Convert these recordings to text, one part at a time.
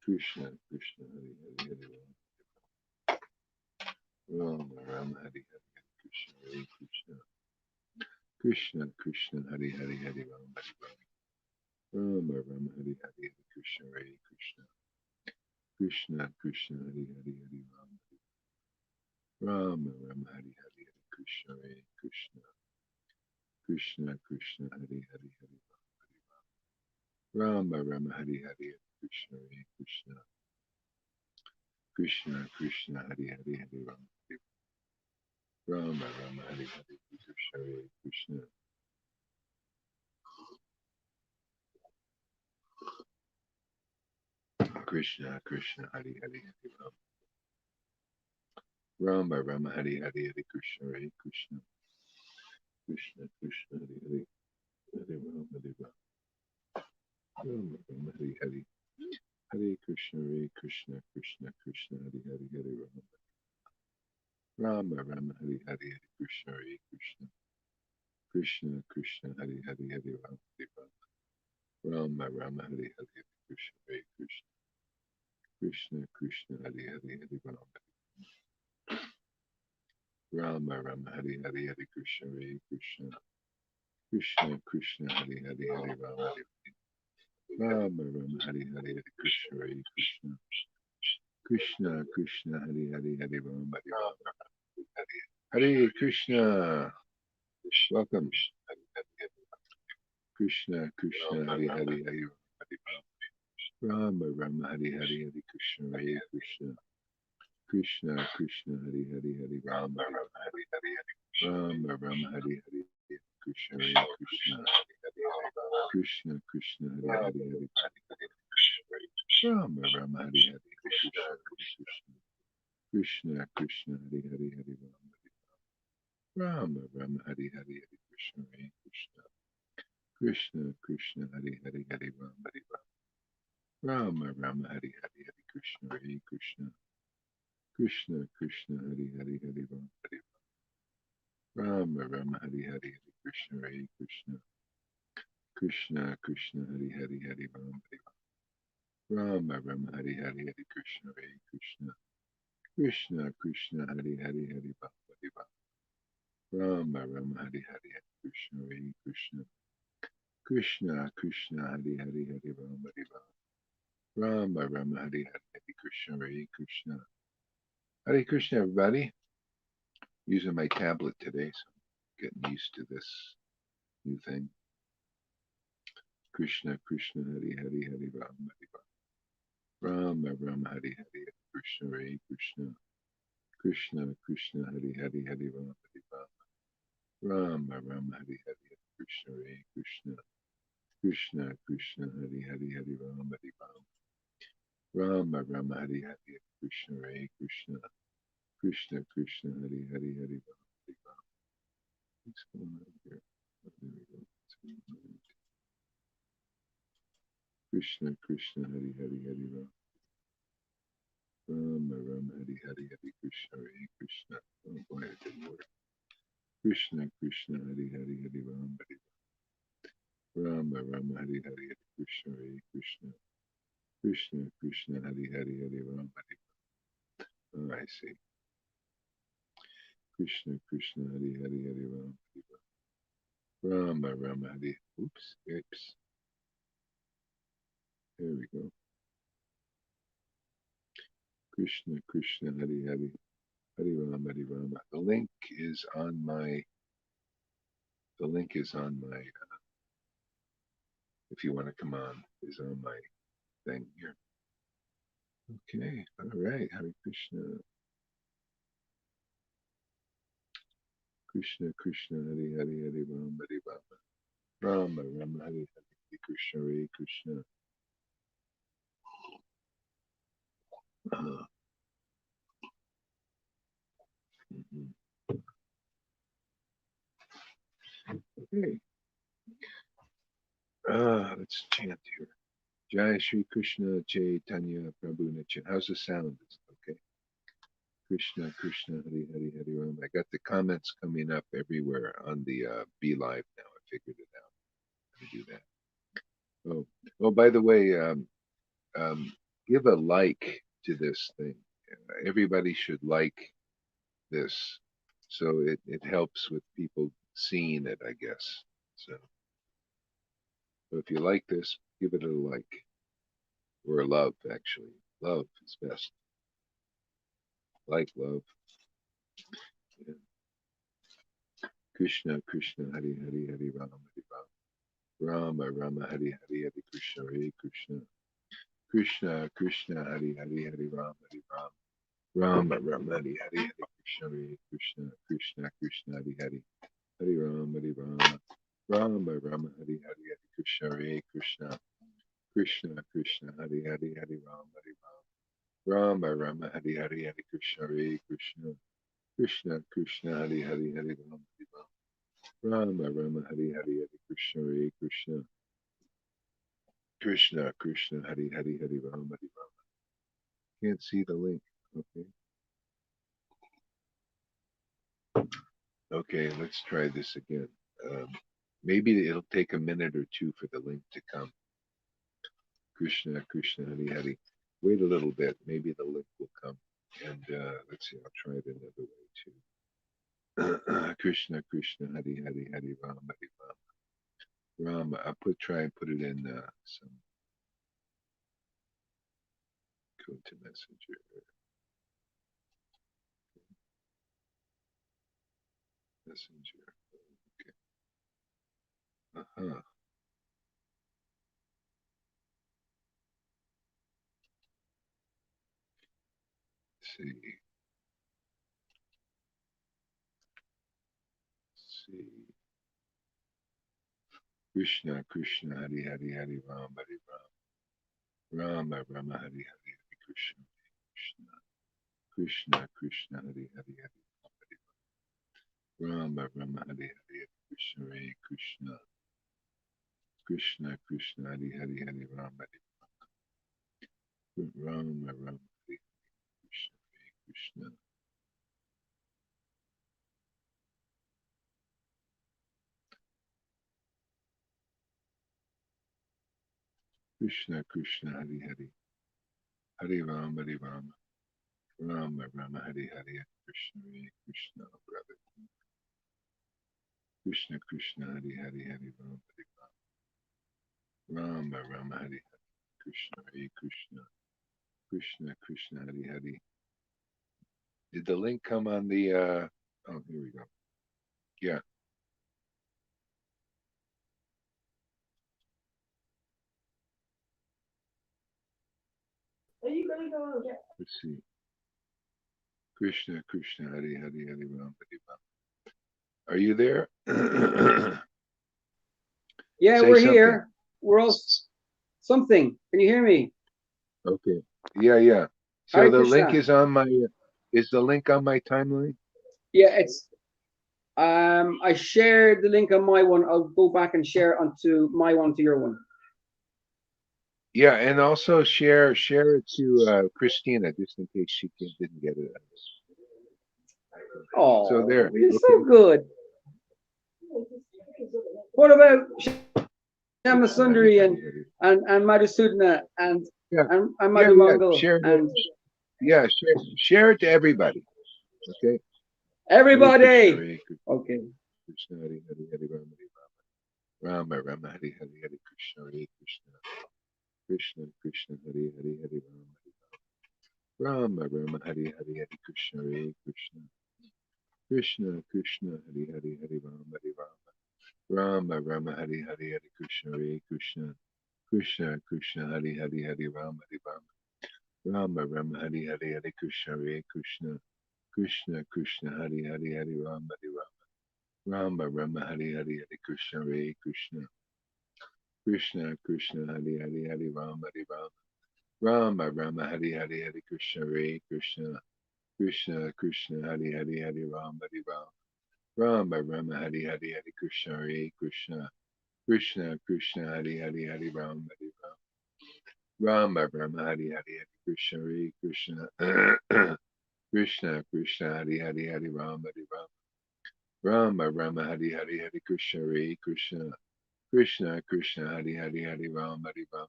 Krishna, Krishna, Hari Hari Hari Ram, Ram Ram, Hari Hari Hari Krishna, Hare Krishna, Krishna, Krishna, Hari Hari Hari Ram, Hari Ram, Ram Ram, Hari Hari Hari Krishna, Hare Krishna, Krishna, Krishna, Hari Hari Hari Ram, Ram Hari Hari Hari Krishna, Hare Krishna, Krishna, Krishna, Hari Hari Hari Ram, Ram Hari Hari Hari Krishna, Hare Krishna, Krishna, Krishna, Hari Hari Hari Ram, Ram Hari Hari Krishna, Hare Krishna, Krishna, Krishna, Hari Hari Hari Ram, Ram Hari Hari Hari Krishna, Hare Krishna, Krishna, Krishna, Hari Hari Hari Ram, Hari Ram, Ram, Ram Hari Hari Hare Krishna, Hare Krishna, Krishna, Krishna, Hari Hari Hari Ram, Ram Hari Hari Hari Krishna, Hare Krishna, Krishna, Krishna, Hari Hari Hari Ram, Hari Ram, Ram Hari Hari Hari Krishna, Hare Krishna, Krishna, Krishna, Hari Hari Hari Ram, Ram Hari Hari Hari Krishna, Hare Krishna, Krishna, Krishna, Hari Hari Hari Ram, Ram Hari Hari Hari Krishna, Hare Krishna, Krishna, Krishna, Hari Hari Hari Ram, Hare Krishna. Welcome. Krishna, Krishna, Hari Hari Hari Rama, Rama, Hari Hari Hari Krishna, Hare Krishna, Krishna, Krishna, Hari Hari Hari Rama, Rama, Hari Hari Hari Rama, Rama, Hari Hari Krishna, Hare Krishna, Krishna, Krishna, Hari Hari Hari Rama, Rama, Hari Hari Krishna, Krishna, Hari Hari Hari Rama, Rama, Hari Hari Hari Krishna, Hare Krishna, Krishna, Krishna, Hari Hari Hari Rama, Rama, Hari Hari Hari Krishna, Hare Krishna, Krishna, Krishna, Hari Hari Hari Rama, Rama, Hari Hari Hari Krishna, Hare Krishna, Krishna, Krishna, Hari Hari Hari Rama, Rama, Hari Hari Hari Krishna, Hare Krishna, Krishna, Krishna, Hari Hari Hari Rama, Rama, Hari Hari Hari Krishna, Hare Krishna, Krishna, Krishna, Hari Hari Hari Rama, Rama, Hari Hari Hari Krishna, Hare Krishna. Hare Krishna, everybody. Using my tablet today, so I'm getting used to this new thing. Krishna, Krishna, Hari Hari Hari Rama, Rama, Hari Hari Krishna, Hare Krishna, Krishna, Krishna, Hari Hari Hari Rama, Rama, Hari Hari Krishna, Hare Krishna, Krishna, Krishna, Hari Hari Hari Rama, Rama, Hari Hari Krishna, Hare Krishna, Krishna, Krishna, Hari Hari Hari What's going on here? There we go. Krishna, Krishna, Hari Hari Hari Rama, Rama, Hari Hari Hari Krishna, Hare Krishna. Oh boy, it didn't work. Krishna, Krishna, Hari Hari Hari Rama, Rama, Hari Hari Hari Krishna, Hare Krishna, Krishna, Krishna, Hari Hari Hari Rama. Oh, I see. Krishna, Krishna, Hari Hari Hari Rama, Rama, Hari. Oops, oops. There we go. Krishna, Krishna, Hari Hari Hari Rama, Hari Rama. The link is on my. If you want to come on, is on my thing here. Okay, all right. Hare Krishna. Krishna, Krishna, Hari Hari Hari Rama, Hari Rama. Rama, Rama, Hari Hari Krishna, Hare Krishna. Okay. Let's chant here. Jai Shri Krishna Chaitanya Prabhu Nityan. How's the sound? Okay. Krishna, Krishna, Hari Hari Hari Ram. I got the comments coming up everywhere on the Be Live now. I figured it out how to do that. Oh, by the way, give a like to this thing. Everybody should like this. So it helps with people seeing it, I guess. So if you like this, give it a like. Or a love, actually. Love is best. Like love. Yeah. Krishna, Krishna, Hari Hari, Hari Rama, Hari Rama. Rama, Rama, Hari Hari, Hari Krishna, Hare Krishna. Krishna, Krishna, Hari Hari, Hari Rama, Hari Rama. Rama, Rama, Hari Hari, Hari Krishna, Hare Krishna. Krishna, Krishna, Hari Hari. Hari Rama, Hari Rama. Rama, Rama, Hari Hari, Hari Krishna, Hare Krishna. Krishna, Krishna, Hari Hari, Hari Rama, Hari Rama. Rama, Rama, Hari Hari, Hari Krishna, Hare Krishna. Krishna, Krishna, Hari Hari, Hari Rama, Hari Rama. Rama, Rama, Hari Hari, Hari Krishna, Hare Krishna. Krishna, Krishna, Hari Hari, Hari Rama, Hari Rama. Can't see the link. Okay. Okay, let's try this again. Maybe it'll take a minute or two for the link to come. Krishna, Krishna, Hari Hari. Wait a little bit. Maybe the link will come. And let's see, I'll try it another way too. Krishna, Krishna, Hari Hari, Hari Rama, Hari Rama. Rama, I'll try and put it in some. Go to Messenger. Messenger. Okay. Uh-huh. See. See. Krishna, Krishna, Hari Hari, Hari Rama, Hari Rama. Rama, Rama, Hari Hari, Hari Krishna, Krishna. Krishna, Krishna, Hari Hari, Hari Rama, Rama, Hari Hari, Hari Krishna, Hare Krishna. Krishna, Krishna, Hari Hari, Hari Rama, Hari Rama, Rama, Hari Krishna, Hare Krishna. Krishna, Krishna, Hari Hari, Hari Rama, Hari Rama. Rama, Rama, Hari Hari, Hari Krishna, Hare Krishna, brother. Krishna, Krishna, Hari Hari, Hari Rama, Hari Rama. Rama, Rama, Hari Hari, Krishna, Hare Krishna. Krishna, Krishna, Hari Hari. Did the link come on the, oh, here we go. Yeah. Are you going to go? Yeah. Let's see. Krishna, Krishna, Hari Hari, Hari Ram, Hari Ram. Are you there? Yeah, Say we're something. here. We're all something. Can you hear me? Okay. Yeah, yeah. So Hare the Krishna. link is on my, is the link on my timeline? Yeah, it's, I shared the link on my one. I'll go back and share onto my one to your one. Yeah, and also share it to Christina, just in case she didn't get it. Oh, So there. you're Okay. so good. What about Shama Sundari and Madhusudana and Madhu Mangal? Share it. Share it to everybody. Okay. Everybody. Okay. Krishna, Hari Hari, Hari Rama, Hari Rama. Rama, Rama, Hari Hari, Hari Krishna, Hare Krishna. Krishna, Krishna, Hari Hari, Hari Rama, Hari Rama. Rama, Rama, Hari Hari, Hari Krishna, Hare Krishna. Krishna, Krishna, Hari Hari, Hari Rama, Hari Rama. Rama, Rama, Hari Hari, Hari Krishna, Hare Krishna. Krishna, Krishna, Hari Hari, Hari Rama, Hari Rama. Rama, Rama, Hari Hari, Hari Krishna, Hare Krishna. Krishna, Krishna, Hari Hari, Hari Rama, Hari Rama. Rama, Rama, Hari Hari, Hari Krishna, Hare Krishna. Krishna, Krishna, Hari Hari, Hari Rama, Hari Rama. Rama, Rama, Hari Hari, Hari Krishna, Hare Krishna. Krishna, Krishna, Hari Hari, Hari Rama, Hari Rama. Rama, Rama, Hari Hari, Hari Krishna, Hare Krishna. Krishna, Krishna, Hari Hari, Hari Rama, Hari Rama. Rama, Rama, Hari Hari, Hari Krishna, Hare Krishna. Krishna, Krishna, Hari Hari, Hari Rama, Hari Rama. Rama, Rama, Hari Hari, Hari Krishna, Hare Krishna. Krishna, Krishna, Hari Hari, Hari Rama, Hari Rama.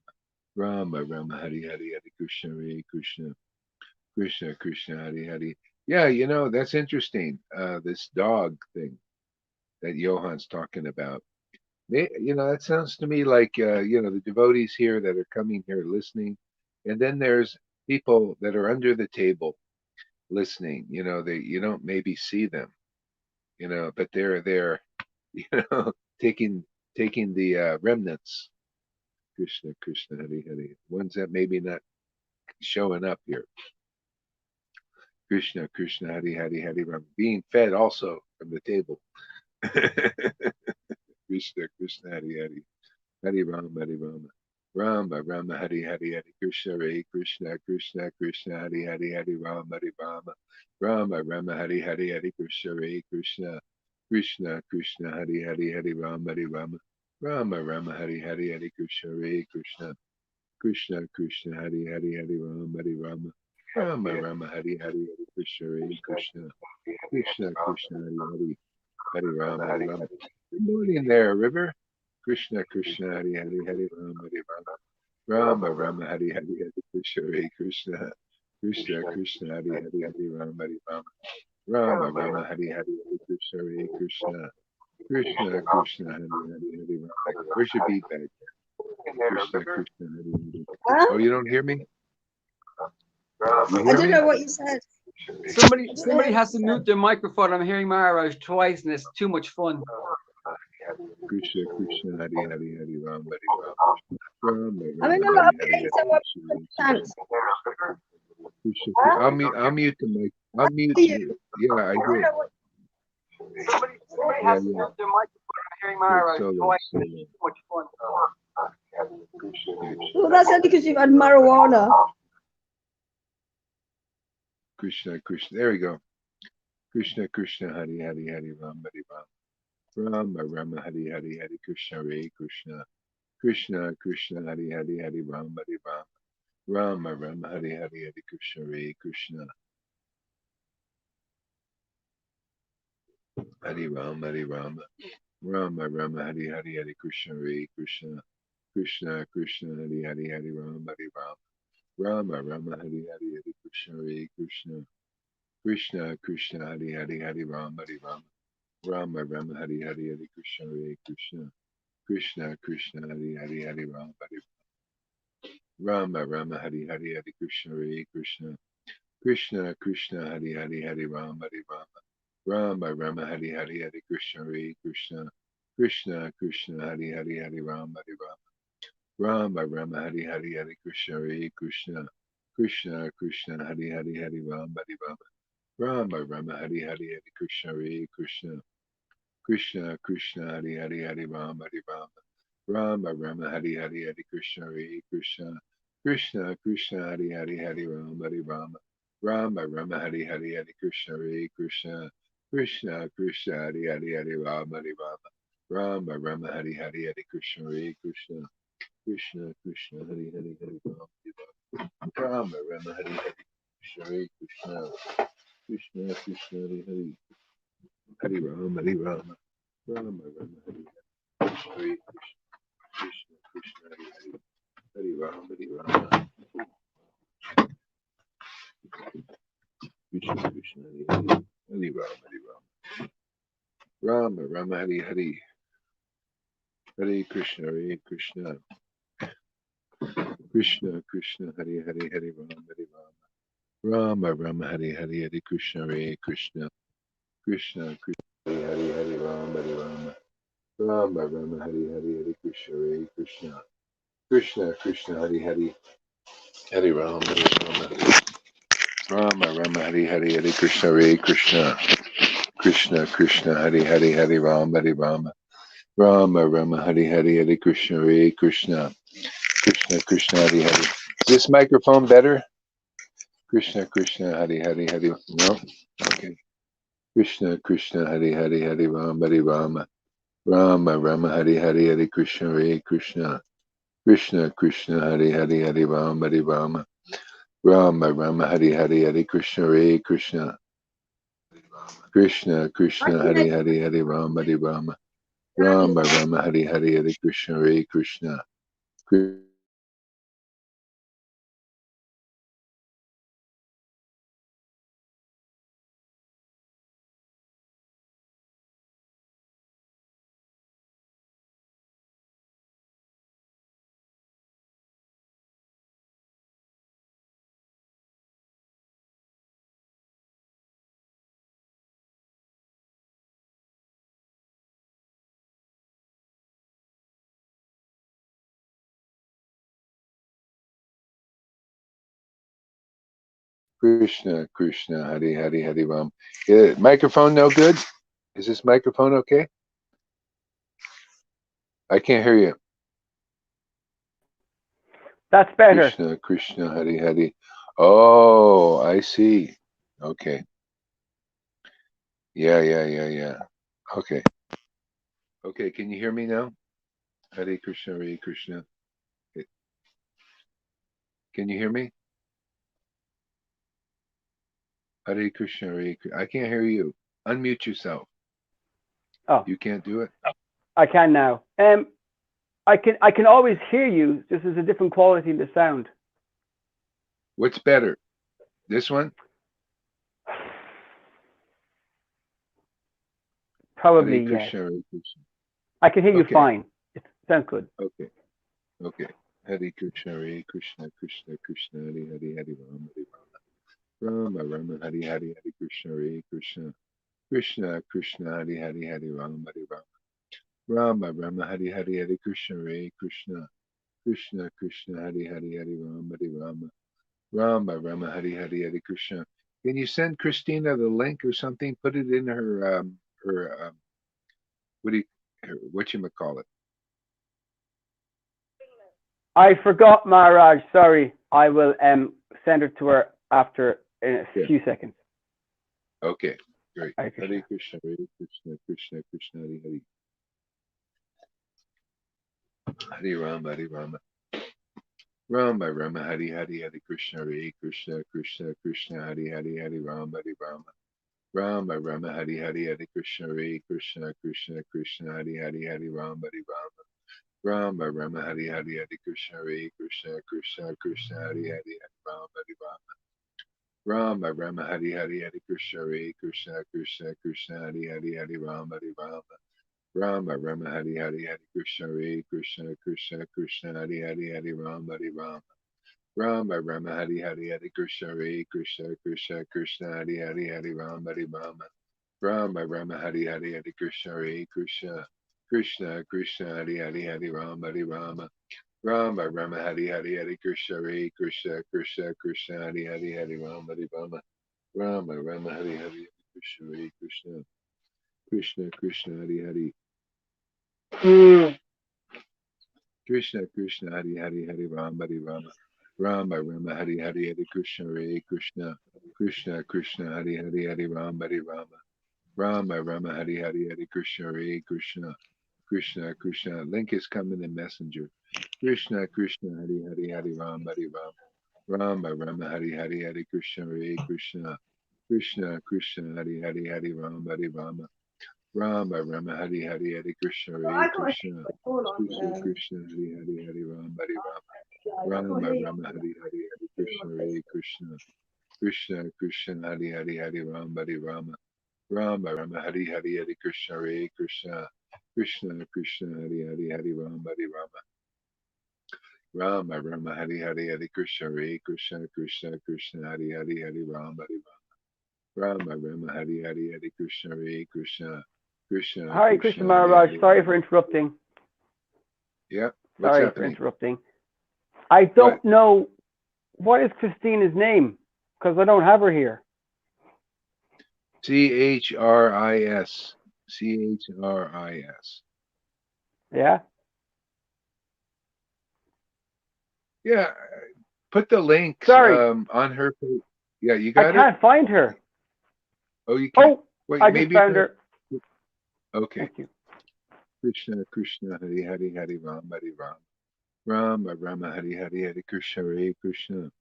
Rama Rama Hari Hari Hari Krishna Hare Krishna Krishna Krishna Hari Hari. Yeah, that's interesting. This dog thing that Johan's talking about. That sounds to me like the devotees here that are coming here listening, and then there's people that are under the table listening. They you don't maybe see them, but they're there, you know, taking taking the remnants. Krishna Krishna Hari Hari. Ones that maybe not showing up here. Krishna Krishna Hari Hari Hari Ram. Being fed also from the table. Krishna Krishna Hari Hari. Hari Rama, Hari Rama. Rama, Rama, Hari Hari, Hari Krishna, Hari Krishna, Krishna, Krishna, Hari Hari, Hari Rama, Hari Rama. Rama, Rama, Hari Hari, Hari Krishna, Hari Krishna, Krishna, Krishna, Hari Hari, Hari Rama, Hari Rama. Rama, Rama, Hari Hari, Hari Krishna, Hari Krishna, Krishna, Krishna, Hari Hari, Hari Rama, Hari Rama. Rama, Rama, Hari Hari, Hari Krishna, Hari Krishna, Krishna, Krishna, Hari Hari, Hari Rama, Hari Rama. Good morning there, River. Krishna, Krishna, Hari Hari, Hari Rama, Hari Rama. Rama, Rama, Hari Hari, Hari Krishna, Hari Krishna. Krishna, Krishna, Hari Hari, Hari Rama, Hari Rama. Rama, Rama, Hari Hari, Hari Krishna, Hari Krishna. Krishna, Krishna, Hari Hari, Hari Rama. Where's your beat bag? Krishna, Krishna, Hari Hari. Huh? Oh, you don't hear me? You I hear don't me? know what you said. Somebody has to mute their microphone. I'm hearing Maharaj twice, and it's too much fun. Krishna, Krishna, Hari Hari, Hari Rama, Hari Rama. Rama, I'm in a Rama, lot of Hari pain, Hari, so Hari I'm Krishna. chance. Krishna, Huh? I'll mute the mic. I'll mute Do you. you? Yeah, I I don't did. know what. Somebody Yeah, has to yeah. mute their microphone. I'm hearing Good Maharaj solo, twice, and solo. it's too much fun. Krishna, Well, that's only because you've had marijuana. Krishna, Krishna. There we go. Krishna, Krishna, Hari Hari, Hari Ram, Hari Ram. Rama, Rama, Hari Hari, Hari Krishna, Hare Krishna. Krishna, Krishna, Hari Hari, Hari Ram, Hari Ram. Rama, Rama, Hari Hari, Hari Krishna, Hare Krishna. Hari Ram, Hari Rama. Rama, Rama, Hari Hari, Hari Krishna, Hare Krishna. Krishna, Krishna, Hari Hari, Hari Ram, Hari Ram. Rama, Rama, Hari Hari, Hari Krishna, Hare Krishna. Krishna, Krishna, Hari Hari, Hari Ram, Hari Ram. Rama, Rama, Hari Hari, Hari Krishna, Hare Krishna. Krishna, Krishna, Hari Hari, Hari Ram, Hari Rama, Rama, Hari Hari, Hari Krishna, Hare Krishna. Krishna, Krishna, Hari Hari, Hari Ram, Hari Rama. Rama, Rama, Hari Hari, Hari Krishna, Hare Krishna. Krishna, Krishna, Hari Hari, Hari Ram, Hari Rama. Rama, Rama, Hari Hari, Hari Krishna, Hare Krishna. Krishna, Krishna, Hari Hari, Hari Ram, Hari Rama. Rama, Rama, Hari Hari, Hari Krishna, Hare Krishna. Krishna, Krishna, Hari Hari, Hari Ram, Hari Rama. Rama, Rama, Hari Hari, Hari Krishna, Hare Krishna. Krishna, Krishna, Hari Hari, Hari Ram, Hari Rama. Rama, Rama, Hari Hari, Hari Krishna, Hare Krishna. Krishna, Krishna, Hari Hari, Hari Ram, Hari Rama. Rama, Rama, Hari Hari, Hari Krishna, Hare Krishna. Krishna, Krishna, Hari Hari, Hari Ram, Hari Rama. Rama, Rama, Hari Hari, Krishna, Hare Krishna. Krishna, Krishna, Hari Hari. Hari Ram, Hari Rama. Rama, Rama, Hari Hari. Krishna, Krishna, Hari Hari. Hari Ram, Hari Rama. Krishna, Krishna, Hari Hari. Hari Ram, Hari Rama. Rama, Rama, Hari Hari. Hare Krishna, Hare Krishna. Krishna, Krishna, Hari Hari, Hari Ram, Hari Rama. Rama, Rama, Hari Hari, Hari Krishna, Hare Krishna. Krishna, Krishna, Hari Hari, Hari Ram, Hari Rama. Rama, Rama, Hari Hari, Hari Krishna, Hare Krishna. Krishna, Krishna, Hari Hari, Hari Ram, Hari Rama. Rama, Rama, Hari Hari, Hari Krishna, Hare Krishna. Krishna, Krishna, Hari Hari, Hari Ram, Hari Rama. Rama, Rama, Hari Hari, Hari Krishna, Hare Krishna. Krishna, Krishna, Hari Hari. Is this microphone better? Krishna, Krishna, Hari Hari, Hari. No? Okay. Krishna, Krishna, Hari Hari, Hari Rama, Hari Rama. Rama, Rama, Hari Hari, Hari Krishna, Hare Krishna. Krishna, Krishna, Hari Hari, Hari Rama, Hari Rama. Rama, Rama, Hari Hari, Hari Krishna, Hare Krishna. Krishna, Krishna, Hari Hari, Hari Rama, Hari Rama. Rama, Rama, Hari Hari, Hari Krishna, Hare Krishna. Krishna, Krishna, Hare Hare, Hare Ram. Microphone no good? Is this microphone okay? I can't hear you. That's better. Krishna, Krishna, Hare Hare. Oh, I see. Okay. Yeah. Okay. Okay, can you hear me now? Hare Krishna, Hare Krishna. Can you hear me? Hare Krishna, Hare Krishna. I can't hear you. Unmute yourself. Oh, You can't do it? I can now. I can always hear you. This is a different quality in the sound. What's better? This one? Probably, Hare yes. Krishna, Hare Krishna. I can hear you Okay. fine. It sounds good. Okay. Hare Krishna, Hare Krishna, Krishna Krishna, Hare Hare, Hare Rama, Hare Rama, Rama Rama, Hare Hare, Hare Krishna, Hare Krishna, Krishna Krishna, Hare Hare, Hare Rama, Hare Rama, Rama Rama, Hare Hare, Hare Krishna, Hare Krishna, Krishna Krishna, Hare Hare, Hare Rama, Hare Rama, Rama Rama, Hare Hare, Hare Krishna. Can you send Christina the link or something? Put it in her what you call it? I forgot, Maharaj. Sorry. I will send it to her after in a few seconds. Okay, great. Hare Krishna. Hare Krishna, Hare Krishna, Krishna Krishna, Hare Hare. Hare Rama, Hare Rama. Rama Rama, Hare Hare, Hare Krishna, Hare Krishna, Krishna Krishna, Hare Hare, Hare Rama, Hare Rama. Rama Rama, Hare Hare, Hare Krishna, Hare Krishna, Krishna Krishna, Hare Hare, Hare Rama, Hare Rama. Rama Rama, Hare Hare, Hare Krishna, Hare Krishna, Krishna Krishna, Hare Hare, Hare Rama, Hare Rama. Rama Rama, Hare Hare, Hare Krishna, Hare Krishna, Krishna Krishna, Hare Hare, Hare Rama, Hare Rama. Rama Rama, Hare Hare, Hare Krishna, Hare Krishna, Krishna Krishna, Hare Hare, Hare Rama, Hare Rama. Rama Rama, Hare Hare, Hare Krishna, Hare Krishna, Krishna Krishna, Hare Hare, Hare Rama, Hare Rama. Rama Rama, Hare Hare, Hare Krishna, Hare Krishna, Krishna Krishna, Hare Hare, Hare Rama, Hare Rama. Rama Rama, Hare Hare, Hare Krishna, Hare Krishna, Krishna Krishna, Hare Hare, Hare Rama, Hare Rama. Rama Rama, Hare Hare, Hare Krishna, Hare Krishna, Krishna Krishna, Hare Hare. Krishna Krishna, Hare Hare, Hare Rama, Hare Rama. Rama Rama, Hare Hare, Hare Krishna, Hare Krishna, Krishna Krishna, Hare Hare, Hare Rama, Hare Rama. Rama Rama, Hare Hare, Hare Krishna, Hare Krishna, Krishna Krishna. Link is coming in Messenger. Krishna Krishna, Hare Hare, Hare Rama, Hare Rama. Rama Rama, Hare Hare, Hare Krishna, Hare Krishna, Krishna Krishna, Hare Hare, Hare Rama, Hare Rama. Rama Rama, Hare Hare, Hare Krishna, Hare Krishna, Krishna Krishna, Hare Hare, Hare Rama, Hare Rama. Rama Rama, Hare Hare, Hare Krishna, Hare Krishna, Krishna Krishna, Hare Hare, Hare Rama, Hare Rama. Rama Rama, Hare Hare, Hare Krishna, Hare Krishna, Krishna Krishna, Hare Hare, Hare Rama, Hare Rama. Rama Rama, Hare Hare, Hare Krishna, Hare Krishna, Krishna Krishna, Hare Hare, Hare Rama, Hare Rama. Rama Rama, Hare Hare, Hare Krishna, Hare Krishna, Krishna Hare Krishna, Krishna, Hare Maharaj. Hare. Sorry for interrupting. Yeah, what's Sorry happening? for interrupting. I don't know what is Christina's name because I don't have her here. CHRIS. CHRIS. Yeah. Yeah, put the links Sorry. on her page. Yeah, you got I it? can't find her. Oh, you can't. Oh, Wait, I just maybe found her. Okay. Thank you. Krishna Krishna, Hare Hare, Hare Rama, Hare Rama. Rama Rama, Hare Hare, Hare Krishna, Hare Krishna.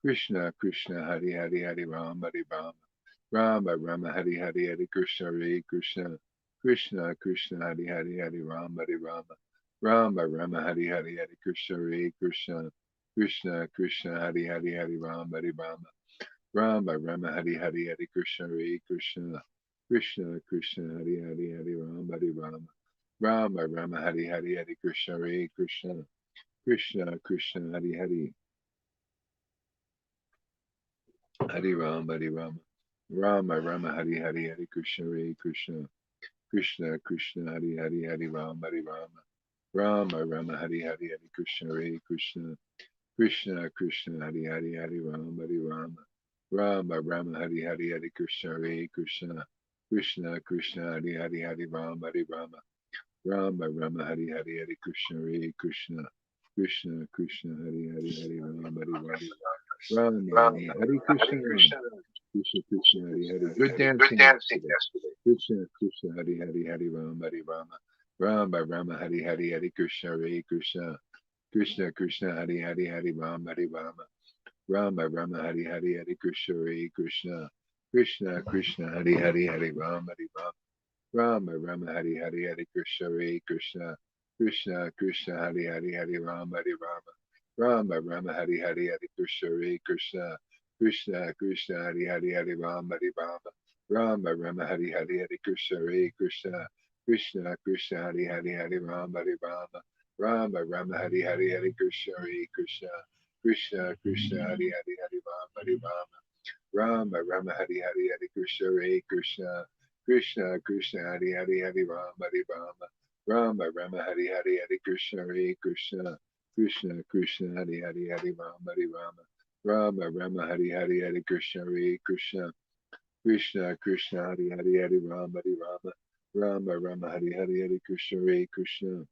Krishna Krishna, Hare Hare, Hare Rama, Hare Rama. Rama Rama, Hare Hare, Hare Krishna, Hare Krishna. Krishna Krishna, Hare Hare, Hare Rama, Hare Rama. Rama Rama, Hare Hare, Hare Krishna, Hare Krishna. Krishna Krishna, Hare Hare, Hare Rama, Hare Rama. Rama Rama, Hare Hare, Hare Krishna, Hare Krishna. Krishna Krishna, Hare Hare, Hare Rama, Hare Rama. Rama Rama, Hare Hare, Hare Krishna, Hare Krishna. Krishna Krishna, Hare Hare. Hare Rama, Hare Rama. Rama Rama, Hare Hare, Hare Krishna, Hare Krishna. Krishna Krishna, Hare Hare, Hare Rama, Hare Rama. Rama Rama, Hare Hare, Hare Krishna, Hare Krishna. Krishna Krishna, Hare Hare, Hare Rama, Hare Rama. Rama Rama Hari Hari Hari Krishna Hare Krishna Krishna Krishna Hari Hari Hari Rama Hari Rama Rama Rama Hari Hari Hari Krishna Hare Krishna Krishna Krishna Hari Hari Hari Rama Hari Rama Rama Rama Hari Krishna Krishna Krishna Hari Hari. Good dancing yesterday. Krishna Krishna Hari Hari Hari Rama Hari Rama Rama Rama Hari Hari Hari Krishna Hare Krishna Krishna Krishna Hari Hari Hari Rama Hari Rama Rama Rama Hari Hari Hari Krishna Hare Krishna Krishna Krishna Hari Hari Hari Rama Hari Rama Rama Rama Hari Hari Hari Krishna Hare Krishna Krishna Krishna Hari Hari Hari Rama Hari Rama Rama Rama Hari Hari Hari Krishna Hare Krishna Krishna Krishna Hari Hari Hari Rama Hari Rama Rama Rama Hari Hari Hari Krishna Hare Krishna Krishna Krishna Hari Hari Hari Rama Hari Rama Rama Rama Hari Hari Hari Krishna Hare Krishna Krishna Krishna Hari Hari Hari Rama Hari Rama Rama Rama Hari Hari Hari Krishna Hare Krishna Krishna Krishna Hari Hari Hari Rama Hari Rama Rama Rama Hari Hari Hari Krishna Hare Krishna Krishna Krishna Hari Hari Hari Rama Hari Rama Rama Rama Hari Hari Hari Krishna Hare Krishna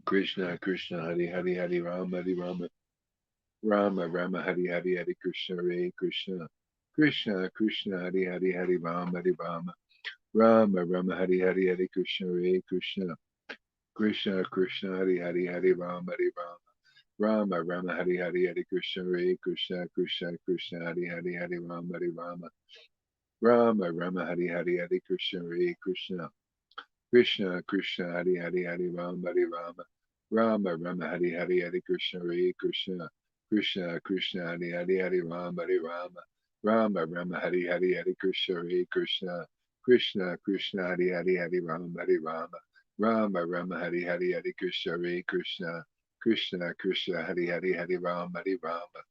Krishna Krishna Hari Hari Hari Rama Hari Rama Rama Rama Hari Hari Hari Krishna Hare Krishna Krishna Krishna Hari Hari Hari Rama Hari Rama Rama Rama Hari Hari Hari Krishna Hare Krishna Krishna Krishna Hari Hari Hari Rama Hari Rama Rama Rama Hari Hari Hari Krishna Hare Krishna Krishna Krishna Hari Hari Hari Rama Hari Rama Rama Rama Hari Hari Hari Krishna Hare Krishna Krishna Krishna Hari Hari Hari Rama Hari Rama Rama Rama Hari Hari Hari Krishna Hare Krishna Krishna Krishna Hari Hari Hari Rama Hari Rama Rama Rama Hari Hari Hari Krishna Hare Krishna Krishna Krishna Hari Hari Hari Rama Hari Rama Rama Rama Hari Hari Hari Krishna Hare Krishna Krishna Krishna Hari Hari Hari Rama Hari Rama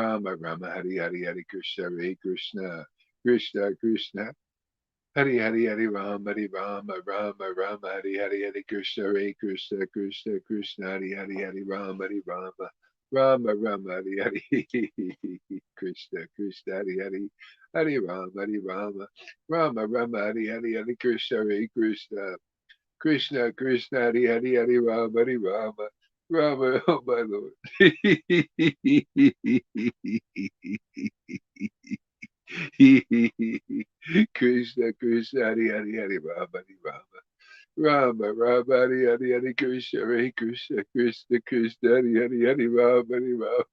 Rama Rama Hari Hari Hari Krishna Hare Krishna Krishna Krishna Hari Hari Hari Rama Hari Rama Rama Rama Hari Hari Hari Krishna Hare Krishna Krishna Krishna Hari Hari Hari Rama Hari Rama Rama Rama Hari Hari Hari Krishna Hare Krishna Krishna Krishna Hari Hari Hari Rama Hari Rama Rama Rama Hari Hari Krishna Krishna Hari Hari Hari Rama Hari Rama Rama Rama Hari Hari Hari Krishna Hare Krishna Krishna Krishna Hari Hari Hari Rama Hari Rama Rama, oh my Lord. Krishna Krishna Hari Hari Hari Rama Hari Rama Rama Rama Hari Hari Hari Krishna Hare Krishna Krishna Krishna Hari Hari Hari Rama Hari Rama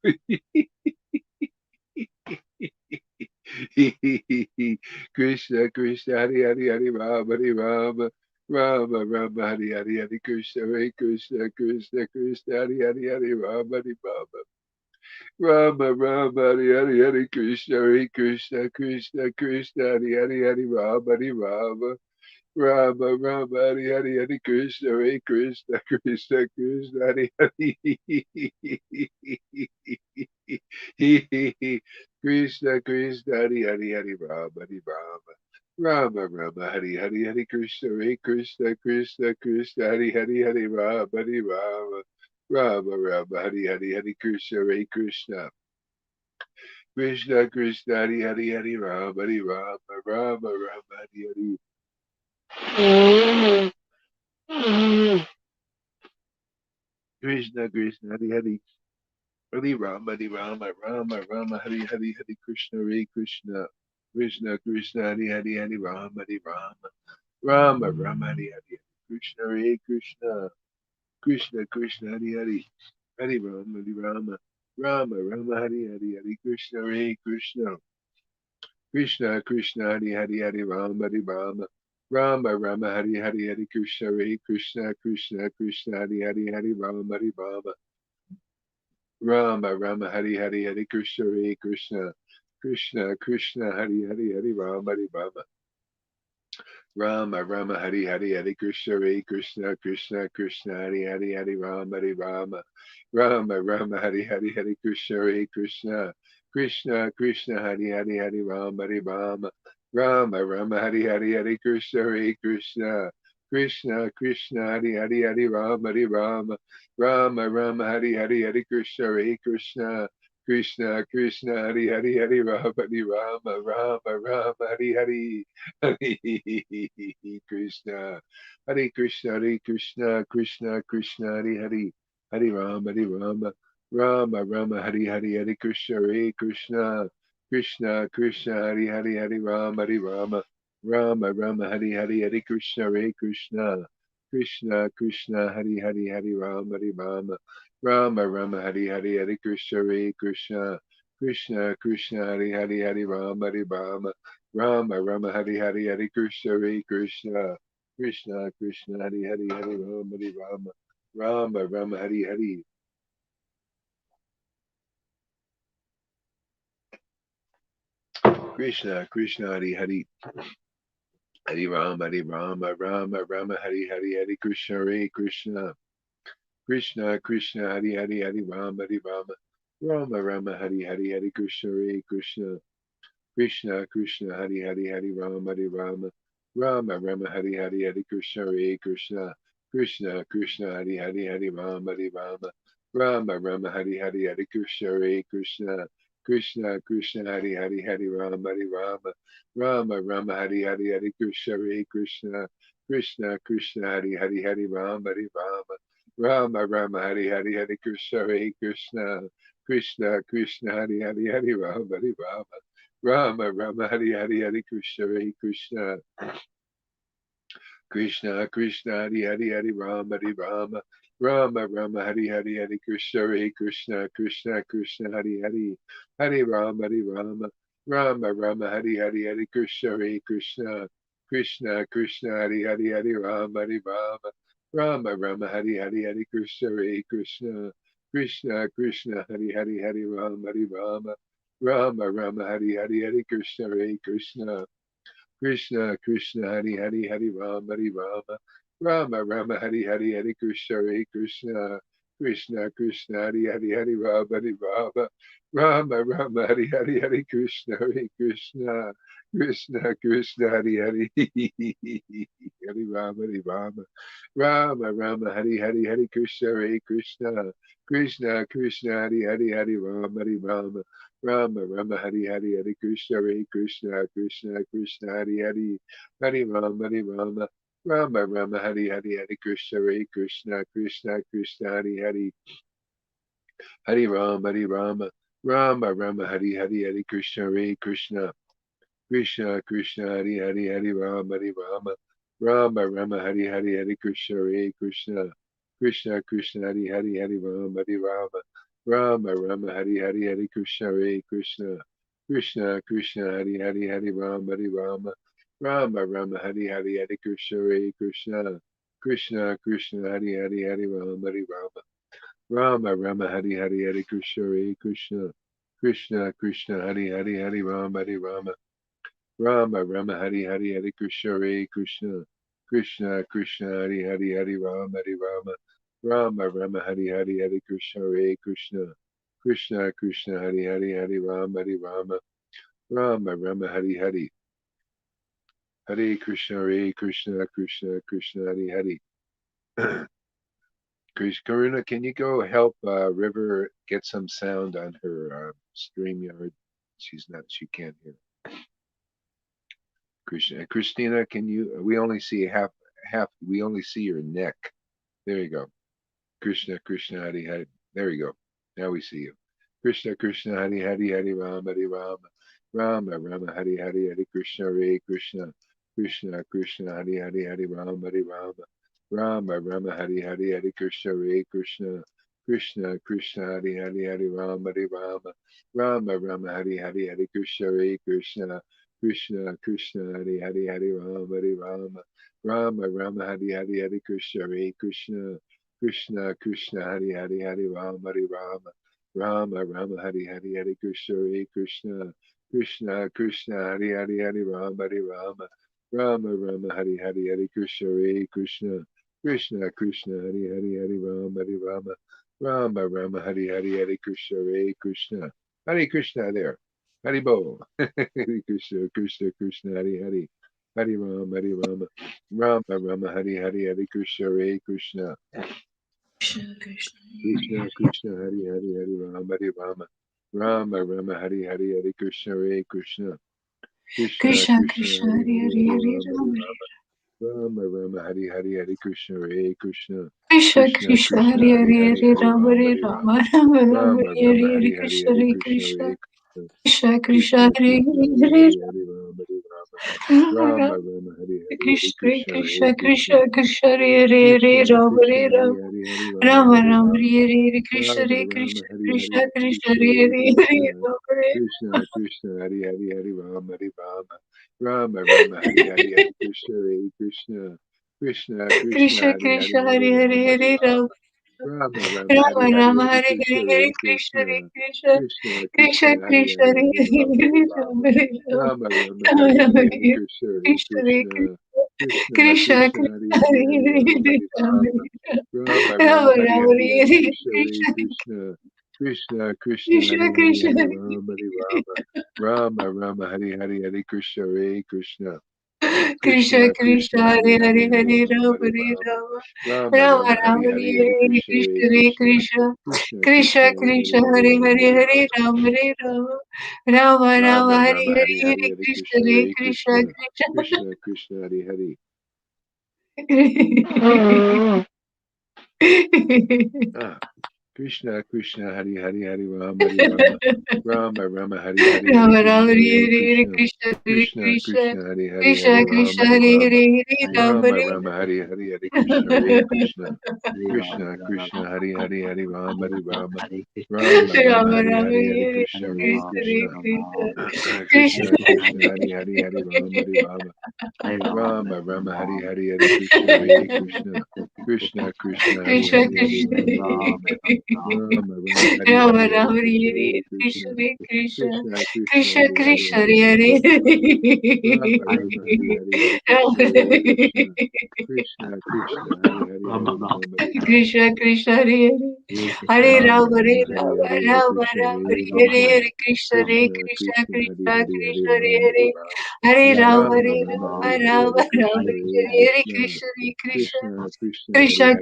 Krishna Krishna Hari Hari Hari Rama Hari Rama Rama Rama Hari Hari Hari Krishna Hare Krishna Krishna Krishna Hari Hari Hari Rama Hari Rama Rama Rama Hari Hari Hari Krishna Hare Krishna Krishna Krishna Hari Hari Hari Rama Hari Rama Rama Rama Hari Hari Hari Krishna Hare Krishna Krishna Krishna Hari Hari Krishna Krishna Hari Hari Hari Rama Hari Rama Rama Rama Hari Hari Hari Krishna Hare Krishna Krishna Krishna Hari Hari Hari Rama Hari Rama Rama Rama Hari Hari Hari Krishna Hare Krishna Krishna Krishna Hari Hari Hari Rama Hari Rama Rama Rama Hari Hari Krishna Krishna Hari Hari Hari Rama Hari Rama Rama Rama Hari Hari Hari Krishna Hare Krishna Krishna Krishna Hari Hari Hari Rama Hari Rama Rama Rama Hari Hari Krishna Hare Krishna Krishna Krishna Hari Hari Hari Rama Hari Rama Rama Rama Hari Hari Hari Krishna Hare Krishna Krishna Krishna Hari Hari Hari Rama Hari Rama Rama Rama Hari Hari Hari Krishna Hare Krishna Krishna Krishna Hari Hari Hari Rama Hari Rama Rama Rama Hari Hari Hari Krishna Hare Krishna Krishna Krishna Hari Hari Hari Rama Hari Rama Rama Rama Hari Hari Hari Krishna Hare Krishna Krishna Krishna Hari Hari Hari Rama Hari Rama Rama Rama Hari Hari Hari Krishna Hare Krishna Krishna Krishna Hari Hari Hari Rama Hari Rama Rama Rama Hari Hari Hari Krishna Hare Krishna Krishna Krishna Hari Hari Hari Rama Hari Rama Rama Rama Hari Hari Hari Krishna Hare Krishna Krishna, Krishna, Hari Hari, Hari Rama, Hari Rama, Rama Rama, Hari Hari, Hari Krishna, Hari Krishna, Hari Krishna, Krishna Krishna, Hari Hari, Hari Rama, Rama Rama, Hari Hari, Hari Krishna, Hari Krishna, Krishna Krishna, Hari Hari, Hari Rama, Rama Rama, Hari Hari, Hari Krishna, Hari Krishna, Krishna Krishna, Hari Hari, Hari Rama, Rama Rama, Hari Hari, Hari Krishna, Hari Krishna, Krishna Krishna, Hari Hari, Hari Rama, Rama Rama, Hari Hari, Hari Krishna, Hari Krishna, Krishna Krishna, Hari Hari, Hari Rama, Rama Rama, Hari Hari. Krishna Krishna, Hari Hari, Hari Rama, Rama Rama, Hari Hari, Hari Krishna, Hari Krishna, Krishna Krishna, Hari Hari, Hari Rama, Rama Rama, Hari Hari, Hari Krishna, Hari Krishna, Krishna Krishna, Hari Hari, Hari Rama, Rama Rama, Hari Hari, Hari Krishna, Hari Krishna, Krishna Krishna, Hari Hari, Hari Rama, Rama Rama, Hari Hari, Hari Krishna, Hari Krishna, Krishna Krishna, Hari Hari, Hari Rama, Rama Rama, Hari Hari, Hari Krishna, Hari Krishna, Krishna Krishna, Hari Hari, Hari Rama, Rama Rama, Hari Hari, Hari Krishna, Hari Krishna, Krishna Krishna, Hari Hari, Hari Rama, Rama Rama, Hari Hari, Hari Krishna, Hari Krishna, Krishna Krishna, Hari Hari, Hari Rama, Rama Rama, Hari Hari, Hari Krishna, Hari Krishna, Krishna Krishna, Hari Hari, Hari Rama, Rama Rama, Hari Hari, Hari Krishna, Hari Krishna, Krishna Krishna, Hari Hari, Hari Rama, Rama Rama, Hari Hari, Hari Krishna, Hari Krishna, Krishna Krishna, Hari Hari, Hari Rama, Rama Rama, Hari Hari, Hari Krishna, Hari Krishna, Krishna Krishna, Hari Hari, Hari Rama, Rama Rama, Hari Hari, Hari Krishna, Hari Krishna, Krishna Krishna, Hari Hari, Hari Rama, Rama Rama, Hari Hari, Hari Krishna, Hari Krishna, Krishna Krishna, Hari Hari, Hari Rama, Rama Rama, Hari Hari, Hari Krishna, Hari Krishna, Krishna Krishna, Hari Hari, Hari Rama, Rama Rama, Hari Hari, Hari Krishna, Hari Krishna, Krishna Krishna, Hari Hari, Hari Rama, Rama Rama, Hari Hari, Hari Krishna, Hari Krishna, Krishna Krishna, Hari Hari, Hari Rama, Rama Rama, Hari Hari, Hari Krishna, Hari Krishna, Krishna Krishna, Hari Hari, Hari Rama, Rama Rama, Hari Hari, Hari Krishna, Hari Krishna, Krishna Krishna, Hari Hari, Hari Rama, Rama Rama, Hari Hari, Hari Krishna, Hari Krishna, Krishna Krishna, Hari Hari, Hari Rama, Rama Rama, Hari Hari, Hari Krishna, Hari Krishna, Krishna Krishna, Hari Hari, Hari Rama, Rama Hari Hari, Hari Krishna, Hari Krishna, Krishna Krishna, Hari Hari, Hari Rama, Rama Rama, Hari Hari, Hari Krishna, Hari Krishna, Krishna Krishna, Hari Hari, Hari Rama, Rama Rama, Hari Hari, Hari Krishna, Hari Krishna, Krishna Krishna, Hari Hari, Hari Rama, Rama Rama, Hari Hari, Hare Krishna, Hare Krishna, Krishna Krishna, Hare Hare. Karuna, can you go help River get some sound on her StreamYard? She can't hear. Krishna, Christina, can you? We only see half. We only see your neck. There you go. Krishna, Krishna, Hare Hare. There you go. Now we see you. Krishna, Krishna, Hare Hare, Hare Rama, Rama Rama, Hare Hare, Hare Krishna, Hare Krishna, Krishna Krishna, Hare Hare, Hare Rama, Rama Rama, Hare Hare, Hare Krishna, Hare Krishna, Krishna Krishna, Hare Hare, Hare Rama, Rama Rama, Hare Hare, Hare Krishna, Hare Krishna, Krishna Krishna, Hare Hare, Hare Rama, Rama Hare Hare, Hare Krishna, Hare Krishna, Krishna Krishna, Hare Hare, Hare Rama, Rama Hare Hare, Hare Krishna, Hare Krishna, Krishna Krishna, Hare Hare, Hare Rama, Rama Hare Hare, Hare Krishna, Hare Krishna, Krishna Krishna, Hare Hare, Hare Rama, Rama Hare Hare, Hare Krishna, Hare Krishna, Hare Krishna there. Hari Bo. Hare Krishna, Krishna Krishna, Hare Hare, Hare Rama, Rama Hare Hare, Hare Krishna, Hare Krishna, Krishna Krishna, Hare Hare, Hare Rama, Rama Rama Hari Hari Hari Krishna Hare Krishna Krishna Krishna Krishna Krishna Hari Hare Hari Hare Hari Hare Rama Rama Rama Rama Rama Hari Hari Hari Krishna Hare Krishna Krishna Krishna Krishna Krishna Hare Hari Hare Hari Hare Hari Rama Rama Hare Rama Rama Rama Rama Rama Hare Rama Hare Hari Hari Krishna Hari Hare Krishna Krishna Hare Krishna Krishna Krishna Krishna Hare Krishna Hari Hare Hari Hari Rama Rama Rama Rama Rama Hari Hari Hari Krishna Krishna Hare Krishna Krishna Krishna Krishna Hare Hare Hare Krishna Rama Krishna Hare Hari Rama Hari Hari Rama Rama Rama Rama Hare Hare Krishna Rama Hare Rama Krishna Hari Hari Krishna Hari Krishna Krishna Hare Hare Hare Hare Krishna Rama Hare Krishna Krishna Hari Hari Hari Rama Hari Rama Rama Rama Hari Hari Hari Krishna Hare Krishna Krishna Krishna Krishna Hari Hari Krishna Hari Hare Hare Rama Hari Hare Rama Rama Rama Rama Rama Hari Hari Rama Hari Hare Krishna Hare Hare Hare Krishna Krishna Hare Krishna Krishna Krishna Krishna Hari Krishna Hari Hare Hari Rama Hari Hare Rama Rama Rama Rama Rama Hari Rama Hari Hari Hare Krishna Hare Krishna Hare Krishna Krishna Krishna Krishna Hari Krishna Hari Hare Hari Rama Hare Hari Rama Rama Rama Rama Rama Hari Rama Hari Hari Hare Krishna Hare Krishna Krishna Krishna Krishna Krishna Hari Hari Krishna Hari Hare Rama Hari Rama Rama Rama Hari Hari Hari Krishna Hare Krishna Krishna Krishna Krishna Krishna Hari Hare Hari Hare Hari Hare Rama Rama Hari Hare Rama Rama Rama Rama Rama Rama Hari Hari Hare Hari Hare Krishna Hare Krishna Hare Krishna Krishna Krishna Krishna Krishna Hari Hari Krishna Hari Hare Rama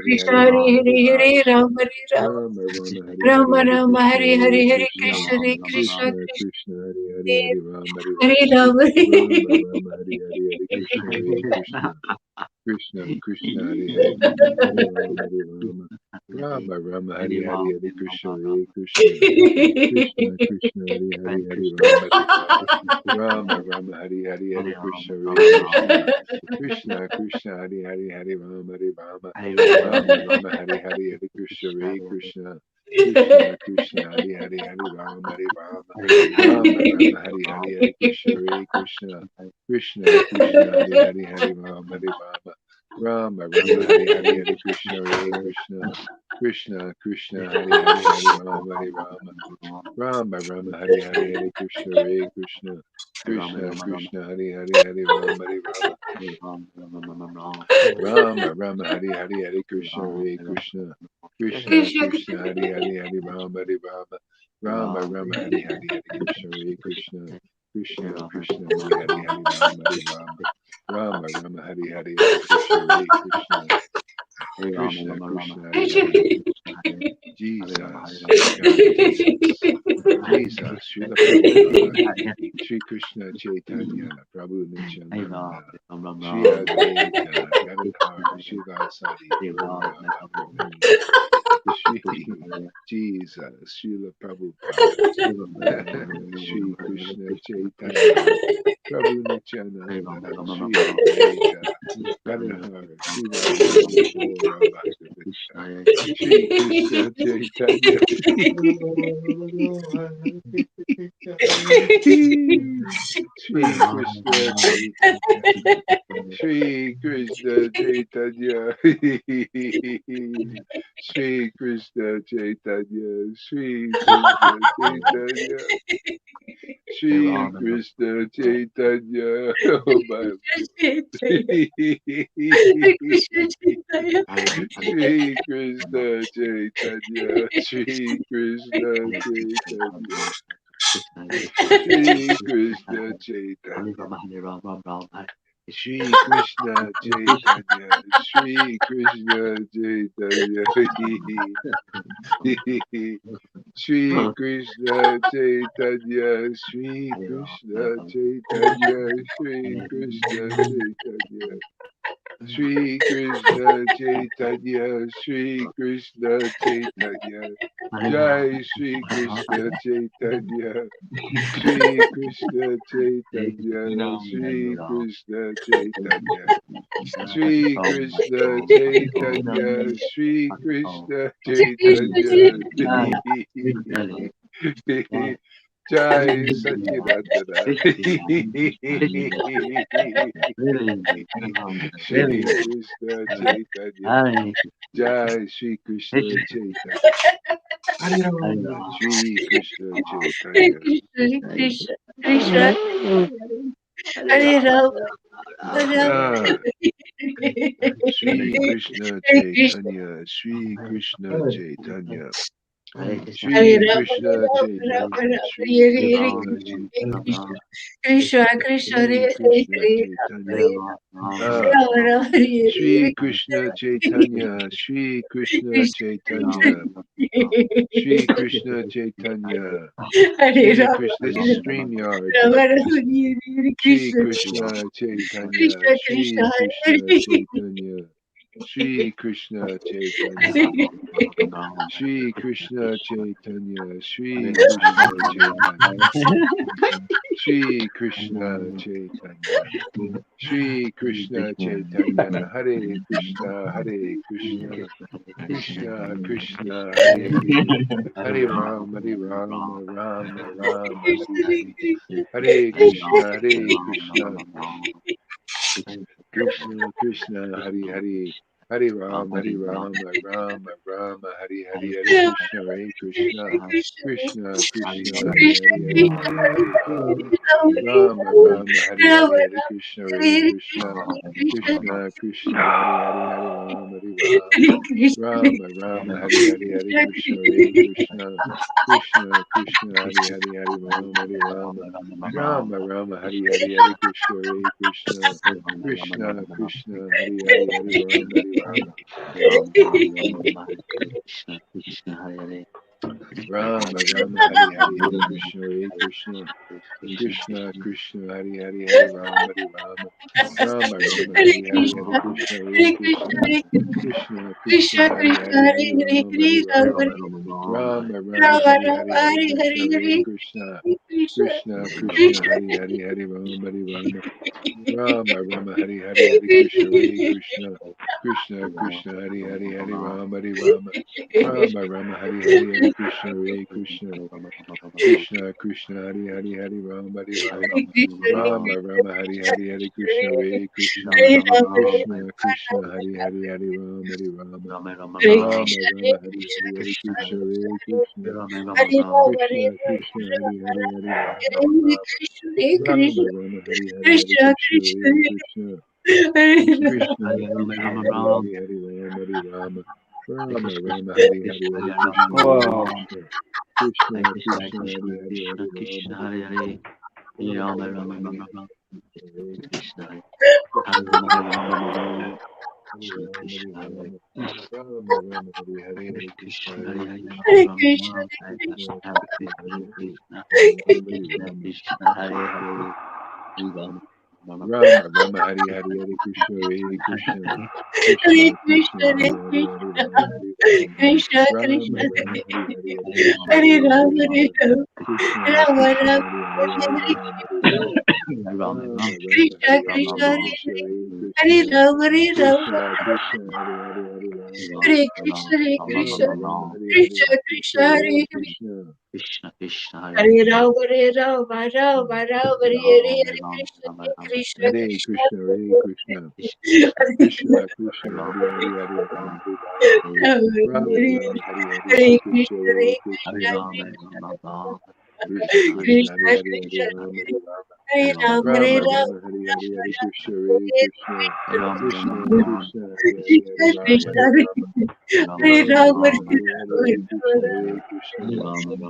Hare Hari Hare Rama Rama Hare Rama Rama Rama Rama Hare Rama Hare Hari Hari Hare Hari Krishna Krishna Hare Hare Krishna Krishna Krishna Krishna Krishna Hari Hari Ah Krishna Krishna Hari Hari Hari Rama Hari Rama Rama Rama Hari Hari Hari Rama Rama Krishna Hare Hare Hare Krishna Krishna Hare Krishna Krishna Krishna Hari Hari Hari Krishna Rama Krishna Hari Hare Rama Hare Hare Rama Rama Hare Rama Hari Hari Hari Krishna Hare Krishna Krishna Krishna Hari Hari Hari Rama Hari Rama Rama Rama Rama Hari Rama Hari Hari Hare Krishna Hare Krishna Hare Krishna Krishna Krishna Krishna Krishna Hari Hari Hari Rama Hari Rama Rama Rama Hari Hari Hari Krishna Hare Krishna Krishna Krishna Hari Krishna Hari Hari Krishna Rama Hari Rama Rama Rama Hari Rama Hari Hari Rama Krishna Hare Hare Krishna Krishna Krishna Krishna Krishna Krishna Hari Hari Krishna Hari Rama Hare Hari Rama Hare Rama Rama Hari Hari Hari Rama Krishna Hare Krishna Krishna Krishna Hari Hari Hari Rama Hari Rama Krishna Krishna Hare Hare Rama Rama Rama Hare Hari Rama Hari Hari Rama Krishna Rama Hare Hare Krishna Hare Krishna Hare Krishna Krishna Krishna Hari Krishna Hari Hari Krishna Hare Rama Hari Hare Rama Hare Rama Rama Hare Rama Rama Hari Hari Rama Hari Rama Krishna Hare Hare Krishna Krishna Hare Krishna Krishna Krishna Hari Krishna Hari Krishna Hari Hare Rama Hari Hare Rama Hare Rama Hare Rama Rama Rama Hari Hari Rama Hari Rama Krishna Hare Hare Hare Hare Krishna Krishna Hare Krishna Krishna Krishna Krishna Hari Hari Hari Rama Hari Hare Rama Rama Rama Rama Hari Hari Hari Krishna Hare Krishna Krishna Krishna Hari Hari Hari Rama Hari Rama Rama Rama Hari Hari Hari Krishna Hare Krishna Krishna Krishna Hari Hari Hari Rama Hari Rama Rama Rama Hari Hari Hari Krishna Hare Krishna Krishna Krishna Hari Hari Hari Rama Hari Rama Rama Rama Hari Hari Hari Krishna Hare Krishna Krishna Krishna Hari Hari Hari Rama Hari Rama Rama Rama Hari Hari Hari Krishna Hare Krishna Krishna Krishna Hari Hari Hari Rama Hari Rama Rama Rama Hari Hari Hari Krishna Hare Krishna Krishna Krishna Hari Hari Hari Rama Hari Rama Rama Rama Hari Hari Hari Krishna Hare Krishna Krishna Krishna Hari Hari Hari Rama Hari Rama Rama Rama Hari Hari Hari Krishna Hare Krishna Krishna Krishna Krishna Hari Hari Hari Rama Hari Rama Rama Rama Hari Hari Hari Krishna Hare Krishna Krishna Krishna Hari Hari Hari Rama Hari Rama Rama Rama Hari Hari Hari Krishna Hare Krishna Krishna Krishna Hari Hari Jesus God Jesus Jesus Srila Prabhupada Shri Krishna Chaitanya Prabhu Nityananda Shri Advaita Gadadhar Shivasadi Gaura Bhaktivinoda Shri Jesus Srila Prabhupada Shri Krishna Chaitanya Prabhu Nityananda Shri Advaita Gadadhar Shivasadi Gaura Bhaktivinoda Shri Krishna Chaitanya Shri Krishna Chaitanya Shri Krishna Chaitanya Shri Krishna Chaitanya Shri Krishna Chaitanya Shri Krishna Chaitanya Oh my Shri Krishna Chaitanya Shri Krishna Chaitanya Shri Krishna Chaitanya Shri Krishna Chaitanya, Shri Krishna Chaitanya, Shri Krishna Chaitanya, Shri Krishna Chaitanya, Shri Krishna Chaitanya, Shri Krishna Chaitanya, Shri Krishna Chaitanya, Jai Shri Krishna Chaitanya, Shri Krishna Chaitanya, Shri Krishna Chaitanya, Shri Krishna Chaitanya, Shri Krishna Chaitanya, Jai Satchidananda, Shri Krishna Chaitanya, Jai Shri Krishna Chaitanya, Hare Rama, Shri Krishna Hare Chaitanya, Krishna, Krishna, Krishna, Hare Ram, Ram, Ah, Shri Krishna Hare Krishna, Chaitanya, Shri Krishna Chaitanya, Hare Shri Ram, Krishna Ram, Chaitanya, Ram, Shri Hare Hare Krishna Krishna, Chaitanya, Krishna, Krishna, Shri Hare Hare Krishna Hare Chaitanya, Ah, Ram, Ram, Hare Shri Hare Krishna Chaitanya, Shri Krishna Krishna, Chaitanya, Shri Krishna Chaitanya, Hare Shri Ram, Krishna, this is Hare StreamYard. Ram, Ram, Hare Shri Krishna, Krishna Chaitanya, Krishna, Krishna, Shri Hare Krishna Hare Chaitanya, Shri Krishna Chaitanya, Shri Krishna Chaitanya, Shri Krishna Chaitanya, Shri Krishna Chaitanya, Shri Krishna Chaitanya, Hare Krishna, Hare Krishna, Krishna Krishna, Hare Hare, Hare Rama, Hare Rama, Rama Rama, Hare Hare, Hare Krishna, Hare Krishna, Krishna Krishna, Hare Hare, Hare Rama, Hare Rama, Rama Rama, Hare Hare, Hare Krishna, Hare Krishna, Krishna Krishna, Hare Hare, Hare Rama, Hare Rama, Rama Rama, Hare Hare, Hare Krishna, Hare Krishna, Krishna Krishna, Hare Hare, Hare Rama, Hare Rama, Rama Rama, Hare Hare, Hare Krishna, Hare Krishna, Krishna Krishna, Hare Hare, Hare Rama, Hare Rama, Rama Rama, Hare Hare, Hare Krishna, Hare Krishna, Krishna Krishna, Hare Hare, Hare Rama, Hare Rama, Rama Rama, Hare Hare, Hare Krishna, Hare Krishna, Krishna Krishna, Hare Hare, Hare Rama, Hare Rama, Rama Rama, Hare Hare, Hare Krishna, Hare Krishna, Krishna Krishna, Krishna, Hare Krishna, Hare, Hare Hare Hare, Rama, Hare Hare Ram, Rama, Rama Rama, Rama, Hare Rama, Hare, Hare Hare Krishna, Hare, Hare Hare Krishna, Krishna, Krishna Krishna, Krishna, Hare Hare, Hare Rama, Hare Rama, Rama Rama, Hare Hare, Hare Krishna, Hare Krishna, Krishna Krishna, Hare Hare, Hare Rama, Hare Rama, Rama Rama, Hare Hare, Hare Krishna, Hare Krishna, Krishna Krishna, Hare Hare, Hare Rama, Hare Rama, Rama Rama, Hare Hare, Hare Krishna, Hare Krishna, Krishna Krishna, Hare Hare, Hare Rama, Hare Rama, Rama Rama, Hare Hare, Hare Krishna, Hare Krishna, Krishna Krishna, Hare Hare, Hare Rama, Hare Rama, Rama Rama, Hare Hare, Hare Krishna, Krishna, Krishna, Hare Krishna, Hare Krishna Krishna, Hare Hare, Hare Rama, Hare Rama, Rama Rama, Hare Hare, Hare Krishna, Hare Wow. Krishna, Krishna Krishna, Hare Hare, Hare Rama, Hare Rama, Rama Rama, Hare Hare, Hare Krishna, Krishna Krishna, Hare Hare, Hare Rama, Hare Rama, Rama Rama, Hare Hare, Hare Krishna, Hare Krishna, Krishna, Krishna Krishna, Hare Hare, Hare Rama, Hare Rama, Rama Rama, Hare Hare, Hare Krishna, Hare Krishna, Hare Krishna Krishna, Krishna, Hare Hare Hare, Hare Krishna, Rama, Hare Rama, Krishna, Rama Krishna, Rama, Hare Hare, Hare Krishna, Hare Hare Ram, Hare Krishna, Ram, Krishna Rama, Krishna, Rama, Hare Hare, Hare Hare Hare, Rama, Hare Rama, Rama Rama, Krishna, Hare Hare, Krishna, Hare Hare Krishna, Hare Hare Krishna, Ram, Hare Ram, Krishna Krishna, Hare Hare, Hare Rama, Hare Hare Rama, Krishna, Hare Krishna, Rama Rama, Hare Hare, Krishna, Hare Krishna, Krishna, Hare Hare Krishna, Hare Ram, Hare Ram, Ram, Ram, Hare Hare, Hare Krishna, Krishna, Hare Krishna, Krishna, Hare Krishna, Hare Krishna Krishna, Hare Hare, Hare Rama, Hare Rama, Ram, Rama Hare Rama, Hare Hare, Hare Hare Krishna, Krishna, Hare Hare Krishna, Krishna, Krishna, Krishna Krishna, Krishna, Hare Hare, Hare Krishna, Rama, Hare Rama, Hare Ram, Hare Rama Ram, Rama Hari Hari Rama Hari Rama, Krishna Hare Krishna Krishna Krishna Hari Hari Hari Krishna Rama Krishna,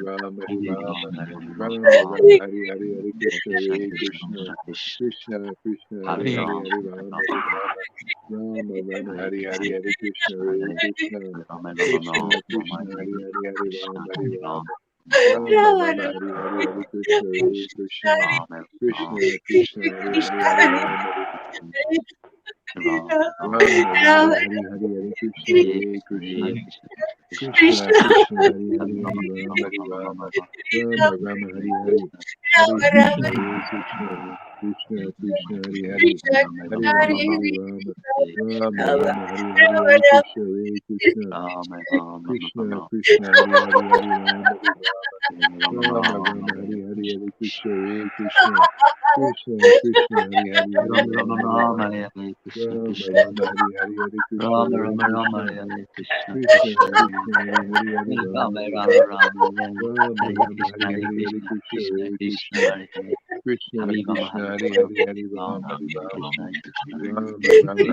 Rama Hare Rama Ram, Rama Hari Hari Hari Krishna Hare Krishna Krishna Hare Krishna Hari Hari Hari Rama Hari Rama Rama Rama Ram. Hari Hari Hari Krishna Hare Krishna Krishna Krishna Hari Hari Hari Rama Hari Rama Rama Rama Hari Hari Hari Krishna Hare Krishna Krishna Krishna Hari Hari Hari Rama Hari Rama Rama Rama Hari Hari Hari Krishna Hare Krishna Krishna Krishna Hari Hari Hari Rama Hari Rama Rama Hari Hari Hari Krishna Hare Krishna Krishna Krishna Hari Hari Hari Rama Hari Rama Rama Rama Hari Hari Hari Krishna Hare Krishna Krishna Krishna Hari Hari Hari Rama Hari Rama Rama Rama Hari Hari Hari Krishna Hare Krishna Krishna Krishna Hari Hari Hari Rama Hari Rama Rama Rama Hari Hari Hari Krishna Hare Krishna Krishna Krishna Hari Hari Hari Rama Hari Rama Rama Rama Hari Hari Hari Krishna Hare Krishna Krishna Krishna Hari Hari Hari Rama Hari Rama Rama Rama Hari Hari Hari Krishna Hare Krishna Krishna Krishna Hari Hari Hari Rama Hari Rama Rama Rama Hari Hari Hari Krishna Hare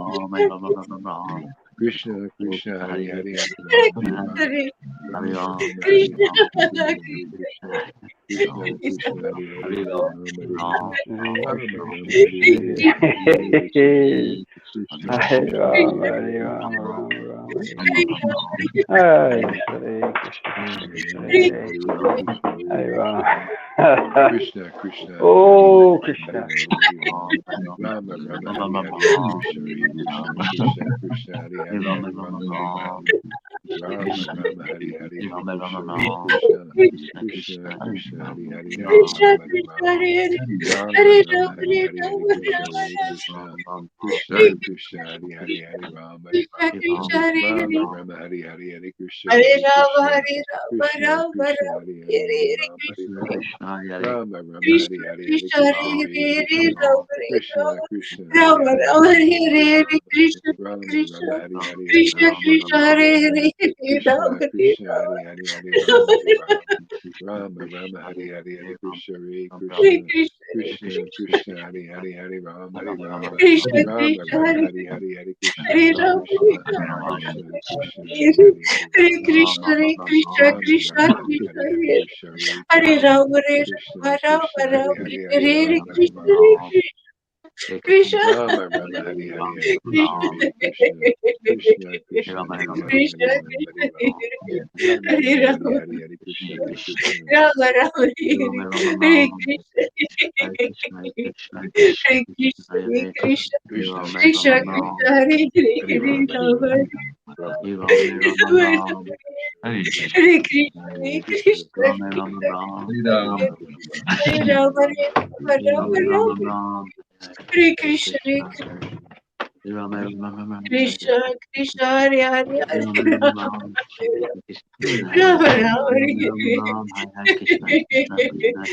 Krishna Krishna Krishna Hari Hari Hari Rama Hari Rama Rama Rama Hari Hari Hari Hare Krishna Krishna Krishna Hari Hari Hari Rama Hari Rama Rama Rama Hari Hari Hari Krishna Hare Krishna Hare Krishna Hari Rama, Hari Hare Hari Rama, Krishna Rama Rama, Hare Hare Hare Rama Krishna, Rama Hare Hari Hare, Hari Hari Krishna Hare Hare Krishna Rama. Krishna Krishna Hari Hari Hari Oh, Rama Hari Krishna. Rama Hari Rama Rama Rama Hari Hari Hari Krishna Hare Krishna Krishna Krishna Hari Hari Hari Rama Hari Rama Rama Rama Hari Hari Hari Krishna Hare Krishna Krishna Krishna Hari Hari Hari Krishna Rama Hari Krishna Rama Hare Hare Rama Hare Rama Ram Hari Hare Hari Ram Hari Krishna Rama Hare Rama Krishna Krishna Hare Krishna Hari Hari Hari Rama Hari Krishna Rama Krishna Hare Rama Hare Rama Hari Hari Hari Krishna Hare Hare Rama Krishna Hare Rama Krishna Rama Krishna Rama Hari Hari Hare Hari Hare Rama Hari Krishna Rama Rama Rama Hari Krishna Hari Hari Krishna Krishna Hare Hare Hare Krishna Rama Hare Krishna Rama Krishna Hari Rama Hari Rama Hari Hare Hari Hare Rama Krishna Rama Krishna Rama Hari Hari Hari Krishna Rama Hari Krishna Hare Rama Hare Krishna Rama Hare Krishna Rama Hari Hari Hari Rama Hari Rama Rama Rama Hari Hari Hari Krishna Hare Hare Krishna Krishna Hare Krishna Krishna Krishna Hari Hari Hari Rama Hari Rama Krishna Rama Krishna Rama Hare Hari Hari Hari Krishna Hare Hare Rama Krishna Krishna Krishna Hari Hari Hari Rama Hari Rama Hare Krishna Rama Krishna Rama Hari Krishna Hari Hari Hare Krishna Hare Hare Krishna Rama Hare Krishna Rama Krishna Rama Hari Rama Hari Hari Hare Hare Rama Hari Krishna Rama Hare Krishna Rama Rama Hari Hari Hari Krishna Krishna Hare Krishna Krishna Krishna Hari Hari Hari Krishna Rama Hari Rama Rama Hare Rama Hari Rama Hari Hari Krishna Hare Krishna Rama Rama Hare Krishna Hare Krishna Hare Krishna Krishna Krishna Krishna Hari Hari Krishna Hare Hare Hari Hare Rama Hari Rama Rama Rama Rama Hari Hari Hari Krishna Hare Krishna Hare Krishna Hare Krishna Krishna Krishna Krishna Hari Krishna Rama Hari Rama Hare Rama Hare Rama Rama Rama Hare Krishna Hare Krishna Krishna Hare Hare Hare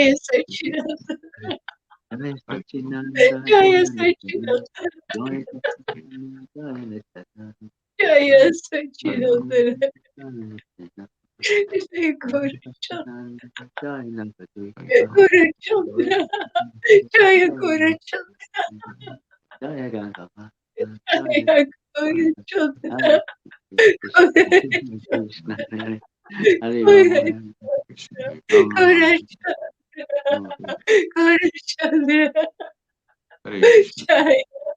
Rama Rama Rama Hare Jaya Sachinanda Jaya Sachinanda Jaya Sachinanda Jai Guru Guru Chandra Jaya Guru Chandra Jaya Guru Chandra Guru Chandra Guru Chandra Jaya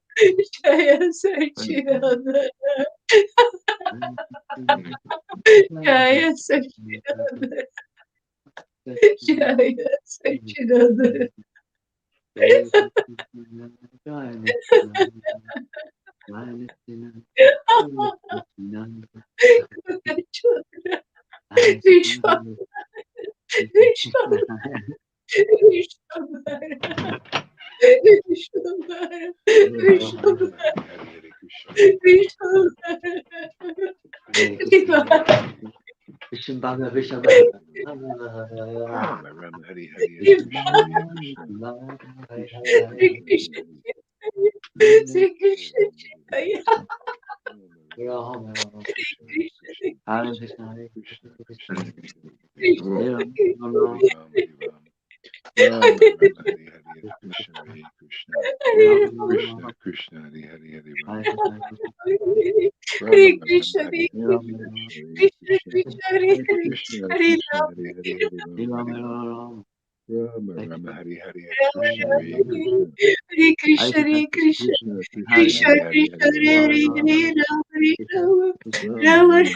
Jaya Sachinanda Jaya Sachinanda Jaya Sachinanda Guru Chandra Vishwa Vishwa Vishwambara Vishwambara Rama Vishwambara Hari Hari Hari Krishna Hare Vishwambara Rama Rama Hari Hari Hari Krishna Hare Krishna Krishna Hare Krishna Krishna Hari Hare Krishna Hari Jaya Rama Rama Hari Hari Hare Krishna Hare Krishna Krishna Krishna Krishna Hari Hari Rama Rama Hari Hari Hare Krishna Hare Krishna Krishna Krishna Hari Hari Hare Rama Rama Rama Hari Hari Hare Krishna Hare Krishna Krishna Krishna Hari Hari Hare Rama Hare Rama Rama Hari Hari Hare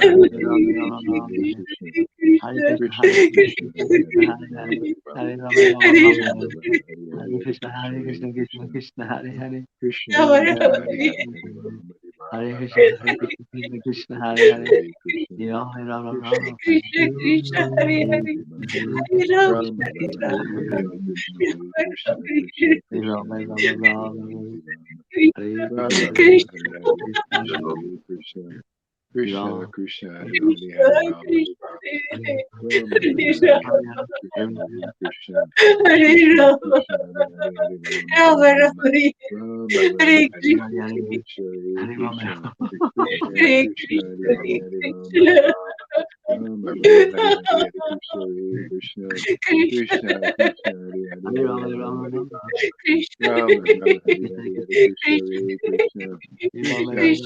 Krishna Hare Krishna Hare Krishna, Krishna Krishna Krishna Hari Hari Krishna, Hare Hare Rama Hare Hare, Rama Rama Rama Rama, Hari Hare Hari Hare Krishna Hare Krishna Krishna Krishna Hari Hari Hare Rama Hare Rama Rama Rama Hari Hari Hare Krishna Hare Krishna Krishna, Hare Hare, Krishna Rama Krishna Rama, Hari Hari Hare Rama Hare Rama Hare Krishna, Rama Hare Rama Krishna, Krishna, Hare Hare Krishna Hare, Hare Krishna Rama Rama Krishna Rama, Krishna Krishna Hari Krishna, Hari Hare Hare Hare, Rama Rama Rama Rama Rama, Hari Hari Hare Krishna Hare Krishna Krishna Hare Krishna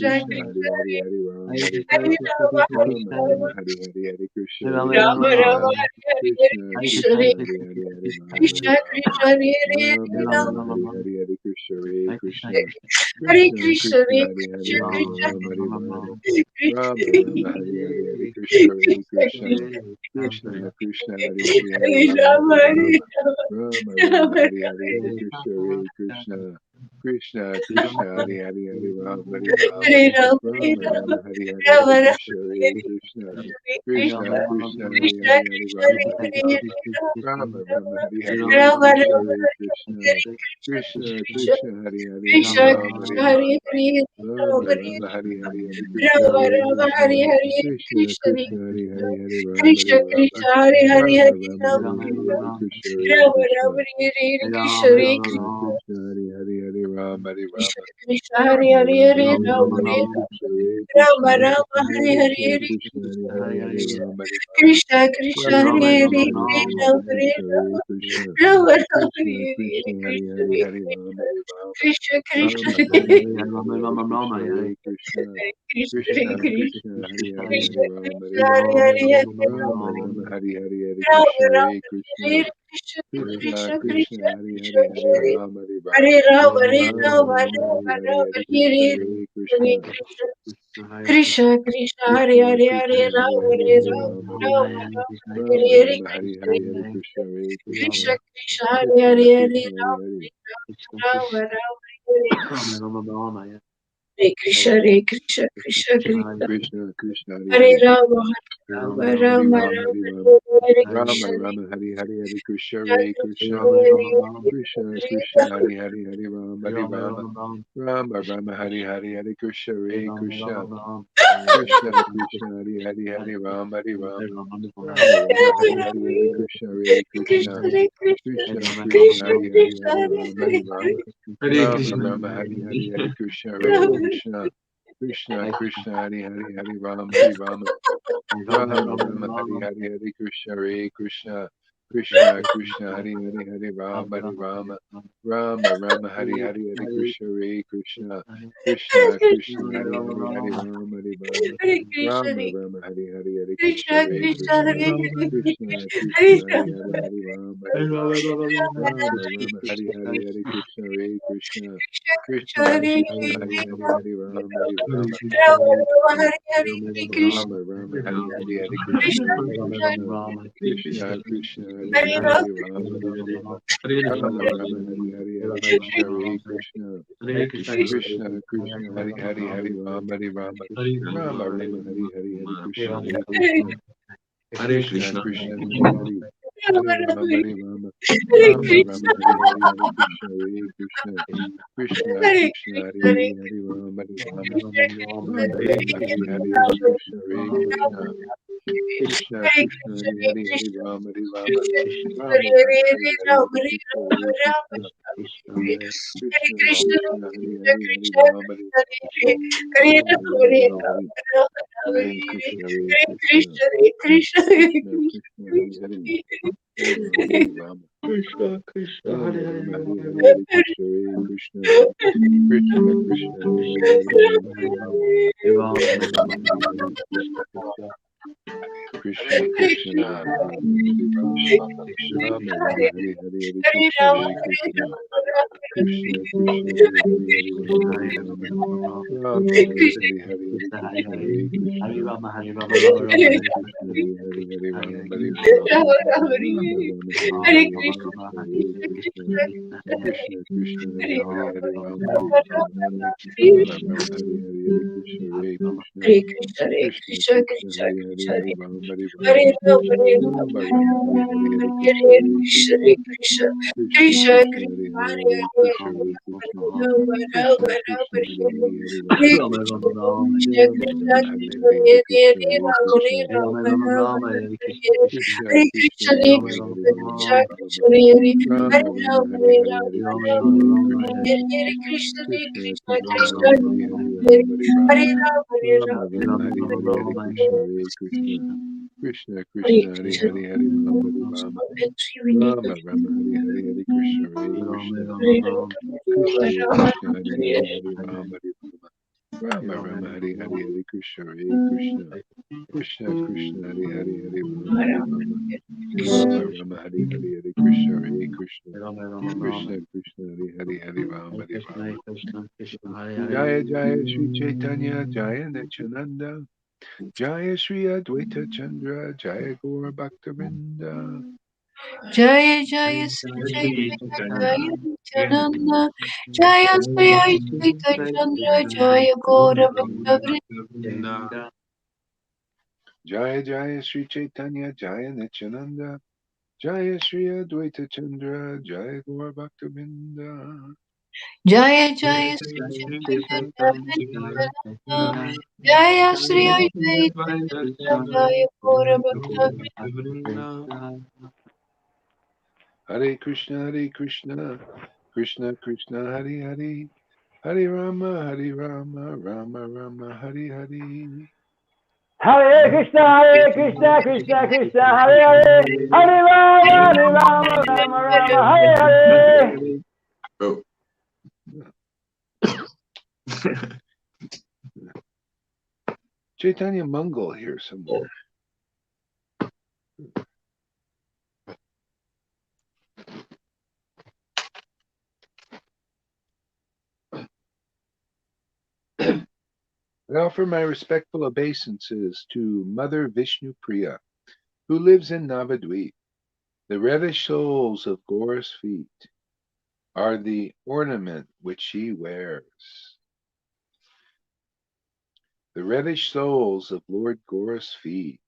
Rama Hari Rama Hari Hare Rama, Rama Rama Hare Rama Krishna, Rama Krishna Hari Hari Hare Krishna Krishna, Hare Krishna Krishna Rama Krishna Hari Hari Krishna, Hare Rama Hare Rama Rama Rama Hari Hare Krishna Hare Krishna Krishna Krishna Hari Hari Hare Rama Hare Rama Rama Rama Hari Hari Hare Krishna Hare Krishna Krishna Krishna Hari Hari Hare Rama Hare Rama Rama Rama Hari Hari Hare Krishna Hare Krishna Krishna Krishna Hari Hari Hare Rama Hare Rama Rama Rama Hari Hari Hare Krishna Hare Krishna Krishna Krishna Hari Hari Hare Rama Hare Rama Rama Rama Hari Hari Hare Krishna Hare Krishna Krishna Krishna Hari Hari Hare Rama Hare Rama Rama Rama Hari Hari Hare Krishna Hare Krishna Krishna Krishna Hari Hari Hare Rama Hare Rama Rama Rama Hari Hari Hare Krishna Hare Krishna Krishna Krishna Hari Hari Hare Rama Hare Rama Rama Rama Hari Hari Hare Krishna Hare Krishna Krishna Krishna Hari Hari Hare Rama Hare Rama Hare Rama, Rama Rama Hari Hari Hare Rama Krishna Rama, Hare Krishna Krishna Krishna Krishna Hari Krishna Hari Hare Krishna, Rama Hare Hare Rama Hare, Rama Rama Hari Hari Hare Rama Krishna Rama, Hare Krishna Hare Krishna Krishna, Krishna Hari Hari Hare Krishna Rama Hare Krishna, Hare Rama Hare, Rama Rama Rama Hari Hari Hare Krishna Rama Hare Rama, Krishna Hare Hare, Krishna Krishna Krishna Hari Hari Hare Rama Hare Krishna Rama Krishna, Hare Hare, Rama Hare Rama Rama, Hari Hari Hare Krishna Hare Rama Krishna Rama, Hare Krishna, Hare Krishna Krishna, Krishna Hari Hari Hare Rama Hare Krishna Rama Krishna, Hare Rama Hare, Rama Hare Hari Hari Rama, Hare Krishna Hare Rama Krishna Rama, Hare Krishna Hare, Krishna Hari Hari Hare Rama Hare Rama Krishna Krishna, Rama Hare Rama Hare, Hari Hari Krishna Hare Hare Krishna Hare Krishna Rama Rama, Krishna Krishna Hare Hari Krishna, Hari Hare Hare Rama Hare Rama Krishna Krishna, Rama Hare Rama Hari Hari Hare Krishna Hare Krishna Krishna, Krishna Hare Krishna, Krishna Hari Hari Hare Krishna Rama Hare Krishna, Hare Rama Hare, Hare Rama Rama Hari Hari Hare Rama Krishna Rama, Hare Krishna Hare Krishna, Krishna Krishna Krishna Krishna, Hari Krishna Hari Hare Hare Rama Hare Hare Rama Rama, Hare Rama Rama, Rama Hari Rama Hari Rama, Hare Krishna Hare Hare Hare Krishna Krishna Krishna Krishna, Hare Krishna Hare, Hare Krishna Hari Rama, Hari Hare Hare Rama, Rama Hare Rama Rama Rama, Hare Rama Hare Rama Hari Krishna Hari Hare Krishna Hare Krishna Krishna Krishna, Hare Krishna Hare, Hare Krishna Hari Rama, Hari Rama Rama, Hare Krishna, Hare Krishna, Krishna Krishna, Krishna Krishna Hari Hare Hari Rama, Rama Hari Rama, Rama Hari Rama Hare Rama Krishna, Rama Hari Hari Hari Krishna Hare Hare Krishna Krishna Krishna Krishna, Hari Hari Hari Rama Hari Rama Rama Rama Hari Hari Hari Krishna Hare Krishna Krishna Krishna Hari Hari Hari Rama Hari Rama Rama Rama Hari Hari Hari Krishna Hare Krishna Hare Krishna Krishna, Krishna Krishna Hari Hari Krishna, Hari Hare Rama Hari Hare Rama Rama Rama Hari Hari Hari Krishna Hare Rama Krishna Krishna Krishna Hari Hari Hari Rama Hari Rama Rama Rama Hari Hari Hari Krishna Hare Krishna Krishna Krishna Hari Hari Hari Rama Hari Rama Rama Rama Hari Hari Hari Krishna Hare Krishna Krishna Krishna Hari Hari Hari Rama Hari Rama Hare Krishna, Rama Hare Rama Hari Hari Hari Krishna Krishna, Hare Krishna Krishna Hare Krishna Hare Krishna Hari Hari Hari Rama Hari Rama Rama Rama Hari Hari Hari Krishna Hare Krishna Krishna, Krishna Hare Krishna Hari Hari Hari Rama Hari Rama Rama Rama, Hare Hare Krishna, Rama Rama Hari Hari Hari Krishna Krishna Hare Krishna, Krishna Krishna Krishna Hari Hare Hari Rama, Hari Rama Hari Rama Rama Rama Hari Hari Hari Krishna Hare Krishna Krishna Krishna Hari Hari Hari Rama Hari Rama Rama Rama Hari Hari Hari Krishna Hare Krishna Krishna Krishna Hari Hari Hare Rama Hare Rama Hare Rama Rama Krishna, Hari Hari Hari Krishna Hare Krishna Krishna Hare Krishna Hari Krishna, Hari Hari Rama Hare Rama Krishna Rama Krishna, Rama Hari Hari Krishna Hare Krishna Krishna Hare Krishna Krishna, Hare Hare Hare Hare Krishna, Rama Hare Rama Krishna Rama Hare Rama Hare, Hare Hare Ram Hare Hare Krishna Ram, Hare Ram Krishna Hare. Krishna Hare Krishna, Krishna Hare Hare Krishna, Hare Hare Krishna Rama Hare Krishna, Hare Hare Rama Ram, Rama Hare Hare Ram, Hare Ram Hare Hare. Krishna Hare Hare Krishna Krishna, Hare Krishna, Hare Krishna Krishna Hare Hare Hare Rama Hare Rama Krishna, Krishna, Rama Hare Rama Hare, Hare Rama Hare Rama. Hare Krishna Hare Krishna Krishna Krishna Hare Hare Hare Rama Hare Rama Rama Rama Hare Hare Krishna Krishna Krishna Krishna Hare Hare Hare Rama Rama Rama Hare Hare Hare Krishna Hare Krishna Krishna Krishna Hare Hare Hare Rama Hare Rama Rama Rama Hare Hare Hare Krishna, Hare Krishna Hare, Hare Hare Krishna Rama, Hare Rama, Rama Rama, Krishna Hare Krishna Krishna, Hare Hare Hare Hare Rama Hare Hare Krishna, Rama Krishna, Rama Rama Hare Rama Hare Rama, Hare Rama Krishna Hare Hare Krishna Krishna, Krishna Hare Krishna Krishna Hare Hare Rama, Hare Rama Rama Hare Rama Rama Krishna, Rama Hare Hare Hare Krishna Hare Krishna Hare Krishna, Hare Krishna Krishna, Krishna Krishna Hare Hare Krishna, Hare Hare Rama Hare Hare Rama Ram, Hare Ram, Rama Rama Hare Hare Hare Krishna Hare Hare Krishna, Krishna Hare Krishna, Krishna Krishna Krishna Hare Krishna, Hare Hare Hare Hare, Krishna Hare Krishna Ram Ram Krishna Ram, Krishna Hare Hare Hare, Hare Hare Hare Rama Rama Hare Krishna, Rama Rama, Krishna Rama Krishna, Rama Hare Krishna Hare Hare Hare Krishna Hare, Hare Ram Hare Krishna Ram, Rama Ram Rama, Hare Hare Krishna, Hare, Krishna, Krishna Hare Krishna Krishna, Hare Hare Rama Hare Rama Hare Krishna, Hare Rama, Krishna Rama Rama Krishna Hare, Rama Hare Rama Ram Hare Hare Hare Ram, Hare Rama Krishna Rama Hare Rama, Krishna Hare Hare Krishna, Hare Krishna Krishna, Krishna Rama Krishna Hare Rama Hare Krishna Hare Rama, Hare, Rama Hare Hare Rama Ram Hare Rama Ram, Rama Rama Hare Rama Hare Hare Rama, Krishna Hare Hare Krishna Krishna. Krishna Hare Krishna Hare Krishna. Hare Hare Rama Hare Rama Rama We need Rama Rama Hare Hare Hare Krishna Hare Rama Krishna Rama Rama, Krishna Krishna Hare Hare Hare Rama Hare Rama Rama Rama Hare Hare Hare Krishna Hare Krishna Krishna Krishna Hare Hare Hare Rama Hare Rama Rama Rama Hare Hare Hare Krishna Hare Krishna Rama Rama Rama, Krishna Krishna Hare Hare Hare Rama Hare Hare Krishna, Rama Hare Krishna, Krishna Hare Jaya Hare, Jaya Sri Chaitanya Jaya Nityananda Jaya Sri Advaita Chandra Jaya Gaura Bhaktavinda Jaya Jaya Sri Chaitanya Jaya Nityananda Jaya Sri Advaita Chandra Jaya Gaura Bhakta Jaya Jaya Sri Chaitanya Jaya Nityananda Jaya Sri Advaita Chandra Jaya Gaura Bhaktavinda Jaya Jaya Sri Chaitanya Jaya Nityananda Jaya Sri Advaita Chandra Jaya Gaura Bhakta Hare Krishna Hare Krishna Krishna Krishna Hare Hare Hare Rama Rama Rama Hare Hare Hare Krishna, Krishna Krishna, Hare Hare, Hare Rama, Rama Rama, Hare Hare. Chaitanya Mangal here somewhere. I offer my respectful obeisances to Mother Vishnu Priya, who lives in Navadvip. The reddish soles of Gaura's feet are the ornament which she wears. The reddish soles of Lord Gaura's feet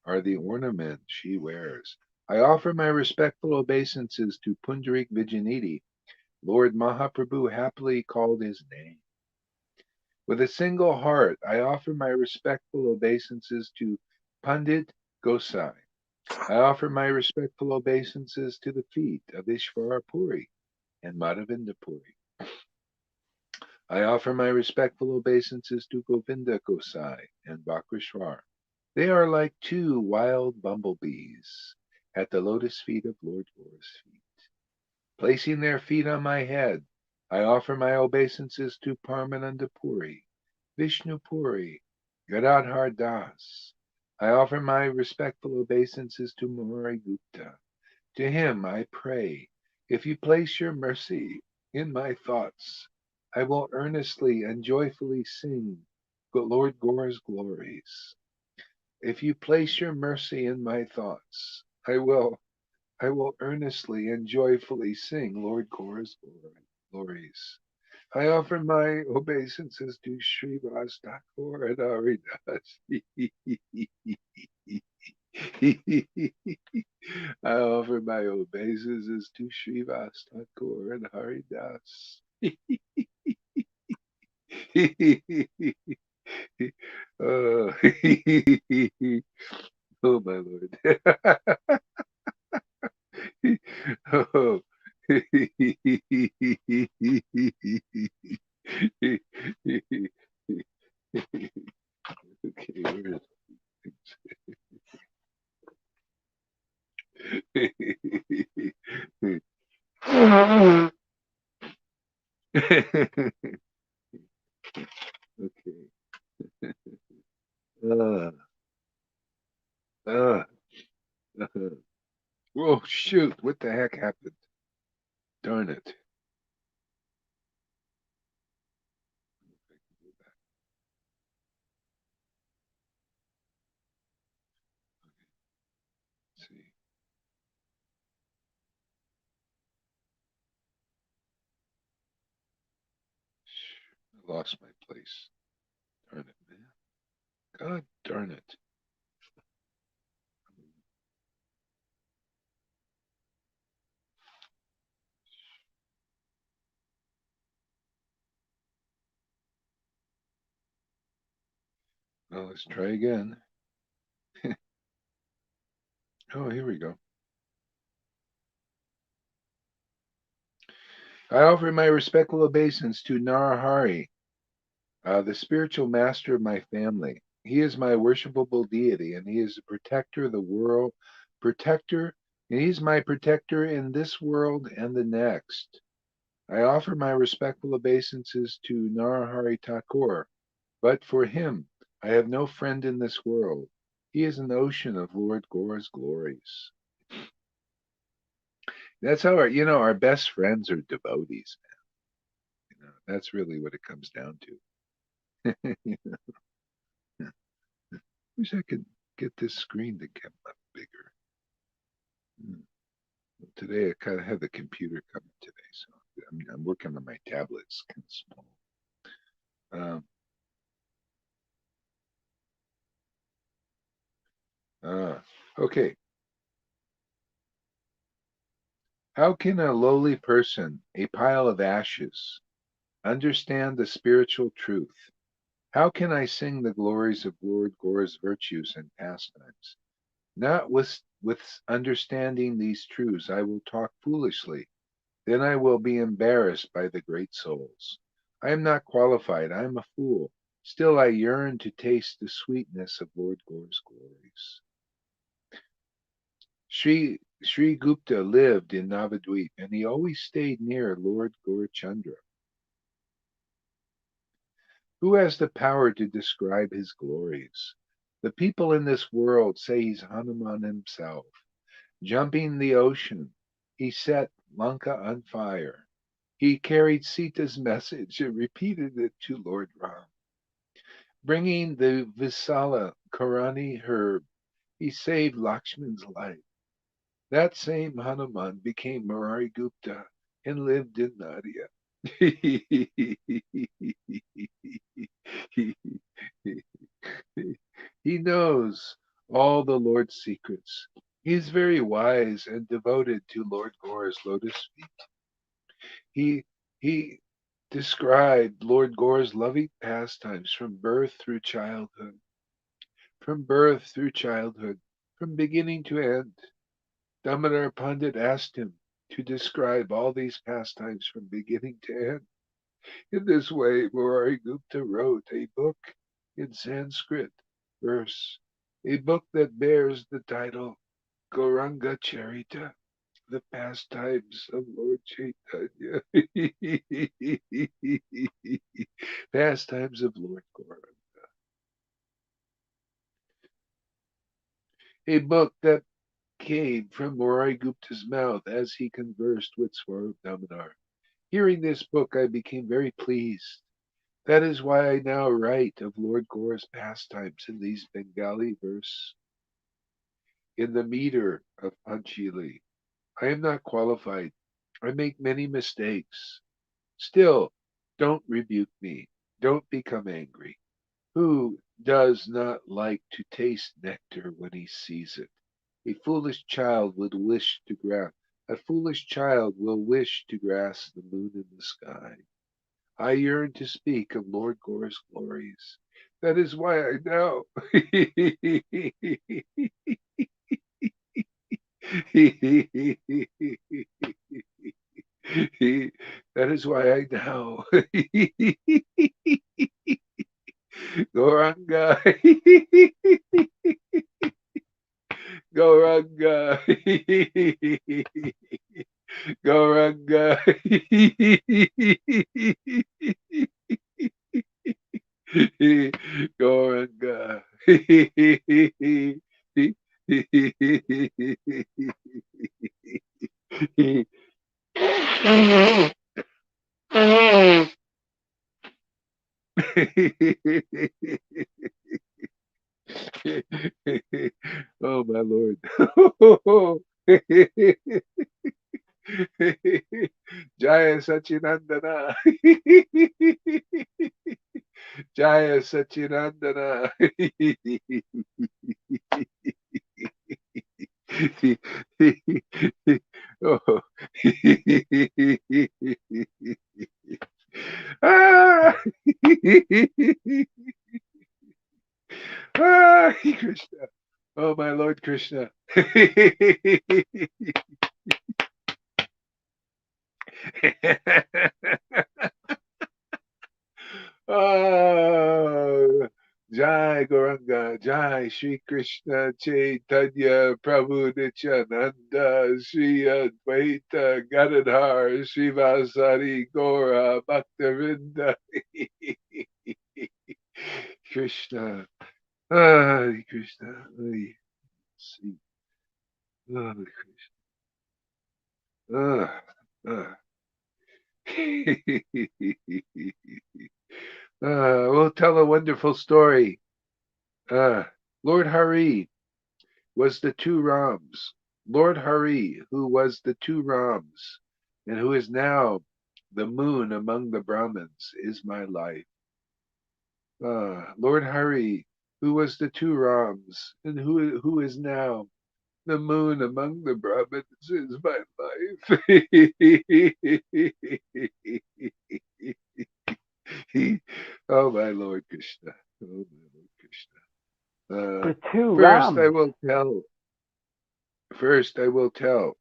are the ornament she wears. I offer my respectful obeisances to Pundarik Vijayanidhi, Lord Mahaprabhu happily called his name. With a single heart, I offer my respectful obeisances to Pandit Gosai. I offer my respectful obeisances to the feet of Ishvara Puri and Madhavinda Puri. I offer my respectful obeisances to Govinda Gosai and Bakrishwar. They are like two wild bumblebees at the lotus feet of Lord Gaura's feet. Placing their feet on my head, I offer my obeisances to Parmananda Puri, Vishnu Puri, Gadadhar Das. I offer my respectful obeisances to Murari Gupta. To him I pray, if you place your mercy in my thoughts, I will earnestly and joyfully sing Lord Gaura's glories. If you place your mercy in my thoughts, I will earnestly and joyfully sing Lord Gaura's glories. I offer my obeisances to Srivas Thakur and Haridas. I offer my obeisances to Srivas Thakur and Haridas. Oh, oh my Lord. Oh. Okay, where is it? Okay. Uh, uh, oh shoot! What the heck happened? Darn it! Let's see. I lost my place. Darn it, man! God darn it! Well, let's try again. Oh, here we go. I offer my respectful obeisance to Narahari, the spiritual master of my family. He is my worshipable deity, and he is the protector of the world, protector, and he is my protector in this world and the next. I offer my respectful obeisances to Narahari Thakur, but for him I have no friend in this world. He is an ocean of Lord Gore's glories. That's how our best friends are devotees, man. That's really what it comes down to. Wish I could get this screen to get much bigger. Today I kind of have the computer coming today, so I'm working on my tablet. It's kind of small. Okay. How can a lowly person, a pile of ashes, understand the spiritual truth? How can I sing the glories of Lord Gore's virtues and pastimes? Not with understanding these truths, I will talk foolishly. Then I will be embarrassed by the great souls. I am not qualified, I am a fool. Still I yearn to taste the sweetness of Lord Gore's glories. Sri Gupta lived in Navadvip, and he always stayed near Lord Gaurachandra. Who has the power to describe his glories? The people in this world say he's Hanuman himself. Jumping the ocean, he set Lanka on fire. He carried Sita's message and repeated it to Lord Ram. Bringing the Visala Karani herb, he saved Lakshman's life. That same Hanuman became Murari Gupta and lived in Nadia. He knows all the Lord's secrets. He is very wise and devoted to Lord Gore's lotus feet. He described Lord Gore's loving pastimes from birth through childhood, from birth through childhood, from beginning to end. Damodar Pandit asked him to describe all these pastimes from beginning to end. In this way, Murari Gupta wrote a book in Sanskrit verse, a book that bears the title Gauranga Charita, the pastimes of Lord Chaitanya. Pastimes of Lord Gauranga. A book that came from Murari Gupta's mouth as he conversed with Swarup Damodar. Hearing this book, I became very pleased. That is why I now write of Lord Gore's pastimes in these Bengali verse, in the meter of Panchili. I am not qualified. I make many mistakes. Still, don't rebuke me. Don't become angry. Who does not like to taste nectar when he sees it? A foolish child would wish to grasp. A foolish child will wish to grasp the moon in the sky. I yearn to speak of Lord Gore's glories. That is why I now. That is why I now. Goranga. Goranga. Goranga. Goranga. Oh my Lord. Jaya Sachinandana. Jaya Sachinandana. Oh. Ah. Ah, Krishna. Oh my Lord Krishna. Oh, Jai Gauranga, Jai Shri Krishna Chaitanya Prabhu Nityananda Shri Advaita Gadadhar Shri Vasari Gora Bhaktavinda Krishna. Ah, Krishna. Ay, see. Oh, Krishna. Ah, ah. We'll tell a wonderful story. Lord Hari was the two Rams. Lord Hari, who was the two Rams, and who is now the moon among the Brahmins, is my life. Lord Hari, who was the two Rams, and who is now the moon among the Brahmins, is my life. Oh my Lord Krishna. Oh my Lord Krishna. The two First I Rams. will tell. First I will tell.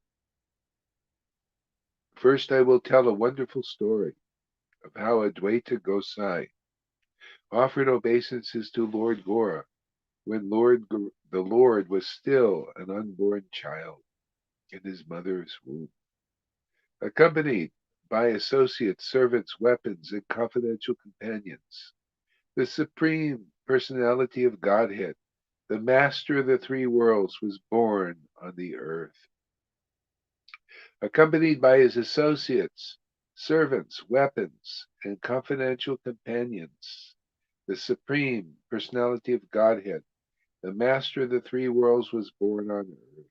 First I will tell a wonderful story of how Advaita Gosai offered obeisances to Lord Gora when the Lord was still an unborn child in his mother's womb, accompanied by associates, servants, weapons, and confidential companions. The Supreme Personality of Godhead, the Master of the three worlds, was born on the earth. Accompanied by his associates, servants, weapons, and confidential companions, the Supreme Personality of Godhead, the Master of the three worlds, was born on earth.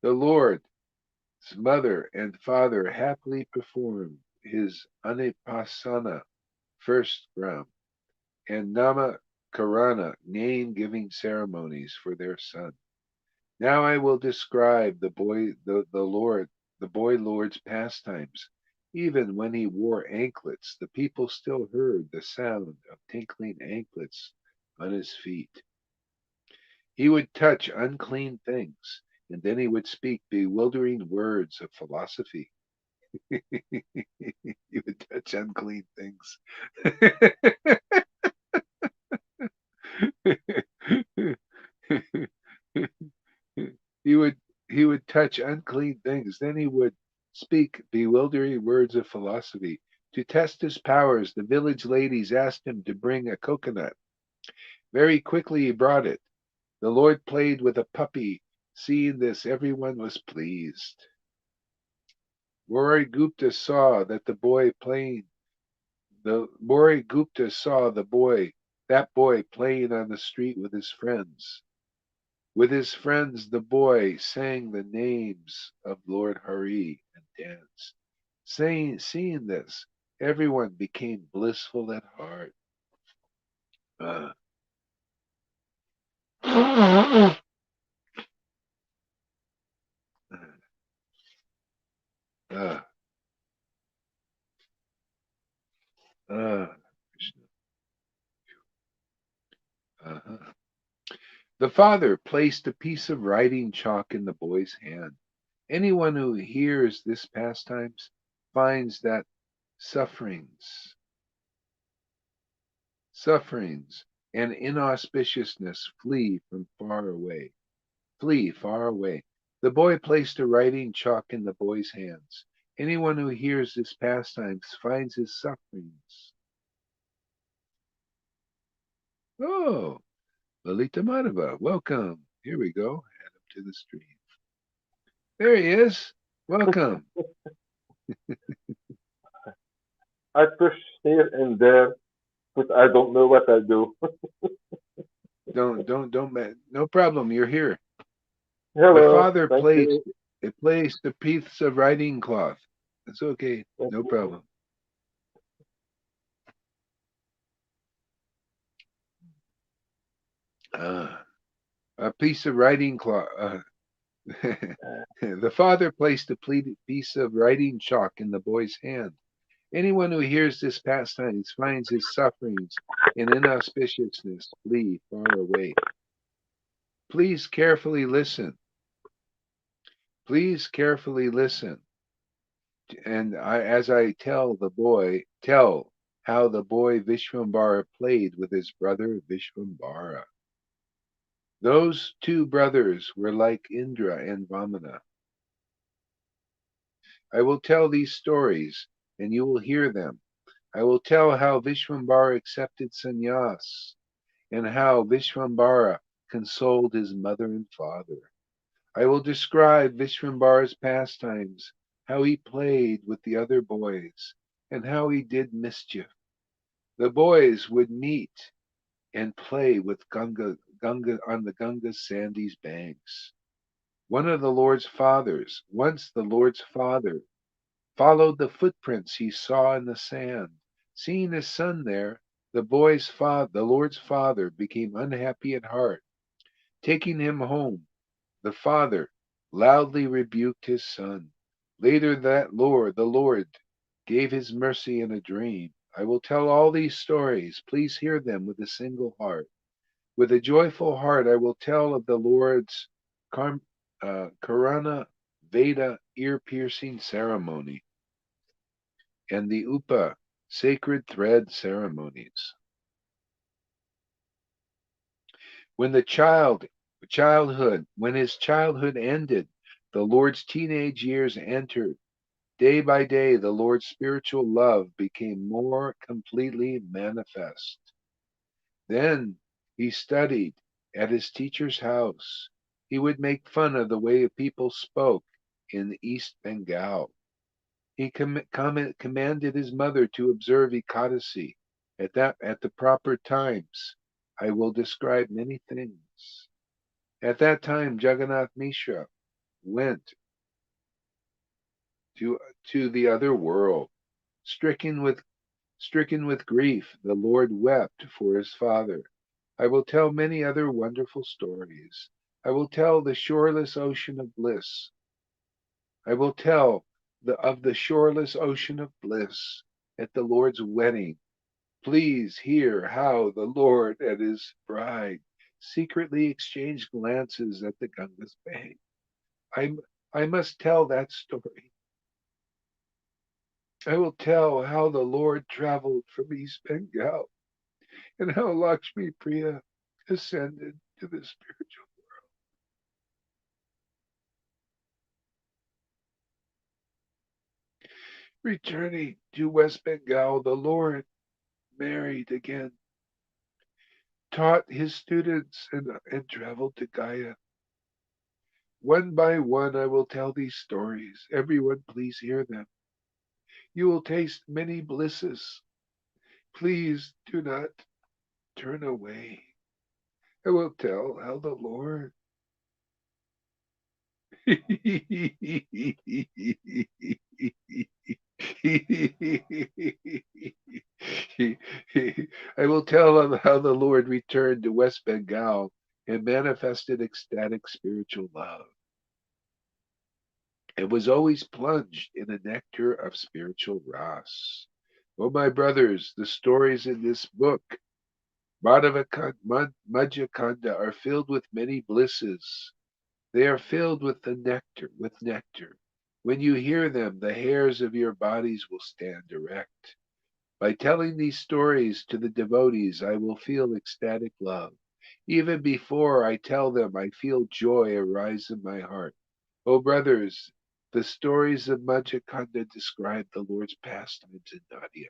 The Lord's mother and father happily performed his Anipasana, first gram, and Namakarana, name-giving ceremonies for their son. Now I will describe the boy Lord's pastimes. Even when he wore anklets, the people still heard the sound of tinkling anklets on his feet. He would touch unclean things, and then he would speak bewildering words of philosophy. He would touch unclean things. he would he would touch unclean things, then he would speak bewildering words of philosophy. To test his powers, the village ladies asked him to bring a coconut. Very quickly he brought it. The Lord played with a puppy. Seeing this, everyone was pleased. Rory Gupta saw that the boy playing the Rory Gupta saw that boy playing on the street with his friends. With his friends, the boy sang the names of Lord Hari and danced. Seeing this, everyone became blissful at heart. Uh, uh, uh, Krishna. Uh-huh. The father placed a piece of writing chalk in the boy's hand. Anyone who hears this pastimes finds that sufferings, sufferings, and inauspiciousness flee from far away. Flee far away. The boy placed a writing chalk in the boy's hands. Anyone who hears this pastimes finds his sufferings. Oh, Lalita Madhava, welcome. Here we go. Add him to the stream. There he is. Welcome. I push here and there, but I don't know what I do. Don't. No problem. You're here. The Hello, father thank placed you. placed a piece of writing cloth. It's okay. Thank No you. problem. A piece of writing cloth. The father placed a piece of writing chalk in the boy's hand. Anyone who hears this pastime finds his sufferings and inauspiciousness flee far away. Please carefully listen. Please carefully listen. And as I tell how the boy Vishwambara played with his brother Vishwambara. Those two brothers were like Indra and Vamana. I will tell these stories, and you will hear them. I will tell how Vishwambara accepted sannyas, and how Vishwambara consoled his mother and father. I will describe Vishwambara's pastimes, how he played with the other boys, and how he did mischief. The boys would meet and play with Ganga on the Ganga's sandy banks. Once the Lord's father followed the footprints he saw in the sand. Seeing his son there, the Lord's father became unhappy at heart. Taking him home, the father loudly rebuked his son. Later the Lord gave his mercy in a dream. I will tell all these stories. Please hear them with a single heart. With a joyful heart, I will tell of the Lord's Karana Veda ear-piercing ceremony and the Upa sacred thread ceremonies. When his childhood ended, the Lord's teenage years entered. Day by day, the Lord's spiritual love became more completely manifest. Then he studied at his teacher's house. He would make fun of the way people spoke in East Bengal. He commanded his mother to observe Ekadasi at the proper times. I will describe many things. At that time, Jagannath Mishra went to the other world, stricken with grief. The Lord wept for his father. I will tell many other wonderful stories. I will tell the shoreless ocean of bliss. I will tell of the shoreless ocean of bliss at the Lord's wedding. Please hear how the Lord and his bride secretly exchanged glances at the Ganga's bank. I must tell that story. I will tell how the Lord traveled from East Bengal and how Lakshmi Priya ascended to the spiritual. Returning to West Bengal, the Lord married again, taught his students, and traveled to Gaya. One by one, I will tell these stories. Everyone, please hear them. You will taste many blisses. Please do not turn away. I will tell how the Lord. I will tell of how the Lord returned to West Bengal and manifested ecstatic spiritual love. It was always plunged in the nectar of spiritual ras. Oh, my brothers, the stories in this book Madhya are filled with many blisses. They are filled with the nectar, with nectar. When you hear them, the hairs of your bodies will stand erect. By telling these stories to the devotees, I will feel ecstatic love. Even before I tell them, I feel joy arise in my heart. O brothers, the stories of Madhya describe the Lord's pastimes in Nadia.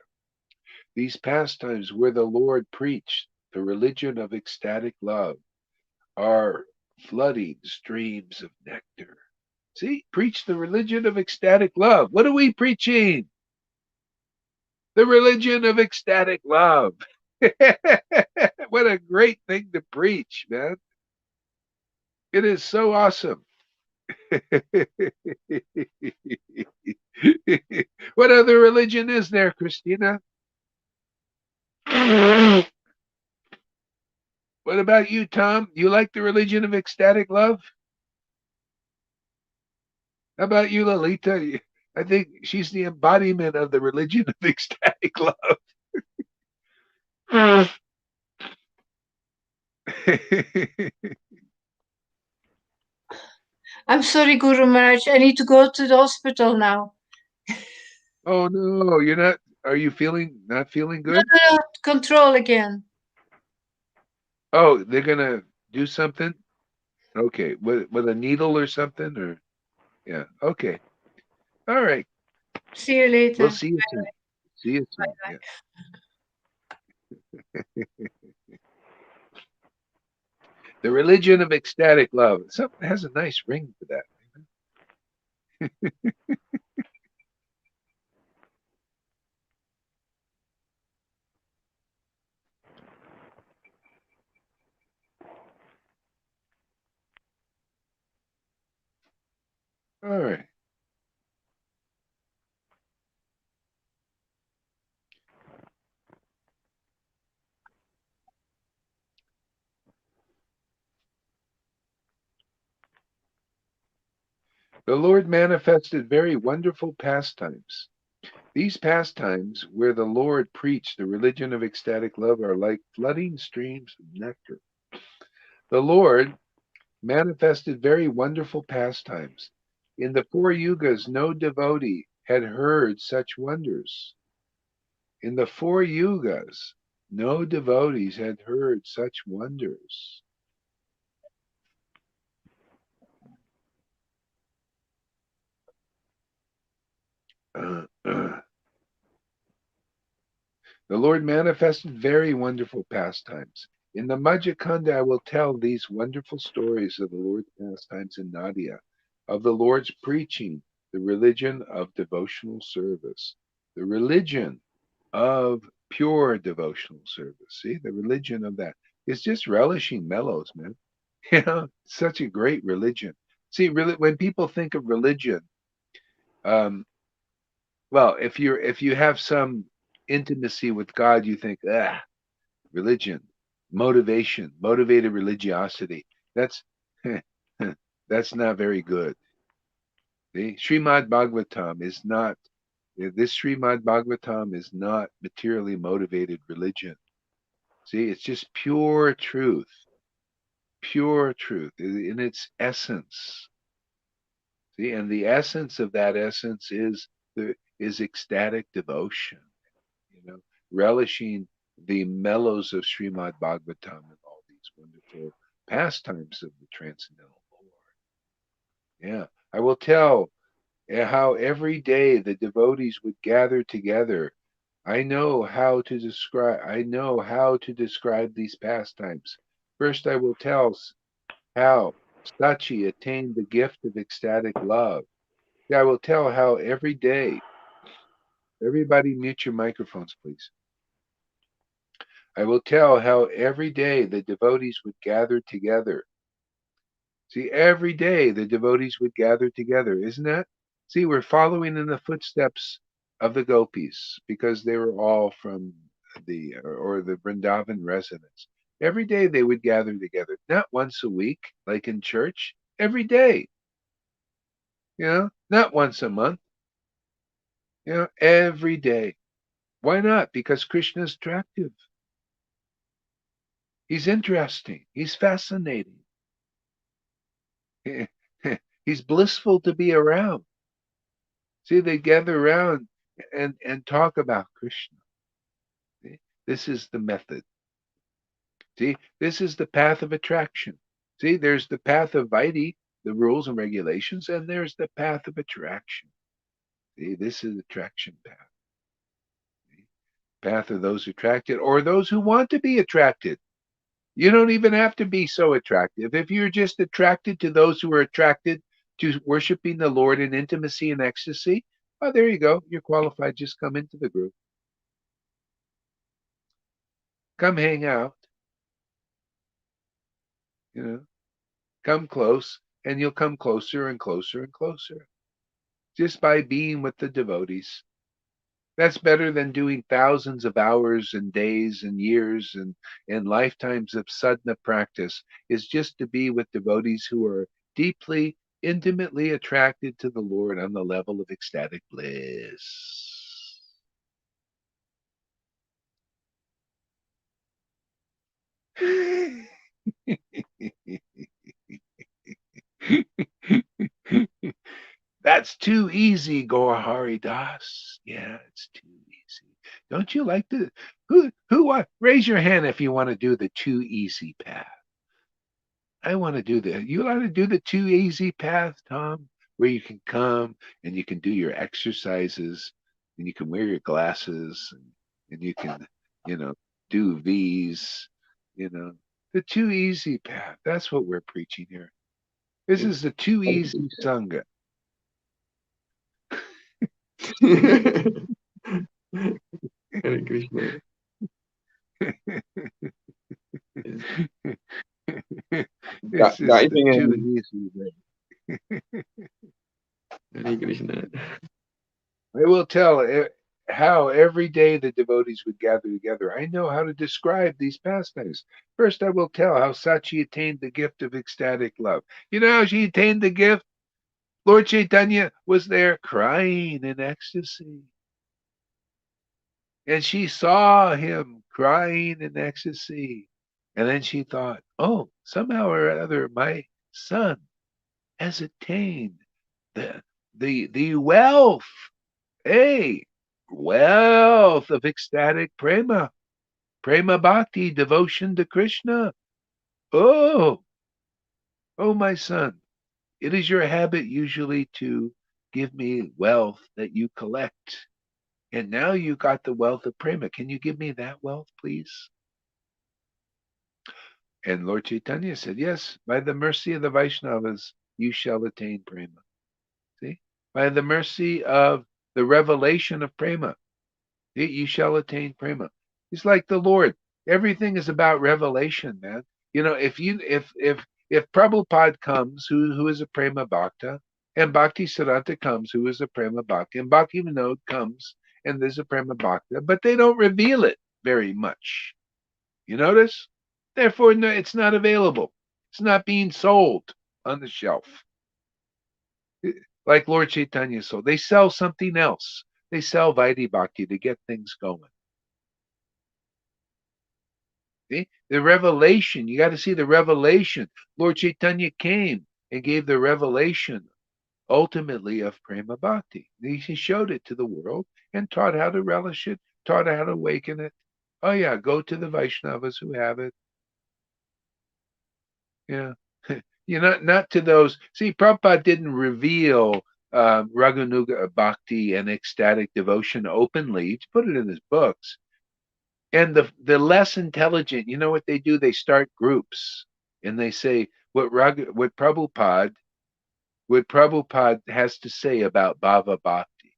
These pastimes where the Lord preached the religion of ecstatic love are flooding streams of nectar. See, preach the religion of ecstatic love. What are we preaching? The religion of ecstatic love. What a great thing to preach, man. It is so awesome. What other religion is there, Christina? What about you, Tom? You like the religion of ecstatic love? How about you, Lalita? I think she's the embodiment of the religion of ecstatic love. I'm sorry, Guru Maharaj. I need to go to the hospital now. Oh no, you're not. Are you not feeling No, good? no, no, control again. Oh, they're gonna do something. Okay, with a needle or something, or yeah. Okay, all right. See you later. We'll see you soon. See you soon. Yeah. The religion of ecstatic love. Something has a nice ring to that. All right. The Lord manifested very wonderful pastimes. These pastimes, where the Lord preached the religion of ecstatic love, are like flooding streams of nectar. The Lord manifested very wonderful pastimes. In the four yugas, no devotee had heard such wonders. In the four yugas, no devotees had heard such wonders. The Lord manifested very wonderful pastimes. In the Majjhikanda, I will tell these wonderful stories of the Lord's pastimes in Nadia, of the Lord's preaching, the religion of devotional service, the religion of pure devotional service. See, the religion of that is just relishing mellows, man. You know, such a great religion. See, really, when people think of religion, um, well, if you have some intimacy with God, you think, religion, motivation, motivated religiosity. That's that's not very good. The Srimad Bhagavatam is not. This Srimad Bhagavatam is not materially motivated religion. See, it's just pure truth in its essence. See, and the essence of that essence is ecstatic devotion. You know, relishing the mellows of Srimad Bhagavatam and all these wonderful pastimes of the transcendental Lord. Yeah, I will tell how every day the devotees would gather together. I know how to describe these pastimes. First, I will tell how Sachi attained the gift of ecstatic love. Yeah, I will tell how every day, everybody mute your microphones, please. I will tell how every day the devotees would gather together. See, every day the devotees would gather together, isn't that? See, we're following in the footsteps of the gopis because they were all from the Vrindavan residents. Every day they would gather together, not once a week like in church, every day. You know, not once a month, you know, every day. Why not? Because Krishna is attractive. He's interesting. He's fascinating. He's blissful to be around. See, they gather around and talk about Krishna. See? This is the method. See, this is the path of attraction. See, there's the path of Vaidhi, the rules and regulations, and there's the path of attraction. See, this is the attraction path. See? Path of those attracted or those who want to be attracted. You don't even have to be so attractive. If you're just attracted to those who are attracted to worshiping the Lord in intimacy and ecstasy, oh, there you go. You're qualified. Just come into the group. Come hang out. You know, come close, and you'll come closer and closer and closer just by being with the devotees. That's better than doing thousands of hours and days and years and lifetimes of sadhana practice, is just to be with devotees who are deeply, intimately attracted to the Lord on the level of ecstatic bliss. That's too easy, Gaur Das. Yeah, it's too easy. Don't you like the raise your hand if you want to do the too easy path. I want to do you want to do the too easy path, Tom, where you can come and you can do your exercises and you can wear your glasses and you can, do V's, the too easy path. That's what we're preaching here. This is the too easy Sangha. Hare Krishna. This is Guiding the too and easy way. Hare Krishna. I will tell how every day the devotees would gather together. I know how to describe these pastimes. First, I will tell how Sachi attained the gift of ecstatic love. You know how she attained the gift? Lord Chaitanya was there crying in ecstasy. And she saw him crying in ecstasy. And then she thought, oh, somehow or other, my son has attained the wealth, wealth of ecstatic prema bhakti, devotion to Krishna. Oh, my son, it is your habit usually to give me wealth that you collect. And now you got the wealth of prema. Can you give me that wealth, please? And Lord Chaitanya said, yes, by the mercy of the Vaishnavas, you shall attain prema. See? By the mercy of the revelation of prema, you shall attain prema. It's like the Lord. Everything is about revelation, man. If Prabhupada comes, who is a prema bhakta, and Bhakti Siddhanta comes, who is a prema bhakta, and Bhakti Vinod comes, and there's a prema bhakta, but they don't reveal it very much. You notice? Therefore, no, it's not available. It's not being sold on the shelf. Like Lord Chaitanya sold. They sell something else. They sell Vaidhi Bhakti to get things going. See? The revelation, you got to see the revelation. Lord Chaitanya came and gave the revelation ultimately of Prema Bhakti. He showed it to the world and taught how to relish it, taught how to awaken it. Oh yeah, go to the Vaishnavas who have it. Yeah. Not to those. See, Prabhupada didn't reveal raganuga bhakti and ecstatic devotion openly. He put it in his books. And the less intelligent, you know what they do? They start groups and they say what Prabhupada has to say about Bhava Bhakti.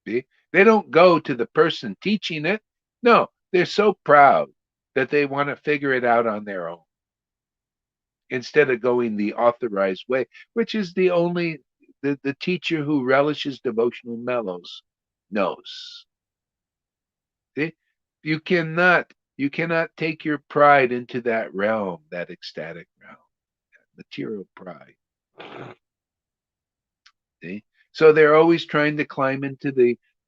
See? They don't go to the person teaching it. No, they're so proud that they want to figure it out on their own instead of going the authorized way, which is the only the teacher who relishes devotional mellows knows. See? You cannot take your pride into that realm, that ecstatic realm, that material pride. See? So they're always trying to climb into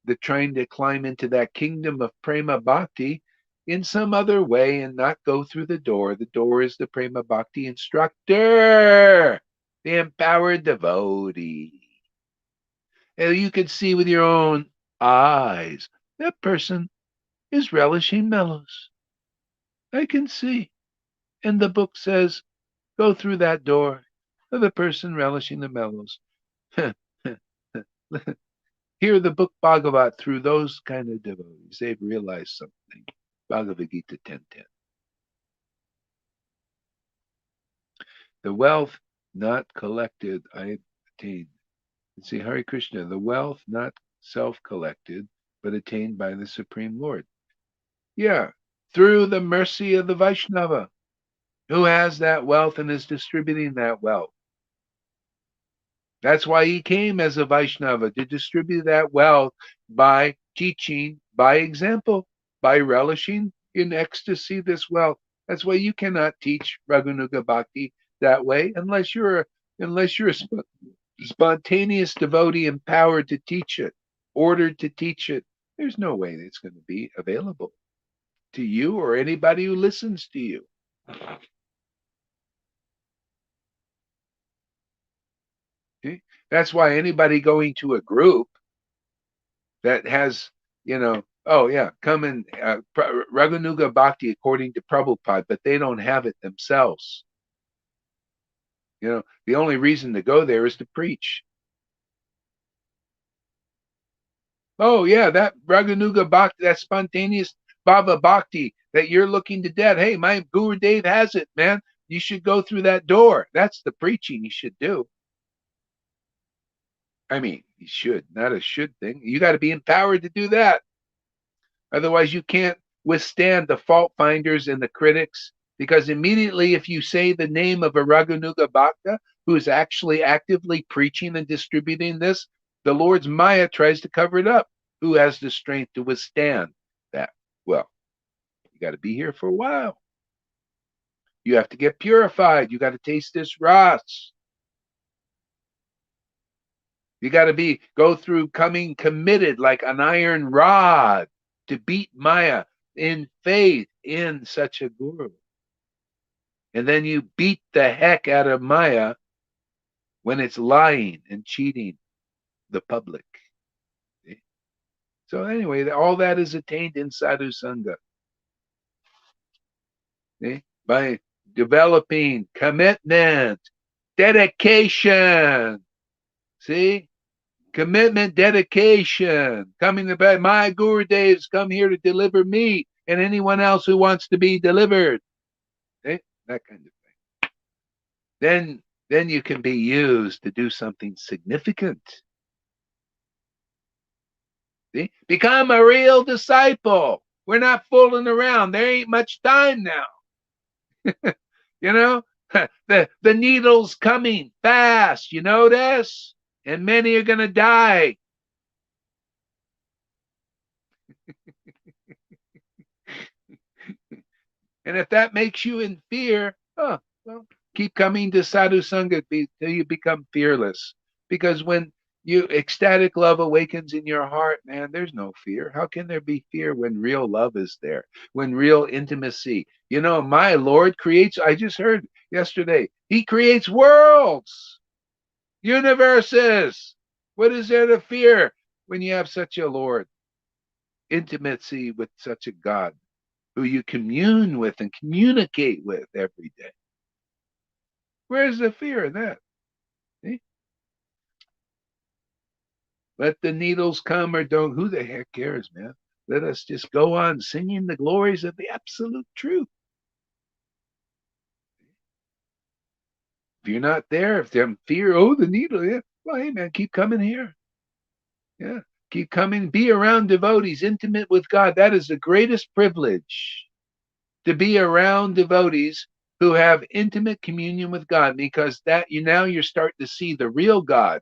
that kingdom of prema bhakti, in some other way and not go through the door. The door is the Prema Bhakti instructor, the empowered devotee. And you can see with your own eyes that person is relishing mellows. I can see. And the book says, go through that door of the person relishing the mellows. Hear the book Bhagavat through those kind of devotees. They've realized something. Bhagavad Gita 10:10. The wealth not collected, I attained. See, Hare Krishna, the wealth not self-collected, but attained by the Supreme Lord. Yeah, through the mercy of the Vaishnava, who has that wealth and is distributing that wealth. That's why he came as a Vaishnava, to distribute that wealth by teaching, by example, by relishing in ecstasy this wealth. That's why you cannot teach Raganuga Bhakti that way unless you're a spontaneous devotee empowered to teach it, ordered to teach it. There's no way it's going to be available to you or anybody who listens to you. Okay? That's why anybody going to a group that has, oh yeah, come in Raganuga Bhakti according to Prabhupada, but they don't have it themselves. The only reason to go there is to preach. Oh yeah, that Raganuga Bhakti, that spontaneous Baba Bhakti that you're looking to death. Hey, my Guru Dev has it, man. You should go through that door. That's the preaching you should do. I mean, you should, not a should thing. You got to be empowered to do that. Otherwise, you can't withstand the fault finders and the critics, because immediately if you say the name of a Raganuga Bhakta who is actually actively preaching and distributing this, the Lord's Maya tries to cover it up. Who has the strength to withstand that? Well, you got to be here for a while. You have to get purified. You got to taste this ras. You got to go through coming committed like an iron rod to beat Maya in faith in such a guru. And then you beat the heck out of Maya when it's lying and cheating the public. See? So anyway, all that is attained in Sadhu Sangha. See? By developing commitment, dedication. See? Commitment, dedication. Coming to bed. My Guru Devs come here to deliver me and anyone else who wants to be delivered. See? That kind of thing. Then you can be used to do something significant. See? Become a real disciple. We're not fooling around. There ain't much time now. The needle's coming fast. You know this? And many are going to die. And if that makes you in fear, well, keep coming to Sadhu Sangha till you become fearless. Because when ecstatic love awakens in your heart, man, there's no fear. How can there be fear when real love is there? When real intimacy? My Lord creates, I just heard yesterday, he creates worlds, universes. What is there to fear when you have such a Lord? Intimacy with such a God who you commune with and communicate with every day. Where's the fear in that? See? Let the needles come or don't. Who the heck cares, man? Let us just go on singing the glories of the absolute truth. If you're not there, if there's fear, the needle, yeah. Well, hey, man, keep coming here. Yeah, keep coming. Be around devotees, intimate with God. That is the greatest privilege, to be around devotees who have intimate communion with God, because you're starting to see the real God.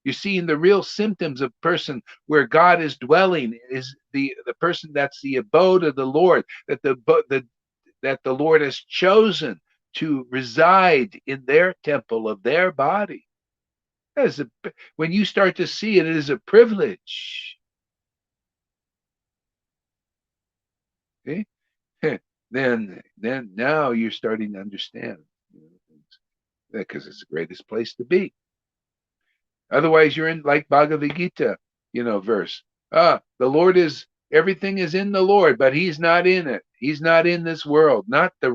You're seeing the real symptoms of person where God is dwelling, is the person that's the abode of the Lord, that the Lord has chosen to reside in their temple of their body. When you start to see it, it is a privilege. Okay? then now you're starting to understand, things, because it's the greatest place to be. Otherwise, you're in like Bhagavad Gita, verse. The Lord is everything is in the Lord, but He's not in it. He's not in this world. Not the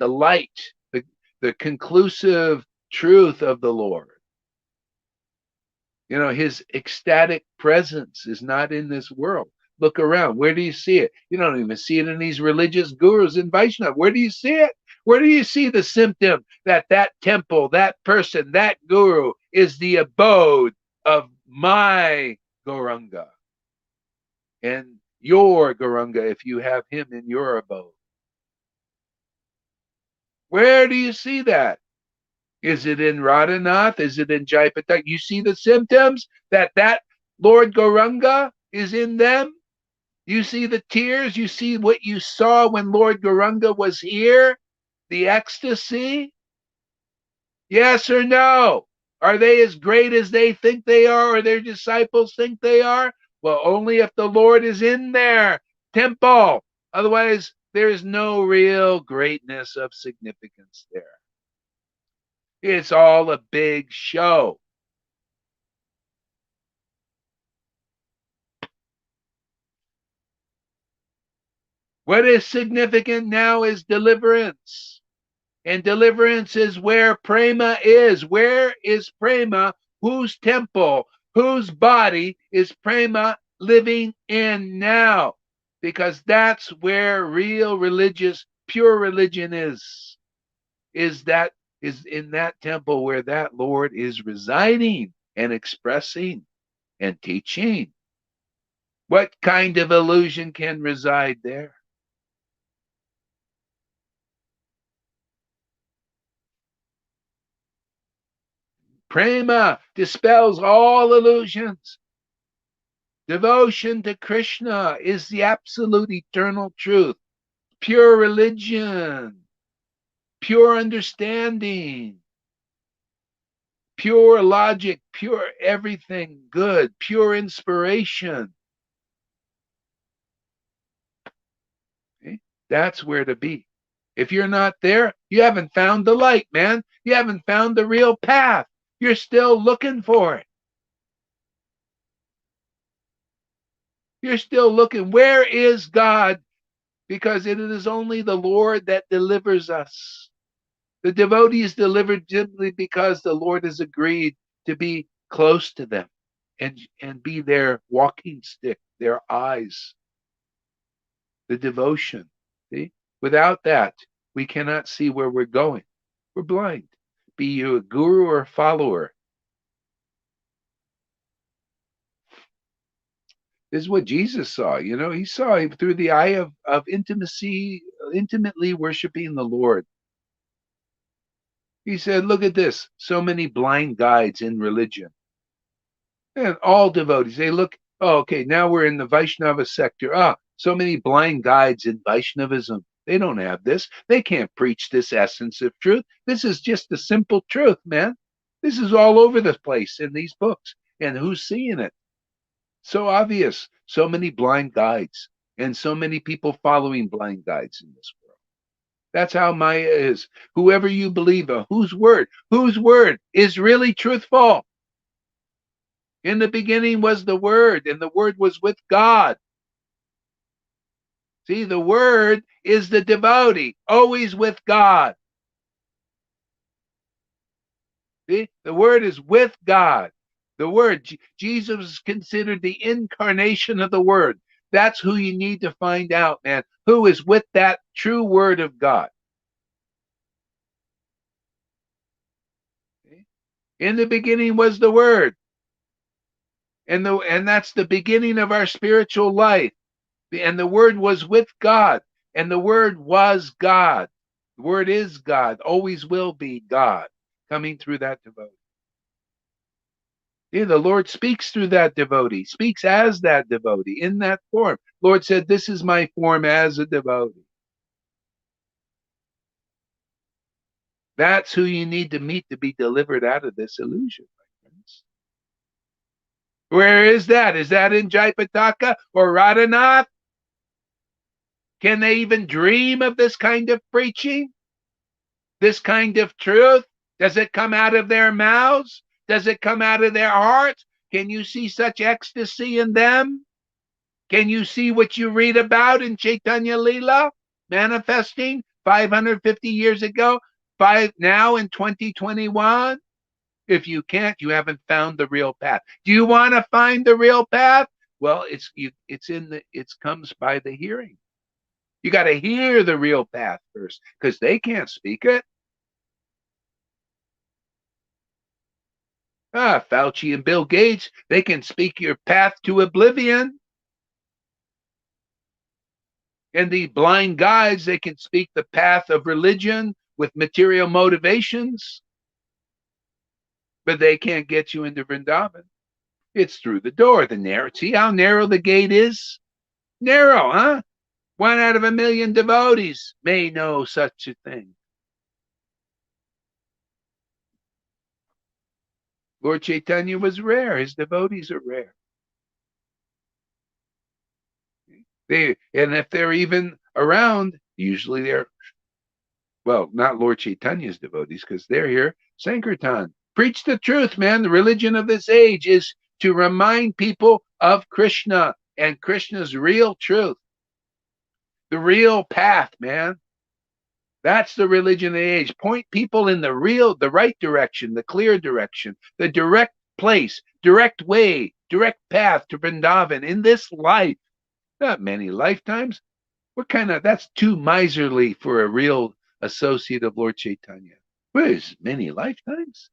light, the conclusive truth of the Lord. His ecstatic presence is not in this world. Look around. Where do you see it? You don't even see it in these religious gurus in Vaishnava. Where do you see it? Where do you see the symptom that temple, that person, that guru is the abode of my Gauranga and your Gauranga if you have him in your abode? Where do you see that? Is it in Radhanath? Is it in Jayapataka? You see the symptoms that Lord Gauranga is in them? You see the tears? You see what you saw when Lord Gauranga was here? The ecstasy? Yes or no? Are they as great as they think they are, or their disciples think they are? Well, only if the Lord is in their temple. Otherwise, there is no real greatness of significance there. It's all a big show. What is significant now is deliverance. And deliverance is where prema is. Where is prema? Whose temple, whose body is prema living in now? Because that's where real religious, pure religion is. Is in that temple where that Lord is residing and expressing and teaching. What kind of illusion can reside there? Prema dispels all illusions. Devotion to Krishna is the absolute eternal truth. Pure religion, pure understanding, pure logic, pure everything good, pure inspiration. Okay? That's where to be. If you're not there, you haven't found the light, man. You haven't found the real path. You're still looking for it. You're still looking. Where is God? Because it is only the Lord that delivers us. The devotee is delivered simply because the Lord has agreed to be close to them and be their walking stick, their eyes, the devotion. See? Without that, we cannot see where we're going. We're blind. Be you a guru or a follower. This is what Jesus saw. He saw through the eye of intimacy, intimately worshiping the Lord. He said, look at this. So many blind guides in religion. And all devotees, they look, okay, now we're in the Vaishnava sector. So many blind guides in Vaishnavism. They don't have this. They can't preach this essence of truth. This is just the simple truth, man. This is all over the place in these books. And who's seeing it? So obvious. So many blind guides and so many people following blind guides in this world. That's how Maya is. Whoever you believe in, whose word is really truthful. In the beginning was the Word, and the Word was with God. See, the Word is the devotee, always with God. See, the Word is with God. The Word, Jesus is considered the incarnation of the Word. That's who you need to find out, man. Who is with that true Word of God? See? In the beginning was the Word. And that's the beginning of our spiritual life. And the Word was with God. And the Word was God. The Word is God, always will be God, coming through that devotee. Yeah, the Lord speaks through that devotee, speaks as that devotee, in that form. Lord said, this is my form as a devotee. That's who you need to meet to be delivered out of this illusion, my friends. Where is that? Is that in Jayapataka or Radhanath? Can they even dream of this kind of preaching? This kind of truth? Does it come out of their mouths? Does it come out of their hearts? Can you see such ecstasy in them? Can you see what you read about in Chaitanya Leela manifesting 550 years ago, now in 2021? If you can't, you haven't found the real path. Do you want to find the real path? Well, it comes by the hearing. You got to hear the real path first, because they can't speak it. Fauci and Bill Gates, they can speak your path to oblivion. And the blind guides, they can speak the path of religion with material motivations. But they can't get you into Vrindavan. It's through the door, the narrow. See how narrow the gate is? Narrow, huh? 1 out of 1,000,000 devotees may know such a thing. Lord Chaitanya was rare. His devotees are rare. And if they're even around, usually they're, well, not Lord Chaitanya's devotees, because they're here. Sankirtan. Preach the truth, man. The religion of this age is to remind people of Krishna and Krishna's real truth. The real path, man. That's the religion of the age. Point people in the right direction, the clear direction, the direct place, direct way, direct path to Vrindavan in this life. Not many lifetimes. That's too miserly for a real associate of Lord Chaitanya. What is many lifetimes?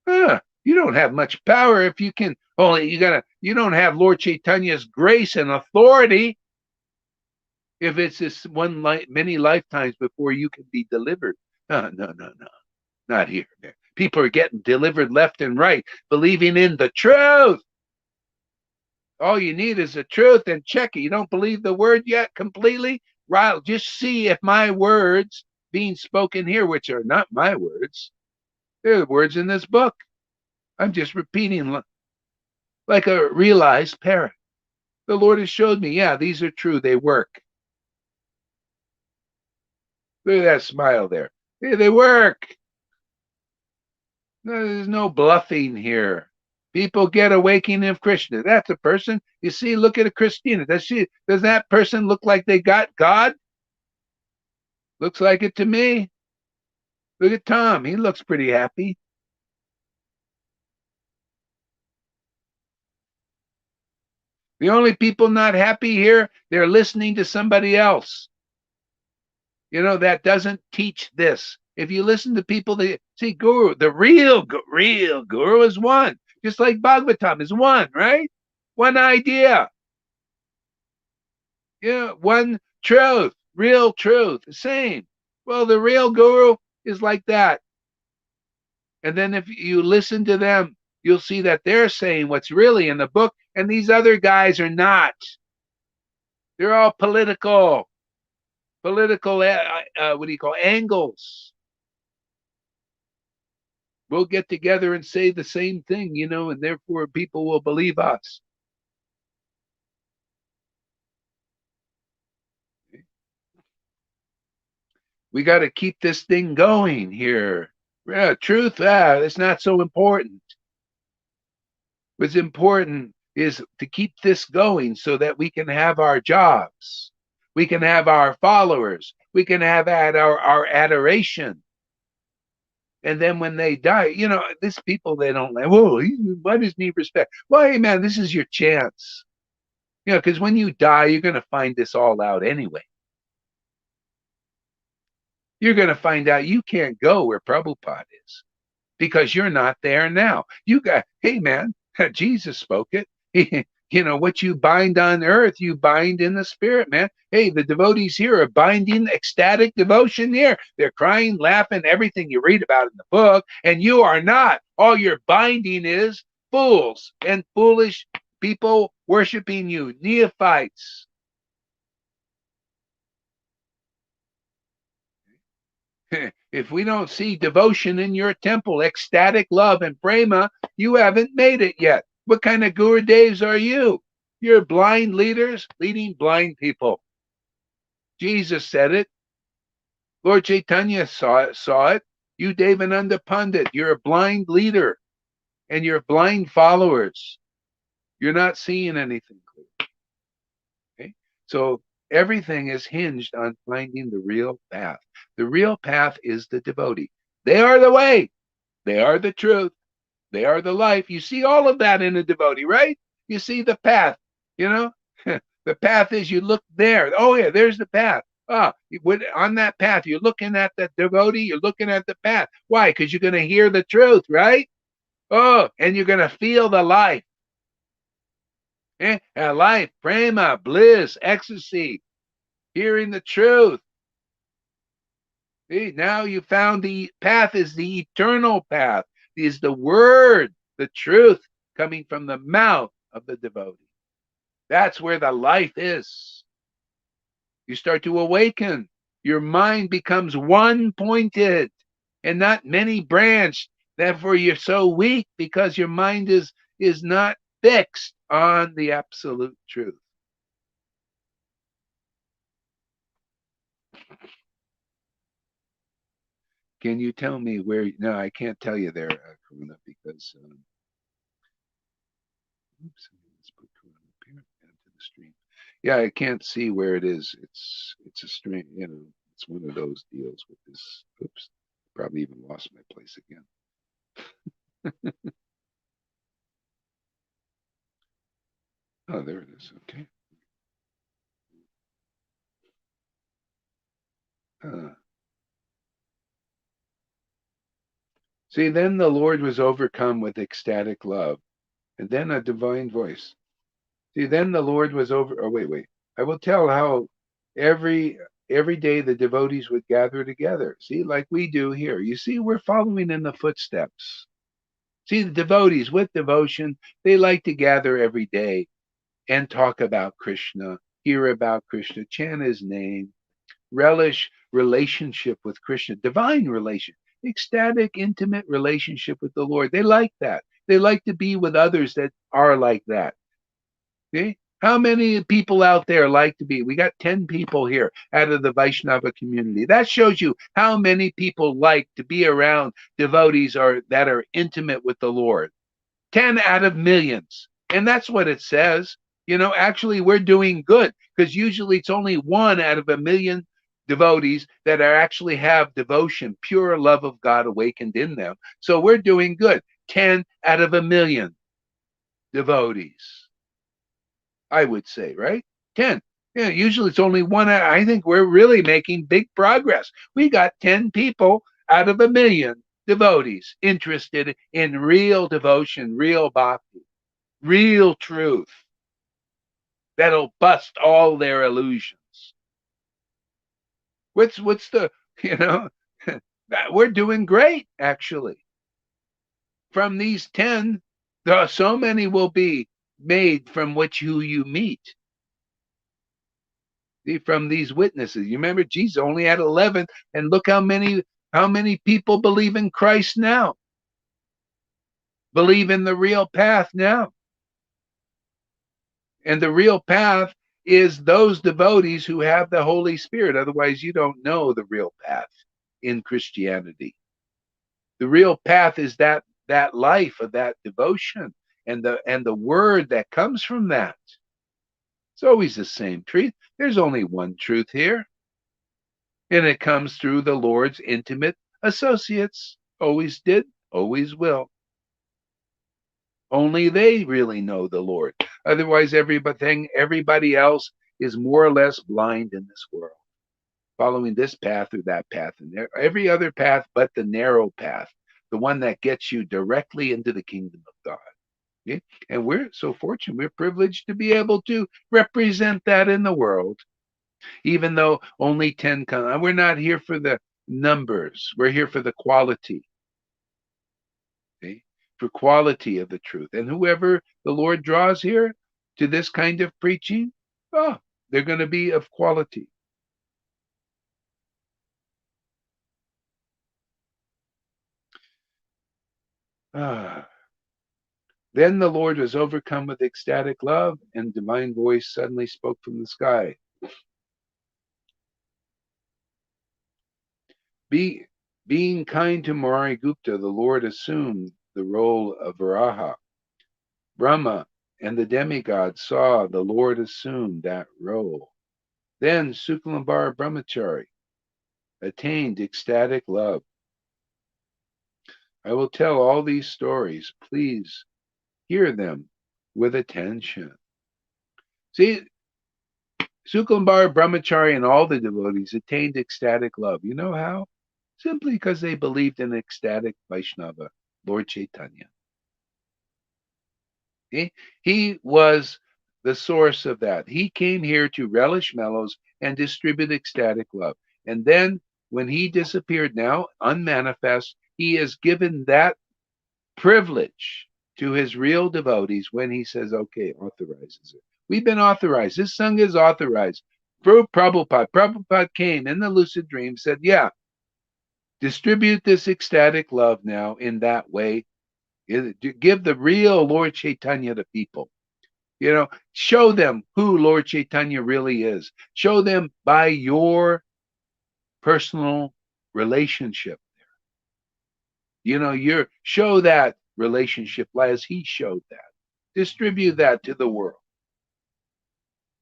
You don't have much power if you can you don't have Lord Chaitanya's grace and authority. If it's this many lifetimes before you can be delivered. No. Not here. People are getting delivered left and right, believing in the truth. All you need is the truth, and check it. You don't believe the word yet completely? Right. Just see if my words being spoken here, which are not my words, they're the words in this book. I'm just repeating like a realized parrot. The Lord has showed me, yeah, these are true. They work. Look at that smile there. Hey, they work. No, there's no bluffing here. People get awakening of Krishna. That's a person. You see, look at a Christina. Does that person look like they got God? Looks like it to me. Look at Tom. He looks pretty happy. The only people not happy here, they're listening to somebody else. That doesn't teach this. If you listen to people, see, Guru, the real Guru is one. Just like Bhagavatam is one, right? One idea. One truth, real truth, the same. Well, the real Guru is like that. And then if you listen to them, you'll see that they're saying what's really in the book, and these other guys are not. They're all political, angles. We'll get together and say the same thing, and therefore people will believe us. We got to keep this thing going here. Truth, it's not so important. What's important is to keep this going so that we can have our jobs. We can have our followers. We can have our adoration. And then when they die, these people, they don't like, whoa, why doesn't he respect? Well, hey, man, this is your chance. Because when you die, you're going to find this all out anyway. You're going to find out you can't go where Prabhupada is because you're not there now. Hey, man, Jesus spoke it. What you bind on earth, you bind in the spirit, man. Hey, the devotees here are binding ecstatic devotion here. They're crying, laughing, everything you read about in the book, and you are not. All you're binding is fools and foolish people worshiping you, neophytes. If we don't see devotion in your temple, ecstatic love and prema, you haven't made it yet. What kind of Gurudevs are you? You're blind leaders leading blind people. Jesus said it. Lord Chaitanya saw it. You, Devananda Pandit, you're a blind leader and you're blind followers. You're not seeing anything clear. Okay? So everything is hinged on finding the real path. The real path is the devotee. They are the way. They are the truth. They are the life. You see all of that in a devotee, right? You see the path, you know? The path is you look there. Oh, yeah, there's the path. On that path, you're looking at the devotee, you're looking at the path. Why? Because you're going to hear the truth, right? Oh, and you're going to feel the life. Life, prema, bliss, ecstasy, hearing the truth. See, now you found the path is the eternal path, is the word, the truth coming from the mouth of the devotee. That's where the life is. You start to awaken. Your mind becomes one-pointed and not many-branched. Therefore, you're so weak because your mind is not fixed on the absolute truth. Can you tell me where? No, I can't tell you there, Karuna, because oops, let's put Karuna up here into the stream. Yeah, I can't see where it is. It's a stream, you know. It's one of those deals with this. Oops, probably even lost my place again. Oh, there it is. Okay. See, then the Lord was overcome with ecstatic love, and then a divine voice. See, then the Lord was over. Oh, wait. I will tell how every day the devotees would gather together. See, like we do here. You see, we're following in the footsteps. See, the devotees with devotion, they like to gather every day and talk about Krishna, hear about Krishna, chant his name, relish relationship with Krishna, divine relation, ecstatic, intimate relationship with the Lord. They like that. They like to be with others that are like that. See? How many people out there like to be? We got 10 people here out of the Vaishnava community. That shows you how many people like to be around devotees that are intimate with the Lord. 10 out of millions. And that's what it says. You know, actually, we're doing good because usually it's only 1 out of 1,000,000 devotees that actually have devotion, pure love of God awakened in them. So we're doing good. 10 out of 1,000,000 devotees, I would say, right? 10. Yeah, usually it's only 1 out. I think we're really making big progress. We got 10 people out of 1,000,000 devotees interested in real devotion, real bhakti, real truth that'll bust all their illusions. What's the, you know, we're doing great, actually. From these 10, there are so many will be made from who you meet. See, from these witnesses. You remember Jesus only had 11, and look how many people believe in Christ now. Believe in the real path now. And the real path is those devotees who have the Holy Spirit. Otherwise, you don't know the real path in Christianity. The real path is that life of that devotion and the word that comes from that. It's always the same truth. There's only one truth here. And it comes through the Lord's intimate associates. Always did, always will. Only they really know the Lord. Otherwise, everybody else is more or less blind in this world, following this path or that path, and every other path but the narrow path, the one that gets you directly into the kingdom of God. Okay? And we're so fortunate, we're privileged to be able to represent that in the world, even though only 10 come. We're not here for the numbers, we're here for the quality. Okay? For quality of the truth. And whoever the Lord draws here to this kind of preaching, they're going to be of quality. Then the Lord was overcome with ecstatic love, and divine voice suddenly spoke from the sky. Being kind to Murari Gupta, the Lord assumed the role of Varaha. Brahma and the demigods saw the Lord assume that role. Then Suklambar Brahmachari attained ecstatic love. I will tell all these stories. Please hear them with attention. See, Suklambar Brahmachari and all the devotees attained ecstatic love. You know how? Simply because they believed in ecstatic Vaishnava, Lord Chaitanya. He was the source of that. He came here to relish mellows and distribute ecstatic love. And then when he disappeared now, unmanifest, he is given that privilege to his real devotees when he says, okay, authorizes it. We've been authorized. This Sangha is authorized. Through Prabhupada. Prabhupada came in the lucid dream, said, yeah, distribute this ecstatic love now in that way. Give the real Lord Chaitanya to people. Show them who Lord Chaitanya really is. Show them by your personal relationship. Show that relationship as he showed that. Distribute that to the world.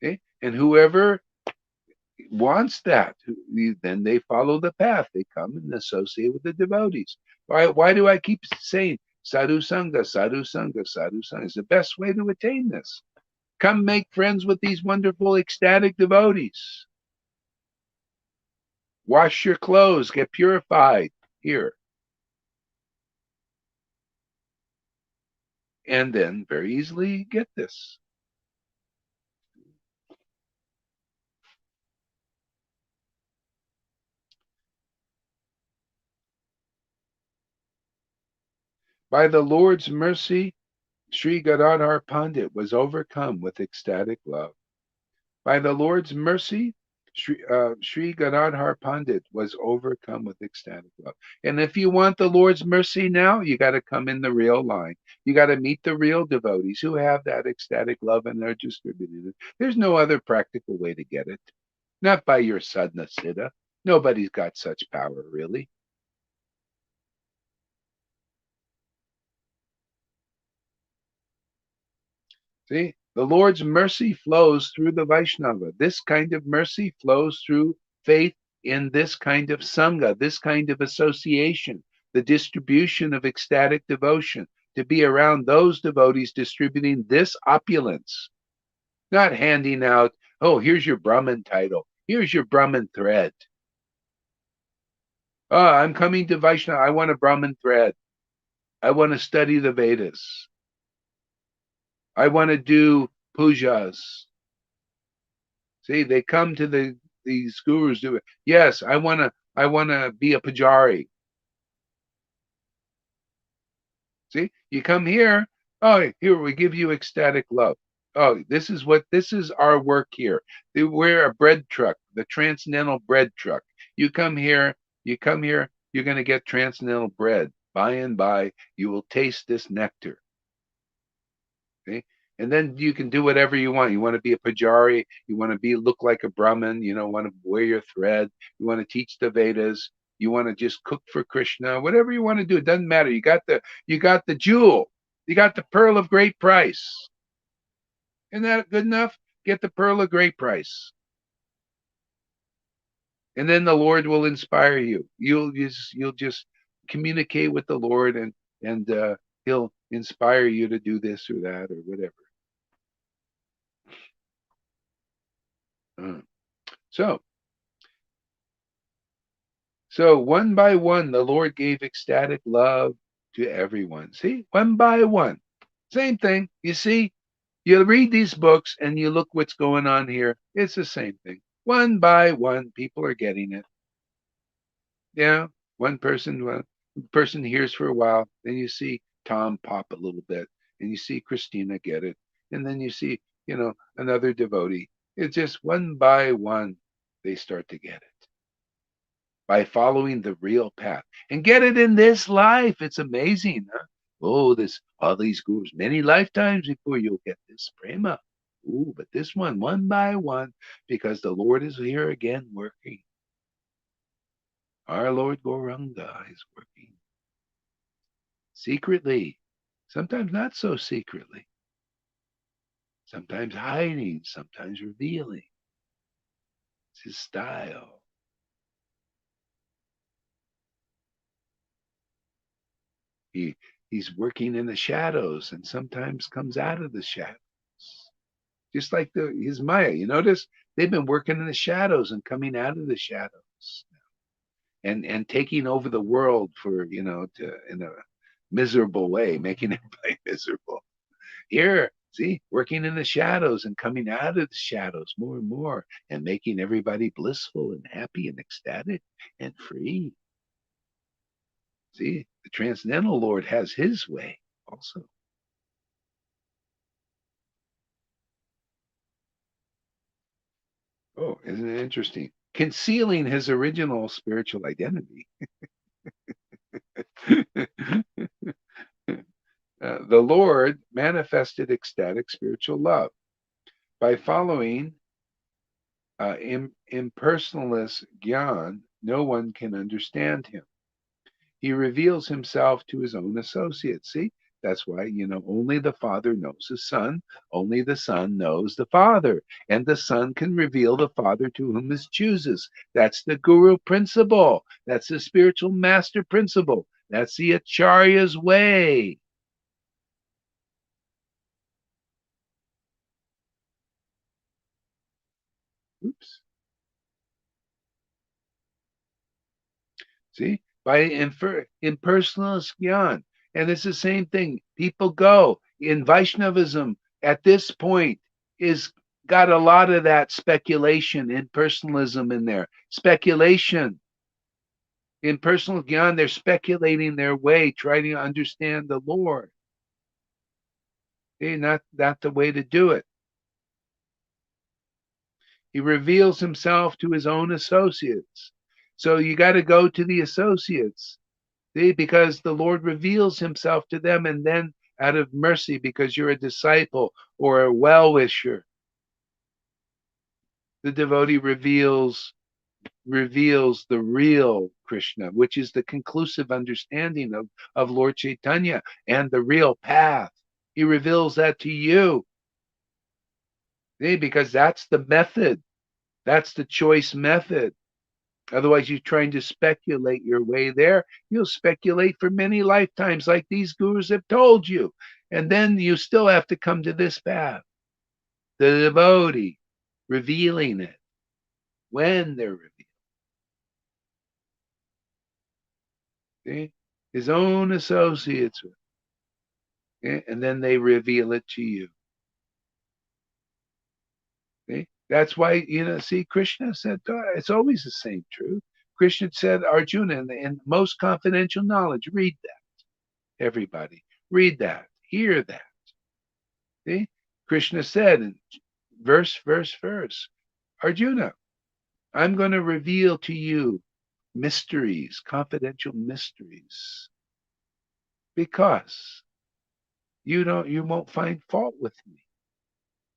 Okay? And whoever wants that, then they follow the path. They come and associate with the devotees. Why do I keep saying sadhu sangha, sadhu sangha, sadhu sangha? It's the best way to attain this. Come make friends with these wonderful ecstatic devotees. Wash your clothes, get purified here. And then very easily get this. By the Lord's mercy, Sri Gadadhar Pandit was overcome with ecstatic love. By the Lord's mercy, Sri Gadadhar Pandit was overcome with ecstatic love. And if you want the Lord's mercy now, you got to come in the real line. You got to meet the real devotees who have that ecstatic love and they're distributing it. There's no other practical way to get it. Not by your sadhana siddha. Nobody's got such power, really. See, the Lord's mercy flows through the Vaishnava. This kind of mercy flows through faith in this kind of sangha, this kind of association, the distribution of ecstatic devotion, to be around those devotees distributing this opulence, not handing out, oh, here's your Brahmin title, here's your Brahmin thread. Oh, I'm coming to Vaishnava, I want a Brahmin thread. I want to study the Vedas. I want to do pujas. See, they come to these gurus do it. Yes, I wanna be a pujari. See, you come here. Oh, here we give you ecstatic love. Oh, this is our work here. We're a bread truck, the transcendental bread truck. You come here, you're gonna get transcendental bread. By and by, you will taste this nectar. Okay? And then you can do whatever you want. You want to be a pujari. You want to look like a Brahmin. You want to wear your thread. You want to teach the Vedas. You want to just cook for Krishna. Whatever you want to do, it doesn't matter. You got the jewel. You got the pearl of great price. Isn't that good enough? Get the pearl of great price. And then the Lord will inspire you. You'll just communicate with the Lord and he'll inspire you to do this or that or whatever. So one by one, the Lord gave ecstatic love to everyone. See, one by one. Same thing. You see, you read these books and you look what's going on here. It's the same thing. One by one, people are getting it. Yeah, one person hears for a while. Then you see Tom pop a little bit, and you see Christina get it, and then you see, another devotee. It's just one by one, they start to get it by following the real path and get it in this life. It's amazing, huh? Oh, all these gurus, many lifetimes before you'll get this prema. Ooh, but this one by one, because the Lord is here again working. Our Lord Gauranga is working secretly, sometimes not so secretly, sometimes hiding, sometimes revealing. It's his style. He's working in the shadows and sometimes comes out of the shadows. Just like his Maya. You notice they've been working in the shadows and coming out of the shadows and taking over the world for, in a miserable way, making everybody miserable. Here, see, working in the shadows and coming out of the shadows more and more and making everybody blissful and happy and ecstatic and free. See, the Transcendental Lord has his way also. Oh, isn't it interesting? Concealing his original spiritual identity. The Lord manifested ecstatic spiritual love by following impersonalist Gyan. No one can understand him. He reveals himself to his own associates. See, that's why, only the Father knows the Son, only the Son knows the Father, and the Son can reveal the Father to whom he chooses. That's the Guru principle. That's the spiritual master principle. That's the Acharya's way. Oops. See, by impersonalist Gyan. And it's the same thing. People go in Vaishnavism at this point is got a lot of that speculation, impersonalism in there. Speculation. In personal Gyan, they're speculating their way, trying to understand the Lord. Not the way to do it. He reveals himself to his own associates. So you got to go to the associates. See, because the Lord reveals himself to them, and then out of mercy, because you're a disciple or a well-wisher, the devotee reveals the real Krishna, which is the conclusive understanding of Lord Chaitanya and the real path. He reveals that to you. See, because that's the method. That's the choice method. Otherwise, you're trying to speculate your way there. You'll speculate for many lifetimes, like these gurus have told you. And then you still have to come to this path. The devotee revealing it when they're revealed. See? His own associates. Okay? And then they reveal it to you. See? That's why, see, Krishna said, it's always the same truth. Krishna said, Arjuna, in most confidential knowledge, read that. Everybody, read that. Hear that. See? Krishna said in verse, Arjuna, I'm going to reveal to you mysteries, confidential mysteries, because you won't find fault with me.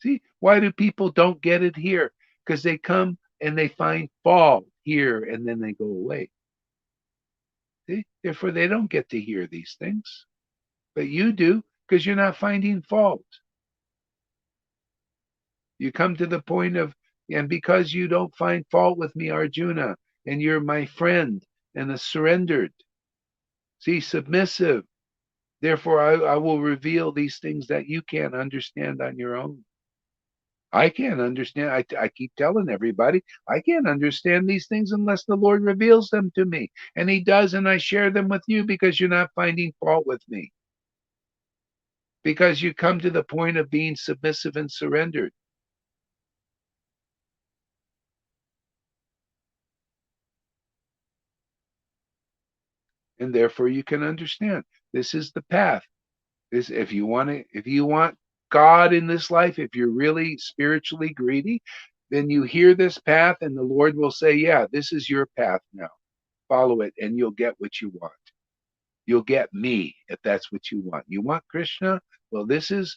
See, why do people don't get it here? Because they come and they find fault here and then they go away. See? Therefore, they don't get to hear these things. But you do, because you're not finding fault. You come to the point of, and because you don't find fault with me, Arjuna, and you're my friend and a surrendered, see, submissive, therefore I will reveal these things that you can't understand on your own. I can't understand. I keep telling everybody, I can't understand these things unless the Lord reveals them to me. And he does, and I share them with you because you're not finding fault with me. Because you come to the point of being submissive and surrendered. And therefore you can understand. This is the path. If you want God in this life, if you're really spiritually greedy, then you hear this path and the Lord will say, yeah, this is your path now. Follow it and you'll get what you want. You'll get me if that's what you want. You want Krishna? Well, this is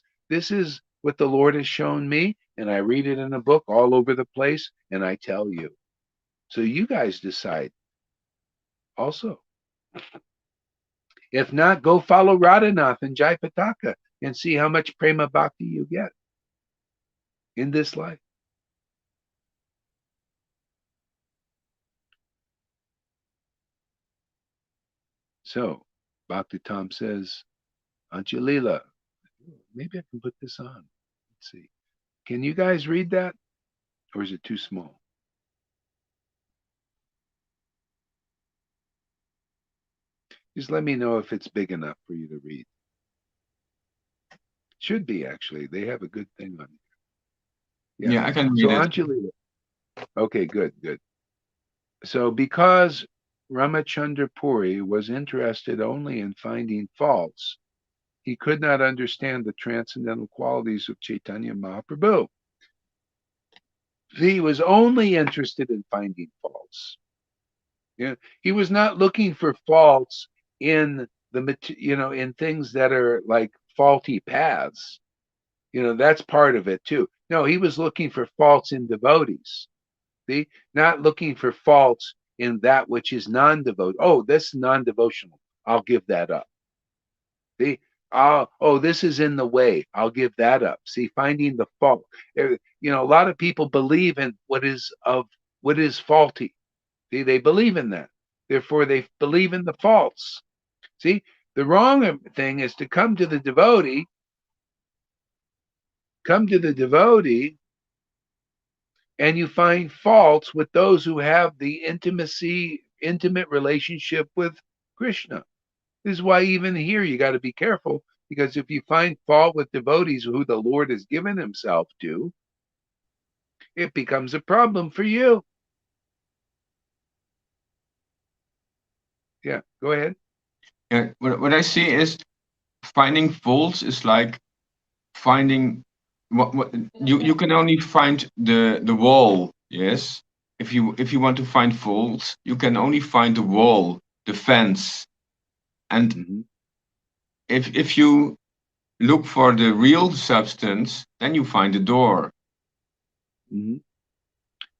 what the Lord has shown me, and I read it in a book all over the place, and I tell you. So you guys decide. also. If not, go follow Radhanath and Jaipataka and see how much prema bhakti you get in this life. So, Bhakti Tom says, Anjalila, maybe I can put this on. Let's see. Can you guys read that? Or is it too small? Just let me know if it's big enough for you to read. Should be, actually. They have a good thing on here. Yeah, I can read So, it. Anjalila. Okay, good. So, because Ramachandra Puri was interested only in finding faults, he could not understand the transcendental qualities of Chaitanya Mahaprabhu. He was only interested in finding faults. He was not looking for faults in in things that are like faulty paths. That's part of it too. No, he was looking for faults in devotees. See, not looking for faults in that which is non-devote. Oh, this non-devotional. I'll give that up. See, this is in the way. I'll give that up. See, finding the fault. A lot of people believe in what is faulty. See, they believe in that. Therefore, they believe in the faults. See, the wrong thing is to come to the devotee, and you find faults with those who have the intimate relationship with Krishna. This is why even here you got to be careful, because if you find fault with devotees who the Lord has given himself to, it becomes a problem for you. Yeah, go ahead. Yeah, what I see is finding faults is like finding what you can only find the wall. Yes, if you want to find faults, you can only find the wall, the fence, and if you look for the real substance, then you find the door.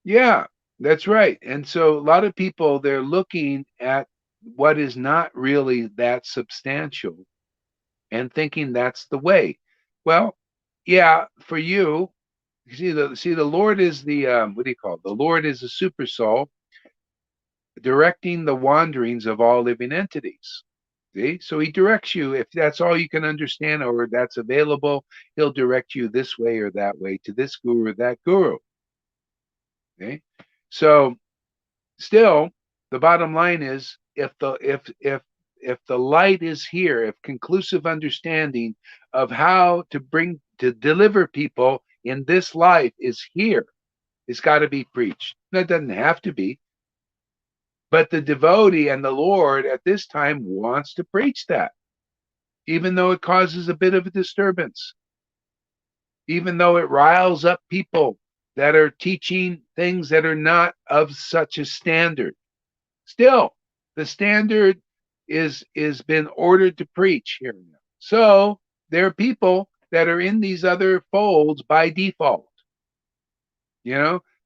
Yeah, that's right. And so a lot of people, they're looking at what is not really that substantial and thinking that's the way. Well, yeah, for you, the Lord is the what do you call it? The Lord is the super soul directing the wanderings of all living entities. See? So he directs you. If that's all you can understand or that's available, he'll direct you this way or that way to this guru or that guru. Okay. So still, the bottom line is if the light is here, if conclusive understanding of how to deliver people in this life is here, it's got to be preached. That doesn't have to be. But the devotee and the Lord at this time wants to preach that, even though it causes a bit of a disturbance, even though it riles up people that are teaching things that are not of such a standard. Still, the standard is been ordered to preach here now. So there are people that are in these other folds by default.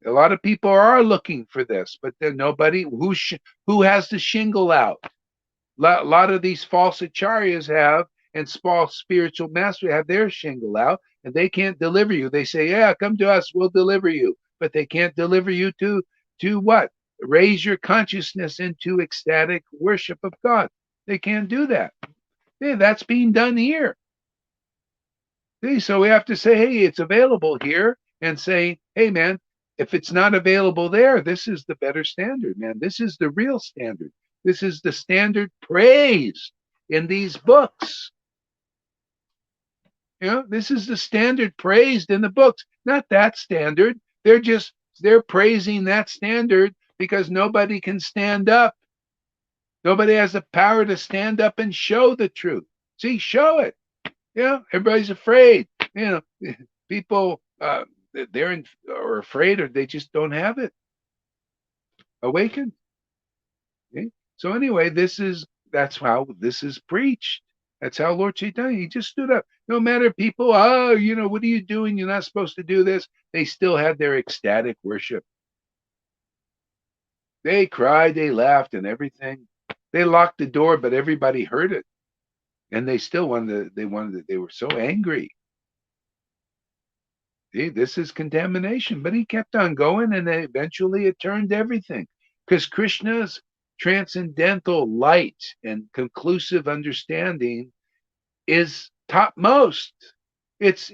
A lot of people are looking for this, but there's nobody who has the shingle out. A lot of these false acharyas have, and false spiritual masters have their shingle out, and they can't deliver you. They say, yeah, come to us, we'll deliver you. But they can't deliver you to what? Raise your consciousness into ecstatic worship of God. They can't do that. Yeah, that's being done here. See, so we have to say, hey, it's available here, and say, hey, man, if it's not available there, this is the better standard, man. This is the real standard. This is the standard praised in these books. This is the standard praised in the books, not that standard. They're praising that standard because nobody can stand up. Nobody has the power to stand up and show the truth. See, show it. Everybody's afraid. People are afraid, or they just don't have it awakened. Okay? So anyway, that's how this is preached. That's how Lord Chaitanya, he just stood up. No matter people, what are you doing? You're not supposed to do this. They still had their ecstatic worship. They cried, they laughed, and everything. They locked the door, but everybody heard it. And they still they were so angry. See, this is contamination. But he kept on going, and eventually it turned everything. Because Krishna's transcendental light and conclusive understanding is topmost. It's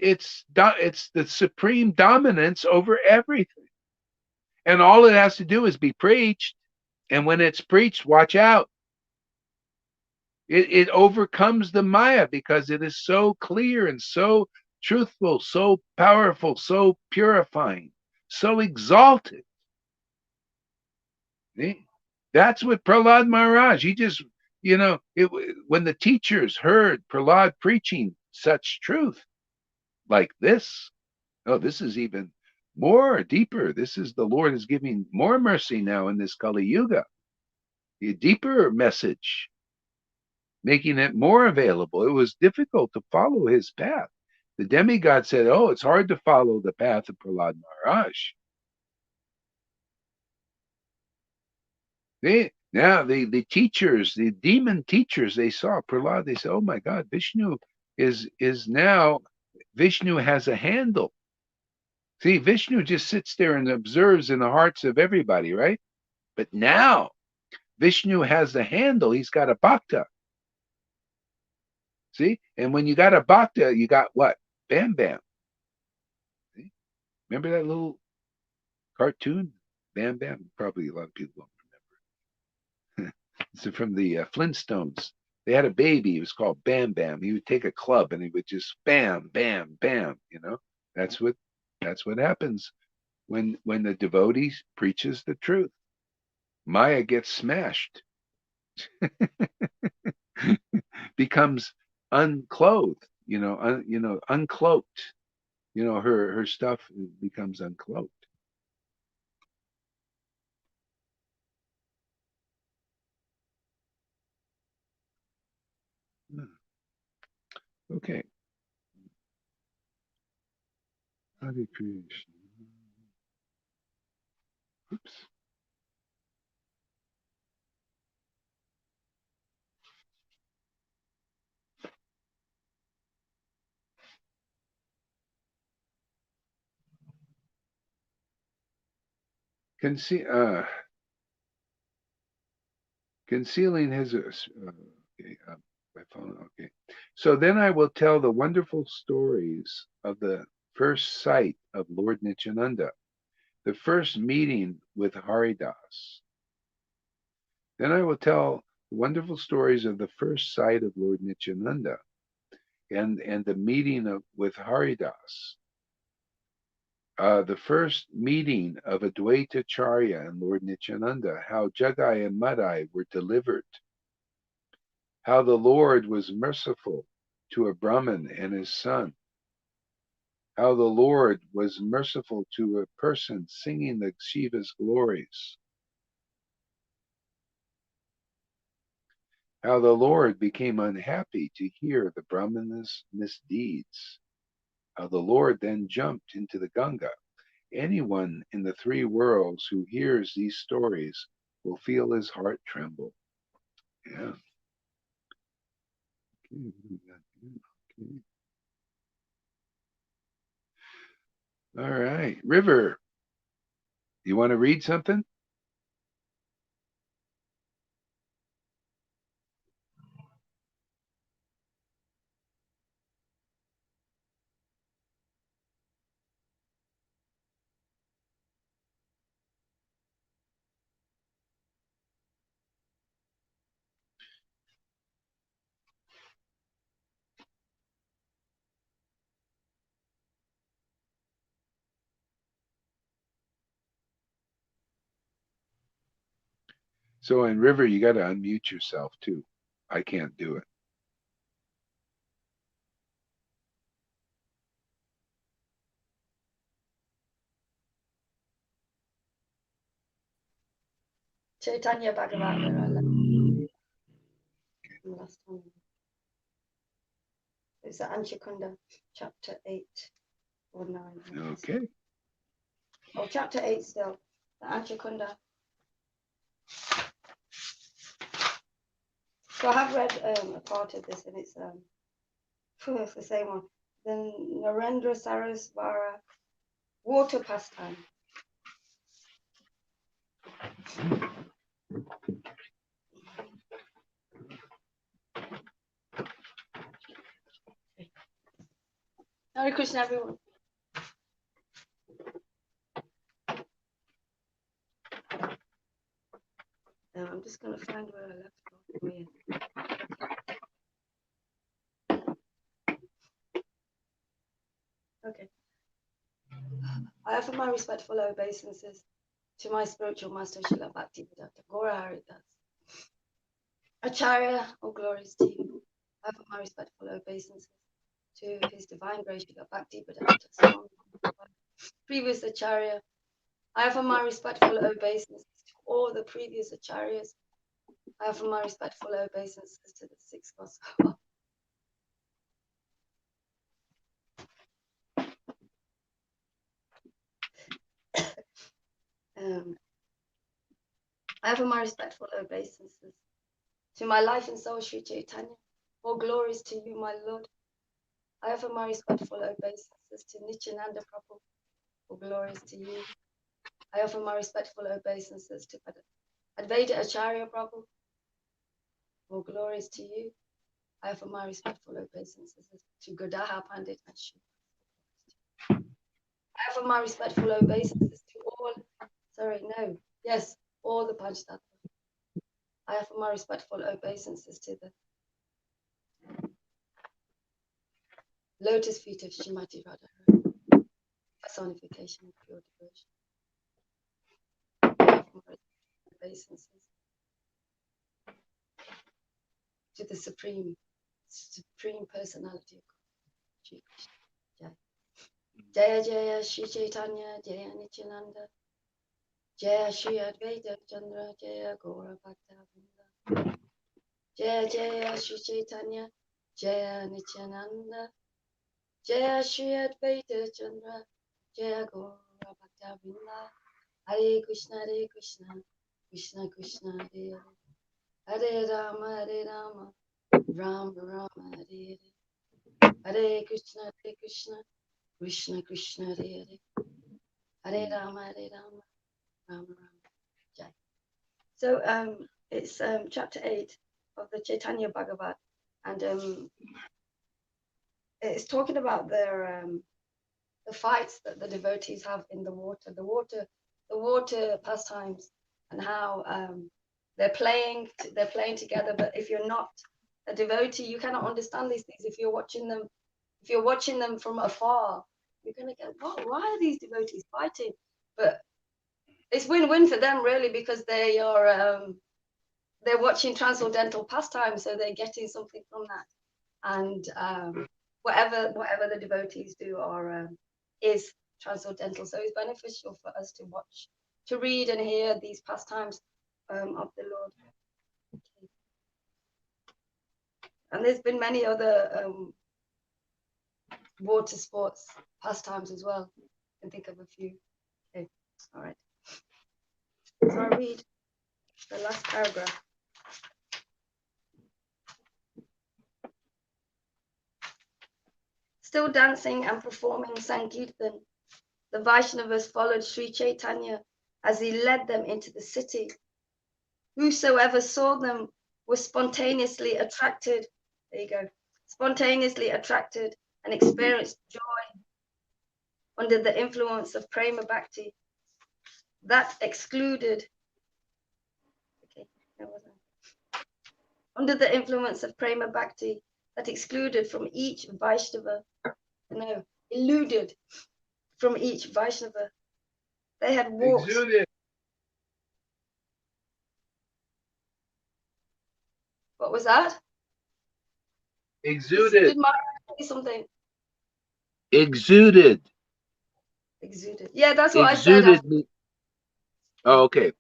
the supreme dominance over everything. And all it has to do is be preached. And when it's preached, watch out. It overcomes the Maya because it is so clear and so truthful, so powerful, so purifying, so exalted. See? That's what Prahlad Maharaj, he just, when the teachers heard Prahlad preaching such truth like this, oh, this is even more deeper. This is the Lord is giving more mercy now in this Kali Yuga, a deeper message, making it more available. It was difficult to follow his path. The demigod said, oh, it's hard to follow the path of Prahlad Maharaj. Now the teachers, the demon teachers, they saw Prahlad, they said, oh my God, Vishnu Vishnu has a handle. See, Vishnu just sits there and observes in the hearts of everybody, right? But now Vishnu has the handle. He's got a bhakta. See? And when you got a bhakta, you got what? Bam Bam. See? Remember that little cartoon? Bam Bam? Probably a lot of people don't remember. It's from the Flintstones. They had a baby. It was called Bam Bam. He would take a club and he would just bam, bam, bam. That's what happens when the devotee preaches the truth. Maya gets smashed. Becomes unclothed, uncloaked. Her stuff becomes uncloaked. Okay. Hare Krishna. Oops. Concealing his okay, my phone. Okay, so then I will tell the wonderful stories of the first sight of Lord Nityananda, the first meeting with Haridas. Then I will tell wonderful stories of the first sight of Lord Nityananda and the meeting with Haridas. The first meeting of Advaitacharya and Lord Nityananda, how Jagai and Madai were delivered, how the Lord was merciful to a Brahmin and his son, how the Lord was merciful to a person singing the Shiva's glories, how the Lord became unhappy to hear the Brahmin's misdeeds, how the Lord then jumped into the Ganga. Anyone in the three worlds who hears these stories will feel his heart tremble. Yeah. Okay. All right. River, you want to read something? So in River, you got to unmute yourself too. I can't do it. Chaitanya Bhagavata. Last time. It's the Anshakunda, chapter 8 or 9. Okay. Oh, chapter 8 still. The Anshakunda. So I have read a part of this, and it's it's the same one. The Narendra Sarasvara water pastime. Hare Krishna, everyone. I'm just going to find where I left off. Oh, yeah. Okay. I offer my respectful obeisances to my spiritual master, Srila Bhaktivedanta Gaura Haridas. Acharya, all glories to you. I offer my respectful obeisances to His Divine Grace, Srila Bhaktivedanta Swami. Previous Acharya, I offer my respectful obeisances to all the previous Acharyas. I offer my respectful obeisances to the six Goswami. I offer my respectful obeisances to my life and soul, Sri Chaitanya. All glories to you, my Lord. I offer my respectful obeisances to Nityananda Prabhu. All glories to you. I offer my respectful obeisances to Advaita Acharya Prabhu. All glories to you. I offer my respectful obeisances to Godaha Pandit and Shri. I offer my respectful obeisances to all the Panchtattva. I offer my respectful obeisances to the lotus feet of Srimati Radha, personification of pure devotion. I offer my obeisances to the supreme personality of God, Shri Krishna. Jaya Jaya Shri Chaitanya, Jaya Nityananda, Jaya Shri Advaita Chandra, Jaya Gaura Bhakta. Jaya Jaya Shri Chaitanya, Jaya Nityananda, Jaya Shri Advaita Chandra, Jaya Gaura Bhakta. Hare Krishna, Krishna Krishna, Hare Hare, Hare Rama, Rama Rama, Hare Hare. Hare Krishna, Krishna Krishna, Hare Hare. Hare Rama, Rama Rama, Jai. So it's chapter 8 of the Chaitanya Bhagavat, and it's talking about the fights that the devotees have in the water pastimes, and how they're playing together. But if you're not a devotee, you cannot understand these things. If you're watching them from afar, you're gonna go, why are these devotees fighting? But it's win-win for them, really, because they are they're watching transcendental pastimes, so they're getting something from that. And whatever the devotees do is transcendental, so it's beneficial for us to watch, to read and hear these pastimes of the Lord. Okay. And there's been many other water sports pastimes as well. I can think of a few. Okay, all right. So I read the last paragraph. Still dancing and performing Sankirtan, the Vaishnavas followed Sri Chaitanya as he led them into the city. Whosoever saw them was spontaneously attracted. There you go. Spontaneously attracted and experienced joy under the influence of prema bhakti. That excluded. Okay, that wasn't. Under the influence of prema bhakti, that excluded from each Vaishnava. No, eluded from each Vaishnava. They had walked. Exuded. What was that? Exuded. Did Mara say something? Exuded. Exuded. Yeah, that's what Exuded I said. me. Oh, okay.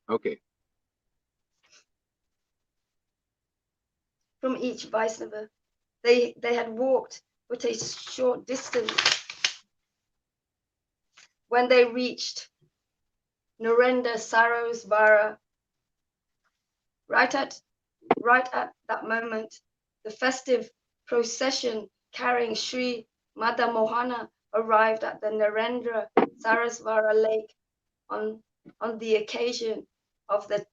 From each Vaishnava. They had walked but a short distance when they reached Narendra Sarosvara, right at Right at that moment, the festive procession carrying Sri Mother Mohana arrived at the Narendra Sarasvara lake on the occasion of the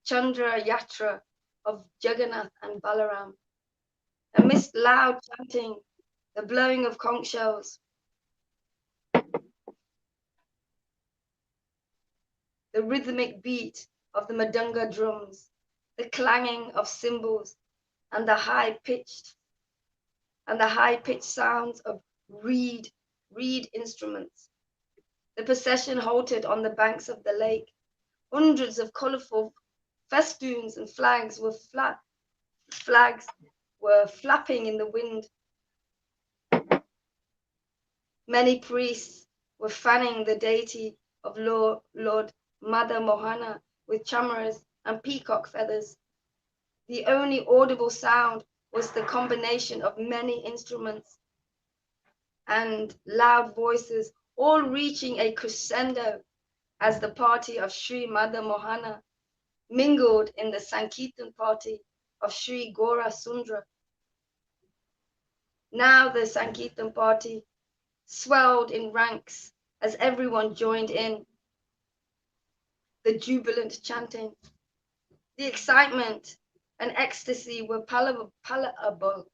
Chandra Yatra of Jagannath and Balaram. Amidst loud chanting, the blowing of conch shells, the rhythmic beat of the madanga drums, the clanging of cymbals, and the high-pitched sounds of reed instruments. The procession halted on the banks of the lake. Hundreds of colorful festoons and flags were flapping in the wind. Many priests were fanning the deity of Lord Mother Mohana with chamaras and peacock feathers. The only audible sound was the combination of many instruments and loud voices, all reaching a crescendo as the party of Sri Mother Mohana mingled in the Sankirtan party of Sri Gora Sundra. Now the Sankirtan party swelled in ranks as everyone joined in the jubilant chanting. The excitement and ecstasy were palpable,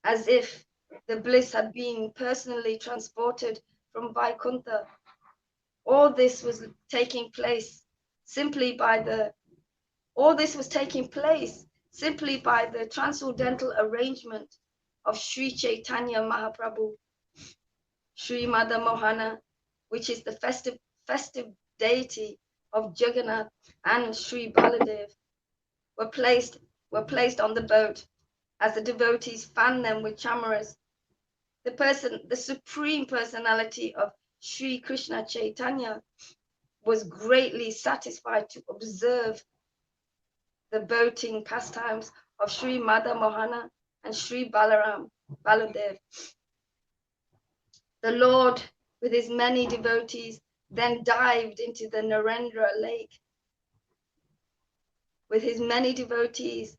as if the bliss had been personally transported from Vaikuntha. All this was taking place simply by the transcendental arrangement of Sri Chaitanya Mahaprabhu. Sri Mother Mohana, which is the festive deity of Jagannath, and Sri Baladev were placed on the boat as the devotees fanned them with chamaras. The supreme personality of Sri Krishna Chaitanya was greatly satisfied to observe the boating pastimes of Sri Mother Mohana and Sri Baladev. The Lord, with his many devotees, then dived into the Narendra lake. With his many devotees,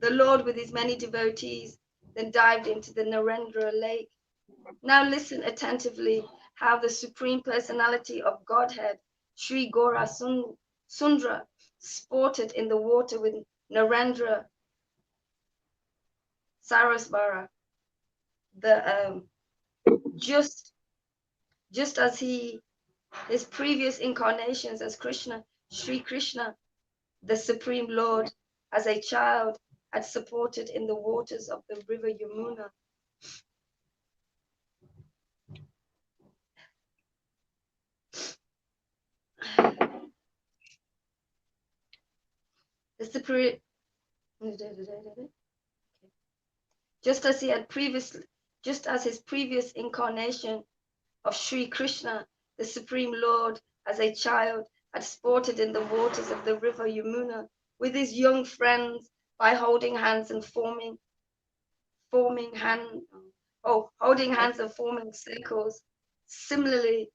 The Lord, with his many devotees, then dived into the Narendra lake. Now listen attentively how the Supreme Personality of Godhead, Sri Gora Sundra, sported in the water with Narendra Sarasvara. Just as his previous incarnations as Krishna, Sri Krishna, the Supreme Lord, as a child, had supported in the waters of the river Yamuna. Just as his previous incarnation of Sri Krishna, the Supreme Lord, as a child, had sported in the waters of the river Yamuna with his young friends by holding hands and forming circles. Similarly,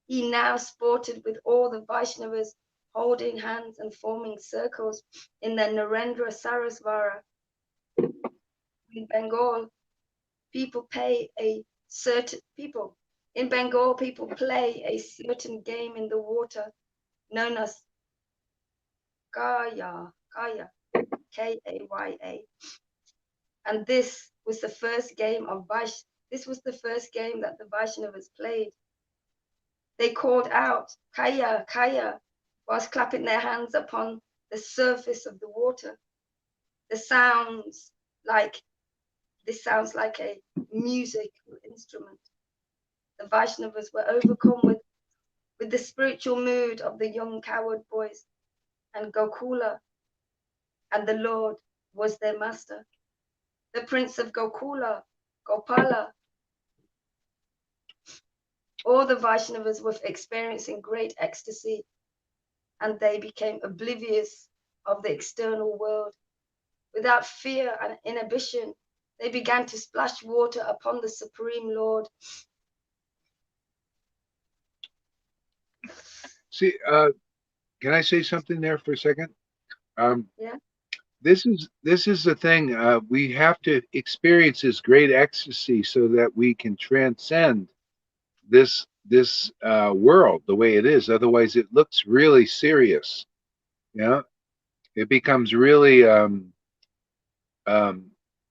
he now sported with all the Vaishnavas, holding hands and forming circles in the Narendra Sarasvara. In Bengal, people play a certain game in the water known as Kaya, Kaya. And this was the first game that the Vaishnavas played. They called out Kaya, Kaya, whilst clapping their hands upon the surface of the water. This sounds like a musical instrument. The Vaishnavas were overcome with the spiritual mood of the young cowherd boys, and Gokula, and the Lord was their master. The Prince of Gokula, Gopala. All the Vaishnavas were experiencing great ecstasy, and they became oblivious of the external world. Without fear and inhibition, they began to splash water upon the Supreme Lord. See, can I say something there for a second? Um, Yeah. this is the thing. We have to experience this great ecstasy so that we can transcend this world the way it is. Otherwise, it looks really serious. Yeah, it becomes really um,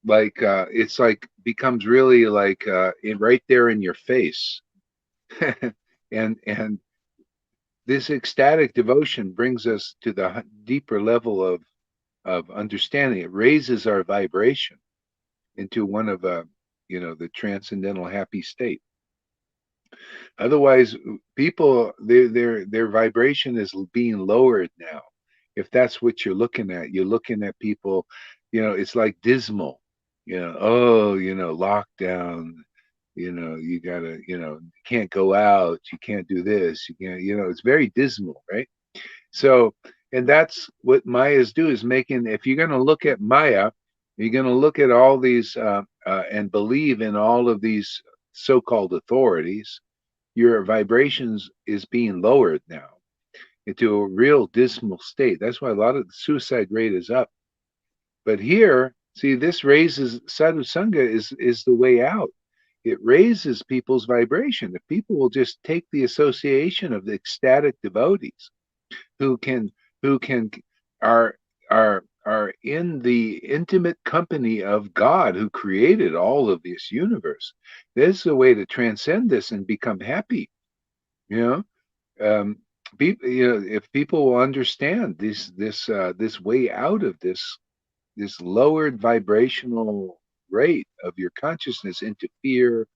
like it's like becomes really like right there in your face, and this ecstatic devotion brings us to the deeper level of understanding. It raises our vibration into one of the transcendental happy state. Otherwise, people their vibration is being lowered now. If that's what you're looking at people, it's like dismal. Oh, lockdown. You gotta, can't go out. You can't do this. You can't. It's very dismal, right? So, and that's what Mayas do is making. If you're gonna look at Maya, you're gonna look at all these and believe in all of these so-called authorities, your vibrations is being lowered now into a real dismal state. That's why a lot of the suicide rate is up. But here, see, this raises sadhu sangha is the way out. It raises people's vibration. If people will just take the association of the ecstatic devotees who can who can are are in the intimate company of God who created all of this universe. This is a way to transcend this and become happy. You know, people, if people will understand this way out of this lowered vibrational rate of your consciousness into fear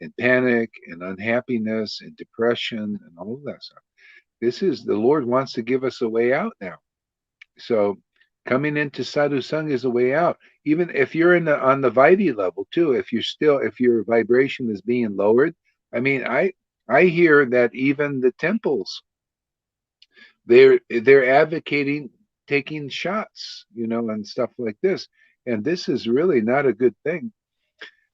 and panic and unhappiness and depression and all of that stuff. This is the Lord wants to give us a way out now. So coming into sadhu sangha is a way out. Even if you're on the Vaidhi level too, if your vibration is being lowered, I mean, I hear that even the temples they're advocating taking shots, and stuff like this, and this is really not a good thing.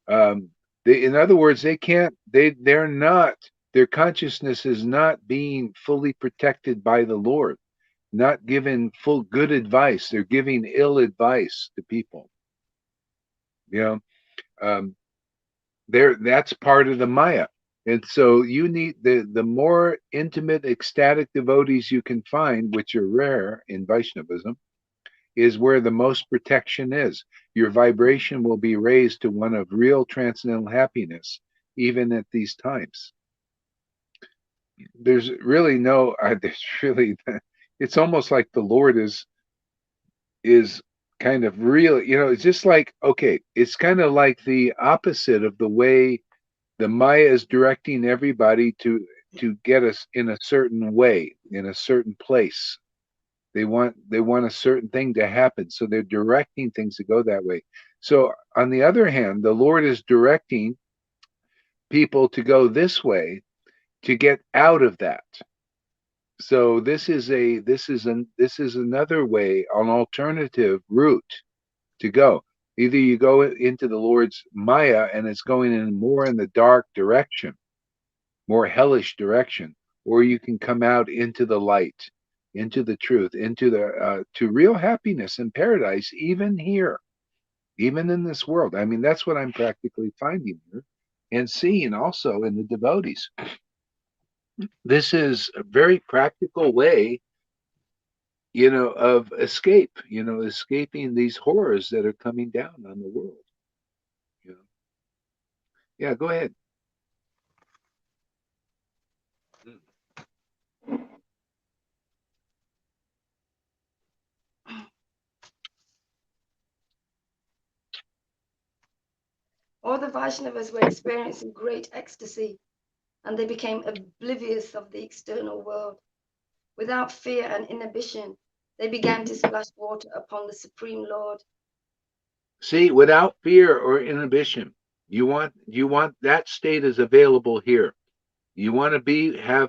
In other words, they can't, they're not, their consciousness is not being fully protected by the Lord, not given full good advice. They're giving ill advice to people. You know, um, that's part of the Maya. And so you need the more intimate, ecstatic devotees you can find, which are rare in Vaishnavism, is where the most protection is. Your vibration will be raised to one of real transcendental happiness, even at these times. There's really no, there's really, it's almost like the Lord is kind of real. It's just like, okay, it's kind of like the opposite of the way the Maya is directing everybody to get us in a certain way, in a certain place. They want a certain thing to happen, so they're directing things to go that way. So on the other hand, the Lord is directing people to go this way to get out of that. So this is another way, an alternative route to go. Either you go into the Lord's Maya and it's going in more in the dark direction, more hellish direction, or you can come out into the light, into the truth, into the to real happiness and paradise, even here, even in this world. I mean, that's what I'm practically finding here and seeing also in the devotees. This is a very practical way, of escape, escaping these horrors that are coming down on the world. You know? Yeah, go ahead. All the Vaishnavas were experiencing great ecstasy, and they became oblivious of the external world. Without fear and inhibition, they began to splash water upon the Supreme Lord. See, without fear or inhibition, you want that state is available here. You want to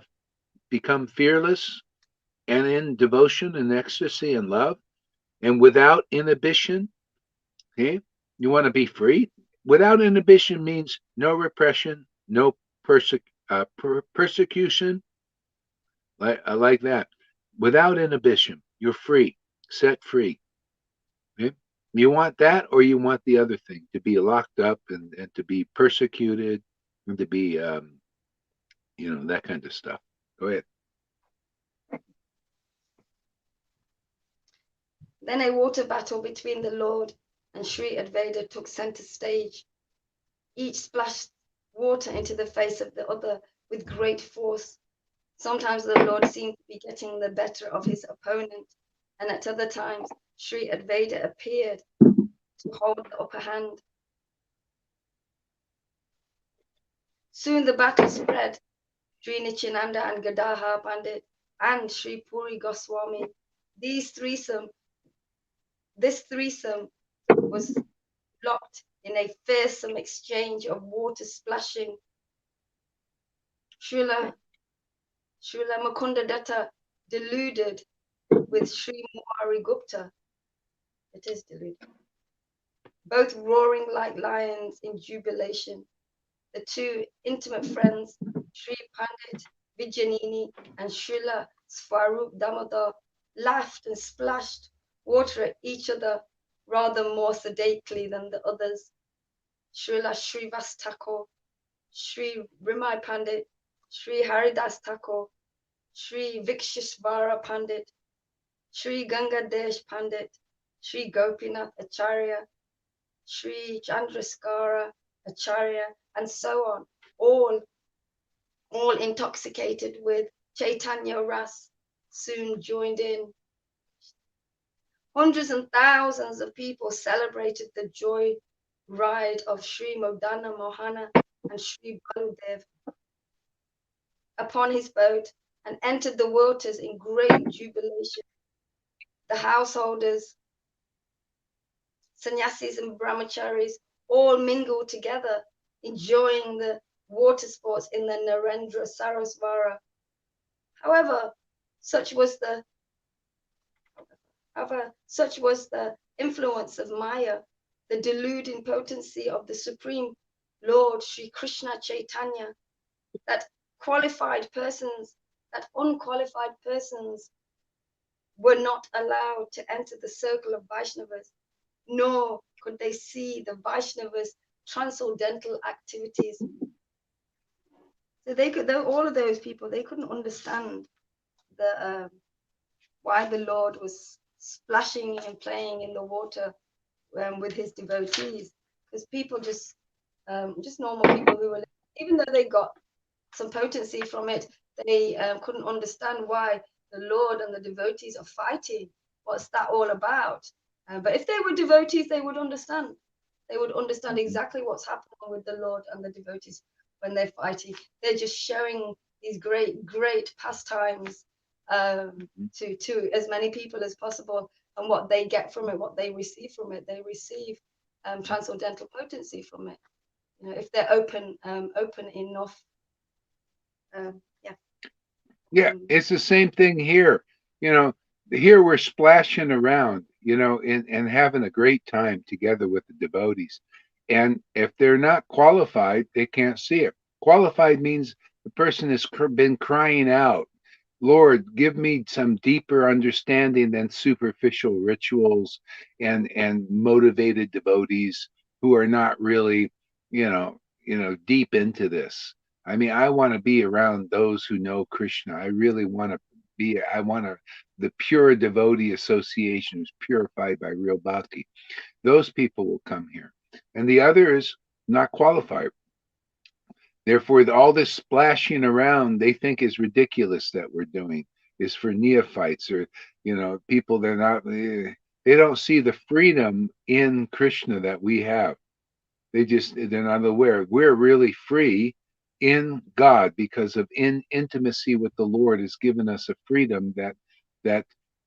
become fearless and in devotion and ecstasy and love, and without inhibition. Okay, you want to be free. Without inhibition means no repression, no persecution, like that. without inhibition. You're free, set free. Okay? You want that, or you want the other thing, to be locked up and to be persecuted and to be, that kind of stuff. Go ahead. Then a water battle between the Lord and Sri Advaita took center stage. Each splashed water into the face of the other with great force. Sometimes the Lord seemed to be getting the better of his opponent, and at other times Sri Advaita appeared to hold the upper hand. Soon the battle spread. Sri Nityananda and Gadadhar Pandit and Sri Puri Goswami. This threesome was locked in a fearsome exchange of water splashing. Srila Mukunda Datta deluded with Sri Muhari Gupta. It is deluded. Both roaring like lions in jubilation. The two intimate friends, Sri Pandit Vijayanini and Srila Swarup Damodar, laughed and splashed water at each other rather more sedately than the others. Srila Srivas Thakur, Sri Rimai Pandit, Sri Haridas Thakur, Sri Vikshishvara Pandit, Sri Gangadesh Pandit, Sri Gopinath Acharya, Sri Chandraskara Acharya, and so on, all intoxicated with Chaitanya Ras, soon joined in. Hundreds and thousands of people celebrated the joy ride of Sri Modana Mohana and Sri Baludev upon his boat and entered the waters in great jubilation. The householders, sannyasis and brahmacharis all mingled together, enjoying the water sports in the Narendra Sarasvara. However, such was the influence of Maya, the deluding potency of the Supreme Lord Sri Krishna Chaitanya, that unqualified persons were not allowed to enter the circle of Vaishnavas, nor could they see the Vaishnavas' transcendental activities. So all of those people, they couldn't understand why the Lord was splashing and playing in the water with his devotees, because people just normal people who were, even though they got some potency from it, they couldn't understand why the Lord and the devotees are fighting. What's that all about? But if they were devotees, they would understand. They would understand exactly what's happening with the Lord and the devotees when they're fighting. They're just showing these great pastimes to as many people as possible, and what they get from it, what they receive from it, they receive transcendental potency from it. If they're open enough. Yeah, it's the same thing here. Here we're splashing around, and having a great time together with the devotees. And if they're not qualified, they can't see it. Qualified means the person has been crying out, Lord, give me some deeper understanding than superficial rituals and motivated devotees who are not really, deep into this. I mean, I want to be around those who know Krishna. I really want to the pure devotee association who's purified by real bhakti. Those people will come here. And the other is not qualified. Therefore, all this splashing around they think is ridiculous that we're doing is for neophytes or, people they don't see the freedom in Krishna that we have. They're not aware. We're really free in God because of intimacy with the Lord has given us a freedom that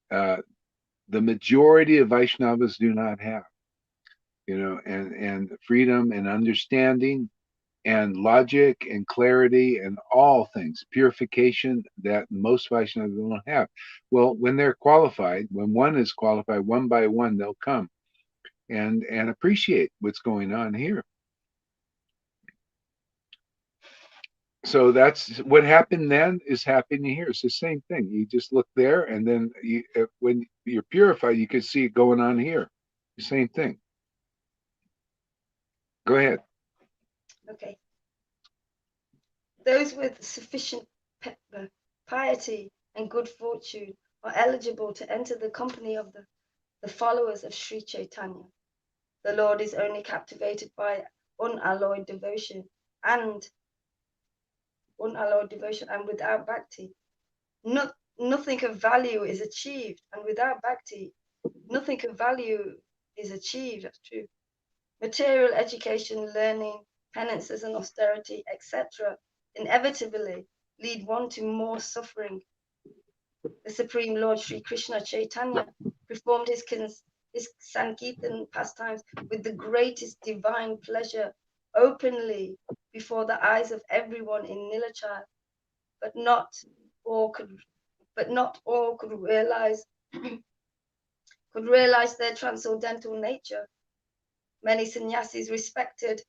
the majority of Vaishnavas do not have. And freedom and understanding and logic and clarity and all things, purification that most Vaishnavas don't have. Well, when they're qualified, when one is qualified, one by one, they'll come and appreciate what's going on here. So that's what happened then is happening here. It's the same thing. You just look there, and then when you're purified, you can see it going on here. The same thing. Go ahead. Okay. Those with sufficient piety and good fortune are eligible to enter the company of the followers of Sri Chaitanya. The Lord is only captivated by unalloyed devotion and without bhakti. Nothing of value is achieved, and without bhakti, nothing of value is achieved. That's true. Material education, learning, penances and austerity, etc., inevitably lead one to more suffering. The Supreme Lord Sri Krishna Chaitanya performed his Sankirtan pastimes with the greatest divine pleasure openly before the eyes of everyone in Nilachal, but not all could realize their transcendental nature. Many sannyasis respected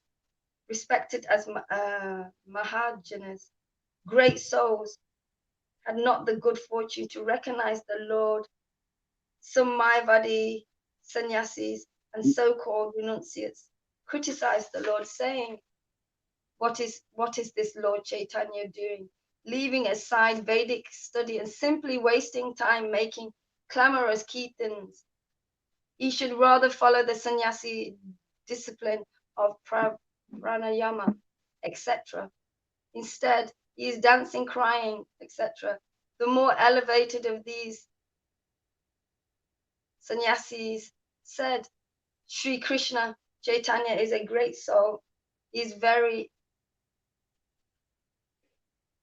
as Mahajanas, great souls, had not the good fortune to recognize the Lord. Some Mayavadi sannyasis and so-called renunciates criticized the Lord, saying, what is this Lord Chaitanya doing? Leaving aside Vedic study and simply wasting time making clamorous kirtans. He should rather follow the sannyasi discipline of pranayama, etc. Instead, he is dancing, crying, etc. The more elevated of these sannyasis said, Sri Krishna Chaitanya is a great soul. He is very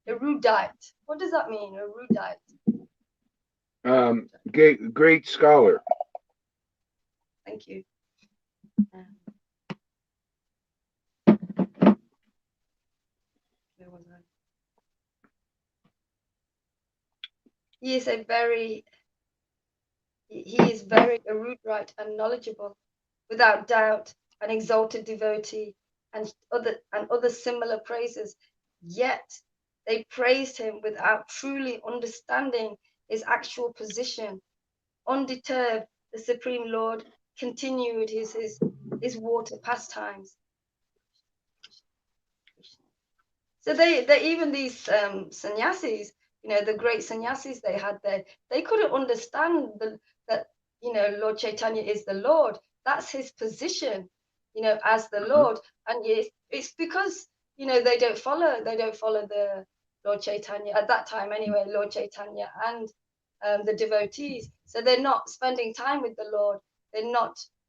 erudite. What does that mean, erudite? Great scholar. Thank you. Where was I? He is very erudite and knowledgeable, without doubt, an exalted devotee, and other similar praises. Yet they praised him without truly understanding his actual position. Undeterred, the Supreme Lord continued his water pastimes. So they even these sannyasis, the great sannyasis they had there, they couldn't understand that Lord Chaitanya is the Lord. That's his position, as the Lord, and it's because they don't follow the Lord Chaitanya at that time anyway. Lord Chaitanya and the devotees, so they're not spending time with the Lord.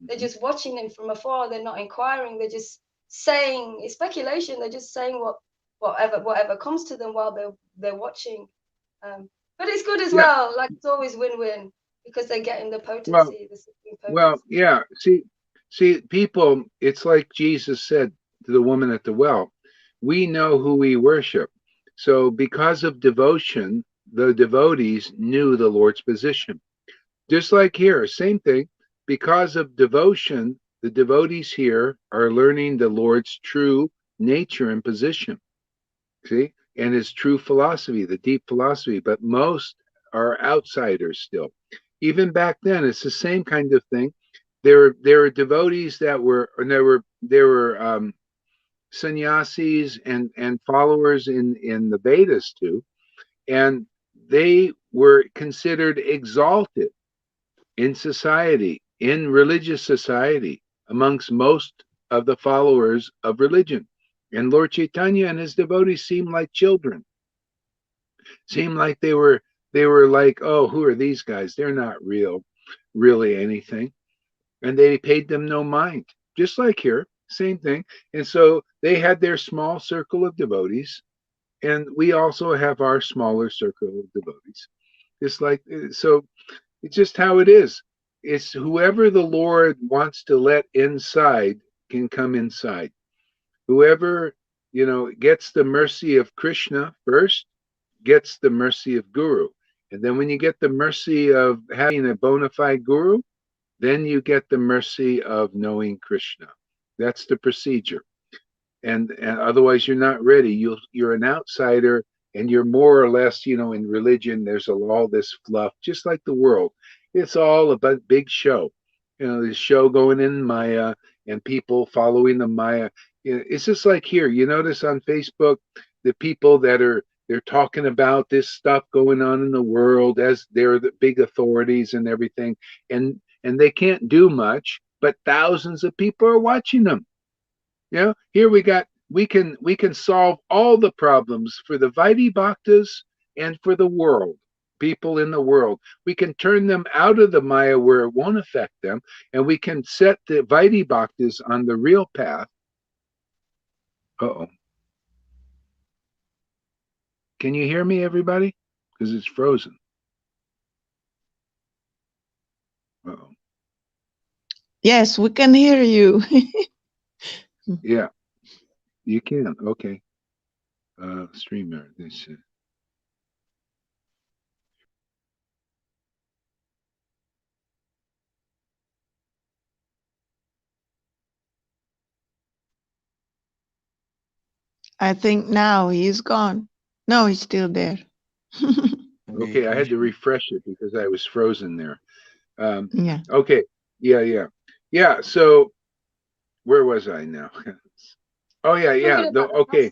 They're just watching him from afar. They're not inquiring. They're just saying, it's speculation. They're just saying whatever comes to them while they're watching. But it's good as well. Like, it's always win-win because they're getting the potency, the supreme potency. Well, yeah. See, people. It's like Jesus said to the woman at the well. We know who we worship. So, because of devotion, the devotees knew the Lord's position. Just like here, same thing. Because of devotion, the devotees here are learning the Lord's true nature and position. See? And his true philosophy, the deep philosophy. But most are outsiders still. Even back then, it's the same kind of thing. There were devotees that were, and there were sannyasis and followers in the Vedas too, and they were considered exalted in society, in religious society, amongst most of the followers of religion. And Lord Chaitanya and his devotees seemed like children. Seemed like they were like, oh, who are these guys? They're not really anything. And they paid them no mind. Just like here, same thing. And so they had their small circle of devotees, and we also have our smaller circle of devotees. Just like so, it's just how it is. It's whoever the Lord wants to let inside can come inside. Whoever, gets the mercy of Krishna first, gets the mercy of Guru. And then when you get the mercy of having a bona fide Guru, then you get the mercy of knowing Krishna. That's the procedure. and otherwise you're not ready. You're an outsider, and you're more or less, you know, in religion. There's all this fluff, just like the world. It's all about big show. You know, this show going in Maya and people following the Maya. It's just like here. You notice on Facebook, the people that they're talking about this stuff going on in the world as they're the big authorities and everything, and they can't do much, but thousands of people are watching them. You know, here we can solve all the problems for the Vaidhi Bhaktas and for the world, people in the world. We can turn them out of the Maya where it won't affect them, and we can set the Vaidhi Bhaktas on the real path. Uh-oh. Can you hear me, everybody? Because it's frozen. Uh-oh. Yes, we can hear you. Yeah, you can. Okay. StreamYard. This. I think now he's gone. No, he's still there. Okay, I had to refresh it because I was frozen there. Yeah. Okay. Yeah. So where was I now? Oh yeah. Okay.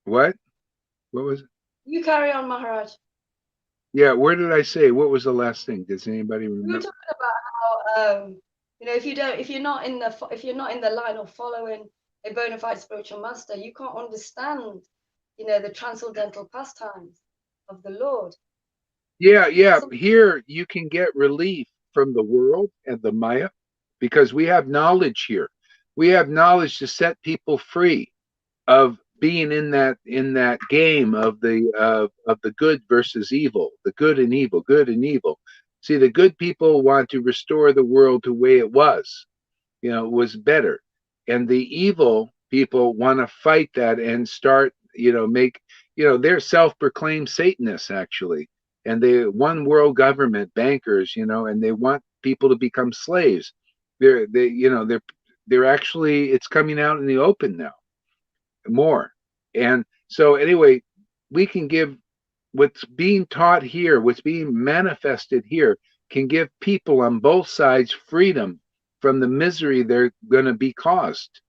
What? What was it? You carry on, Maharaj. Yeah. Where did I say? What was the last thing? Does anybody We were remember? talking about how you know, if you're not in the line of following a bona fide spiritual master, you can't understand, you know, the transcendental pastimes of the Lord. Yeah. Here you can get relief from the world and the Maya because we have knowledge here. We have knowledge to set people free of being in that game of the good versus evil, the good and evil, good and evil. See, the good people want to restore the world to the way it was, you know, was better, and the evil people want to fight that and start, you know, make, you know, they're self-proclaimed Satanists actually, and they one world government bankers, you know, and they want people to become slaves. They're actually, it's coming out in the open now more. And so, anyway, we can give what's being taught here, what's being manifested here, can give people on both sides freedom from the misery they're going to be caused,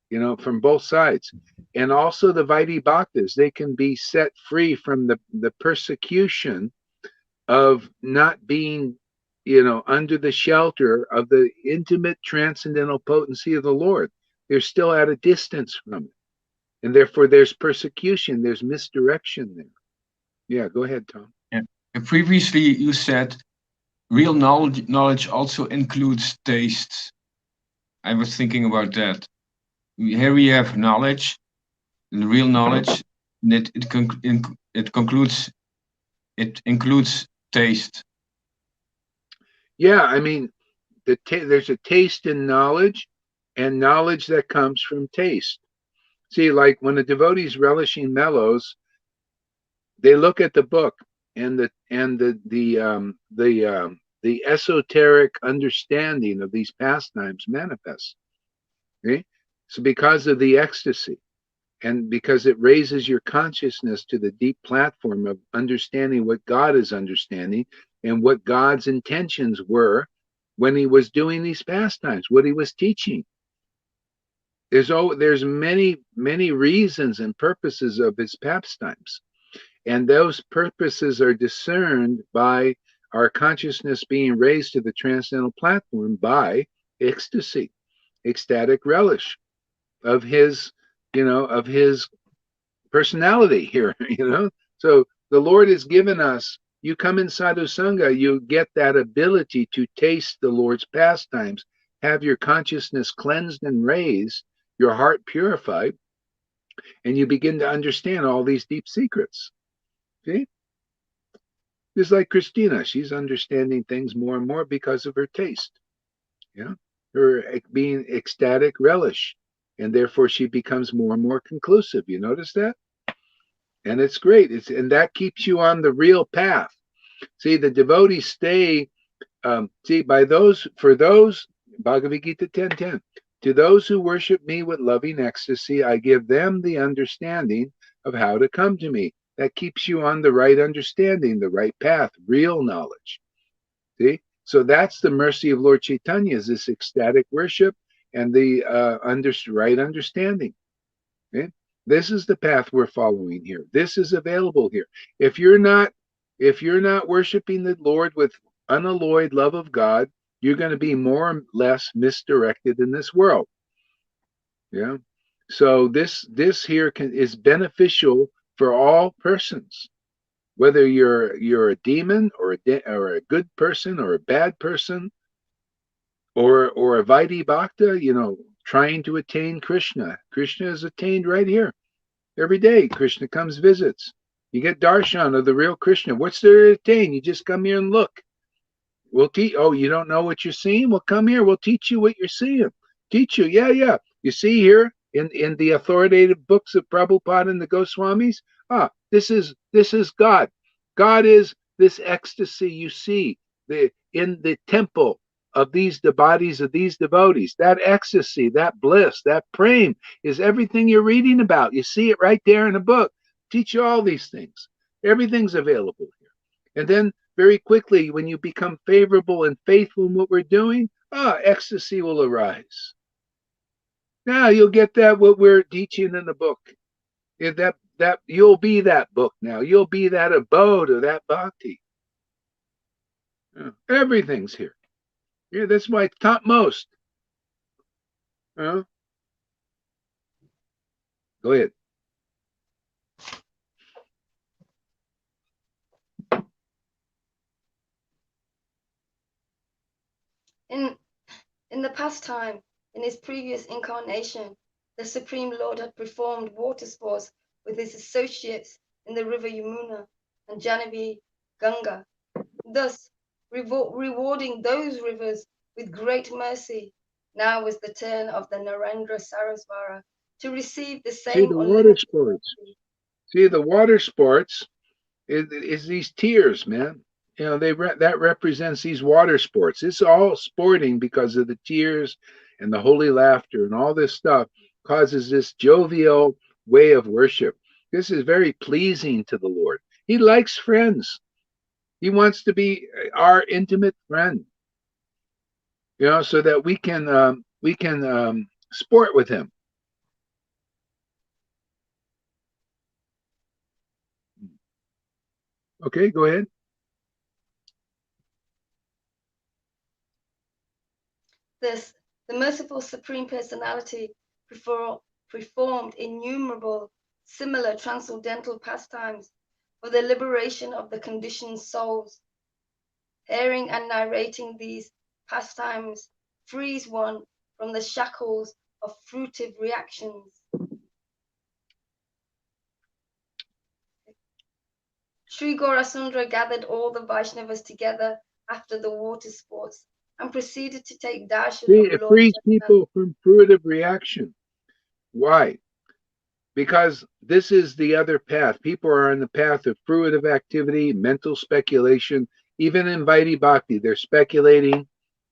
you know, from both sides. And also the Vaidhi Bhaktas, they can be set free from the persecution of not being, you know, under the shelter of the intimate transcendental potency of the Lord. They're still at a distance from it, and therefore there's persecution, there's misdirection there. Yeah, go ahead, Tom. Yeah. And previously you said real knowledge also includes taste. I was thinking about that. Here we have knowledge, real knowledge, and it includes taste. Yeah, I mean, there's a taste in knowledge, and knowledge that comes from taste. See, like when the devotees relishing mellows, they look at the book and the esoteric understanding of these pastimes manifests. Okay? So because of the ecstasy, and because it raises your consciousness to the deep platform of understanding what God is understanding and what God's intentions were when he was doing these pastimes, what he was teaching. There's many reasons and purposes of his pastimes, and those purposes are discerned by our consciousness being raised to the transcendental platform by ecstasy, ecstatic relish of his, you know, of his personality here, you know. So the Lord has given us, you come in sadhu sangha, you get that ability to taste the Lord's pastimes, have your consciousness cleansed and raised, your heart purified, and you begin to understand all these deep secrets. See? Just like Christina, she's understanding things more and more because of her taste. Yeah. Her being ecstatic relish. And therefore she becomes more and more conclusive. You notice that? And it's great. And that keeps you on the real path. See, the devotees stay, for those, Bhagavad Gita 10:10, To those who worship me with loving ecstasy, I give them the understanding of how to come to me. That keeps you on the right understanding, the right path, real knowledge. See? So that's the mercy of Lord Chaitanya, is this ecstatic worship and the right understanding. Okay? This is the path we're following here. This is available here. If you're not worshiping the Lord with unalloyed love of God, you're going to be more or less misdirected in this world. Yeah. So this here is beneficial for all persons, whether you're a demon or a good person or a bad person or a Vaidhi Bhakta, trying to attain Krishna. Krishna is attained right here. Every day Krishna comes, visits. You get darshan of the real Krishna. What's there to attain? You just come here and look. We'll teach. Oh, you don't know what you're seeing? Well, come here. We'll teach you what you're seeing. Teach you. Yeah, yeah. You see here in the authoritative books of Prabhupada and the Goswamis. This is God. God is this ecstasy you see in the temple of the bodies of these devotees. That ecstasy, that bliss, that prem is everything you're reading about. You see it right there in a book. Teach you all these things. Everything's available here. And then very quickly, when you become favorable and faithful in what we're doing, ecstasy will arise. Now you'll get that what we're teaching in the book. That you'll be that book now. You'll be that abode of that bhakti. Everything's here. Yeah, that's my topmost. Go ahead. In the past time, in his previous incarnation, the Supreme Lord had performed water sports with his associates in the river Yamuna and Janavi Ganga, thus rewarding those rivers with great mercy. Now was the turn of the Narendra Sarasvara to receive the same the water sports. See, the water sports is these tears, man. That represents these water sports. It's all sporting because of the tears and the holy laughter and all this stuff causes this jovial way of worship. This is very pleasing to the Lord. He likes friends. He wants to be our intimate friend, so that we can sport with him. Okay, go ahead. Thus, the merciful Supreme Personality performed innumerable similar transcendental pastimes for the liberation of the conditioned souls. Hearing and narrating these pastimes frees one from the shackles of fruitive reactions. Sri Gaurasundra gathered all the Vaishnavas together after the water sports and proceeded to take darshan See, of it Lord frees Chaitanya. people from fruitive reaction. Why? Because this is the other path. People are on the path of fruitive activity, mental speculation. Even in Vaidhi Bhakti, they're speculating.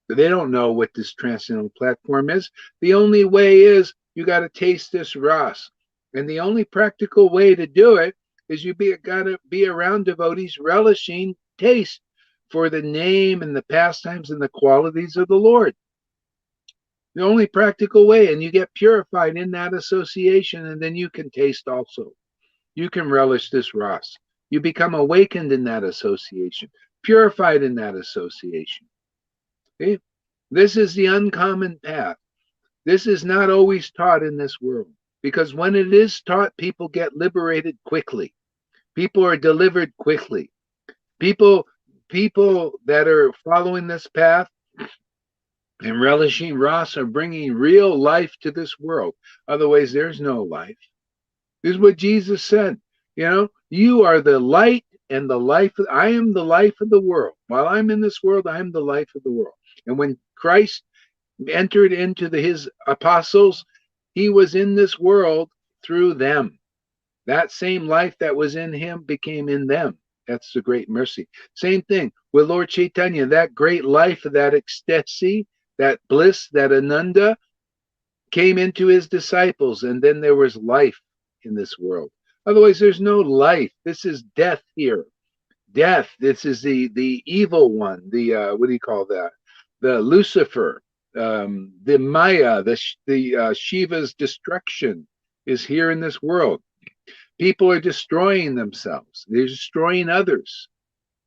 They don't know what this transcendental platform is. The only way is you got to taste this ras. And the only practical way to do it is got to be around devotees relishing taste for the name and the pastimes and the qualities of the Lord. The only practical way, and you get purified in that association, and then you can taste also. You can relish this ras. You become awakened in that association, purified in that association. Okay? This is the uncommon path. This is not always taught in this world, because when it is taught, people get liberated quickly. People are delivered quickly. People that are following this path and relishing ras are bringing real life to this world. Otherwise, there's no life. This is what Jesus said. You are the light and the life. I am the life of the world. While I'm in this world, I am the life of the world. And when Christ entered into his apostles, he was in this world through them. That same life that was in him became in them. That's the great mercy. Same thing with Lord Chaitanya, that great life, that ecstasy, that bliss, that ananda, came into his disciples, and then there was life in this world. Otherwise, there's no life. This is death here. Death. This is the evil one. The what do you call that? The Lucifer, the Maya, the Shiva's destruction is here in this world. People are destroying themselves. They're destroying others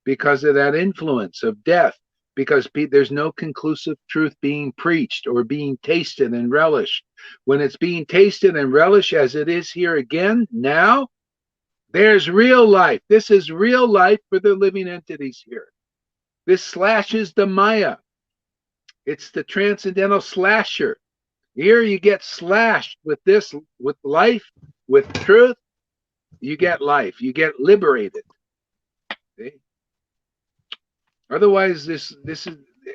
because of that influence of death. Because there's no conclusive truth being preached or being tasted and relished. When it's being tasted and relished, as it is here again now, there's real life. This is real life for the living entities here. This slashes the Maya. It's the transcendental slasher. Here you get slashed with this, with life, with truth. You get life. You get liberated. See? Otherwise, this is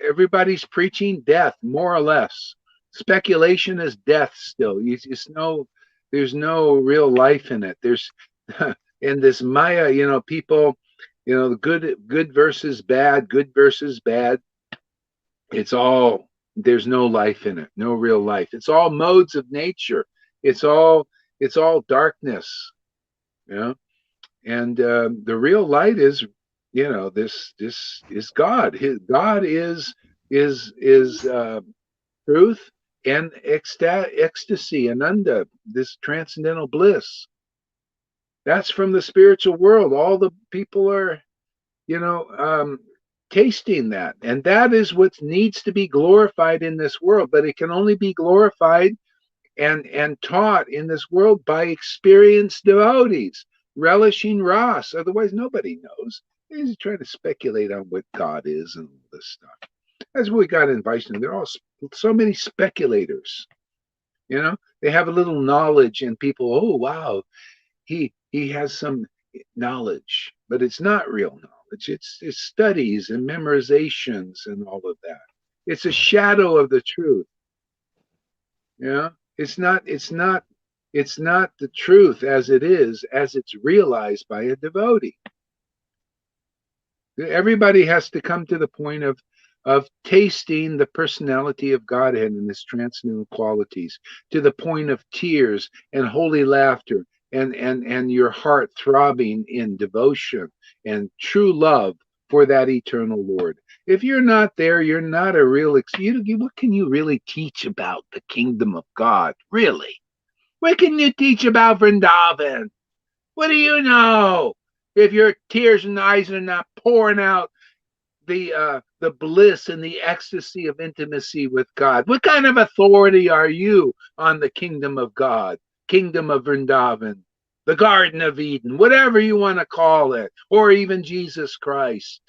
everybody's preaching death, more or less. Speculation is death still. There's no real life in it. There's in this Maya, people, good versus bad, good versus bad. It's all, there's no life in it, no real life. It's all modes of nature. It's all darkness, and the real light is, this is God. God is truth and ecstasy, ananda, this transcendental bliss. That's from the spiritual world. All the people are, tasting that, and that is what needs to be glorified in this world. But it can only be glorified and taught in this world by experienced devotees, relishing Ras. Otherwise, nobody knows. They're just trying to speculate on what God is and all this stuff. That's what we got in Vaishnava. They're all so many speculators. They have a little knowledge, and people, oh wow, he has some knowledge, but it's not real knowledge. It's studies and memorizations and all of that. It's a shadow of the truth. It's not the truth as it is, as it's realized by a devotee. Everybody has to come to the point of tasting the personality of Godhead and His transcendental qualities, to the point of tears and holy laughter, and your heart throbbing in devotion and true love for that eternal Lord. If you're not there, you're not a real. What can you really teach about the kingdom of God? Really, what can you teach about Vrindavan? What do you know if your tears and eyes are not pouring out the bliss and the ecstasy of intimacy with God? What kind of authority are you on the kingdom of God, kingdom of Vrindavan, the Garden of Eden, whatever you want to call it, or even Jesus Christ?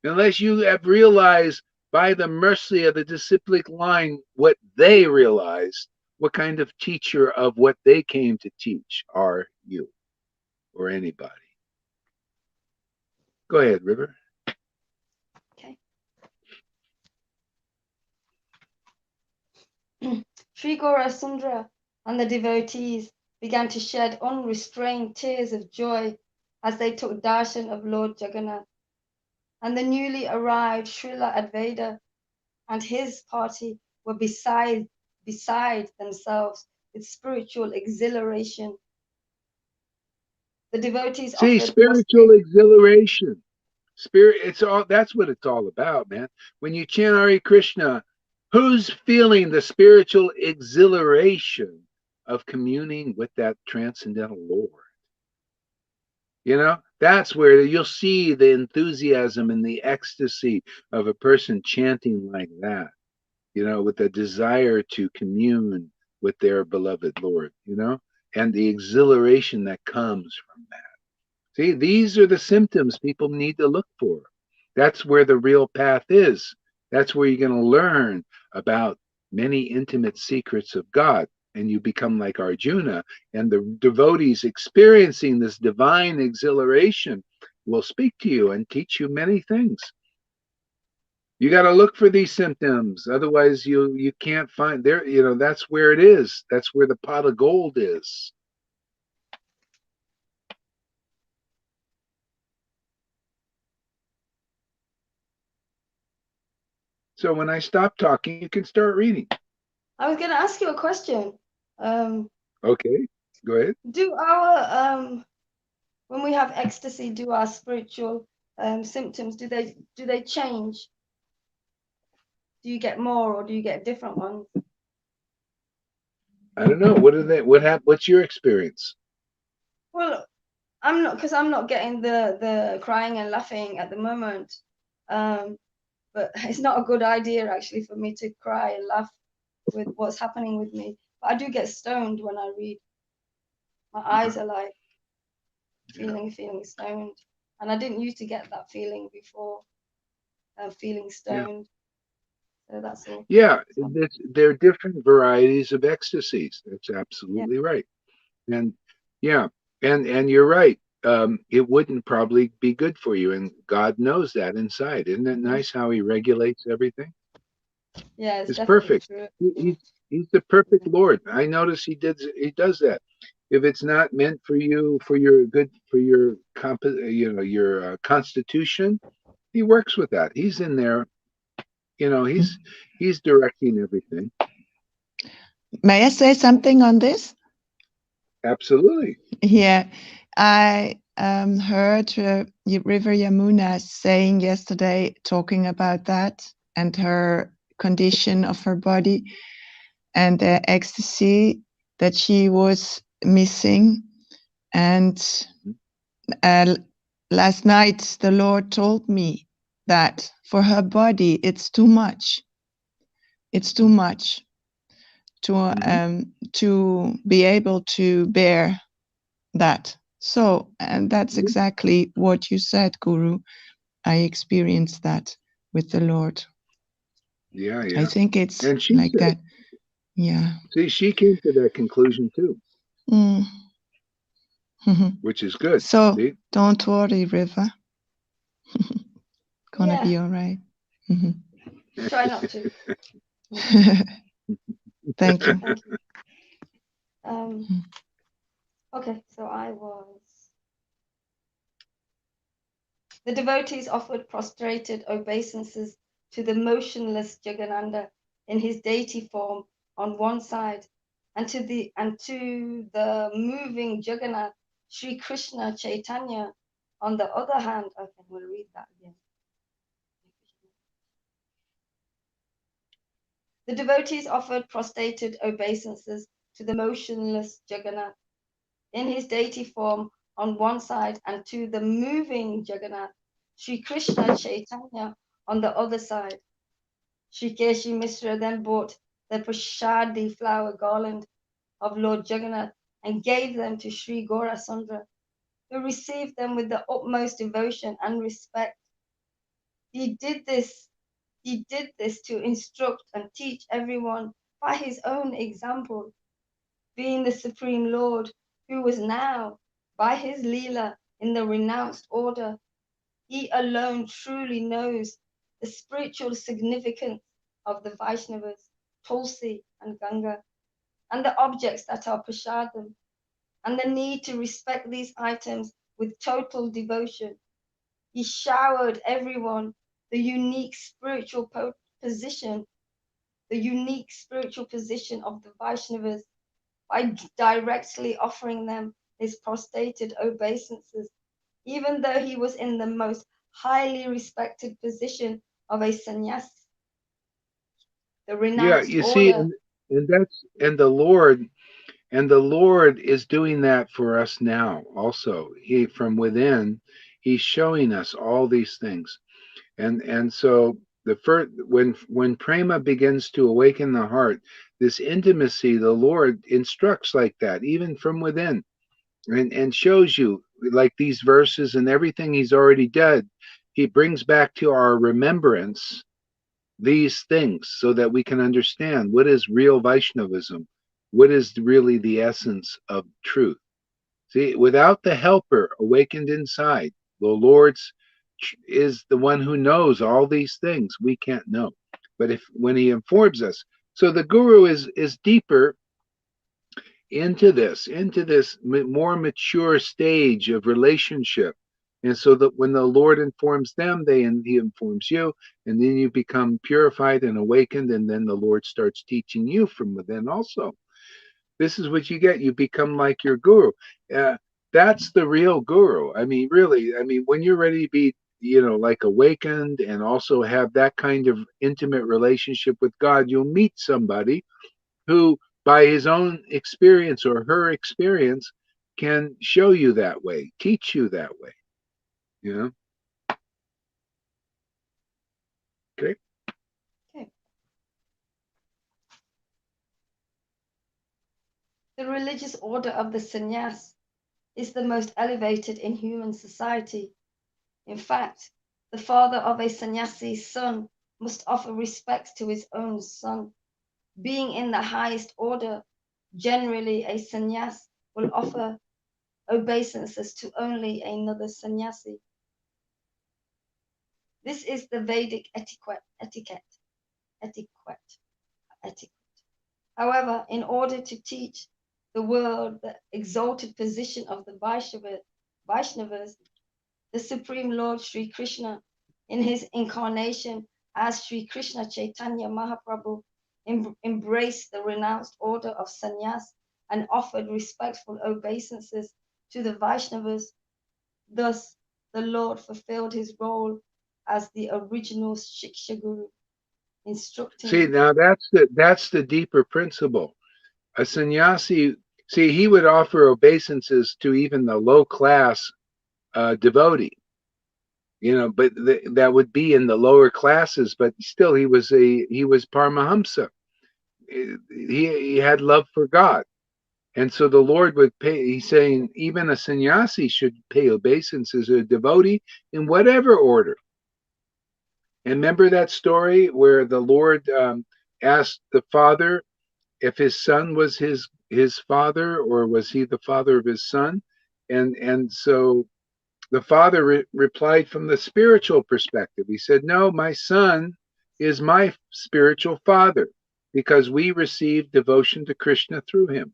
Unless you have realized by the mercy of the disciplic line what they realized, what kind of teacher of what they came to teach are you or anybody? Go ahead, River. Okay. Sri Gaura Sundara and the devotees began to shed unrestrained tears of joy as they took darshan of Lord Jagannath. And the newly arrived Srila Advaita and his party were beside themselves with spiritual exhilaration. The devotees See, offered spiritual exhilaration. That's what it's all about, man. When you chant Hare Krishna, who's feeling the spiritual exhilaration of communing with that transcendental Lord? That's where you'll see the enthusiasm and the ecstasy of a person chanting like that, with a desire to commune with their beloved Lord, and the exhilaration that comes from that. See, these are the symptoms people need to look for. That's where the real path is. That's where you're going to learn about many intimate secrets of God. And you become like Arjuna, and the devotees experiencing this divine exhilaration will speak to you and teach you many things. You got to look for these symptoms. Otherwise, you can't find there. That's where it is. That's where the pot of gold is. So when I stop talking, you can start reading. I was going to ask you a question. Okay, go ahead. Do our when we have ecstasy, do our spiritual symptoms do they change? Do you get more or do you get different ones? I don't know. What are they? What's your experience? Well, I'm not getting the crying and laughing at the moment. But it's not a good idea actually for me to cry and laugh with what's happening with me. But I do get stoned when I read. My eyes are like feeling stoned, and I didn't used to get that feeling before. Feeling Yeah. stoned. So that's all. Yeah, there are different varieties of ecstasies. That's Yeah. absolutely right. And yeah, and you're right. It wouldn't probably be good for you, and God knows that inside. Isn't it nice how He regulates everything? Yeah, it's It's definitely perfect. true. He's the perfect Lord. I notice He does that. If it's not meant for you, for your good, for your your constitution, He works with that. He's in there. He's directing everything. May I say something on this? Absolutely. Yeah, I heard River Yamuna saying yesterday, talking about that and her condition of her body and the ecstasy that she was missing. And last night, the Lord told me that for her body, it's too much. It's too much to be able to bear that. So, and that's exactly what you said, Guru. I experienced that with the Lord. Yeah. I think it's And she like said, that. Yeah. see, she came to that conclusion too, Mm. which is good. So See? don't worry, River. Gonna Yeah, be all right. try not to. Thank you. Thank you. Okay, so the devotees offered prostrated obeisances to the motionless Jagannatha in his deity form on one side, and to the moving Jagannath, Sri Krishna Chaitanya, on the other hand. Okay, we'll read that again. The devotees offered prostrated obeisances to the motionless Jagannath in his deity form on one side, and to the moving Jagannath, Sri Krishna Chaitanya, on the other side. Sri Keshi Mishra then bought the Prashadi flower garland of Lord Jagannath and gave them to Sri Gaurasundra, who received them with the utmost devotion and respect. He did this to instruct and teach everyone by his own example, being the Supreme Lord, who was now, by his Leela, in the renounced order. He alone truly knows the spiritual significance of the Vaishnavas, Tulsi and Ganga, and the objects that are prasadam, and the need to respect these items with total devotion. He showered everyone the unique spiritual position, the unique spiritual position of the Vaishnavas by directly offering them his prostrated obeisances, even though he was in the most highly respected position of a sannyas, the Yeah, renounced you see, order. and the Lord is doing that for us now also. He from within, He's showing us all these things. And so the first when prema begins to awaken the heart, this intimacy, the Lord instructs like that, even from within, and shows you like these verses and everything He's already done. He brings back to our remembrance these things so that we can understand what is real Vaishnavism, what is really the essence of truth. See, without the helper awakened inside, the Lord's is the one who knows all these things we can't know. But if when He informs us, so the Guru is deeper into this more mature stage of relationship And so that when the Lord informs them, he informs you, and then you become purified and awakened, and then the Lord starts teaching you from within also. This is what you get. You become like your guru. That's the real guru. I mean, really, I mean, when you're ready to be, like awakened and also have that kind of intimate relationship with God, you'll meet somebody who, by his own experience or her experience, can show you that way, teach you that way. Okay. Okay. The religious order of the sannyas is the most elevated in human society. In fact, the father of a sannyasi's son must offer respects to his own son. Being in the highest order, generally a sannyas will offer obeisances to only another sannyasi. This is the Vedic etiquette. However, in order to teach the world the exalted position of the Vaishnavas, the Supreme Lord Sri Krishna, in his incarnation as Sri Krishna Chaitanya Mahaprabhu, embraced the renounced order of sannyas and offered respectful obeisances to the Vaishnavas. Thus, the Lord fulfilled his role as the original Shiksha Guru, instructing. See, now that's the deeper principle. A sannyasi, see, he would offer obeisances to even the low class devotee, but that would be in the lower classes. But still, he was Paramahamsa. He had love for God. And so the Lord would pay, he's saying even a sannyasi should pay obeisances to a devotee in whatever order. And remember that story where the Lord asked the father if his son was his father, or was he the father of his son? And so the father replied from the spiritual perspective. He said, no, my son is my spiritual father, because we received devotion to Krishna through him.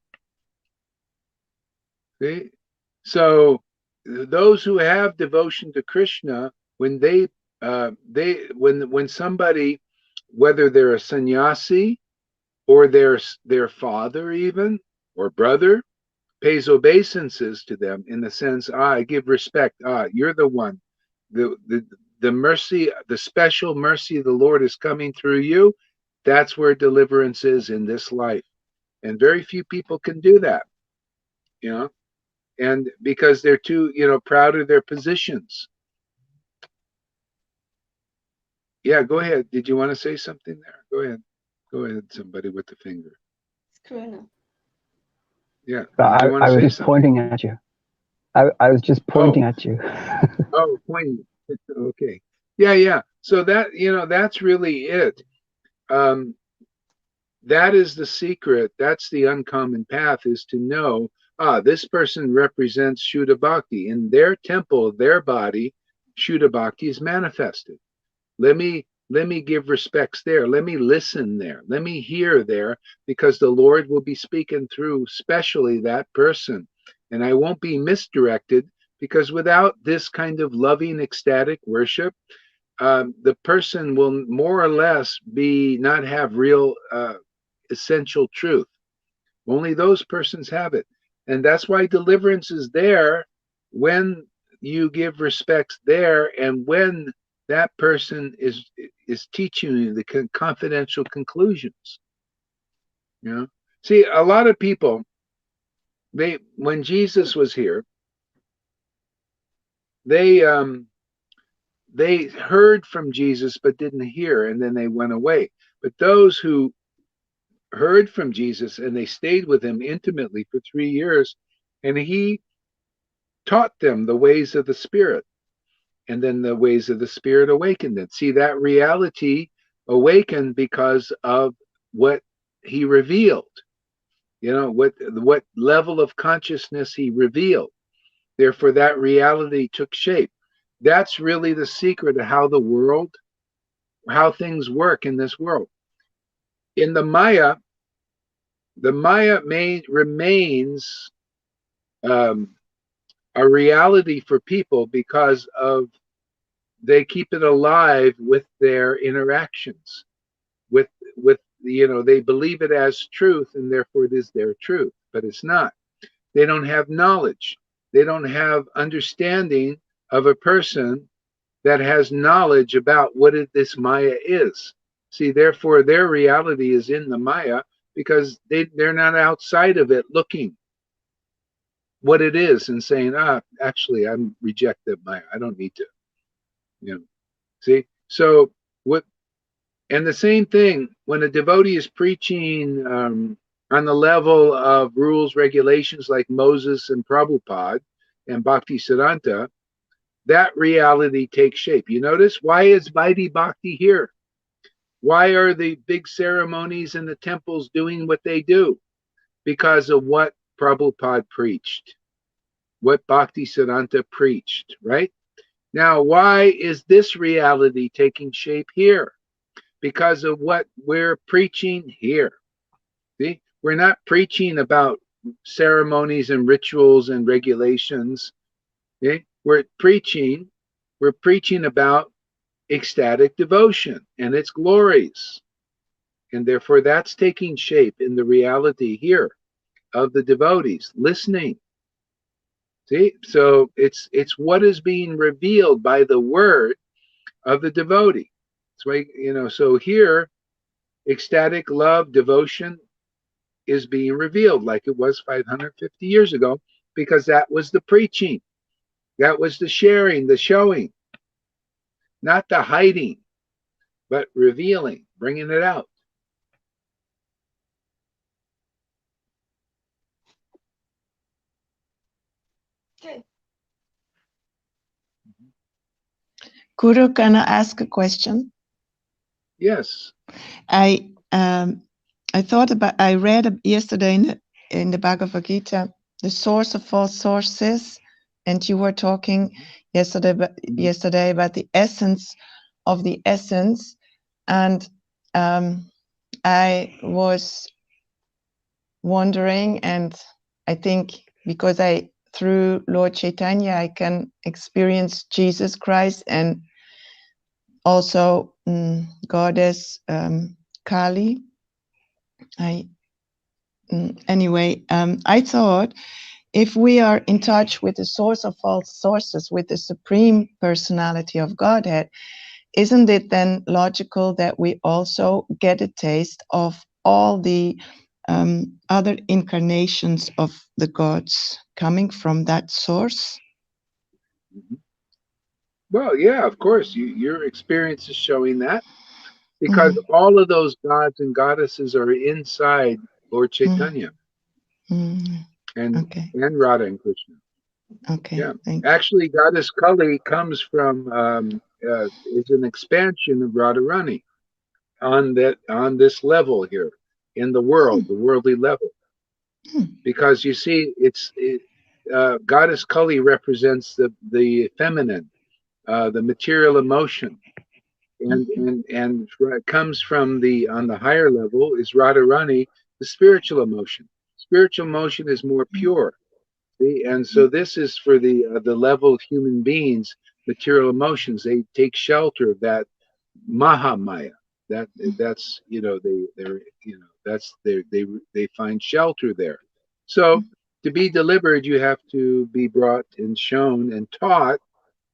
See? So those who have devotion to Krishna, when when somebody, whether they're a sannyasi or their father even, or brother, pays obeisances to them in the sense, I give respect, you're the one, the mercy, the special mercy of the Lord is coming through you. That's where deliverance is in this life. And very few people can do that, and because they're too, proud of their positions. Yeah, go ahead. Did you want to say something there? Go ahead, somebody with the finger. It's Karuna. Yeah. Did you want to I was say just something? pointing at you. I was just pointing at you. Oh, pointing. Okay. Yeah. So that, that's really it. That is the secret. That's the uncommon path, is to know, this person represents Shuddha Bhakti. In their temple, their body, Shuddha Bhakti is manifested. Let me give respects there. Let me listen there. Let me hear there, because the Lord will be speaking through specially that person. And I won't be misdirected, because without this kind of loving, ecstatic worship, the person will more or less not have real essential truth. Only those persons have it. And that's why deliverance is there when you give respects there, and when that person is teaching you the confidential conclusions. See, a lot of people, when Jesus was here, they heard from Jesus but didn't hear, and then they went away. But those who heard from Jesus and they stayed with him intimately for 3 years, and he taught them the ways of the Spirit, and then the ways of the Spirit awakened them. See, that reality awakened because of what he revealed. What level of consciousness he revealed. Therefore, that reality took shape. That's really the secret of how things work in this world. In the Maya remains a reality for people because of they keep it alive with their interactions, with they believe it as truth, and therefore it is their truth, but it's not. They don't have knowledge. They don't have understanding of a person that has knowledge about what this Maya is. See, therefore, their reality is in the Maya because they're not outside of it looking what it is and saying, actually, I'm reject that Maya. I don't need to. See? So, what, and the same thing when a devotee is preaching on the level of rules, regulations like Moses and Prabhupada and Bhakti Siddhanta, that reality takes shape. You notice, why is Vaidhi Bhakti here? Why are the big ceremonies in the temples doing what they do? Because of what Prabhupada preached, what Bhakti Siddhanta preached, right? Now, why is this reality taking shape here? Because of what we're preaching here. See, we're not preaching about ceremonies and rituals and regulations. Okay? We're preaching about ecstatic devotion and its glories. And therefore that's taking shape in the reality here of the devotees listening. See, so it's what is being revealed by the word of the devotee. So so here ecstatic love, devotion is being revealed like it was 550 years ago, because that was the preaching, that was the sharing, the showing, not the hiding, but revealing, bringing it out. Okay. Guru, can I ask a question? Yes. I read yesterday in the Bhagavad Gita, the source of all sources, and you were talking yesterday about the essence of the essence, and I was wondering, and I think because through Lord Chaitanya, I can experience Jesus Christ and also Goddess Kali. I thought if we are in touch with the source of all sources, with the Supreme Personality of Godhead, isn't it then logical that we also get a taste of all the other incarnations of the gods coming from that source? Well, yeah, of course. Your experience is showing that, because all of those gods and goddesses are inside Lord Chaitanya and Radha and Krishna. Okay. Yeah, actually, Goddess Kali comes from is an expansion of Radharani on this level here in the world, the worldly level, because you see, Goddess Kali represents the feminine, the material emotion, and it comes from on the higher level is Radharani, the spiritual emotion. Spiritual emotion is more pure. See? And so this is for the level of human beings, material emotions. They take shelter of that Mahamaya. That's they find shelter there. So to be delivered, you have to be brought and shown and taught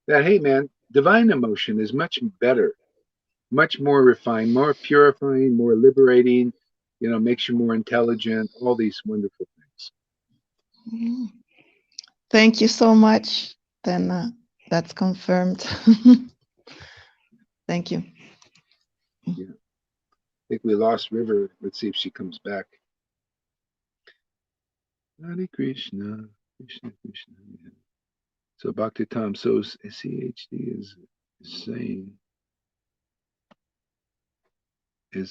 that, hey man, divine emotion is much better, much more refined, more purifying, more liberating, makes you more intelligent, all these wonderful things. Thank you so much. Then that's confirmed. Thank you. Yeah. I think we lost River. Let's see if she comes back. Hare Krishna, Krishna Krishna. Yeah. So Bhakti Tam, so CHD is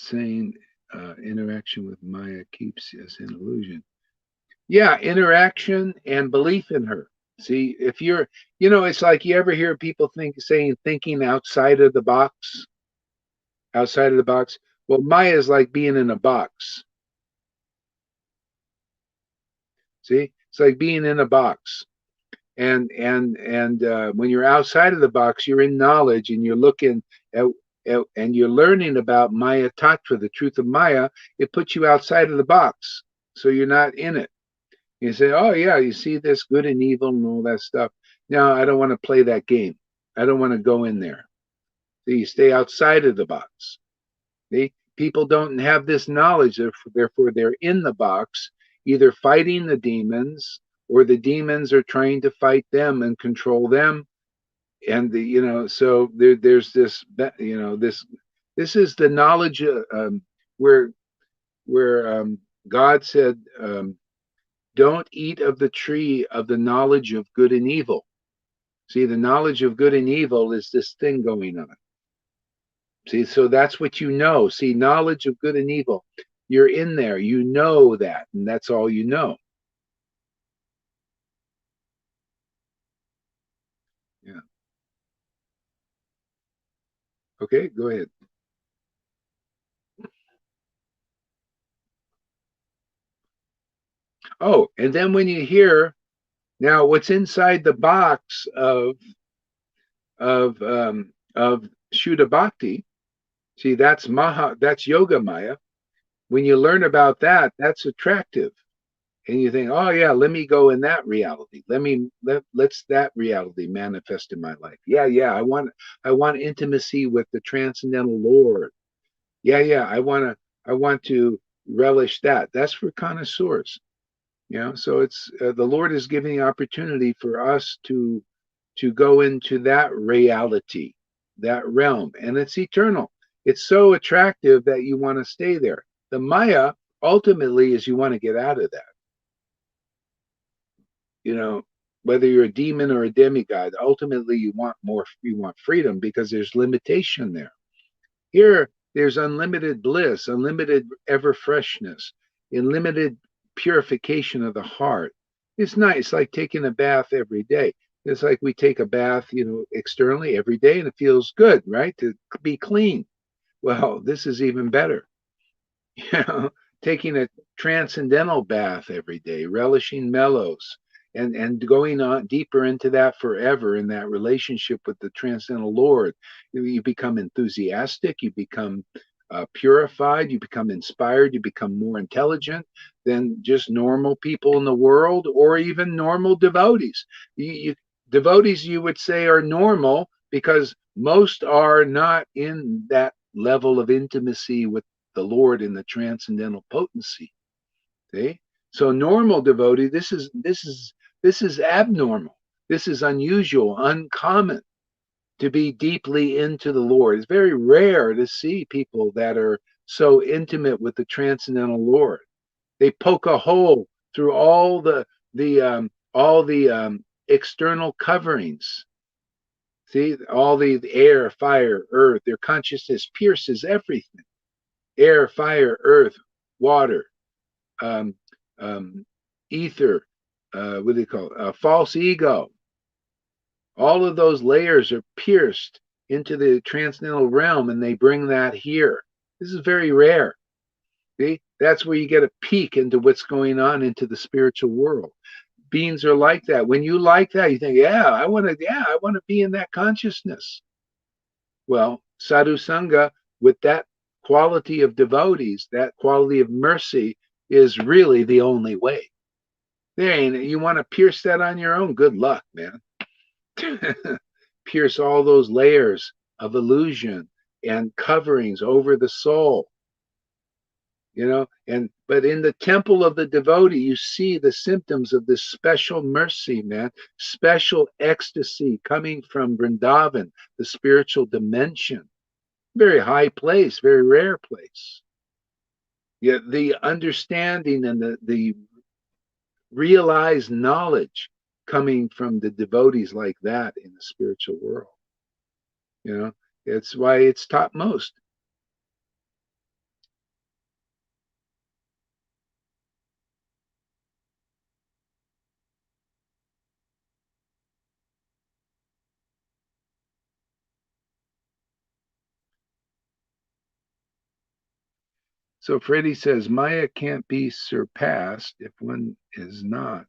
saying interaction with Maya keeps us in illusion. Yeah, interaction and belief in her. See, if you're, it's like you ever hear people thinking outside of the box, outside of the box. Well, Maya is like being in a box. See, it's like being in a box. And when you're outside of the box, you're in knowledge, and you're looking and you're learning about Maya Tattva, the truth of Maya. It puts you outside of the box, so you're not in it. You say, oh yeah, you see this good and evil and all that stuff. No, I don't want to play that game. I don't want to go in there. So you stay outside of the box. People don't have this knowledge, therefore they're in the box, either fighting the demons, or the demons are trying to fight them and control them. And so there's this, this is the knowledge where God said, don't eat of the tree of the knowledge of good and evil. See, the knowledge of good and evil is this thing going on. See, so that's what you know. See, knowledge of good and evil. You're in there. You know that, and that's all you know. Yeah. Okay, go ahead. Oh, and then when you hear now what's inside the box of Shuddha Bhakti, see, that's Yoga Maya. When you learn about that, that's attractive. And you think, oh yeah, let me go in that reality. Let's that reality manifest in my life. Yeah, I want intimacy with the transcendental Lord. Yeah, I want to relish that. That's for connoisseurs. So it's the Lord is giving the opportunity for us to go into that reality, that realm, and it's eternal. It's so attractive that you want to stay there. The Maya ultimately is you want to get out of that. Whether you're a demon or a demigod, ultimately you want more, you want freedom, because there's limitation there. Here, there's unlimited bliss, unlimited ever freshness, unlimited purification of the heart. It's nice, like taking a bath every day. It's like we take a bath, externally every day, and it feels good, right? To be clean. Well, this is even better. Taking a transcendental bath every day, relishing mellows, and going on deeper into that forever, in that relationship with the transcendental Lord. You become enthusiastic, you become purified, you become inspired, you become more intelligent than just normal people in the world, or even normal devotees. Devotees, you would say, are normal because most are not in that level of intimacy with the Lord in the transcendental potency. See? So normal devotee, this is abnormal. This is unusual, uncommon to be deeply into the Lord. It's very rare to see people that are so intimate with the transcendental Lord. They poke a hole through all the external coverings. See, all the air, fire, earth, their consciousness pierces everything. Air, fire, earth, water, um, ether, what do they call it? False ego. All of those layers are pierced into the transcendental realm, and they bring that here. This is very rare. See, that's where you get a peek into what's going on into the spiritual world. Beings are like that. When you like that, you think, I want to be in that consciousness. Well, sadhu sangha, with that quality of devotees, that quality of mercy, is really the only way. You want to pierce that on your own? Good luck, man. Pierce all those layers of illusion and coverings over the soul. But in the temple of the devotee, you see the symptoms of this special mercy, man, special ecstasy coming from Vrindavan, the spiritual dimension. Very high place, very rare place. Yet the understanding and the realized knowledge coming from the devotees like that in the spiritual world. It's why it's topmost. So Freddie says Maya can't be surpassed if one is not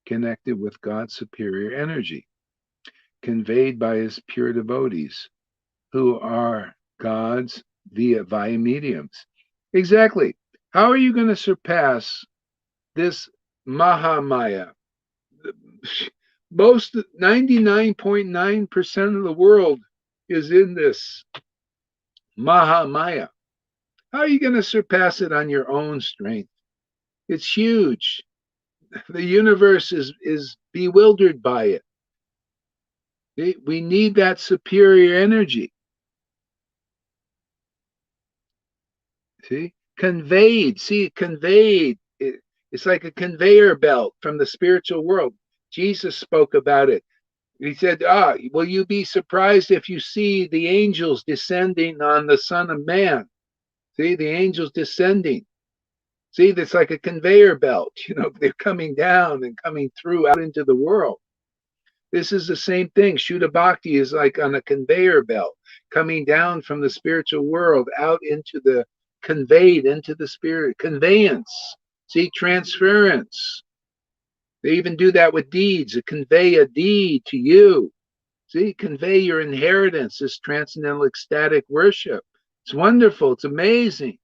connected with God's superior energy, conveyed by his pure devotees, who are God's via mediums. Exactly. How are you going to surpass this Mahamaya? Most 99.9% of the world is in this Mahamaya. How are you going to surpass it on your own strength? It's huge. The universe is bewildered by it. We need that superior energy. See? Conveyed. See, conveyed. It's like a conveyor belt from the spiritual world. Jesus spoke about it. He said, will you be surprised if you see the angels descending on the Son of Man? See, the angels descending. See, that's like a conveyor belt. They're coming down and coming through out into the world. This is the same thing. Shuddha Bhakti is like on a conveyor belt, coming down from the spiritual world out into the conveyed into the spirit. Conveyance. See, transference. They even do that with deeds, convey a deed to you. See, convey your inheritance, this transcendental ecstatic worship. It's wonderful. It's amazing.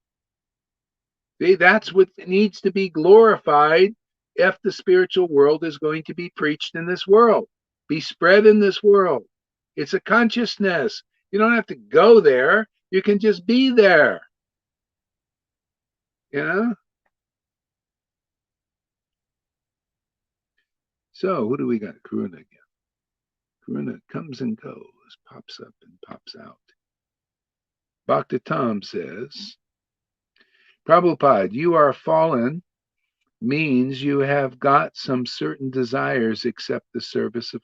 See, that's what needs to be glorified if the spiritual world is going to be preached in this world, be spread in this world. It's a consciousness. You don't have to go there. You can just be there. So who do we got? Karuna again. Karuna comes and goes, pops up and pops out. Bhakti Tom says, Prabhupada, you are fallen means you have got some certain desires except the service of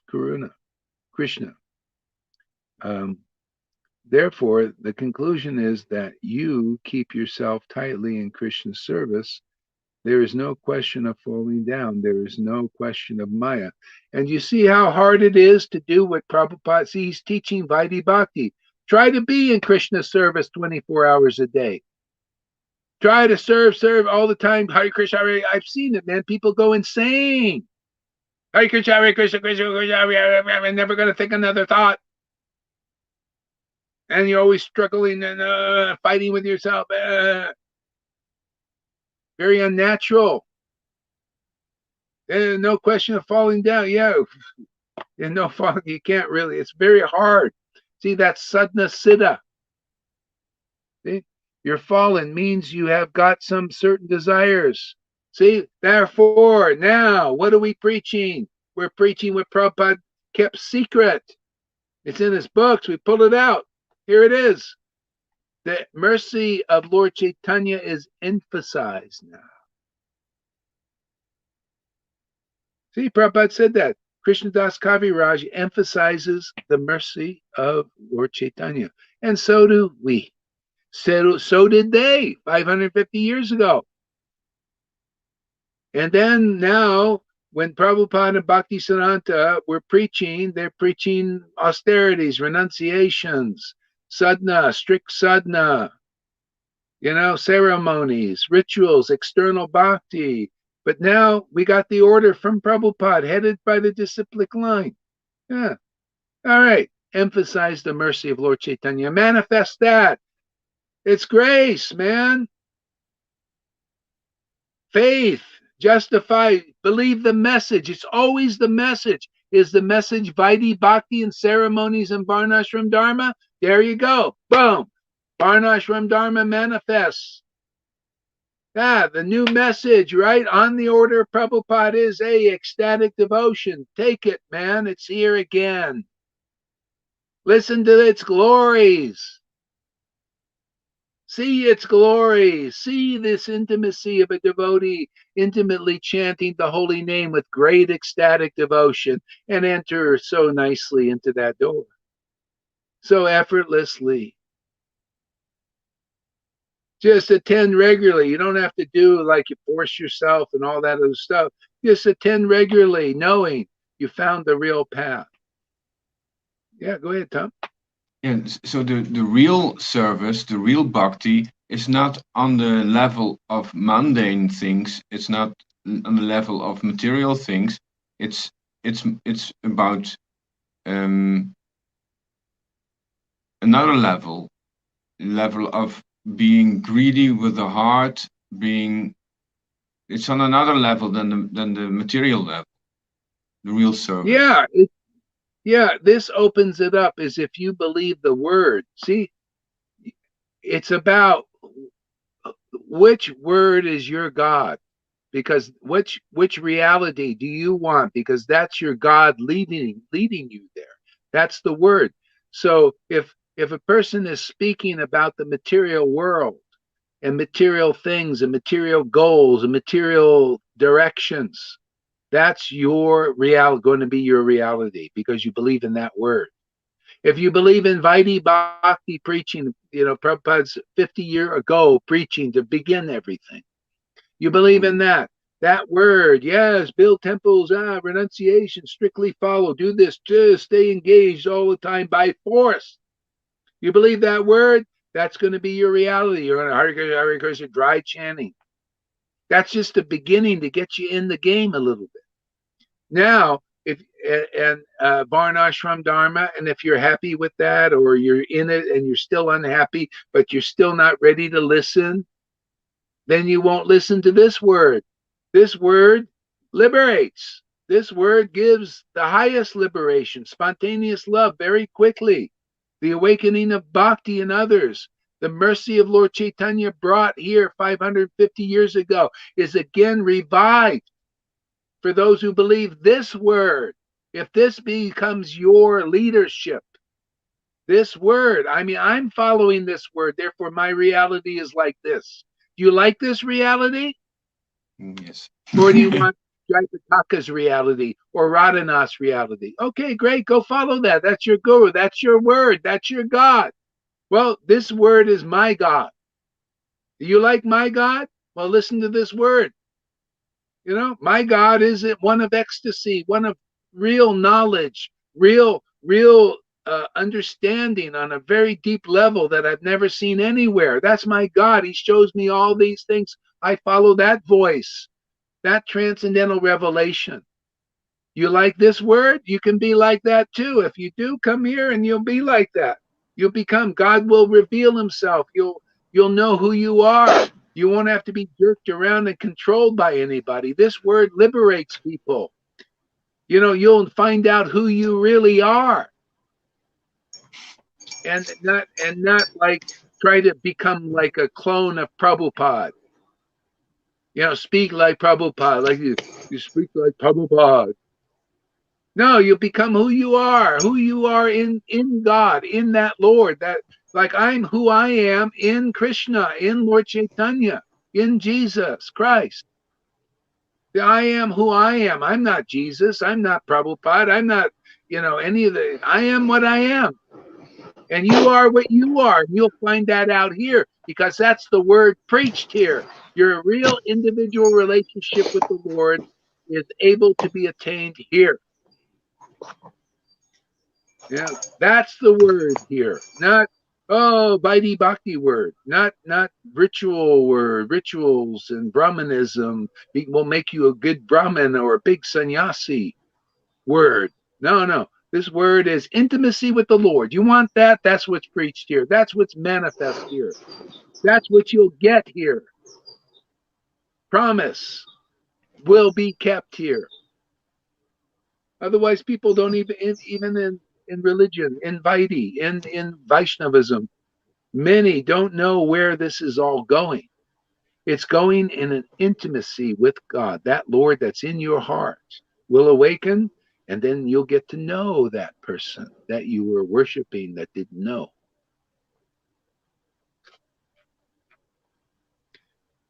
Krishna. Therefore, the conclusion is that you keep yourself tightly in Krishna's service. There is no question of falling down. There is no question of Maya. And you see how hard it is to do what Prabhupada sees. He's teaching Vaidhi Bhakti. Try to be in Krishna's service 24 hours a day. Try to serve all the time. Hare Krishna, I've seen it, man. People go insane. Hare Krishna, Krishna, Krishna, I'm never going to think another thought. And you're always struggling and fighting with yourself. Very unnatural. And no question of falling down. Yeah. And no falling, you can't really. It's very hard. See, that's sadhana siddha. See? You're fallen means you have got some certain desires. See, therefore, now, what are we preaching? We're preaching what Prabhupada kept secret. It's in his books. We pulled it out. Here it is. The mercy of Lord Chaitanya is emphasized now. See, Prabhupada said that. Krishnadas Kaviraj emphasizes the mercy of Lord Chaitanya. And so do we. So did they 550 years ago. And then now, when Prabhupada and Bhaktisiddhanta were preaching, they're preaching austerities, renunciations, sadhana, strict sadhana, ceremonies, rituals, external bhakti. But now we got the order from Prabhupada, headed by the disciplic line. Yeah. All right. Emphasize the mercy of Lord Chaitanya. Manifest that. It's grace, man. Faith. Justify. Believe the message. It's always the message. Is the message Vaidhi Bhakti and ceremonies and Varnashram Dharma? There you go. Boom. Varnashram Dharma manifests. Yeah, the new message, right? On the order of Prabhupada is ecstatic devotion. Take it, man. It's here again. Listen to its glories. See its glories. See this intimacy of a devotee intimately chanting the holy name with great ecstatic devotion and enter so nicely into that door. So effortlessly. Just attend regularly. You don't have to do like you force yourself and all that other stuff. Just attend regularly, knowing you found the real path. Yeah, go ahead, Tom. Yeah, so the real service, the real bhakti, is not on the level of mundane things. It's not on the level of material things. It's about another level of being greedy with the heart, it's on another level than the material level, the real service. Yeah, this opens it up as if you believe the word. See, it's about which word is your God, because which reality do you want, because that's your God leading you there. That's the word. So if a person is speaking about the material world and material things and material goals and material directions, that's your going to be your reality, because you believe in that word. If you believe in Vaidhi Bhakti preaching, Prabhupada's 50 years ago preaching to begin everything, you believe in that word, yes, build temples, renunciation, strictly follow, do this, just stay engaged all the time by force. You believe that word, that's going to be your reality. You're going to Hare Krishna, dry chanting. That's just the beginning to get you in the game a little bit. Now, if Varnashram Dharma, and if you're happy with that, or you're in it and you're still unhappy, but you're still not ready to listen, then you won't listen to this word. This word liberates. This word gives the highest liberation, spontaneous love very quickly, the awakening of bhakti in others. The mercy of Lord Chaitanya brought here 550 years ago is again revived for those who believe this word. If this becomes your leadership, this word, I mean, I'm following this word, therefore my reality is like this. Do you like this reality? Yes. Or do you want Jayapataka's reality or Radhanath's reality? Okay, great, go follow that. That's your guru, that's your word, that's your God. Well, this word is my God. Do you like my God? Well, listen to this word. My God is one of ecstasy, one of real knowledge, real understanding on a very deep level that I've never seen anywhere. That's my God. He shows me all these things. I follow that voice, that transcendental revelation. You like this word? You can be like that too. If you do, come here and you'll be like that. You'll become, God will reveal himself. You'll know who you are. You won't have to be jerked around and controlled by anybody. This word liberates people. You'll find out who you really are. And not like try to become like a clone of Prabhupada. Speak like Prabhupada, like you speak like Prabhupada. No, you become who you are in God, in that Lord, that like I'm who I am in Krishna, in Lord Chaitanya, in Jesus Christ. I am who I am. I'm not Jesus. I'm not Prabhupada. I'm not, any of I am what I am. And you are what you are. And you'll find that out here, because that's the word preached here. Your real individual relationship with the Lord is able to be attained here. Yeah, that's the word here. Not Vaidhi Bhakti word, not ritual word. Rituals and Brahmanism will make you a good Brahmin or a big sannyasi word. No. This word is intimacy with the Lord. You want that? That's what's preached here. That's what's manifest here. That's what you'll get here. Promise will be kept here. Otherwise, people don't even in religion, in Vaidhi, in Vaishnavism, many don't know where this is all going. It's going in an intimacy with God. That Lord that's in your heart will awaken, and then you'll get to know that person that you were worshiping that didn't know.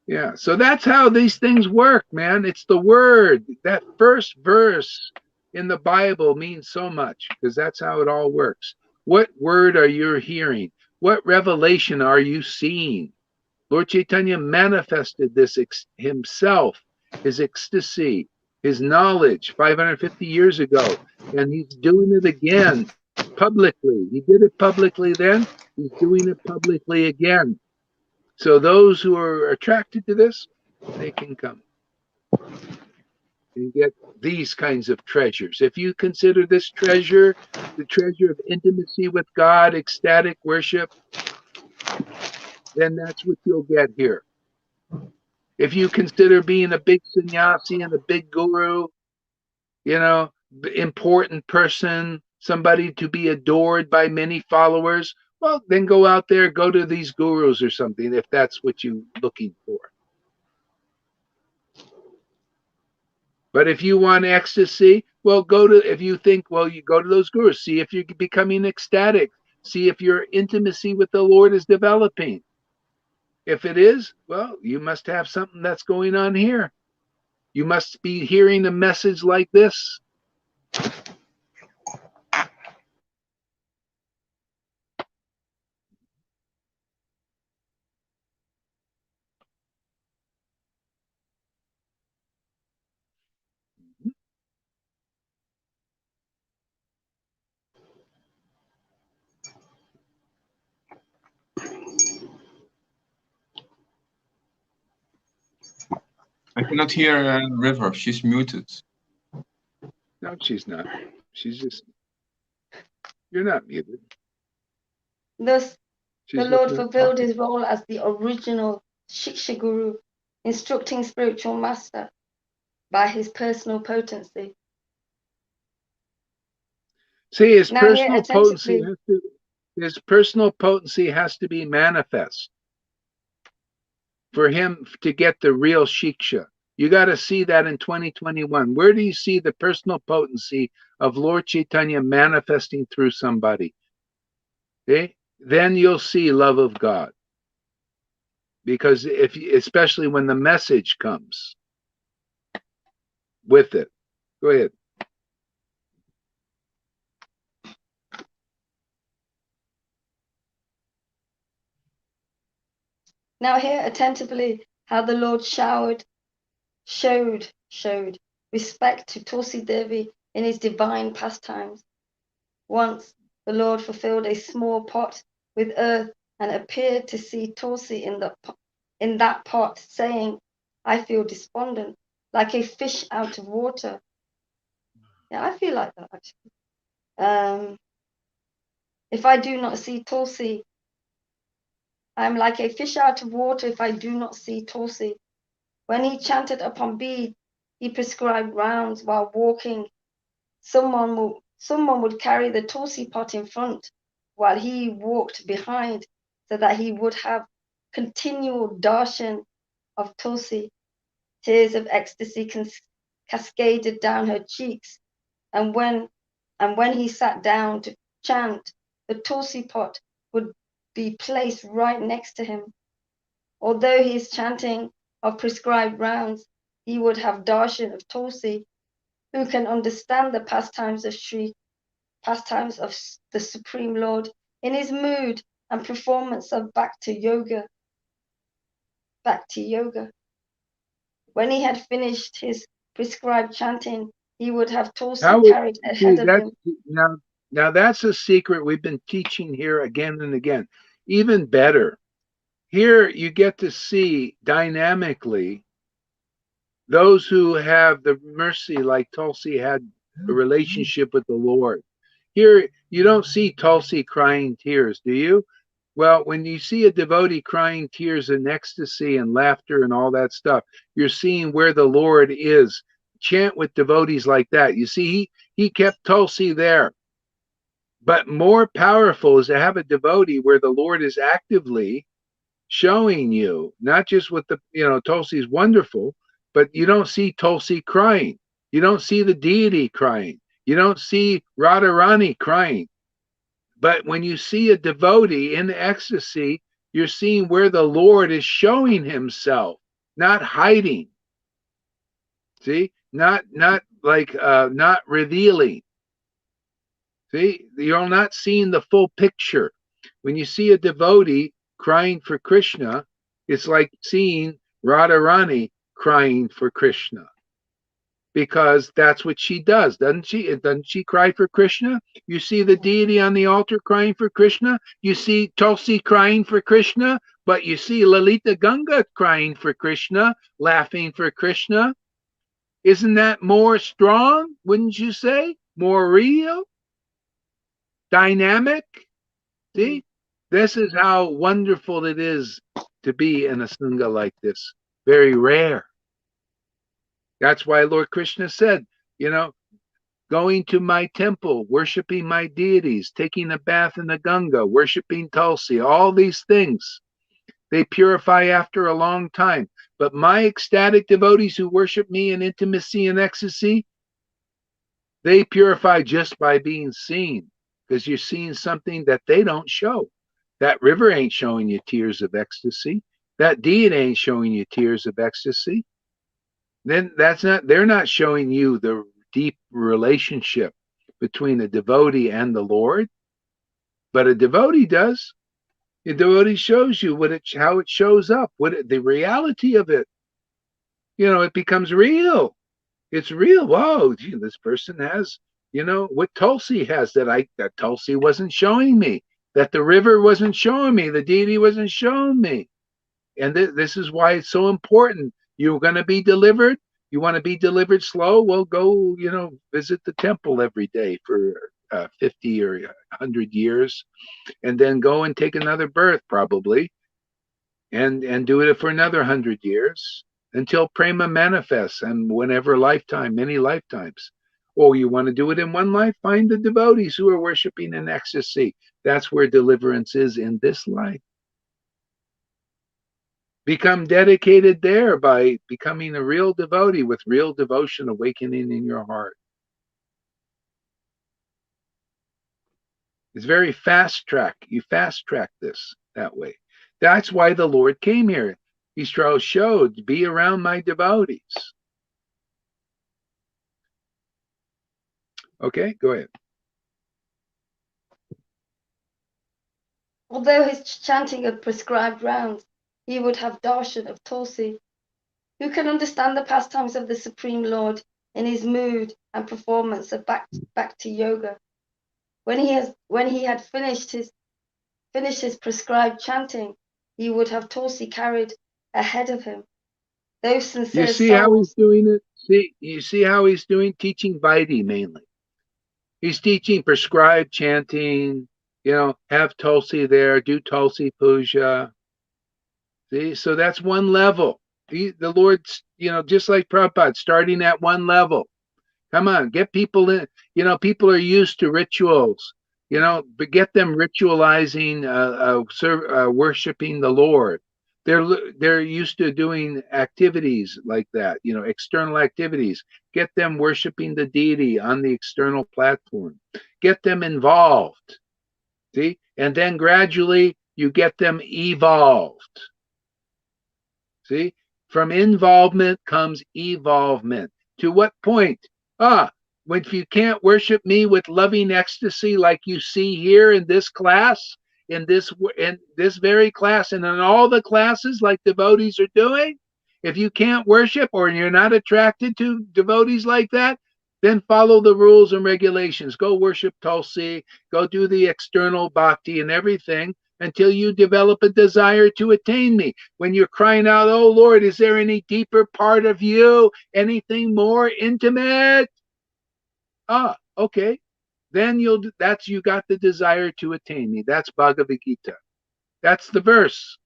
Yeah, so that's how these things work, man. It's the word. That first verse in the Bible means so much, because that's how it all works. What word are you hearing? What revelation are you seeing? Lord Chaitanya manifested this himself, his ecstasy, his knowledge 550 years ago, and he's doing it again publicly. He did it publicly then, he's doing it publicly again. So those who are attracted to this, they can come. and get these kinds of treasures. If you consider this treasure the treasure of intimacy with God, ecstatic worship, then that's what you'll get here. If you consider being a big sannyasi and a big guru, you know, important person, somebody to be adored by many followers, well, then go out there, go to these gurus or something if that's what you're looking for. But if you want ecstasy, well, go to, if you think, well, you go to those gurus, see if you're becoming ecstatic, see if your intimacy with the Lord is developing. If it is, well, you must have something that's going on here. You must be hearing a message like this. I cannot hear River. She's muted. No, she's not. She's just, you're not muted. Thus, She's the just Lord not fulfilled talking. his role as the original Shiksha Guru, instructing spiritual master by his personal potency. See, his Now hear personal potency attentively. has to be manifest for him to get the real shiksha. You got to see that in 2021. Where do you see the personal potency of Lord Chaitanya manifesting through somebody? Okay? Then you'll see love of God. Because especially when the message comes with it. Go ahead. Now hear attentively how the Lord showed respect to Tulsi Devi in his divine pastimes. Once the Lord fulfilled a small pot with earth and appeared to see Tulsi in that pot, saying, "I feel despondent, like a fish out of water." Yeah, I feel like that actually. If I do not see Tulsi, I'm like a fish out of water if I do not see Tulsi. When he chanted upon bead, he prescribed rounds while walking. Someone would carry the Tulsi pot in front while he walked behind, so that he would have continual darshan of Tulsi. Tears of ecstasy cascaded down her cheeks, and when he sat down to chant, the Tulsi pot would be placed right next to him. Although he is chanting of prescribed rounds, he would have darshan of Tulsi. Who can understand the pastimes of the Supreme Lord in his mood and performance of Bhakti Yoga? When he had finished his prescribed chanting, he would have Tulsi How would carried see ahead of that's him. now that's a secret we've been teaching here again and again. Even better. Here you get to see dynamically those who have the mercy like Tulsi had a relationship with the Lord. Here you don't see Tulsi crying tears, do you? Well, when you see a devotee crying tears in ecstasy and laughter and all that stuff, you're seeing where the Lord is. Chant with devotees like that. You see, he kept Tulsi there. But more powerful is to have a devotee where the Lord is actively showing you, not just with the, Tulsi's wonderful, but you don't see Tulsi crying. You don't see the deity crying. You don't see Radharani crying. But when you see a devotee in ecstasy, you're seeing where the Lord is showing himself, not hiding. See, not revealing. See, you're not seeing the full picture. When you see a devotee crying for Krishna, it's like seeing Radharani crying for Krishna. Because that's what she does, doesn't she? Doesn't she cry for Krishna? You see the deity on the altar crying for Krishna. You see Tulsi crying for Krishna, but you see Lalita Ganga crying for Krishna, laughing for Krishna. Isn't that more strong, wouldn't you say? More real? Dynamic? See? This is how wonderful it is to be in a Sangha like this. Very rare. That's why Lord Krishna said, going to my temple, worshiping my deities, taking a bath in the Ganga, worshiping Tulsi, all these things, they purify after a long time. But my ecstatic devotees who worship me in intimacy and ecstasy, they purify just by being seen, because you're seeing something that they don't show. That river ain't showing you tears of ecstasy. That deity ain't showing you tears of ecstasy. Then they're not showing you the deep relationship between a devotee and the Lord, but a devotee does. The devotee shows you how it shows up, the reality of it. It becomes real. It's real. Whoa, gee, this person has, what Tulsi has that Tulsi wasn't showing me, that the river wasn't showing me, the deity wasn't showing me. And this is why it's so important. You're going to be delivered. You want to be delivered slow? Well, go, visit the temple every day for 50 or 100 years, and then go and take another birth probably, and do it for another 100 years until prema manifests, and whenever lifetime, many lifetimes. Or you want to do it in one life? Find the devotees who are worshiping in ecstasy. That's where deliverance is in this life. Become dedicated there by becoming a real devotee with real devotion awakening in your heart. It's very fast track. You fast track this that way. That's why the Lord came here. He showed, be around my devotees. Okay, go ahead. Although his chanting had prescribed rounds, he would have darshan of Tulsi. Who can understand the pastimes of the Supreme Lord in his mood and performance of bhakti yoga? When he had finished his prescribed chanting, he would have Tulsi carried ahead of him. Those sincere You see how he's souls. doing it? You see how he's teaching Vaidhi mainly. He's teaching prescribed chanting, have Tulsi there, do Tulsi puja. See, so that's one level. The Lord's, just like Prabhupada, starting at one level. Come on, get people in. People are used to rituals, but get them ritualizing, worshiping the Lord. They're used to doing activities like that, external activities. Get them worshiping the deity on the external platform. Get them involved. See, and then gradually you get them evolved. See, from involvement comes evolvement. To what point? If you can't worship me with loving ecstasy like you see here in this class, in this very class, and in all the classes like devotees are doing, if you can't worship or you're not attracted to devotees like that, then follow the rules and regulations. Go worship Tulsi, go do the external bhakti and everything, until you develop a desire to attain me. When you're crying out, oh Lord, is there any deeper part of you? Anything more intimate? Okay. Then you got the desire to attain me. That's Bhagavad Gita. That's the verse.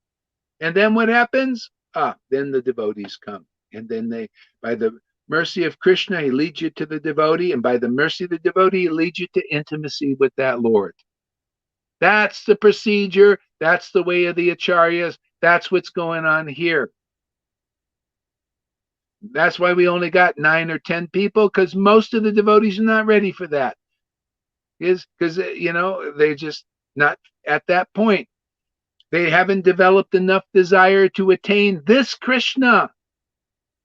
And then what happens? Then the devotees come. And then by the mercy of Krishna, he leads you to the devotee. And by the mercy of the devotee, he leads you to intimacy with that Lord. That's the procedure. That's the way of the acharyas. That's what's going on here. That's why we only got 9 or 10 people, because most of the devotees are not ready for that. Is because, they're just not at that point. They haven't developed enough desire to attain this Krishna,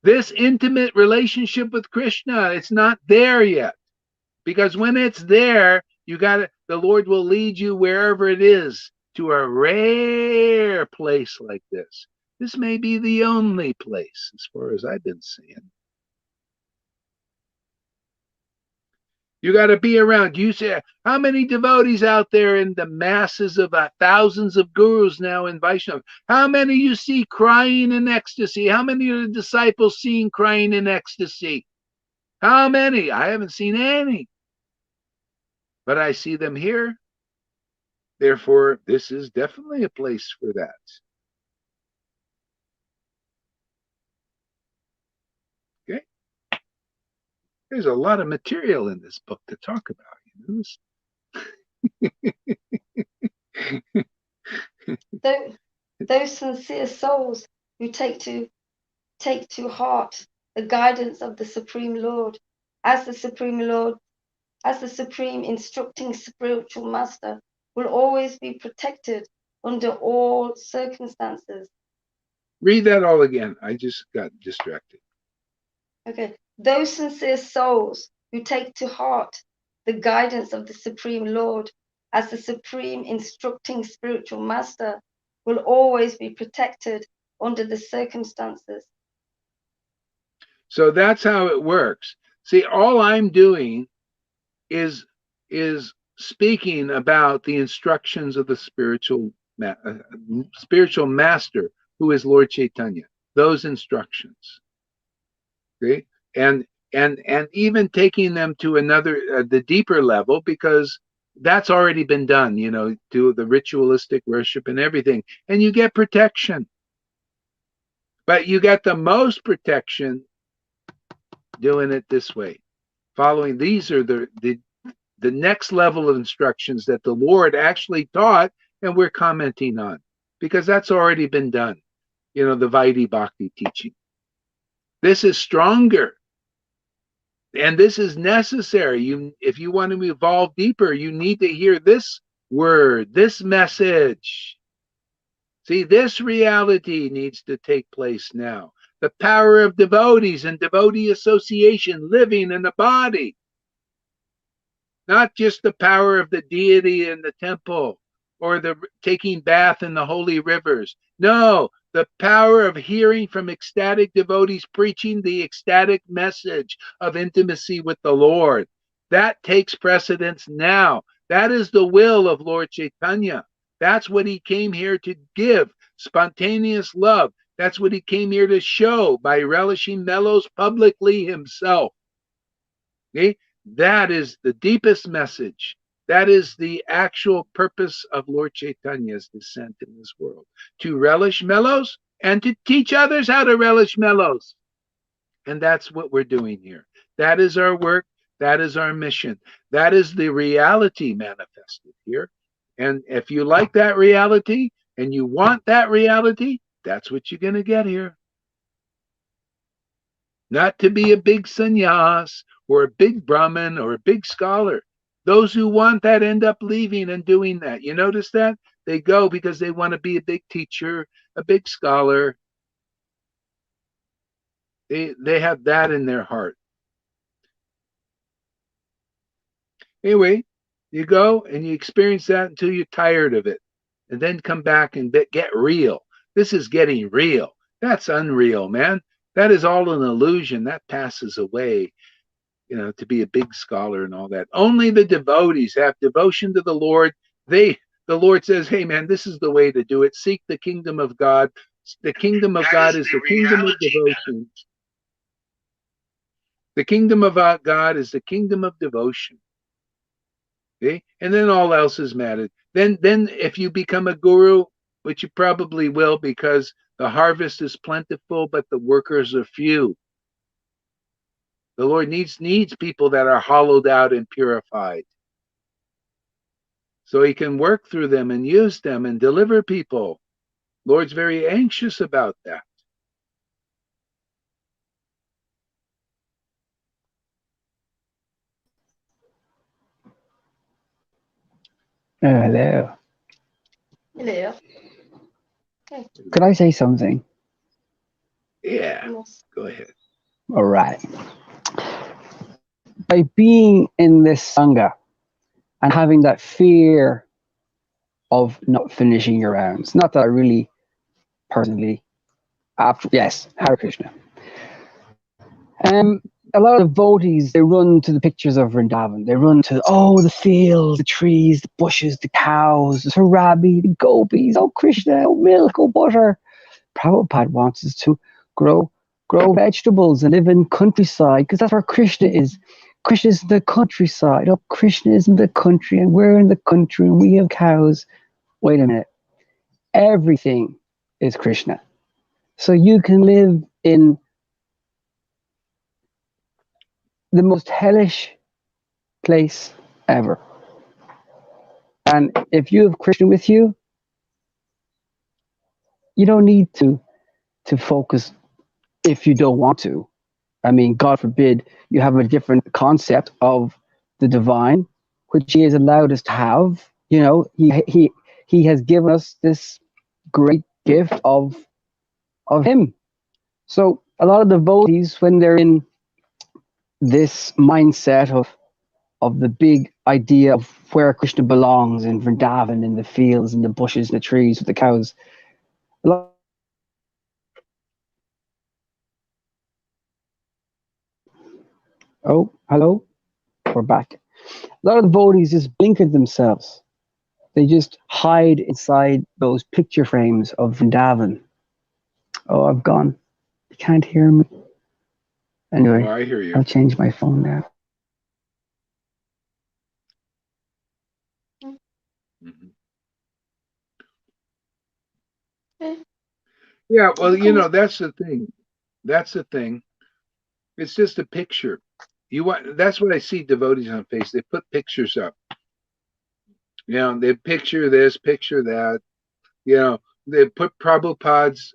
this intimate relationship with Krishna. It's not there yet. Because when it's there, the Lord will lead you wherever it is, to a rare place like this. This may be the only place, as far as I've been seeing. You got to be around. You say, how many devotees out there in the masses of thousands of gurus now in Vaishnava? How many you see crying in ecstasy? How many of the disciples seen crying in ecstasy? How many? I haven't seen any. But I see them here. Therefore, this is definitely a place for that. Okay? There's a lot of material in this book to talk about. Those sincere souls who take to heart the guidance of the Supreme Lord as the Supreme instructing spiritual master will always be protected under all circumstances. Read that all again. I just got distracted. Okay. Those sincere souls who take to heart the guidance of the Supreme Lord as the Supreme instructing spiritual master will always be protected under the circumstances. So that's how it works. See, all I'm doing is speaking about the instructions of the spiritual master, who is Lord Chaitanya. Those instructions. Okay, and even taking them to another, the deeper level, because that's already been done. You know, do the ritualistic worship and everything, and you get protection. But you get the most protection doing it this way. Following these are the next level of instructions that the Lord actually taught, and we're commenting on, because that's already been done. You know, the Vaidhi Bhakti teaching. This is stronger. And this is necessary. If you want to evolve deeper, you need to hear this word, this message. See, this reality needs to take place now. The power of devotees and devotee association living in the body. Not just the power of the deity in the temple or the taking bath in the holy rivers. No, the power of hearing from ecstatic devotees preaching the ecstatic message of intimacy with the Lord. That takes precedence now. That is the will of Lord Chaitanya. That's what he came here to give, spontaneous love. That's what he came here to show by relishing mellows publicly himself. Okay? That is the deepest message. That is the actual purpose of Lord Chaitanya's descent in this world. To relish mellows and to teach others how to relish mellows. And that's what we're doing here. That is our work. That is our mission. That is the reality manifested here. And if you like that reality and you want that reality, that's what you're going to get here. Not to be a big sannyas or a big Brahmin or a big scholar. Those who want that end up leaving and doing that. You notice that? They go because they want to be a big teacher, a big scholar. They have that in their heart. Anyway, you go and you experience that until you're tired of it. And then come back and get real. This is getting real. That's unreal, man. That is all an illusion. That passes away. You know, to be a big scholar and all that. Only the devotees have devotion to the Lord. The Lord says, hey man, this is the way to do it. Seek the kingdom of God. The kingdom of God is the kingdom of devotion. The kingdom of God is the kingdom of devotion. Okay? And then all else is mattered. Then if you become a guru, which you probably will, because the harvest is plentiful, but the workers are few. The Lord needs people that are hollowed out and purified. So he can work through them and use them and deliver people. Lord's very anxious about that. Hello. Hello. Could I say something? Yeah, Yes. go ahead. All right. By being in this Sangha and having that fear of not finishing your rounds, not that I really personally, yes, Hare Krishna. A lot of devotees, they run to the pictures of Vrindavan. They run to, the fields, the trees, the bushes, the cows, the sarabi, the gopis, Krishna, milk, butter. Prabhupada wants us to grow grow vegetables and live in countryside, because that's where Krishna is. Krishna is in the countryside. Oh, Krishna is in the country, and we're in the country, and we have cows. Wait a minute. Everything is Krishna. So you can live in the most hellish place ever. And if you have Krishna with you, you don't need to focus if you don't want to. I mean, God forbid you have a different concept of the divine, which He has allowed us to have. You know, He has given us this great gift of Him. So a lot of devotees, when they're in this mindset of the big idea of where Krishna belongs in Vrindavan, in the fields, in the bushes, in the trees, with the cows, a lot oh, hello, we're back. A lot of devotees just blink at themselves. They just hide inside those picture frames of Vrindavan. Oh, I've gone. You can't hear me. Anyway, Oh, I hear you. I'll change my phone now. Mhm. Okay. Yeah, well, you know, that's the thing. That's the thing. It's just a picture. You want that's what I see devotees on face. They put pictures up. You know, they picture this, picture that. You know, they put Prabhupada's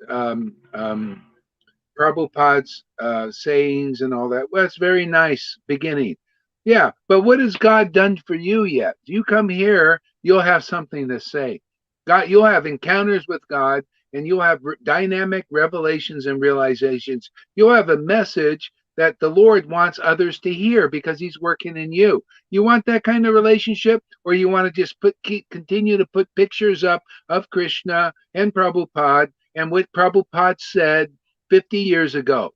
sayings and all that. Well, it's very nice beginning. Yeah, but what has God done for you yet? You come here, you'll have something to say. God, you'll have encounters with God, and you'll have dynamic revelations and realizations. You'll have a message that the Lord wants others to hear because He's working in you. You want that kind of relationship, or you want to just continue to put pictures up of Krishna and Prabhupada and what Prabhupada said 50 years ago,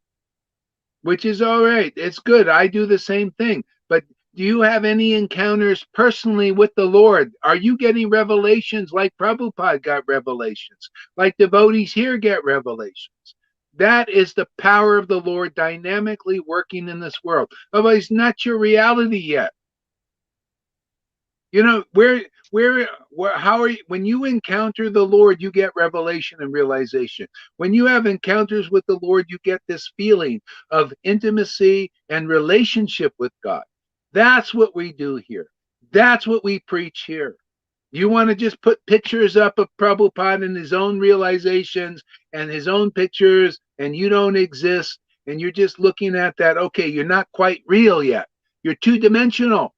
which is all right. It's good. I do the same thing. But do you have any encounters personally with the Lord? Are you getting revelations like Prabhupada got revelations, like devotees here get revelations? That is the power of the Lord dynamically working in this world. Otherwise, not your reality yet. You know, how are you, when you encounter the Lord, you get revelation and realization. When you have encounters with the Lord, you get this feeling of intimacy and relationship with God. That's what we do here. That's what we preach here. You want to just put pictures up of Prabhupada and his own realizations and his own pictures, and you don't exist, and you're just looking at that. Okay, you're not quite real yet. You're two-dimensional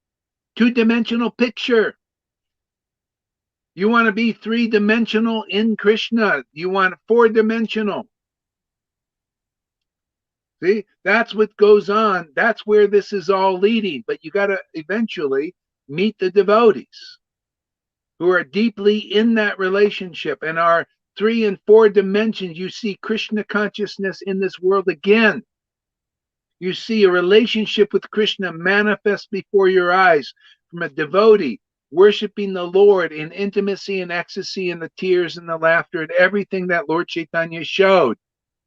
picture. You want to be three-dimensional in Krishna. You want four-dimensional. See, that's what goes on. That's where this is all leading. But you got to eventually meet the devotees who are deeply in that relationship and are 3 and 4 dimensions. You see Krishna consciousness in this world again. You see a relationship with Krishna manifest before your eyes from a devotee worshiping the Lord in intimacy and ecstasy and the tears and the laughter and everything that Lord Chaitanya showed,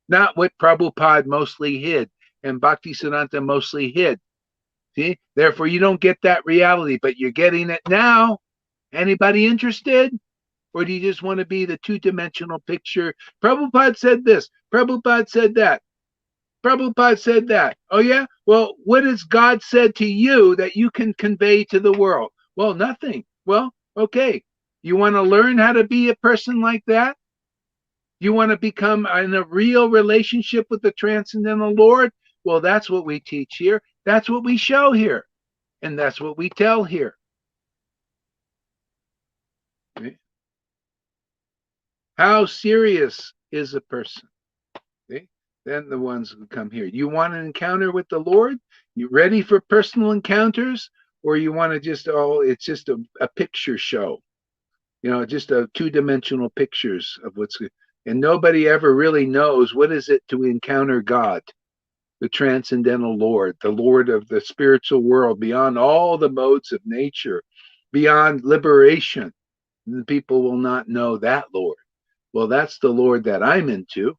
not what Prabhupada mostly hid and Bhaktisiddhanta mostly hid. See, therefore you don't get that reality, but you're getting it now. Anybody interested? Or do you just want to be the two-dimensional picture? Prabhupada said this, Prabhupada said that. Prabhupada said that. Oh, yeah? Well, what has God said to you that you can convey to the world? Well, nothing. Well, okay. You want to learn how to be a person like that? You want to become in a real relationship with the transcendental Lord? Well, that's what we teach here. That's what we show here. And that's what we tell here. Okay. How serious is a person? Okay. Then the ones who come here. You want an encounter with the Lord? You ready for personal encounters? Or you want to just, oh, it's just a picture show, you know, just a two-dimensional pictures of what's, and nobody ever really knows what is it to encounter God, the transcendental Lord, the Lord of the spiritual world, beyond all the modes of nature, beyond liberation. And people will not know that Lord. Well, that's the Lord that I'm into.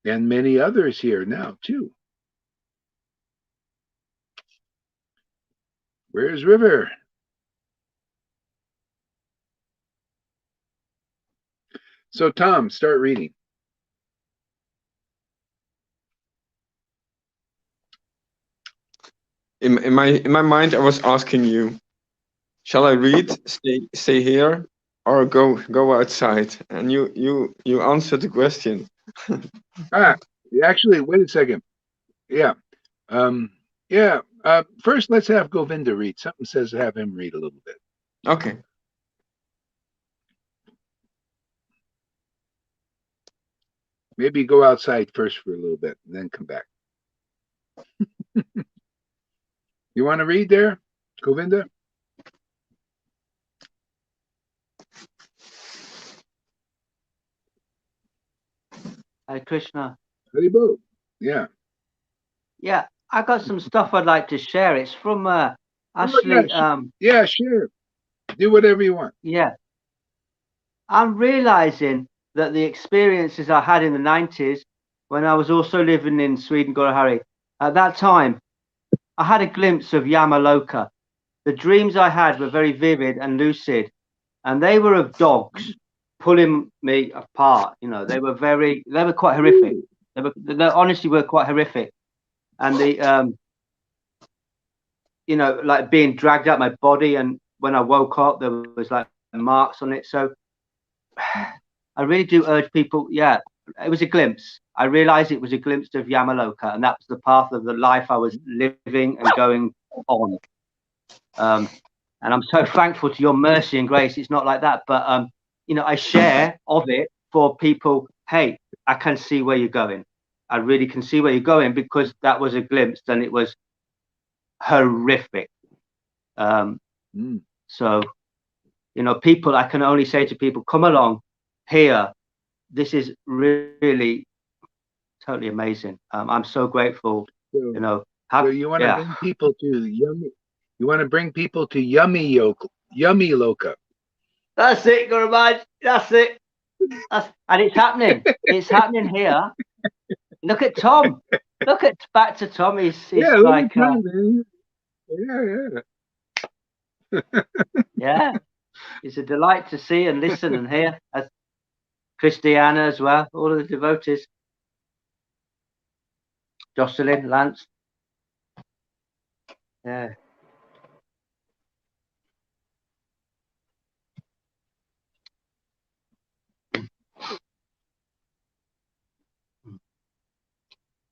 And many others here now, too. Where's River? So, Tom, start reading. In my mind, I was asking you, shall I read, stay here, or go outside? And you answered the question. Actually, wait a second. Yeah. Yeah. First, let's have Govinda read. Something says have him read a little bit. Okay. Maybe go outside first for a little bit and then come back. You want to read there, Govinda? Hey, Krishna. Haribol. Yeah. Yeah, I got some stuff I'd like to share. It's from Oh, Ashley. yeah, sure. Do whatever you want. Yeah, I'm realizing that the experiences I had in the 90s, when I was also living in Sweden, Gorahari, at that time, I had a glimpse of Yamaloka. The dreams I had were very vivid and lucid, and they were of dogs pulling me apart. You know, they were quite horrific. They honestly were quite horrific. And the, you know, like being dragged out my body. And when I woke up, there was like marks on it. So I really do urge people. Yeah, it was a glimpse. I realized it was a glimpse of Yamaloka, and that was the path of the life I was living and going on. And I'm so thankful to your mercy and grace. It's not like that, but you know, I share of it for people. Hey, I can see where you're going. I really can see where you're going, because that was a glimpse, and it was horrific. So, you know, people, I can only say to people, come along here. This is really totally amazing. I'm so grateful. So, you know, so you want to bring people to yummy. You want to bring people to yummy Loka. That's it, Gurumaj. That's it. And it's happening. It's happening here. Look at Tom. Back to Tom. He's Yeah, like, Tom, man. Yeah. It's a delight to see and listen and hear. As Christiana as well, all of the devotees. Jocelyn, Lance. Yeah.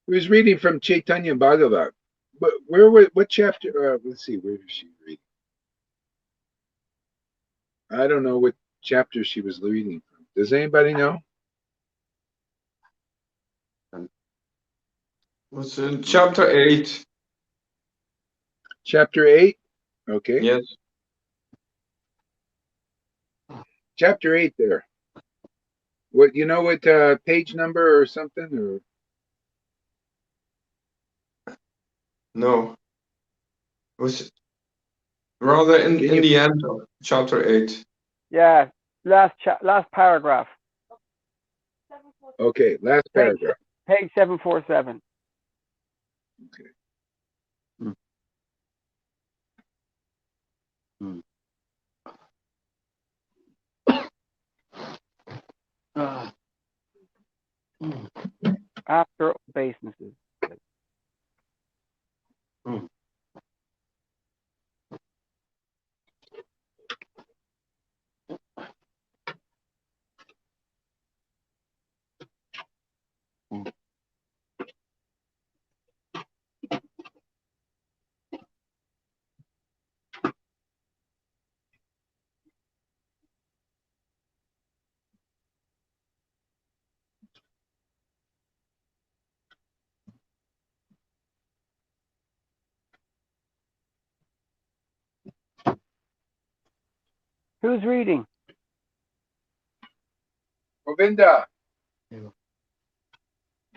He was reading from Chaitanya Bhagavat. But what chapter? Let's see, where is she reading? I don't know what chapter she was reading from. Does anybody know? What's in chapter 8? Chapter 8? Okay. Yes. Chapter 8 there. What, you know what page number or something? Or No. It was rather in the end of chapter 8. Yeah, last paragraph. Okay, last paragraph. Page 747. Okay. After obeisances. Who's reading? Govinda.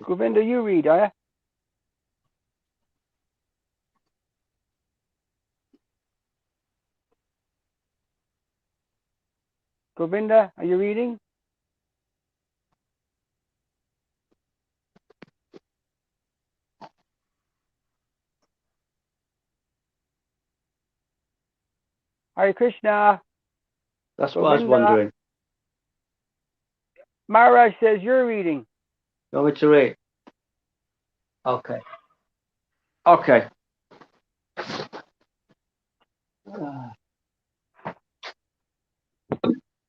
Govinda, you read, are you? Govinda, are you reading? Hare Krishna. That's what I was Govinda. wondering. Maharaj says you're reading. You want me to read? Okay. Okay.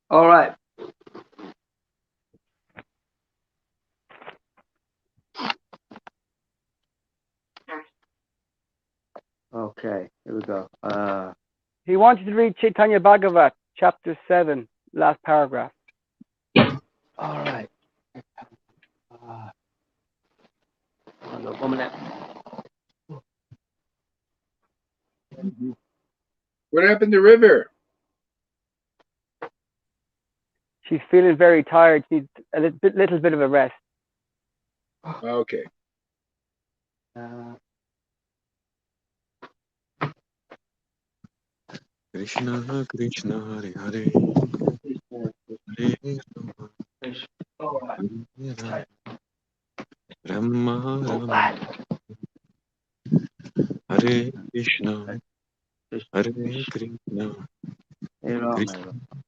All right. Okay, here we go. He wants you to read Chaitanya Bhagavat, chapter 7, last paragraph. All right. Hold on 1 minute. What happened to River? She's feeling very tired. She needs a little bit of a rest. Okay. Krishna Krishna Hare Hare Hare Rama Rama Rama Hare Krishna Hare Krishna Krishna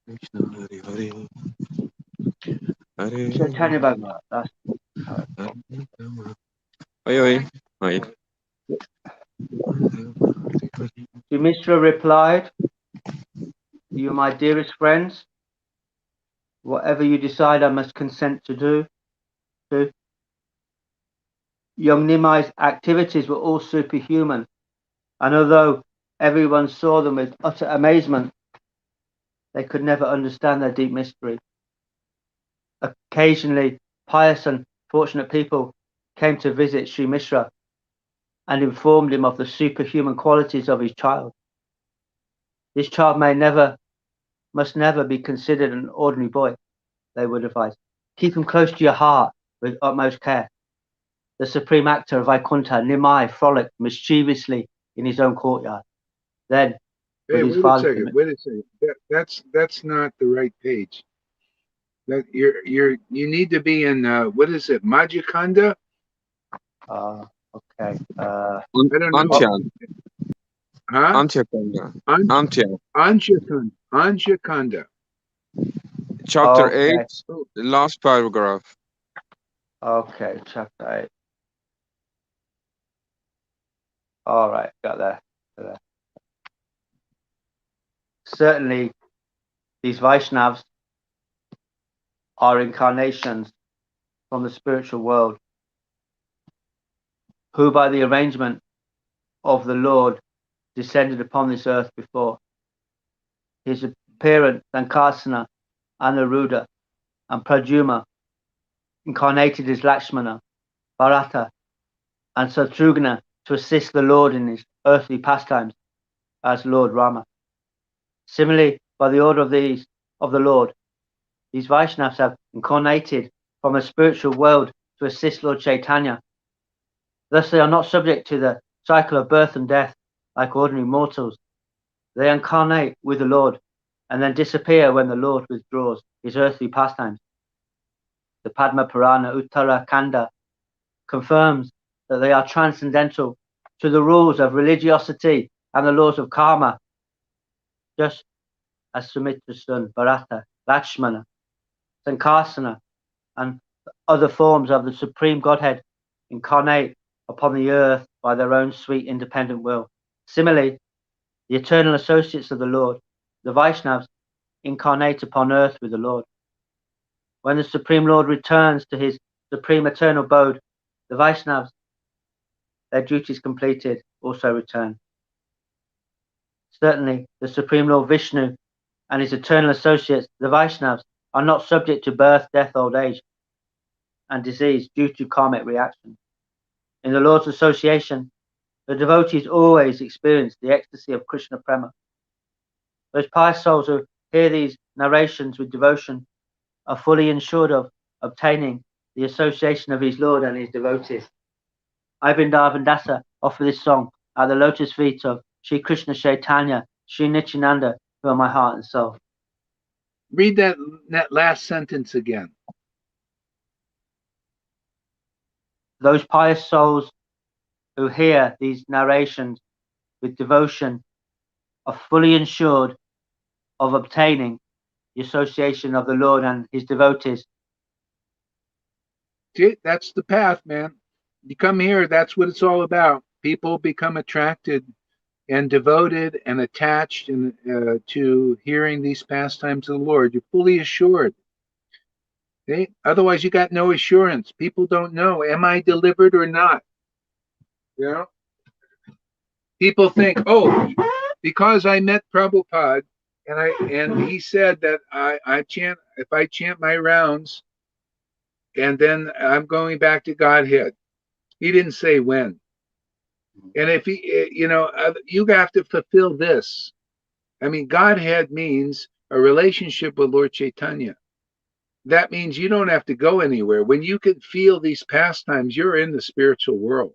Krishna Hare Hare Hare Chaitanya Bhagavat. That's Rama. Oi, oi. Oi. Mishra replied, "You are my dearest friends. Whatever you decide, I must consent to do." Young Nimai's activities were all superhuman, and although everyone saw them with utter amazement, they could never understand their deep mystery. Occasionally, pious and fortunate people came to visit Sri Mishra and informed him of the superhuman qualities of his child. This child must never be considered an ordinary boy, they would advise. Keep him close to your heart with utmost care. The supreme actor of Vaikuntha, Nimai, frolicked mischievously in his own courtyard. Then, Hey, with his wait a father, second. Wait a second. That's not the right page. That you need to be in what is it? Majikanda? okay. I don't know. Antya. Huh? Antya Kanda. Antya. Anshakanda. Chapter Okay. 8, the last paragraph. Okay, chapter 8. All right, got there. Certainly, these Vaishnavas are incarnations from the spiritual world, who by the arrangement of the Lord descended upon this earth before. His parent, Sankasana, Anuruddha, and Pradyumna incarnated as Lakshmana, Bharata, and Satrughna to assist the Lord in his earthly pastimes as Lord Rama. Similarly, by the order of the Lord, these Vaishnavas have incarnated from the spiritual world to assist Lord Chaitanya. Thus, they are not subject to the cycle of birth and death like ordinary mortals. They incarnate with the Lord and then disappear when the Lord withdraws his earthly pastimes. The Padma Purana Uttara Kanda confirms that they are transcendental to the rules of religiosity and the laws of karma, just as Sumitra's son Bharata, Lakshmana, Sankasana, and other forms of the Supreme Godhead incarnate upon the earth by their own sweet independent will. Similarly, the eternal associates of the Lord, the Vaishnavas, incarnate upon earth with the Lord. When the Supreme Lord returns to his supreme eternal abode, the Vaishnavas, their duties completed, also return. Certainly, the Supreme Lord Vishnu and his eternal associates, the Vaishnavas, are not subject to birth, death, old age, and disease due to karmic reaction. In the Lord's association, the devotees always experience the ecstasy of Krishna Prema. Those pious souls who hear these narrations with devotion are fully ensured of obtaining the association of his Lord and his devotees. I, Vrindavan Dasa, offer this song at the lotus feet of Sri Krishna Chaitanya, Sri Nityananda, who are my heart and soul. Read that last sentence again. Those pious souls who hear these narrations with devotion are fully ensured of obtaining the association of the Lord and his devotees. See, that's the path, man. You come here, that's what it's all about. People become attracted and devoted and attached to hearing these pastimes of the Lord. You're fully assured. Okay? Otherwise, you got no assurance. People don't know, am I delivered or not? You know? People think, oh, because I met Prabhupada and he said that I chant, if I chant my rounds, and then I'm going back to Godhead. He didn't say when. And if he, you have to fulfill this. I mean, Godhead means a relationship with Lord Chaitanya. That means you don't have to go anywhere. When you can feel these pastimes, you're in the spiritual world.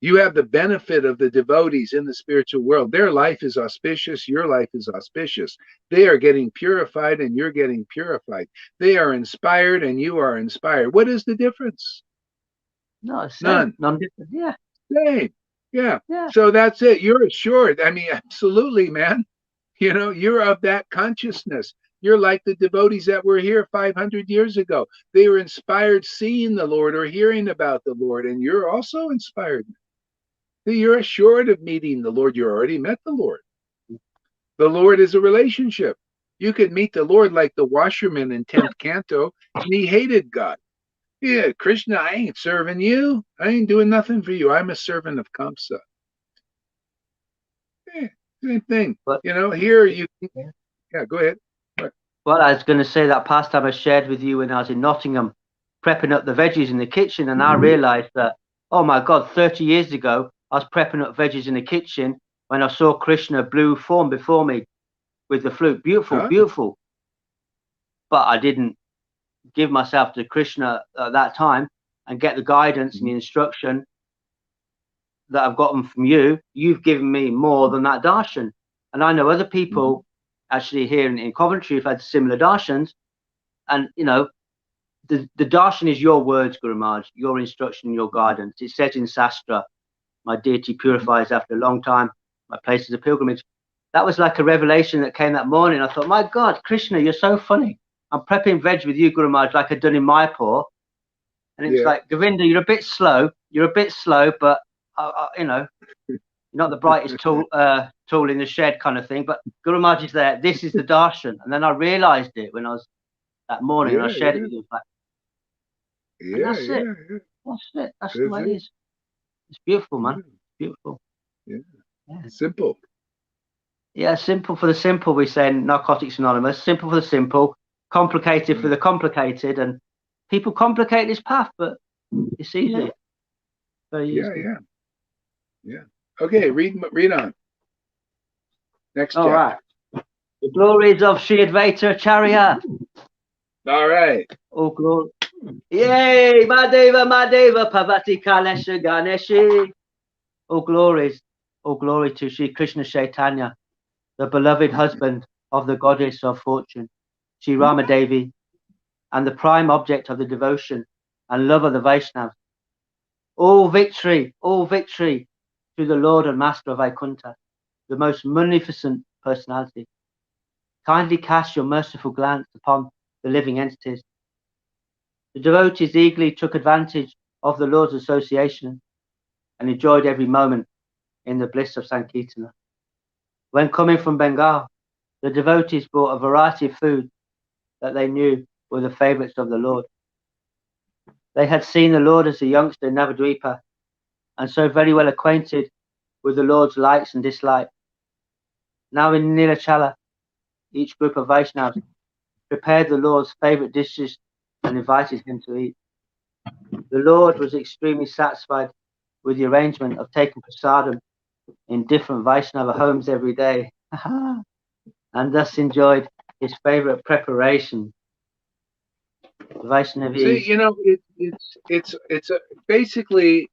You have the benefit of the devotees in the spiritual world. Their life is auspicious. Your life is auspicious. They are getting purified and you're getting purified. They are inspired and you are inspired. What is the difference? No, same. None. Non-different. Yeah. Same. Yeah. Yeah. So that's it. You're assured. I mean, absolutely, man. You're of that consciousness. You're like the devotees that were here 500 years ago. They were inspired seeing the Lord or hearing about the Lord, and you're also inspired. You're assured of meeting the Lord. You already met the Lord. The Lord is a relationship. You could meet the Lord like the washerman in 10th canto, and he hated God. Yeah, Krishna, I ain't serving you. I ain't doing nothing for you. I'm a servant of Kamsa. Yeah, same thing. But, here you yeah, go ahead. Well, I was going to say that pastime I shared with you when I was in Nottingham, prepping up the veggies in the kitchen, and I realized that, oh my God, 30 years ago, I was prepping up veggies in the kitchen when I saw Krishna blue form before me with the flute. Beautiful, beautiful. But I didn't give myself to Krishna at that time and get the guidance and the instruction that I've gotten from you. You've given me more than that darshan. And I know other people actually here in Coventry have had similar darshans. And, the darshan is your words, Guru Maharaj, your instruction, your guidance. It says in Sastra, my deity purifies after a long time, my place is a pilgrimage. That was like a revelation that came that morning. I thought, my God, Krishna, you're so funny. I'm prepping veg with you, Guru Maharaj, like I'd done in Mayapur. And it's like, Govinda, you're a bit slow, but, you're not the brightest tool in the shed kind of thing. But Guru Maharaj is there. This is the darshan. And then I realized it when I was that morning and I shared it with you. And that's it. That's it. That's the way it is. It's beautiful, man. Beautiful. Yeah. Simple. Yeah, simple for the simple, we say in Narcotics Anonymous. Simple for the simple, complicated for the complicated. And people complicate this path, but it's easy. Very easy. Yeah. Okay, read on. Next All chapter. right. The glories of Sri Advaita Acharya. All right. Oh, glory. Yay! Madeva, Pavati Kalesha Ganeshi. Oh, glories. Oh, glory to Sri Krishna Chaitanya, the beloved husband of the goddess of fortune, Sri Rama Devi, and the prime object of the devotion and love of the Vaishnavas. All victory to the Lord and Master of Vaikuntha, the most magnificent personality. Kindly cast your merciful glance upon the living entities. The devotees eagerly took advantage of the Lord's association and enjoyed every moment in the bliss of Sankirtana. When coming from Bengal, the devotees brought a variety of food that they knew were the favorites of the Lord. They had seen the Lord as a youngster in Navadvipa and so very well acquainted with the Lord's likes and dislikes. Now in Nilachala, each group of Vaishnavas prepared the Lord's favorite dishes and invited him to eat. The Lord was extremely satisfied with the arrangement of taking prasadam in different Vaishnava homes every day, and thus enjoyed his favorite preparation. Vaishnavis. See, basically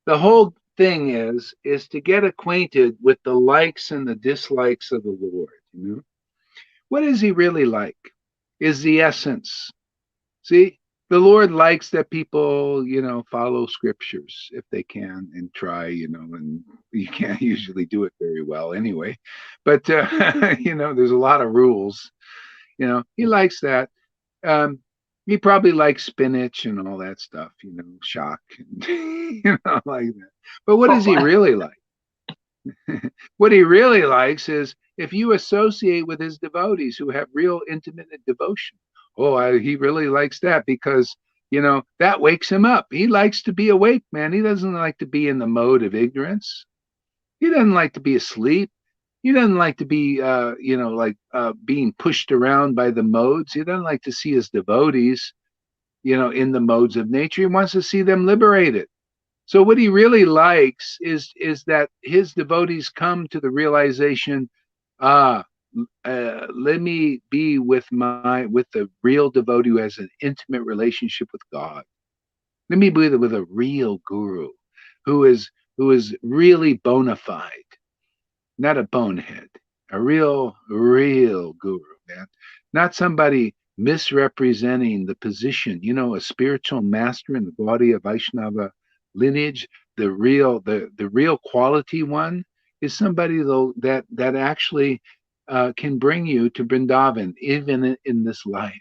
the whole thing is to get acquainted with the likes and the dislikes of the Lord. What is he really like? Is the essence. See, the Lord likes that people, you know, follow scriptures if they can and try, you know, and you can't usually do it very well anyway. But, you know, there's a lot of rules, you know, he likes that. He probably likes spinach and all that stuff, you know, shock, and, you know, like that. But what does he really like? What he really likes is if you associate with his devotees who have real intimate devotion. Oh, he really likes that because, you know, that wakes him up. He likes to be awake, man. He doesn't like to be in the mode of ignorance. He doesn't like to be asleep. He doesn't like to be, you know, like being pushed around by the modes. He doesn't like to see his devotees, you know, in the modes of nature. He wants to see them liberated. So what he really likes is that his devotees come to the realization, let me be with the real devotee who has an intimate relationship with God. Let me be with a real guru who is really bona fide, not a bonehead, a real guru, man. Not somebody misrepresenting the position. You know, a spiritual master in the Gaudiya Vaishnava lineage, the real quality one is somebody though that actually can bring you to Vrindavan even in this life.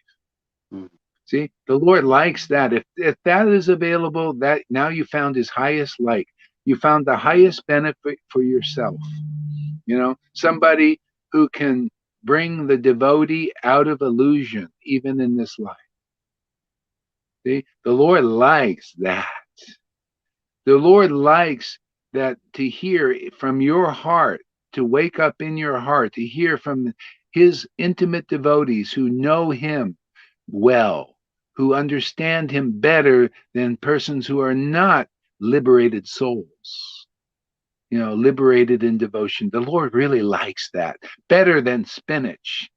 See, the Lord likes that. If that is available, that now you found his highest like. You found the highest benefit for yourself. You know, somebody who can bring the devotee out of illusion even in this life. See, the Lord likes that. The Lord likes that, to hear from your heart, to wake up in your heart, to hear from his intimate devotees who know him well, who understand him better than persons who are not liberated souls, you know, liberated in devotion. The Lord really likes that. Better than spinach,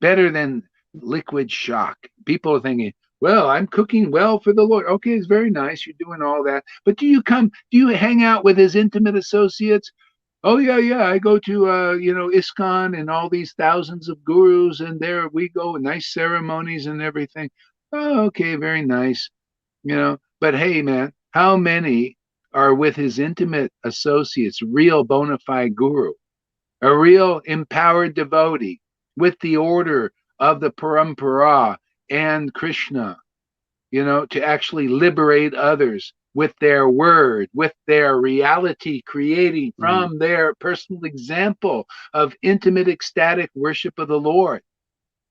better than liquid shock. People are thinking, well, I'm cooking well for the Lord. Okay, it's very nice. You're doing all that. But do you hang out with his intimate associates? Oh, yeah. I go to, you know, ISKCON and all these thousands of gurus, and there we go, nice ceremonies and everything. Oh, okay, very nice. You know, but hey, man, how many are with his intimate associates, real bona fide guru, a real empowered devotee with the order of the parampara and Krishna, you know, to actually liberate others with their word, with their reality creating from their personal example of intimate ecstatic worship of the Lord.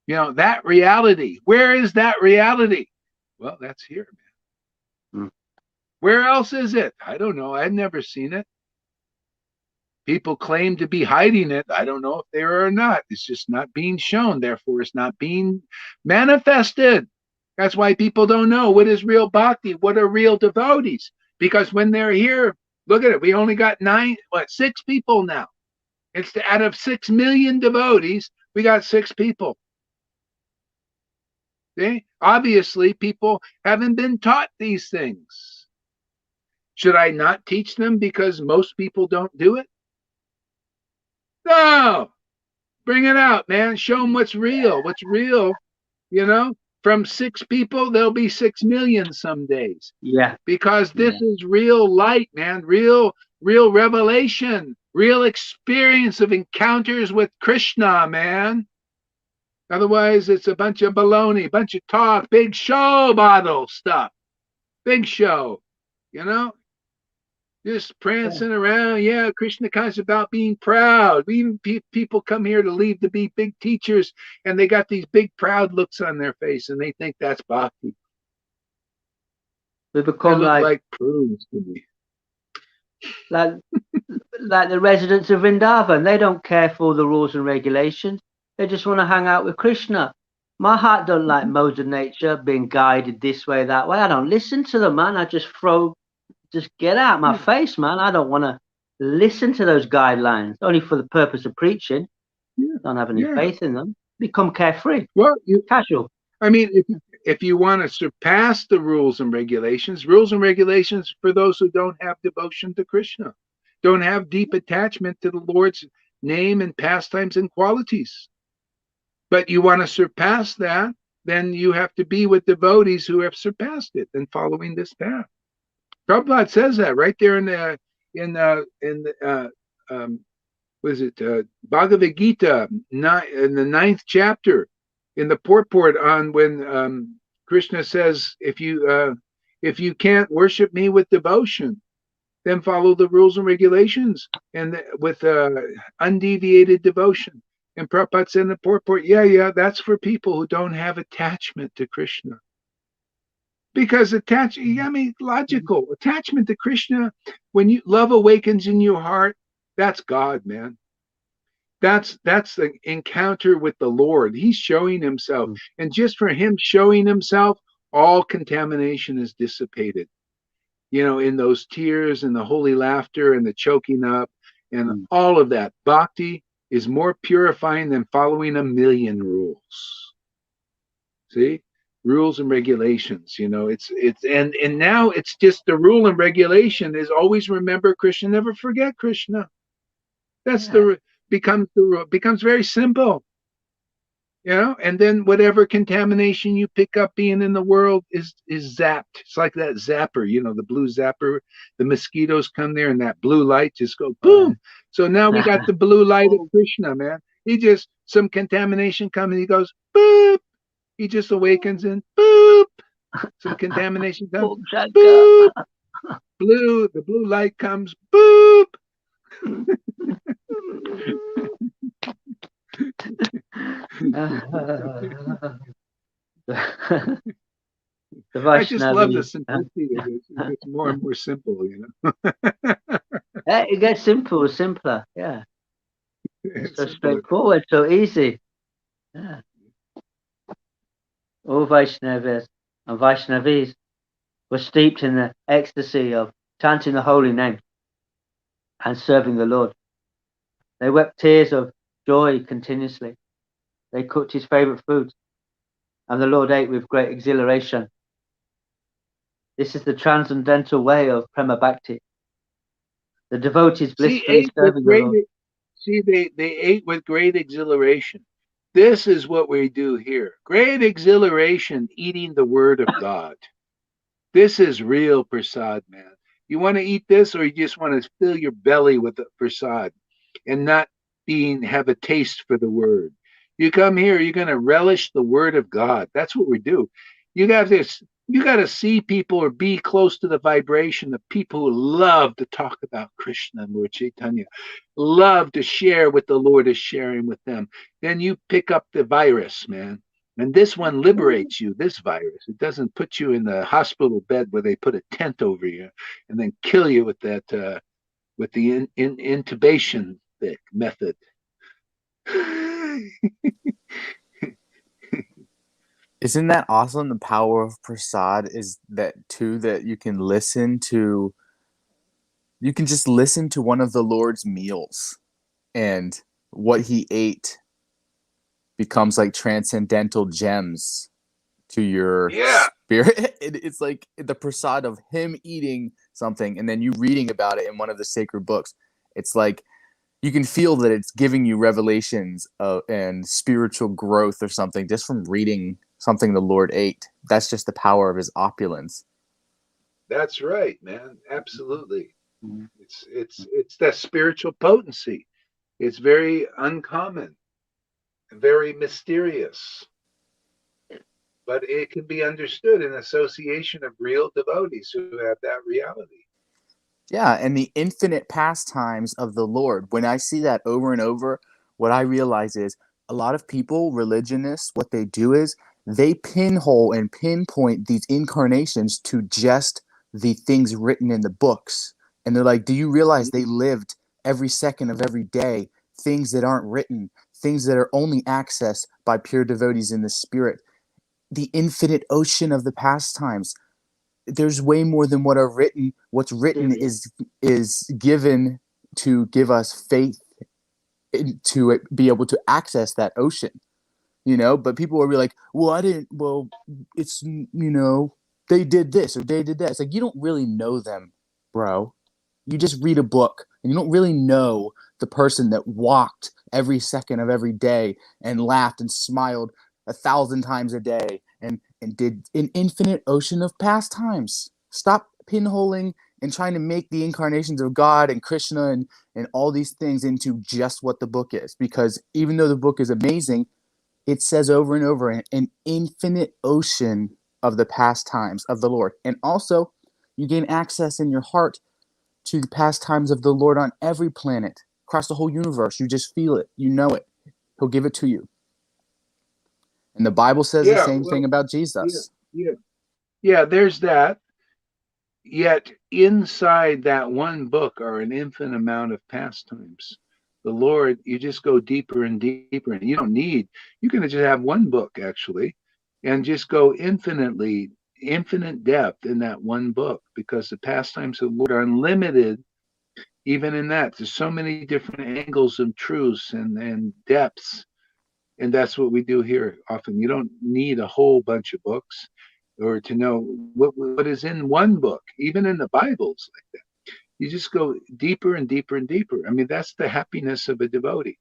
You know, that reality. Where is that reality? Well, that's here, man. Where else is it? I don't know. I've never seen it. People claim to be hiding it. I don't know if they are or not. It's just not being shown. Therefore, it's not being manifested. That's why people don't know what is real bhakti, what are real devotees. Because when they're here, look at it. We only got 6 people now. It's out of 6 million devotees, we got 6 people. See? Obviously, people haven't been taught these things. Should I not teach them because most people don't do it? No, bring it out, man. Show them what's real. What's real, you know? From 6 people, there'll be 6 million some days. Yeah. Because this is real light, man. Real revelation. Real experience of encounters with Krishna, man. Otherwise, it's a bunch of baloney, bunch of talk, big show bottle stuff. Big show, you know? Just prancing around. Yeah, Krishna conscious about being proud. Even people come here to leave to be big teachers, and they got these big proud looks on their face, and they think that's bhakti. We become they look like prunes to me. Like the residents of Vrindavan. They don't care for the rules and regulations. They just want to hang out with Krishna. My heart don't like modes of nature, being guided this way, that way. I don't listen to them, man. I just get out my face, man. I don't want to listen to those guidelines, only for the purpose of preaching. Don't have any faith in them. Become carefree. Well, casual. I mean, if you want to surpass the rules and regulations for those who don't have devotion to Krishna, don't have deep attachment to the Lord's name and pastimes and qualities. But you want to surpass that, then you have to be with devotees who have surpassed it and following this path. Prabhupada says that right there in the what is it, Bhagavad Gita, in the 9th chapter, in the purport on when Krishna says, if you can't worship me with devotion, then follow the rules and regulations and with undeviated devotion. And Prabhupada said in the purport, yeah, that's for people who don't have attachment to Krishna. Because logical attachment to Krishna, when love awakens in your heart, that's God, man. That's the encounter with the Lord. He's showing himself. And just for him showing himself, all contamination is dissipated. In those tears and the holy laughter and the choking up and all of that. Bhakti is more purifying than following a million rules. See? Rules and regulations, and now it's just the rule and regulation is always remember Krishna, never forget Krishna. That's becomes very simple. And then whatever contamination you pick up being in the world is zapped. It's like that zapper, the blue zapper. The mosquitoes come there and that blue light just go boom. So now we got the blue light of Krishna, man. Some contamination comes and he goes boop. He just awakens and boop. Some contamination comes. Boop. The blue light comes. Boop. I just love the simplicity of it. It's more and more simple, It gets simpler. Yeah. It's so straightforward, so easy. Yeah. All Vaishnavas and Vaishnavis were steeped in the ecstasy of chanting the holy name and serving the Lord. They wept tears of joy continuously. They cooked his favorite food, and the Lord ate with great exhilaration. This is the transcendental way of Prema Bhakti. The devotees blissfully serving the Lord. See, they ate with great exhilaration. This is what we do here. Great exhilaration eating the word of God. This is real prasad, man. You want to eat this, or you just want to fill your belly with the prasad and not have a taste for the word. You come here, you're going to relish the word of God. That's what we do. You got to see people or be close to the vibration of people who love to talk about Krishna and Lord Chaitanya, love to share what the Lord is sharing with them. Then you pick up the virus, man. And this one liberates you, this virus. It doesn't put you in the hospital bed where they put a tent over you and then kill you with that, with the intubation method. Isn't that awesome? The power of prasad is that too, that you can just listen to one of the Lord's meals, and what he ate becomes like transcendental gems to your spirit. It's like the prasad of him eating something and then you reading about it in one of the sacred books. It's like you can feel that it's giving you revelations and spiritual growth or something just from reading something the Lord ate. That's just the power of his opulence. That's right, man. Absolutely. It's that spiritual potency. It's very uncommon, very mysterious, but it can be understood in association of real devotees who have that reality. Yeah, and the infinite pastimes of the Lord. When I see that over and over, what I realize is a lot of people, religionists, what they do is they pinhole and pinpoint these incarnations to just the things written in the books. And they're like, do you realize they lived every second of every day things that aren't written, things that are only accessed by pure devotees in the spirit? The infinite ocean of the pastimes. There's way more than what are written. What's written is given to give us faith to be able to access that ocean, but people will be like, it's, they did this or they did that. It's like, you don't really know them, bro. You just read a book and you don't really know the person that walked every second of every day and laughed and smiled 1,000 times a day and did an infinite ocean of pastimes. Stop pinholing and trying to make the incarnations of God and Krishna and all these things into just what the book is. Because even though the book is amazing, it says over and over an infinite ocean of the pastimes of the Lord. And also, you gain access in your heart to the pastimes of the Lord on every planet, across the whole universe. You just feel it. You know it. He'll give it to you. And the Bible says the same thing about Jesus. Yeah, there's that. Yet inside that one book are an infinite amount of pastimes. The Lord, you just go deeper and deeper, and you don't need, you can just have one book actually, and just go infinite depth in that one book, because the pastimes of the Lord are unlimited. Even in that, there's so many different angles of truths and depths. And that's what we do here often. You don't need a whole bunch of books or to know what is in one book, even in the Bibles like that. You just go deeper and deeper and deeper. I mean, that's the happiness of a devotee.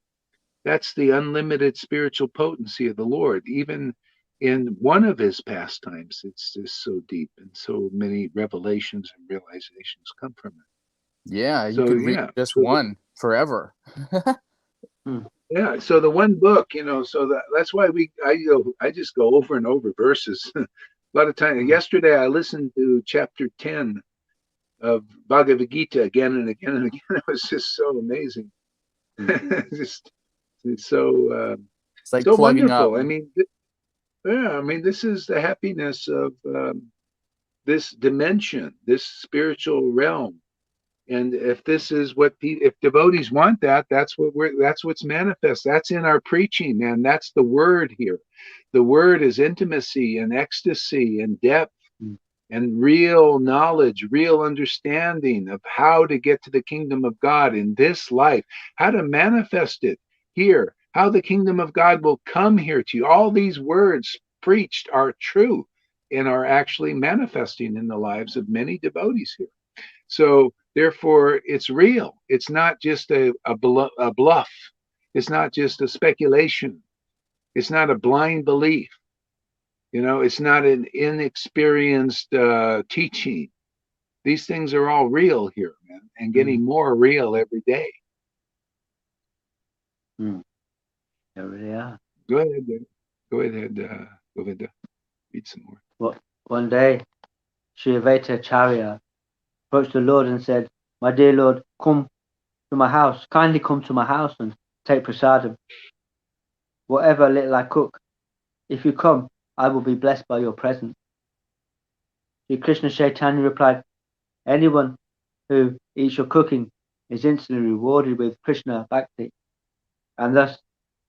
That's the unlimited spiritual potency of the Lord. Even in one of his pastimes, it's just so deep, and so many revelations and realizations come from it. Yeah, you could read just one forever. Yeah, so the one book, so that's why I just go over and over verses. A lot of times. Yesterday I listened to chapter 10 of Bhagavad Gita again and again and again. It was just so amazing. It's so it's like so plugging wonderful. up. I mean, this is the happiness of this dimension, this spiritual realm. And if this is if devotees want that's what's manifest. That's in our preaching, man. That's the word here. The word is intimacy and ecstasy and depth and real knowledge, real understanding of how to get to the kingdom of God in this life, how to manifest it here, how the kingdom of God will come here to you. All these words preached are true and are actually manifesting in the lives of many devotees here. So therefore, it's real. It's not just a bluff. It's not just a speculation. It's not a blind belief. It's not an inexperienced teaching. These things are all real here, man, and getting more real every day. They really are. Go ahead, Govinda. Read some more. Well, one day, Sri Acharya approached the Lord and said, "My dear Lord, come to my house. Kindly come to my house and take prasadam. Whatever little I cook. If you come, I will be blessed by your presence." Sri Krishna Chaitanya replied, "Anyone who eats your cooking is instantly rewarded with Krishna bhakti, and thus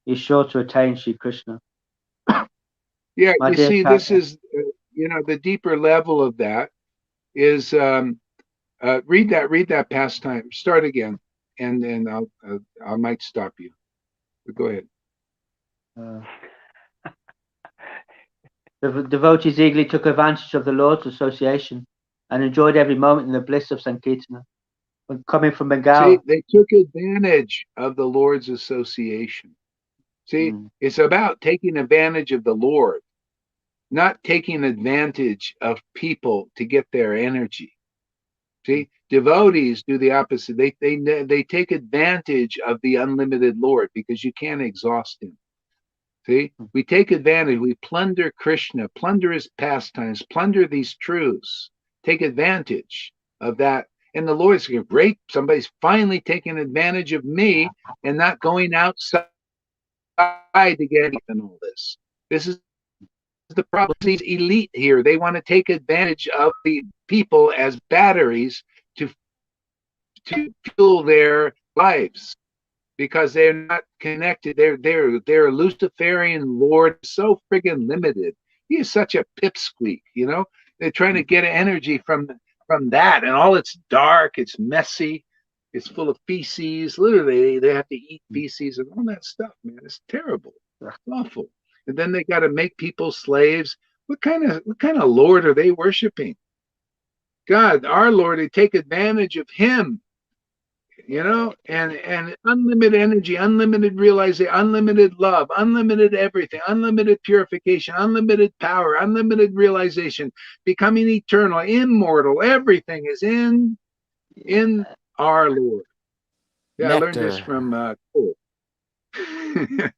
is sure to attain Sri Krishna." Yeah, you see, this is, the deeper level of that is, read that pastime. Start again, and then I might stop you. But go ahead. The devotees eagerly took advantage of the Lord's association and enjoyed every moment in the bliss of Sankirtana. When coming from Bengal, see, they took advantage of the Lord's association. See, it's about taking advantage of the Lord, not taking advantage of people to get their energy. See, devotees do the opposite. They take advantage of the unlimited Lord because you can't exhaust him. See, we take advantage. We plunder Krishna, plunder his pastimes, plunder these truths. Take advantage of that. And the Lord's going, great, somebody's finally taking advantage of me and not going outside to get and all this. This is the problem. These elite here, they want to take advantage of the people as batteries to fuel their lives, because they're not connected. Their Luciferian Lord is so friggin' limited. He is such a pipsqueak, They're trying to get energy from that, and all it's dark, it's messy, it's full of feces. Literally, they have to eat feces and all that stuff, man. It's terrible. It's awful. And then they got to make people slaves. What kind of Lord are they worshiping? God, our Lord, they take advantage of him. you know, and unlimited energy, unlimited realization, unlimited love, unlimited everything, unlimited purification, unlimited power, unlimited realization, becoming eternal, immortal. Everything is in our Lord. Yeah, I learned this Nectar. from Cole.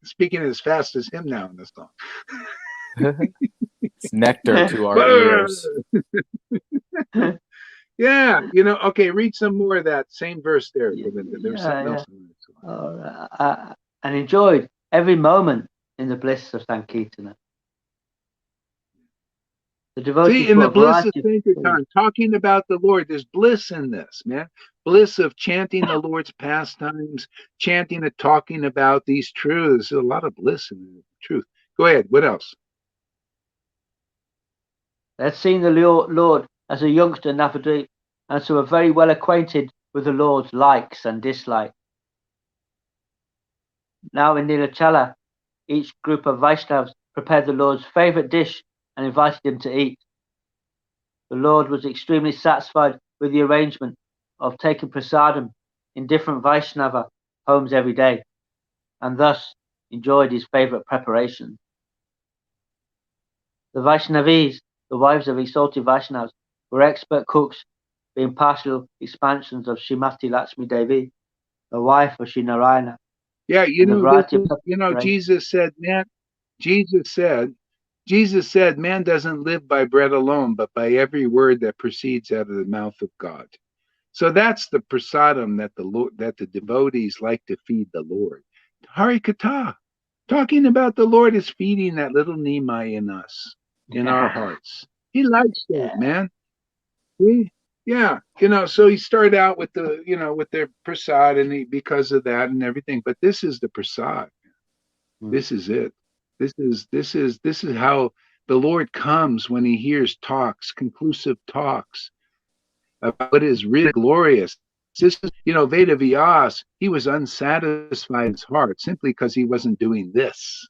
Speaking as fast as him now in this song. It's nectar to our ears. Yeah, you know, okay, read some more of that same verse there, Govinda. There was something else. And enjoyed every moment in the bliss of Sankirtana. The devotees See, in the brought a bliss of variety Sankirtan, talking about the Lord, there's bliss in this, man. Bliss of chanting the Lord's pastimes, chanting and talking about these truths. There's a lot of bliss in the truth. Go ahead. What else? They'd seen the Lord as a youngster in Navadvip, and so were very well acquainted with the Lord's likes and dislikes. Now in Nilachala, each group of Vaishnavas prepared the Lord's favorite dish and invited him to eat. The Lord was extremely satisfied with the arrangement of taking prasadam in different Vaishnava homes every day, and thus enjoyed his favorite preparation. The Vaishnavis, the wives of exalted Vaishnavas, were expert cooks, being partial expansions of Srimati Lakshmi Devi, the wife of Sri Narayana. Yeah, you and the know, variety of Jesus said, man, Jesus said, man doesn't live by bread alone, but by every word that proceeds out of the mouth of God. So that's the prasadam that the devotees like to feed the Lord. Hari Katha, talking about the Lord is feeding that little Nimai in us, in our hearts. He likes that, man. Yeah, you know, so he started out with the, you know, with their prasad and because of that and everything, but this is the prasad. This is it. This is how the Lord comes when he hears talks, conclusive talks about what is really glorious. This is, you know, Veda Vyas, he was unsatisfied in his heart simply because he wasn't doing this.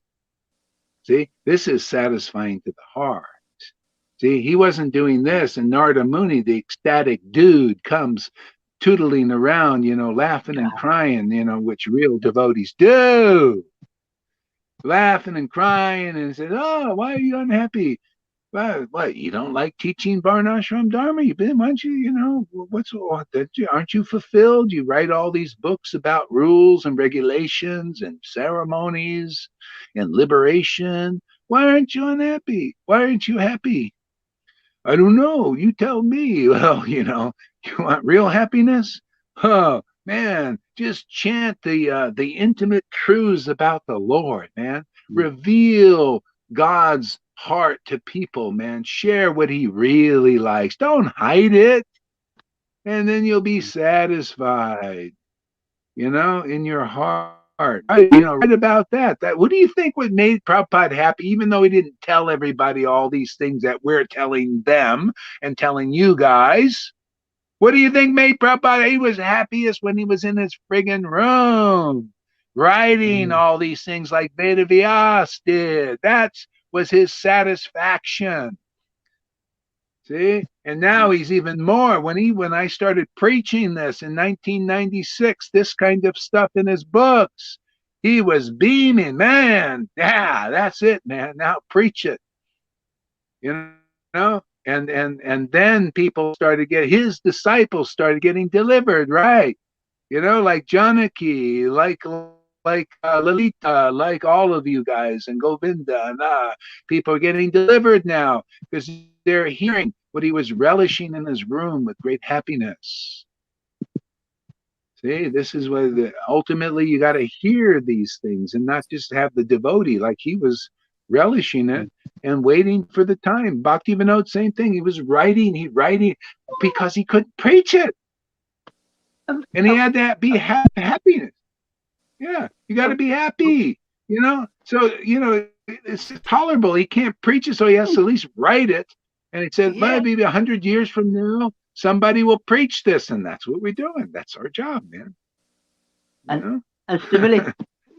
See, this is satisfying to the heart. See, he wasn't doing this, and Narada Muni, the ecstatic dude, comes tootling around, you know, laughing and crying, you know, which real devotees do. Laughing and crying and said, "Oh, why are you unhappy? What, you don't like teaching Varnashram Dharma? Why don't you, you know, aren't you fulfilled? You write all these books about rules and regulations and ceremonies and liberation. Why aren't you unhappy? Why aren't you happy?" "I don't know. You tell me." "Well, you know, you want real happiness? Oh, man, just chant the intimate truths about the Lord, man. Reveal God's heart to people, man. Share what he really likes. Don't hide it. And then you'll be satisfied, you know, in your heart. You know, right about that. What do you think what made Prabhupada happy, even though he didn't tell everybody all these things that we're telling them and telling you guys? What do you think made Prabhupada? He was happiest when he was in his friggin' room, writing all these things like Veda Vyas did. That was his satisfaction. See? And now he's even more. When I started preaching this in 1996, this kind of stuff in his books, he was beaming, man. Yeah, that's it, man. Now preach it. You know? And then people started his disciples started getting delivered, right? You know, like Janaki, like Lalita, like all of you guys, and Govinda, and people are getting delivered now because they're hearing what he was relishing in his room with great happiness. See, this is what ultimately you got to hear these things and not just have the devotee like he was relishing it and waiting for the time. Bhaktivinoda, same thing. He was writing because he couldn't preach it. And he had to be happiness. Yeah, you got to be happy, you know? So, you know, it's tolerable. He can't preach it, so he has to at least write it. And he said, maybe 100 years from now, somebody will preach this. And that's what we're doing. That's our job, man. And really,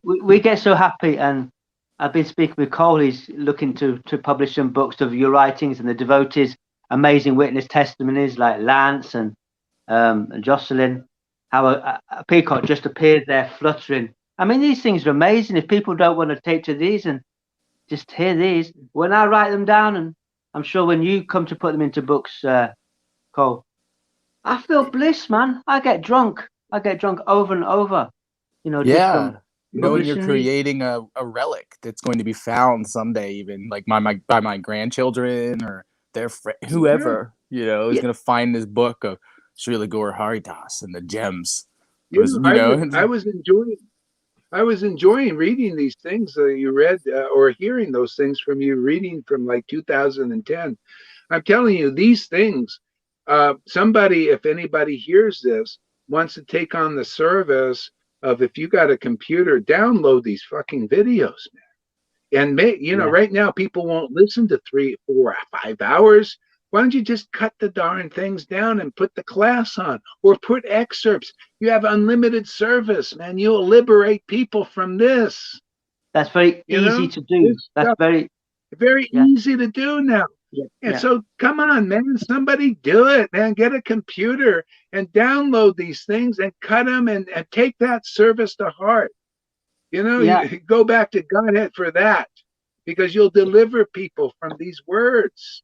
we get so happy. And I've been speaking with Cole. He's looking to publish some books of your writings and the devotees, amazing witness testimonies like Lance and Jocelyn. how a peacock just appeared there fluttering. I mean, these things are amazing. If people don't want to take to these and just hear these, when I write them down, and I'm sure when you come to put them into books, Cole, I feel bliss, man. I get drunk over and over, just from knowing you're publishing these. creating a relic that's going to be found someday, even like by my grandchildren or their whoever, is going to find this book of Srila Gaur Haridas and the gems. I was enjoying reading these things that you read or hearing those things from you reading from like 2010. I'm telling you, these things, somebody, if anybody hears this, wants to take on the service of, if you got a computer, download these fucking videos, man. And right now people won't listen to 3, 4, 5 hours. Why don't you just cut the darn things down and put the class on, or put excerpts? You have unlimited service, man. You'll liberate people from this. That's very easy to do. That's very easy to do now. And so come on, man, somebody do it, man. Get a computer and download these things and cut them and take that service to heart. You go back to Godhead for that, because you'll deliver people from these words.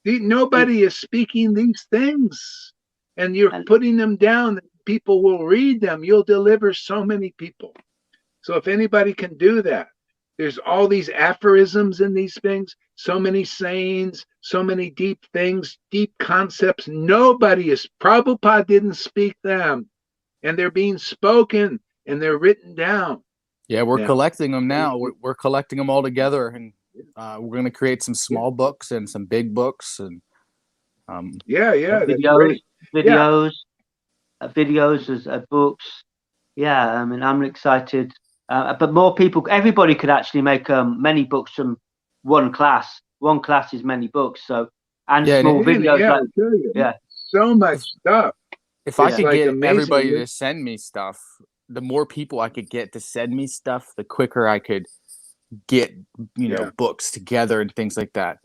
Nobody is speaking these things, and you're putting them down. People will read them. You'll deliver so many people. So if anybody can do that, there's all these aphorisms in these things, so many sayings, so many deep things, deep concepts. Prabhupada didn't speak them, and they're being spoken and they're written down. Yeah, we're collecting them now. We're collecting them all together, and we're going to create some small books and some big books, and videos as books. Yeah, I mean, I'm excited. But more people, everybody could actually make many books from one class. One class is many books. So, and small videos. So much stuff. If I could get everybody to send me stuff, the more people I could get to send me stuff, the quicker I could get, books together and things like that.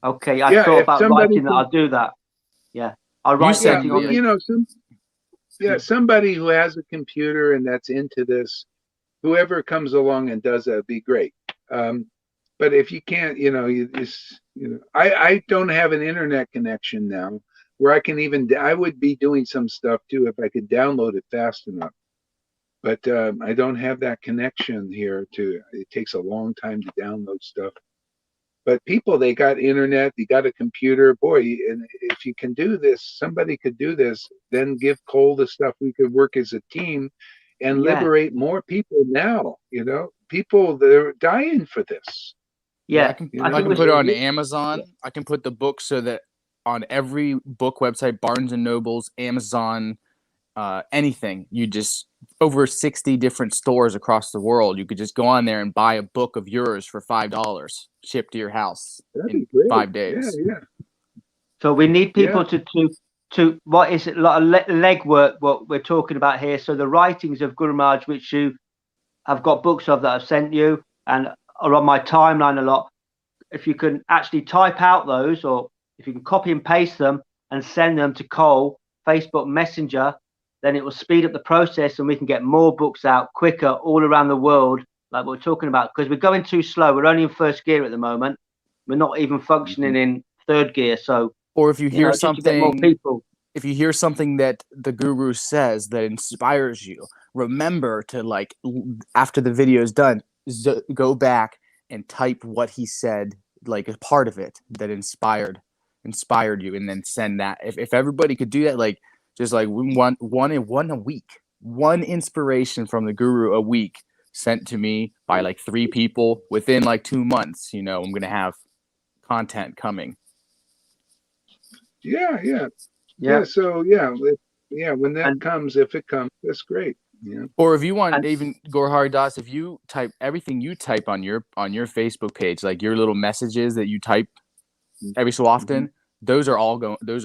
Okay, I thought about writing that. I'll do that. Yeah, I'll write something on it. Somebody who has a computer and that's into this, whoever comes along and does that would be great. But if you can't, I don't have an internet connection now where I would be doing some stuff too if I could download it fast enough. But I don't have that connection here. It takes a long time to download stuff. But people, they got internet, they got a computer. Boy, and if you can do this, somebody could do this, then give Cole the stuff. We could work as a team and liberate more people now. People, they're dying for this. I can put it on Amazon. I can put the book so that on every book website, Barnes and Nobles, Amazon, anything, you just over 60 different stores across the world, you could just go on there and buy a book of yours for $5 shipped to your house in 5 days. So we need people to what is it, a lot of legwork, what we're talking about here. So the writings of Guru Maharaj, which you have got books of that I've sent you and are on my timeline a lot, if you can actually type out those, or if you can copy and paste them and send them to Cole, Facebook Messenger, then it will speed up the process and we can get more books out quicker all around the world, like we're talking about, because we're going too slow. We're only in first gear at the moment. We're not even functioning in third gear. So, or if you hear something, if you hear something that the guru says that inspires you, remember to, after the video is done, go back and type what he said, like a part of it that inspired you, and then send that. If everybody could do that, just one a week, one inspiration from the guru a week sent to me by 3 people within 2 months, I'm going to have content coming. So when that comes, if it comes, that's great. Or if you want, even Gaur Haridas, if you type everything you type on your Facebook page, like your little messages that you type every so often, those are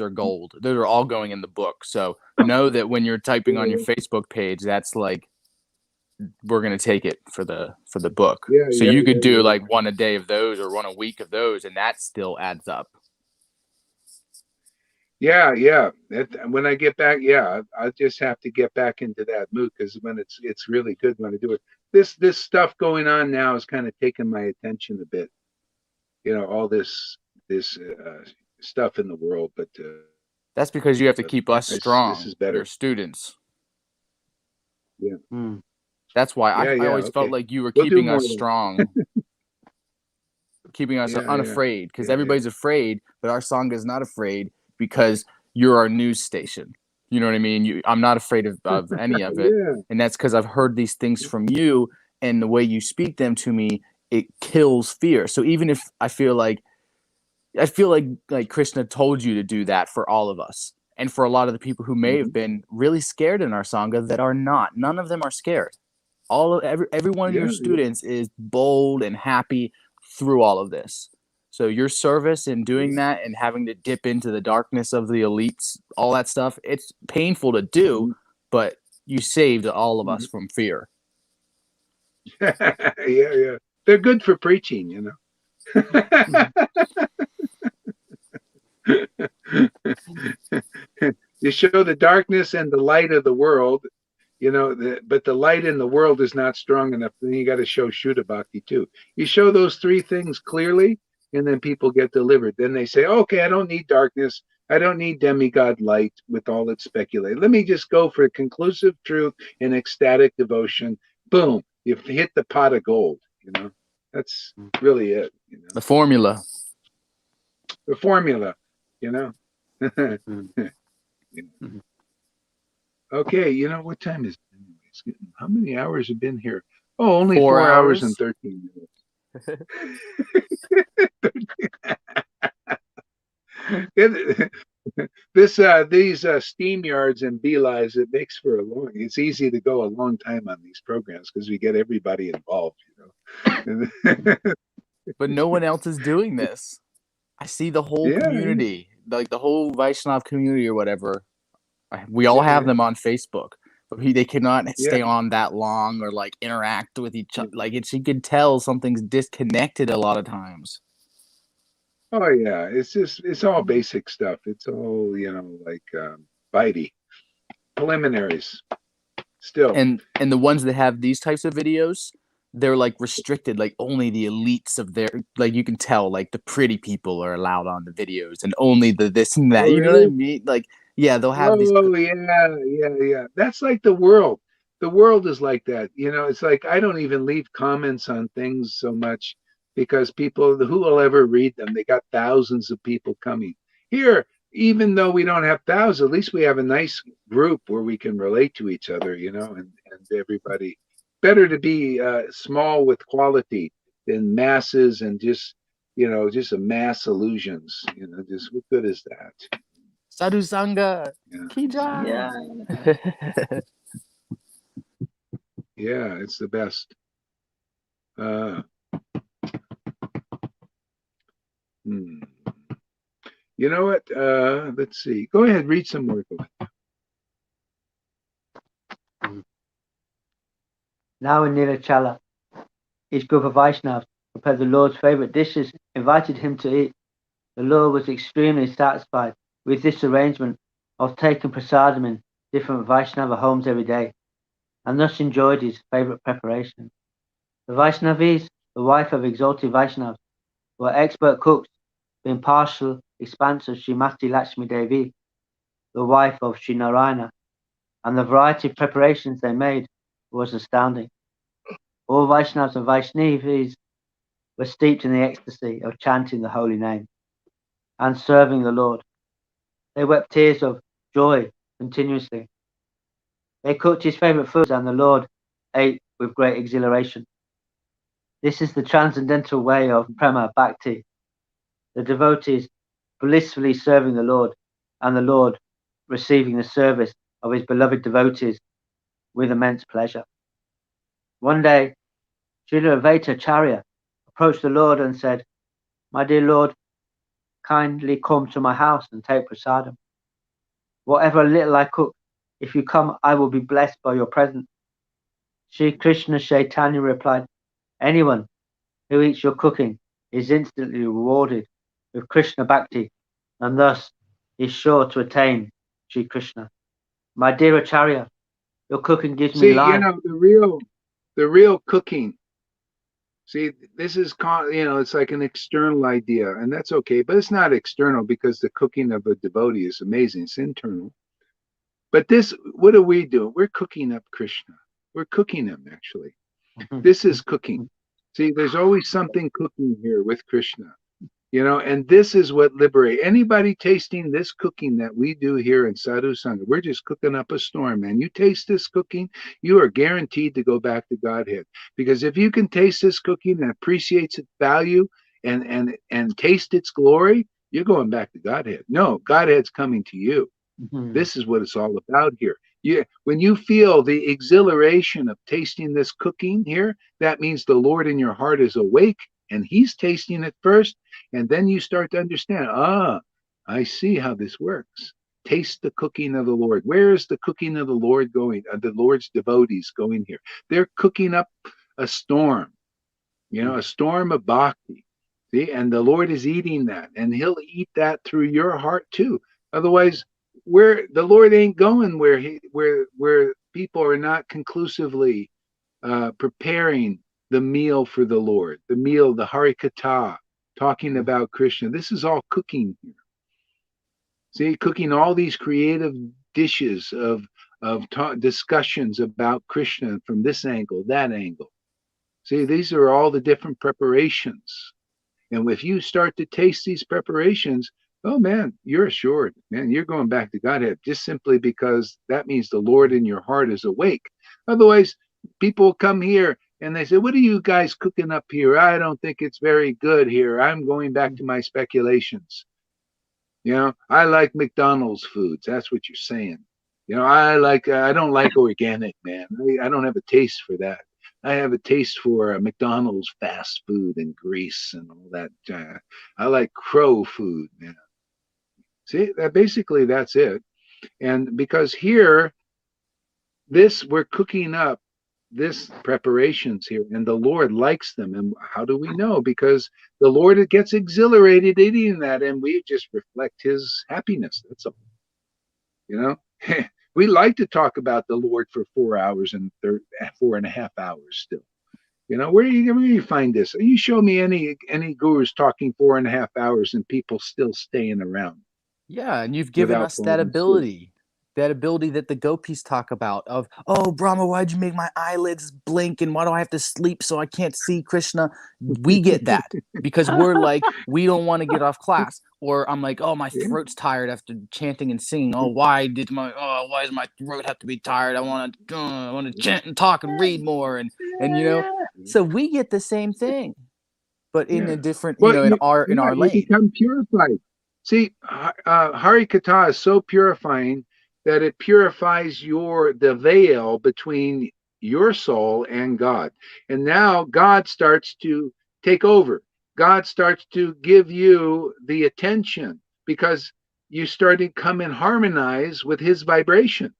gold. Those are all going in the book. So know that when you're typing on your Facebook page, that's we're gonna take it for the book. So you could do one a day of those or one a week of those, and that still adds up. Yeah, yeah. When I get back, yeah, I just have to get back into that mood because when it's really good when I do it. This stuff going on now is kind of taking my attention a bit. You know, all this stuff in the world, but That's because you have to keep us this strong, is better. your students. Yeah, That's why yeah, I yeah. always felt Okay, like you were we'll do keeping more us of that. strong, keeping us Yeah, yeah, unafraid, because yeah, yeah. everybody's afraid, but our song is not afraid because you're our news station. You know what I mean? I'm not afraid of any of it, Yeah. and that's because I've heard these things from you, and the way you speak them to me, it kills fear. So even if I feel like Krishna told you to do that for all of us, and for a lot of the people who may have Mhm. been really scared in our sangha that are not. None of them are scared. Every one of your Yeah, yeah. students is bold and happy through all of this. So your service in doing Yeah. that and having to dip into the darkness of the elites, all that stuff, it's painful to do, Mhm. but you saved all of us Mhm. from fear. Yeah, yeah. They're good for preaching, you know. You show the darkness and the light of the world, you know, but the light in the world is not strong enough. Then you got to show Shuddha Bhakti too. You show those three things clearly, and then people get delivered. Then they say, okay, I don't need darkness. I don't need demigod light with all its speculation. Let me just go for conclusive truth and ecstatic devotion. Boom, you've hit the pot of gold, you know. That's really it, you know. The formula. The formula, you know. Okay, you know what time is it? How many hours have been here? Oh, only 4 4 hours and hours. 13 minutes. These steam yards and beelives, it makes for a long. It's easy to go a long time on these programs because we get everybody involved, you know. But no one else is doing this. I see the whole Yeah, community, like the whole Vaishnav community or whatever. We all yeah, have yeah, them on Facebook, but they cannot yeah, stay on that long or like interact with each yeah. other. Like you can tell something's disconnected a lot of times. Oh yeah, it's all basic stuff. It's all like bitey preliminaries. Still, And the ones that have these types of videos, they're like restricted, like only the elites of their, like you can tell like the pretty people are allowed on the videos and only the this and oh that. You know what I really? mean? Like yeah, they'll have these. Oh yeah, yeah, yeah. That's like the world. The world is like that. You know, it's like I don't even leave comments on things so much because people who will ever read them? They got thousands of people coming. Here, even though we don't have thousands, at least we have a nice group where we can relate to each other, you know, and everybody. Better to be small with quality than masses and just a mass illusions. You know, just what good is that? Sadhu Sangha. Yeah. Ki jai. Yeah. Yeah, it's the best. Uh, hmm. You know what? Let's see. Go ahead, read some more. Now in Nilachala, each group of Vaishnavas prepared the Lord's favorite dishes, invited him to eat. The Lord was extremely satisfied with this arrangement of taking prasadam in different Vaishnava homes every day, and thus enjoyed his favorite preparation. The Vaishnavis, the wife of exalted Vaishnavas, were expert cooks, being partial expanse of Srimati Lakshmi Devi, the wife of Sri Narayana, and the variety of preparations they made was astounding. All Vaishnavas and Vaishnavis were steeped in the ecstasy of chanting the holy name and serving the Lord. They wept tears of joy continuously. They cooked his favorite foods, and the Lord ate with great exhilaration. This is the transcendental way of prema bhakti, the devotees blissfully serving the Lord, and the Lord receiving the service of his beloved devotees with immense pleasure. One day, Srila Advaitacharya approached the Lord and said, "My dear Lord, kindly come to my house and take prasadam. Whatever little I cook, if you come, I will be blessed by your presence." Sri Krishna Chaitanya replied, "Anyone who eats your cooking is instantly rewarded with Krishna Bhakti, and thus is sure to attain Sri Krishna. My dear Acharya, your cooking gives me See, life. the real cooking. See, this is, it's like an external idea, and that's okay, but it's not external because the cooking of a devotee is amazing. It's internal. But this, what are we doing? We're cooking up Krishna. We're cooking him, actually. This is cooking. See, there's always something cooking here with Krishna. And this is what liberate anybody tasting this cooking that we do here in Sadhu Sangha. We're just cooking up a storm, man. You taste this cooking, you are guaranteed to go back to Godhead. Because if you can taste this cooking and appreciates its value and taste its glory, you're going back to Godhead. No, Godhead's coming to you. This is what it's all about here. When you feel the exhilaration of tasting this cooking here, that means the Lord in your heart is awake and he's tasting it first. And then you start to understand, I see how this works. Taste the cooking of the Lord. Where is the cooking of the Lord going? The Lord's devotees going here. They're cooking up a storm, a storm of bhakti. See, and the Lord is eating that, and he'll eat that through your heart too. Otherwise, where the Lord ain't going where people are not conclusively preparing the meal for the Lord, the meal, the Harikatha, talking about Krishna. This is all cooking here. See, cooking all these creative dishes of discussions about Krishna from this angle, that angle. See, these are all the different preparations. And if you start to taste these preparations, oh man, you're assured, man, you're going back to Godhead just simply because that means the Lord in your heart is awake. Otherwise, people come here and they say, what are you guys cooking up here? I don't think it's very good here. I'm going back to my speculations. I like McDonald's foods. That's what you're saying. I don't like organic, man. I don't have a taste for that. I have a taste for McDonald's fast food and grease and all that. I like crow food, man. See, basically that's it. And because here, we're cooking up this preparations here, and the Lord likes them. And how do we know? Because the Lord gets exhilarated eating that, and we just reflect his happiness. That's all. We like to talk about the Lord for 4 hours and 4.5 hours still. Where do you find this? You show me any gurus talking 4.5 hours and people still staying around. Yeah, and you've given us that ability that the gopis talk about of, oh, Brahma, why'd you make my eyelids blink and why do I have to sleep so I can't see Krishna? We get that because we're like, we don't want to get off class. Or I'm like, oh, my throat's tired after chanting and singing. Oh, why does my throat have to be tired? I want to chant and talk and read more. And so we get the same thing, but in a different, in our lane. You become purified. See, Harikatha is so purifying that it purifies the veil between your soul and God. And now God starts to take over. God starts to give you the attention because you start to come and harmonize with his vibration,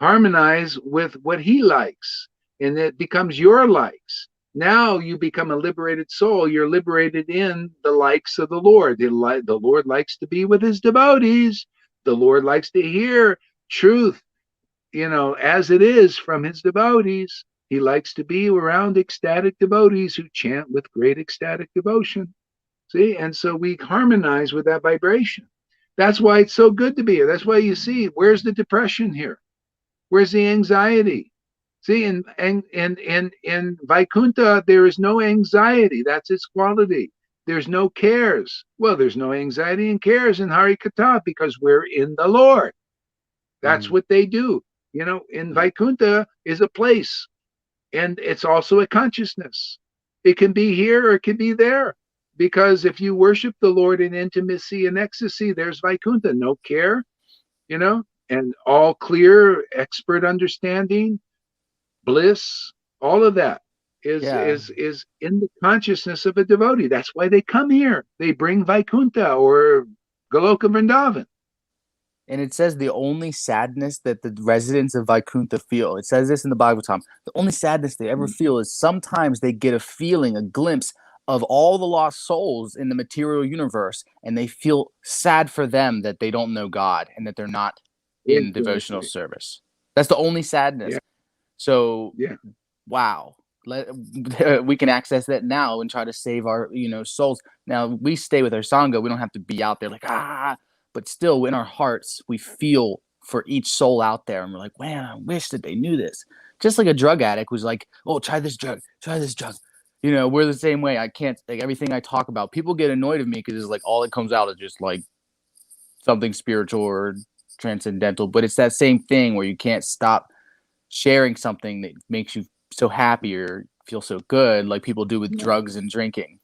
harmonize with what he likes, and it becomes your likes. Now you become a liberated soul. You're liberated in the likes of the Lord. The Lord likes to be with his devotees. The Lord likes to hear truth, as it is from his devotees. He likes to be around ecstatic devotees who chant with great ecstatic devotion. See, and so we harmonize with that vibration. That's why it's so good to be here. That's why you see, where's the depression here? Where's the anxiety? See, in Vaikuntha, there is no anxiety. That's its quality. There's no cares. Well, there's no anxiety and cares in Harikatha because we're in the Lord. That's what they do. In Vaikuntha is a place, and it's also a consciousness. It can be here or it can be there. Because if you worship the Lord in intimacy and ecstasy, there's Vaikuntha, no care, and all clear, expert understanding, bliss, all of that is in the consciousness of a devotee. That's why they come here. They bring Vaikuntha or Goloka Vrindavan. And it says the only sadness that the residents of Vaikuntha feel, it says this in the Bhagavatam, the only sadness they ever feel is sometimes they get a feeling, a glimpse of all the lost souls in the material universe, and they feel sad for them that they don't know God and that they're not in devotional Exactly. service. That's the only sadness. Yeah. So Yeah. wow, we can access that now and try to save our souls. Now we stay with our sangha. We don't have to be out there like but still in our hearts we feel for each soul out there, and we're like, man, I wish that they knew this. Just like a drug addict was like, oh, try this drug. We're the same way. I can't, like, everything I talk about, people get annoyed of me because it's like all that comes out is just like something spiritual or transcendental, but it's that same thing where you can't stop sharing something that makes you so happy or feel so good, like people do with drugs and drinking.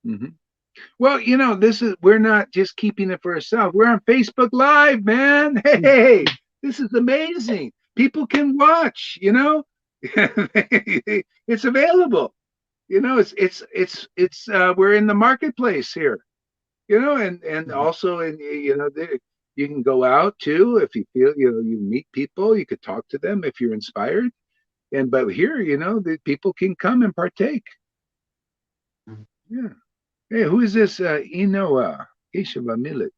Mm-hmm. Well, we're not just keeping it for ourselves. We're on Facebook Live, man. Hey, this is amazing. People can watch, it's available. It's we're in the marketplace here, and also, you can go out too if you feel, you meet people, you could talk to them if you're inspired. But here, the people can come and partake. Yeah. Hey, who is this? Inoa Ishava Millet.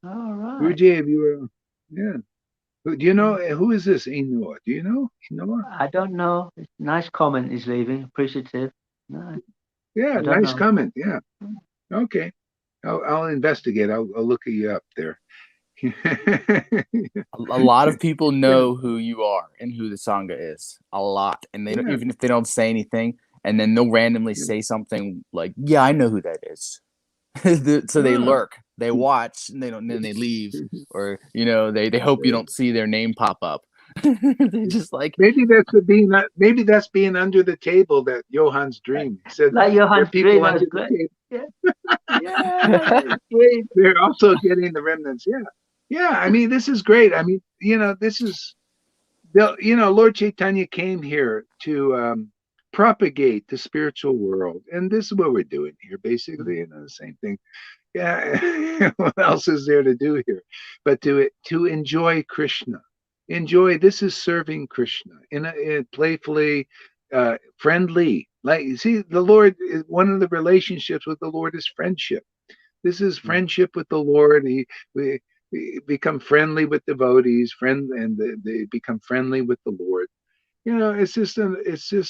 All right. Guruji, yeah. Do you know who is this Inoa? Do you know Inoa? I don't know. Nice comment he's leaving. Appreciative. No. Yeah, nice comment. Yeah. Okay. I'll investigate. I'll look you up there. A lot of people know who you are and who the Sangha is. A lot. And they don't, even if they don't say anything, and then they'll randomly say something like, yeah, I know who that is. So they lurk, they watch, and then they leave, or they hope you don't see their name pop up. They just like, maybe that's being under the table, that Johan's dream. He said, like Johan's dream, under the table. Yeah. They're also getting the remnants. Yeah. I mean, this is great. I mean, this is Lord Chaitanya came here to propagate the spiritual world, and this is what we're doing here, basically. The same thing. Yeah. What else is there to do here but to enjoy Krishna? This is serving Krishna in a playfully friendly, like, you see, the Lord, one of the relationships with the Lord is friendship. This is friendship with the Lord. We become friendly with devotees, and they become friendly with the Lord. It's just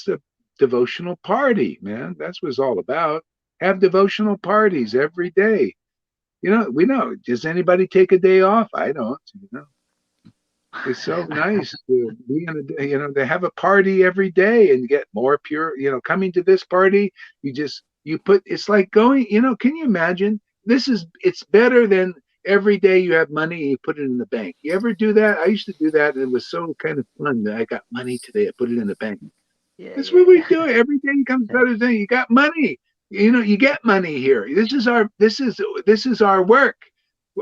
a devotional party, man. That's what it's all about. Have devotional parties every day. We know. Does anybody take a day off? I don't. It's so nice to be to have a party every day and get more pure. Coming to this party, it's like going. Can you imagine? It's better than every day you have money and you put it in the bank. You ever do that? I used to do that, and it was so kind of fun that I got money today. I put it in the bank. That's what we do. Every day comes better than you got money. You get money here. This is our work.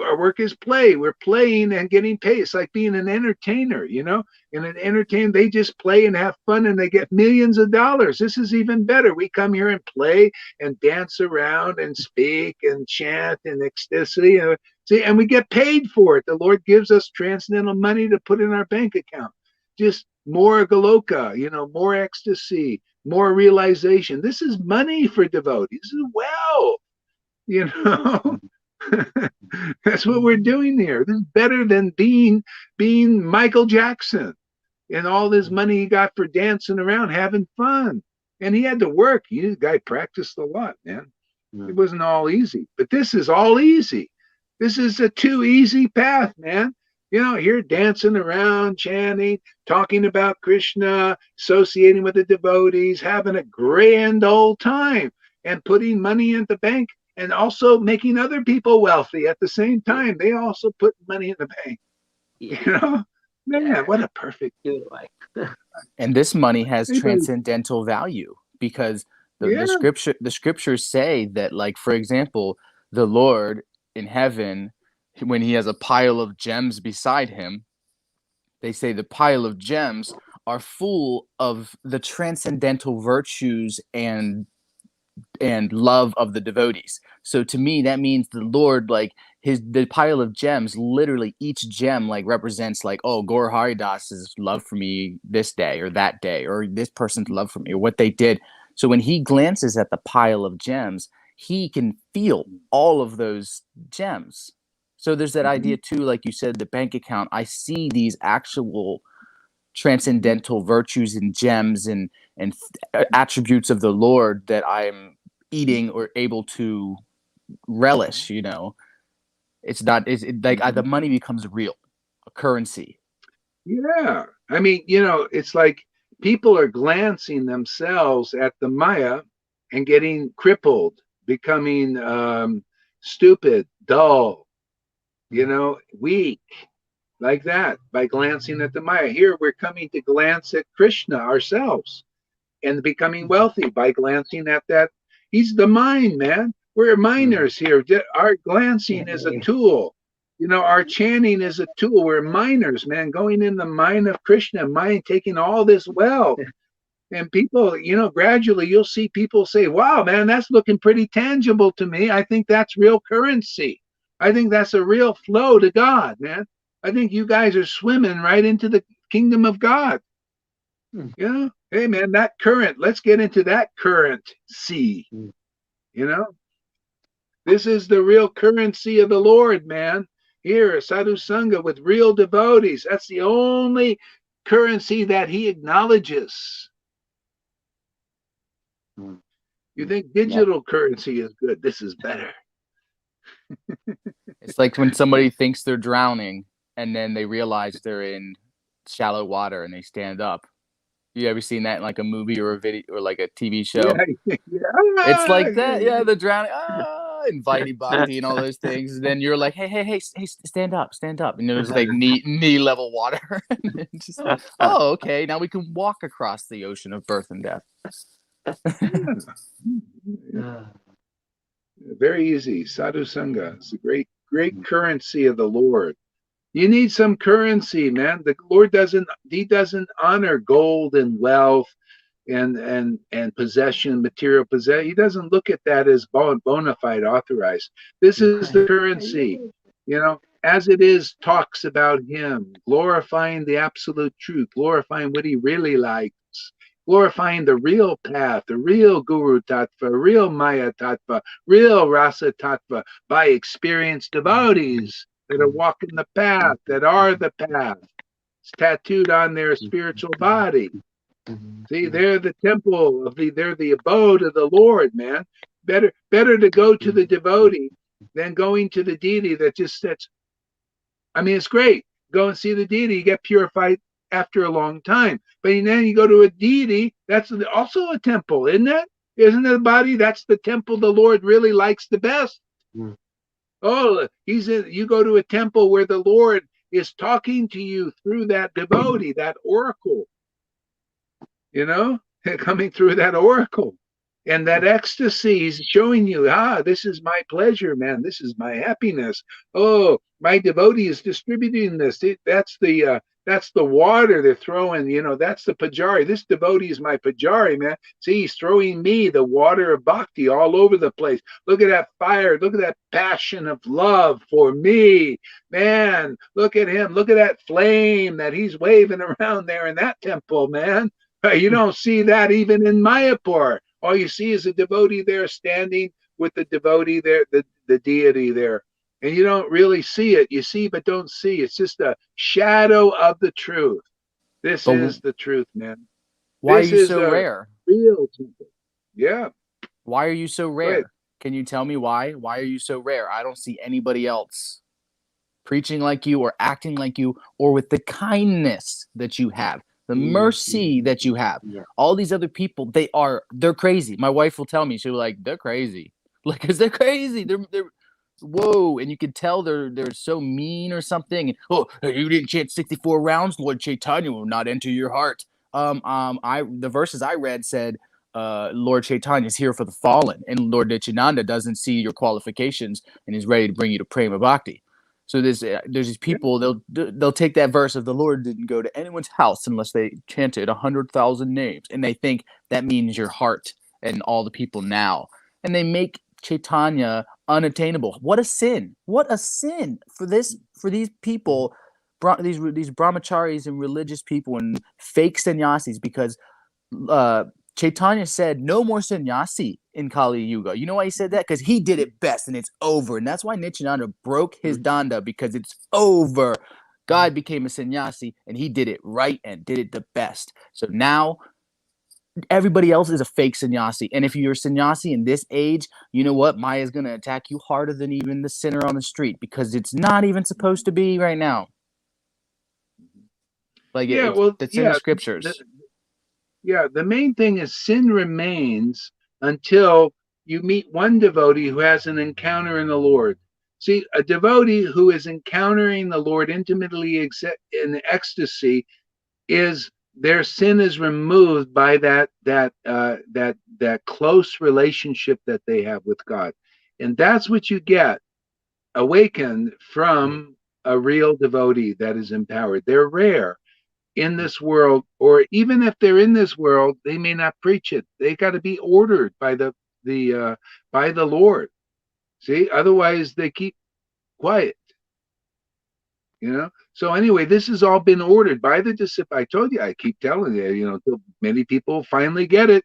Our work is play. We're playing and getting paid. It's like being an entertainer, And an entertainer, they just play and have fun, and they get millions of dollars. This is even better. We come here and play and dance around and speak and chant in ecstasy. And we get paid for it. The Lord gives us transcendental money to put in our bank account. Just more galoka, more ecstasy, more realization. This is money for devotees. This is That's what we're doing here. This is better than being Michael Jackson and all this money he got for dancing around, having fun. And he had to work. The guy practiced a lot, man. It wasn't all easy, but this is all easy. This is a too easy path, man. Here dancing around, chanting, talking about Krishna, associating with the devotees, having a grand old time, and putting money in the bank, and also making other people wealthy at the same time. They also put money in the bank. Man, what a perfect. And this money has transcendental value, because the scriptures say that, like, for example, the Lord in heaven, when he has a pile of gems beside him, they say the pile of gems are full of the transcendental virtues and love of the devotees. So to me, that means the Lord, like, the pile of gems, literally each gem like represents, like, oh, Gaur Haridas's love for me this day or that day, or this person's love for me, or what they did. So when he glances at the pile of gems, he can feel all of those gems. So there's that idea too, like you said, the bank account. I see these actual transcendental virtues and gems and attributes of the Lord that I'm eating or able to relish. You know, it's not. It's like the money becomes real, a currency. Yeah. I mean, it's like people are glancing themselves at the Maya and getting crippled, becoming stupid, dull, weak, like that, by glancing at the Maya. Here we're coming to glance at Krishna ourselves and becoming wealthy by glancing at that. He's the mind, man. We're miners here. Our glancing is a tool. Our chanting is a tool. We're miners, man, going in the mine of Krishna, mine taking all this wealth. And people, gradually you'll see people say, wow, man, that's looking pretty tangible to me. I think that's real currency. I think that's a real flow to God, man. I think you guys are swimming right into the kingdom of God. Hey, man, that current, let's get into that current sea. This is the real currency of the Lord, man. Here, Sadhu Sangha with real devotees. That's the only currency that he acknowledges. You think digital currency is good? This is better. It's like when somebody thinks they're drowning and then they realize they're in shallow water and they stand up. You ever seen that in like a movie or a video or like a TV show? Yeah. It's like that. Yeah, the drowning. Inviting bhakti and all those things. And then you're like, hey, stand up. And there's like knee level water. Just, oh, okay. Now we can walk across the ocean of birth and death. Very easy. Sadhu Sangha. It's a great currency of the Lord. You need some currency, man. The Lord doesn't honor gold and wealth and possession, material possession. He doesn't look at that as bona fide, authorized. This is the currency, as it is, talks about him, glorifying the absolute truth, glorifying what he really likes, glorifying the real path, the real Guru Tattva, real Maya Tattva, real Rasa Tattva, by experienced devotees that are walking the path, that are the path. It's tattooed on their spiritual body. See, they're the temple of they're the abode of the Lord, man. Better to go to the devotee than going to the deity that just sits. I mean, it's great. Go and see the deity, you get purified after a long time. But then you go to a deity, that's also a temple, isn't it? Isn't it a body? That's the temple the Lord really likes the best. Oh, you go to a temple where the Lord is talking to you through that devotee, that oracle. Coming through that oracle and that ecstasy is showing you, this is my pleasure, man. This is my happiness. Oh, my devotee is distributing this. That's the water they're throwing, that's the pujari. This devotee is my pujari, man. See, he's throwing me the water of bhakti all over the place. Look at that fire. Look at that passion of love for me, man. Look at him. Look at that flame that he's waving around there in that temple, man. You don't see that even in Mayapur. All you see is a devotee there standing with the devotee there, the deity there. And you don't really see it. You see, but don't see. It's just a shadow of the truth. This is the truth, man. Why are you so rare? Real temple. Yeah. Why are you so rare? Can you tell me why? Why are you so rare? I don't see anybody else preaching like you or acting like you or with the kindness that you have. The mercy that you have. All these other people, they're crazy. My wife will tell me, she'll be like, they're crazy. Like, cause they're crazy. They're whoa. And you can tell they're so mean or something. And, you didn't chant 64 rounds, Lord Chaitanya will not enter your heart. The verses I read said, Lord Chaitanya is here for the fallen, and Lord Nityananda doesn't see your qualifications and is ready to bring you to Prema Bhakti. So there's these people, they'll take that verse of the Lord didn't go to anyone's house unless they chanted 100,000 names, and they think that means your heart and all the people now, and they make Chaitanya unattainable. What a sin! What a sin for these people, these brahmacharis and religious people and fake sannyasis, because Chaitanya said no more sannyasi in Kali Yuga. You know why he said that? Because he did it best and it's over. And that's why Nityananda broke his danda, because it's over. God became a sannyasi and he did it right and did it the best. So now everybody else is a fake sannyasi. And if you're a sannyasi in this age, you know what? Maya's going to attack you harder than even the sinner on the street, because it's not even supposed to be right now. Like, Yeah, well, it's in yeah, the scriptures. the main thing is sin remains until you meet one devotee who has an encounter in the Lord. See, a devotee who is encountering the Lord intimately in ecstasy, is their sin is removed by that close relationship that they have with God, and that's what you get awakened from a real devotee that is empowered. They're rare in this world, or even if they're in this world, they may not preach it. They got to be ordered by by the Lord. See, otherwise they keep quiet. So anyway, this has all been ordered by the disciple. I told you, I keep telling you, till many people finally get it.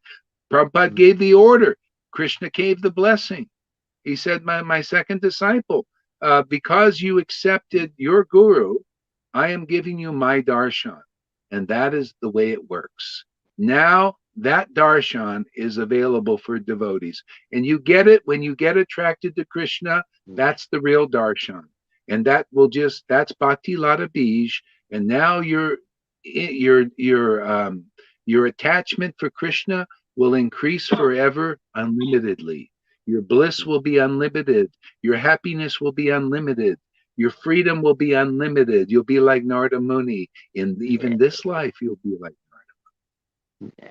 Prabhupada gave the order. Krishna gave the blessing. He said, my second disciple, because you accepted your guru, I am giving you my darshan. And that is the way it works. Now that darshan is available for devotees. And you get it when you get attracted to Krishna. That's the real darshan. And that's Bhakti Lata Bij. And now your attachment for Krishna will increase forever, unlimitedly. Your bliss will be unlimited. Your happiness will be unlimited. Your freedom will be unlimited. You'll be like Narada Muni. In even this life, you'll be like Narada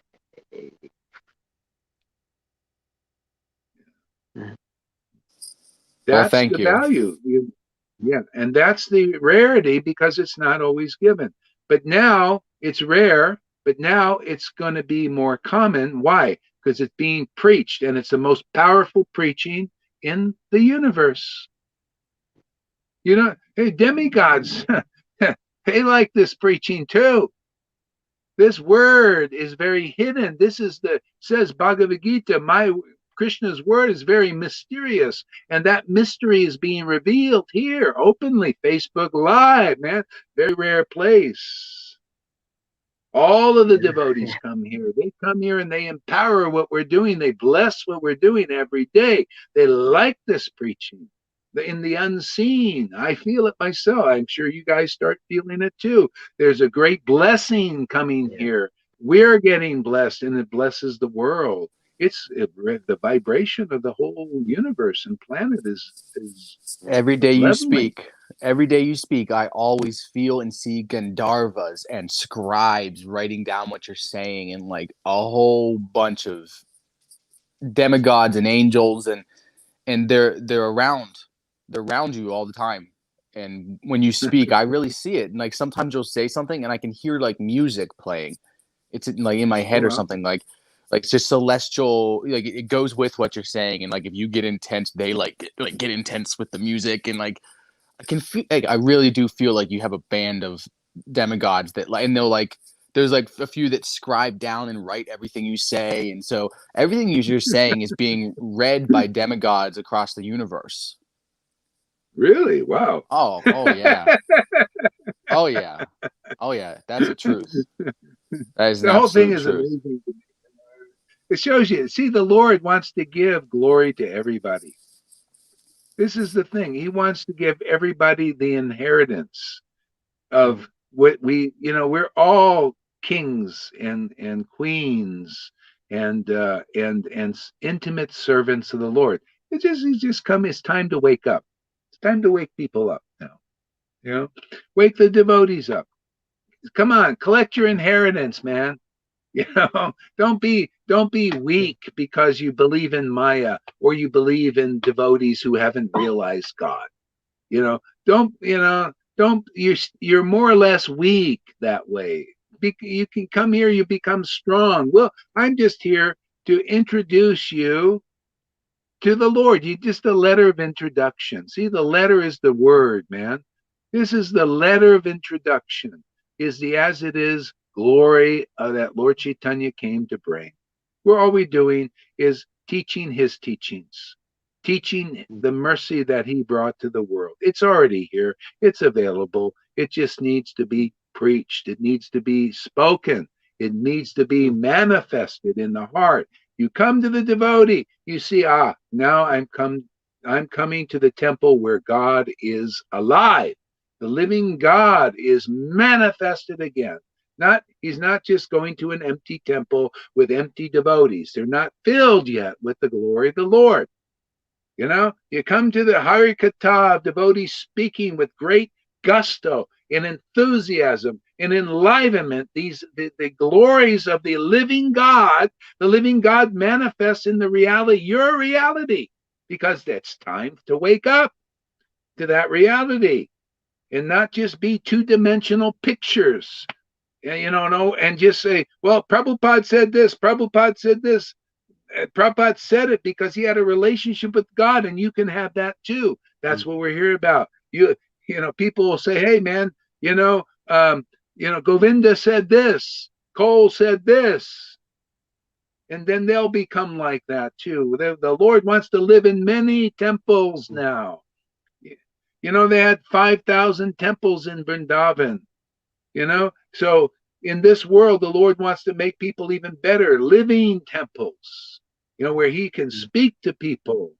Muni. That's thank the you. value. Yeah, and that's the rarity, because it's not always given. But now it's rare, but now it's going to be more common. Why? Because it's being preached, and it's the most powerful preaching in the universe. Hey, demigods, they like this preaching too. This word is very hidden. Says Bhagavad Gita, Krishna's word is very mysterious, and that mystery is being revealed here openly. Facebook Live, man, very rare place. All of the devotees come here. They come here and they empower what we're doing. They bless what we're doing every day. They like this preaching. In the unseen, I feel it myself. I'm sure you guys start feeling it too. There's a great blessing coming here. We're getting blessed, and it blesses the world. The vibration of the whole universe and planet is Every day you leveling. speak, I always feel and see Gandharvas and scribes writing down what you're saying, and like a whole bunch of demigods and angels, and they're around you all the time. And when you speak, I really see it. And like sometimes you'll say something and I can hear like music playing. It's like in my head or something, like it's just celestial, like it goes with what you're saying. And like if you get intense, they get intense with the music. And like I can feel, like I really do feel like you have a band of demigods that like, and they'll like there's like a few that scribe down and write everything you say, and so everything you're saying is being read by demigods across the universe. Really? Wow. Oh yeah. Oh yeah. Oh yeah. That's the truth. That is an The whole thing absolute is truth. amazing. It shows you. See, the Lord wants to give glory to everybody. This is the thing. He wants to give everybody the inheritance of what we're all kings and queens and intimate servants of the Lord. He's just come. It's time to wake up. It's time to wake people up now. Wake the devotees up. Come on, collect your inheritance, man. Don't be weak because you believe in Maya or you believe in devotees who haven't realized God. Don't you're more or less weak that way. You can come here, you become strong. Well, I'm just here to introduce you to the Lord. You just a letter of introduction. See, the letter is the word, man. This is the letter of introduction. Is the as it is glory that Lord Chaitanya came to bring. all we're doing is teaching his teachings, teaching the mercy that he brought to the world. It's already here. It's available. It just needs to be preached. It needs to be spoken. It needs to be manifested in the heart. You come to the devotee, you see, now I'm coming to the temple where God is alive. The living God is manifested again. He's not just going to an empty temple with empty devotees. They're not filled yet with the glory of the Lord. You know, you come to the Harikatha of devotees speaking with great gusto and enthusiasm and enlivenment. The glories of the living God manifests in the reality, your reality, because that's time to wake up to that reality and not just be two-dimensional pictures. And just say, well, Prabhupada said this, Prabhupada said this. Prabhupada said it because he had a relationship with God, and you can have that too. That's what we're here about. People will say, hey man, Govinda said this, Cole said this. And then they'll become like that too. The Lord wants to live in many temples now. They had 5,000 temples in Vrindavan. So in this world, the Lord wants to make people even better, living temples, where he can speak to people,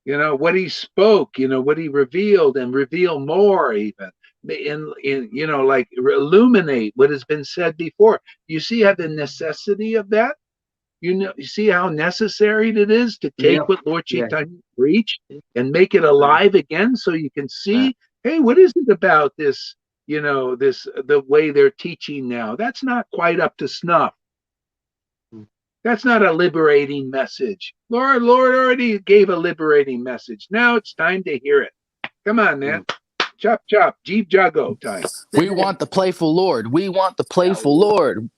what he spoke, what he revealed, and reveal more even like illuminate what has been said before. You see how the necessity of that? You see how necessary it is to take what Lord Chaitanya preached and make it alive again, so you can see, hey, what is it about this? The way they're teaching now, that's not quite up to snuff. That's not a liberating message. Lord already gave a liberating message. Now it's time to hear it. Come on, man. Chop, chop, Jeev Jago time. We want the playful Lord. We want the playful Lord.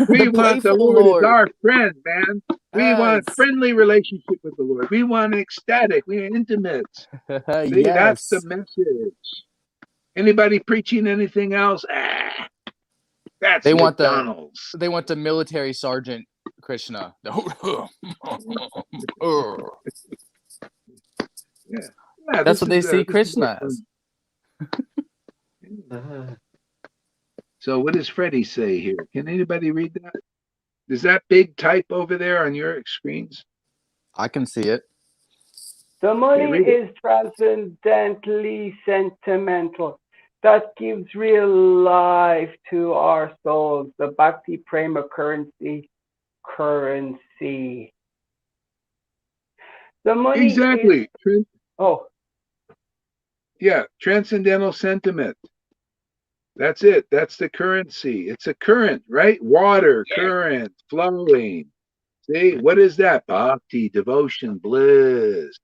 We want the Lord as our friend, man. We want friendly relationship with the Lord. We want ecstatic. We want intimate. See, that's the message. Anybody preaching anything else? That's McDonald's. They want the military sergeant Krishna. That's what they see Krishna as. So what does Freddie say here? Can anybody read that? Is that big type over there on your screens? I can see it. The money is transcendently sentimental. That gives real life to our souls. The Bhakti Prema currency. The money exactly. Is... Yeah, transcendental sentiment. That's it. That's the currency. It's a current, right? Water, current, flowing. See, what is that? Bhakti, devotion, bliss.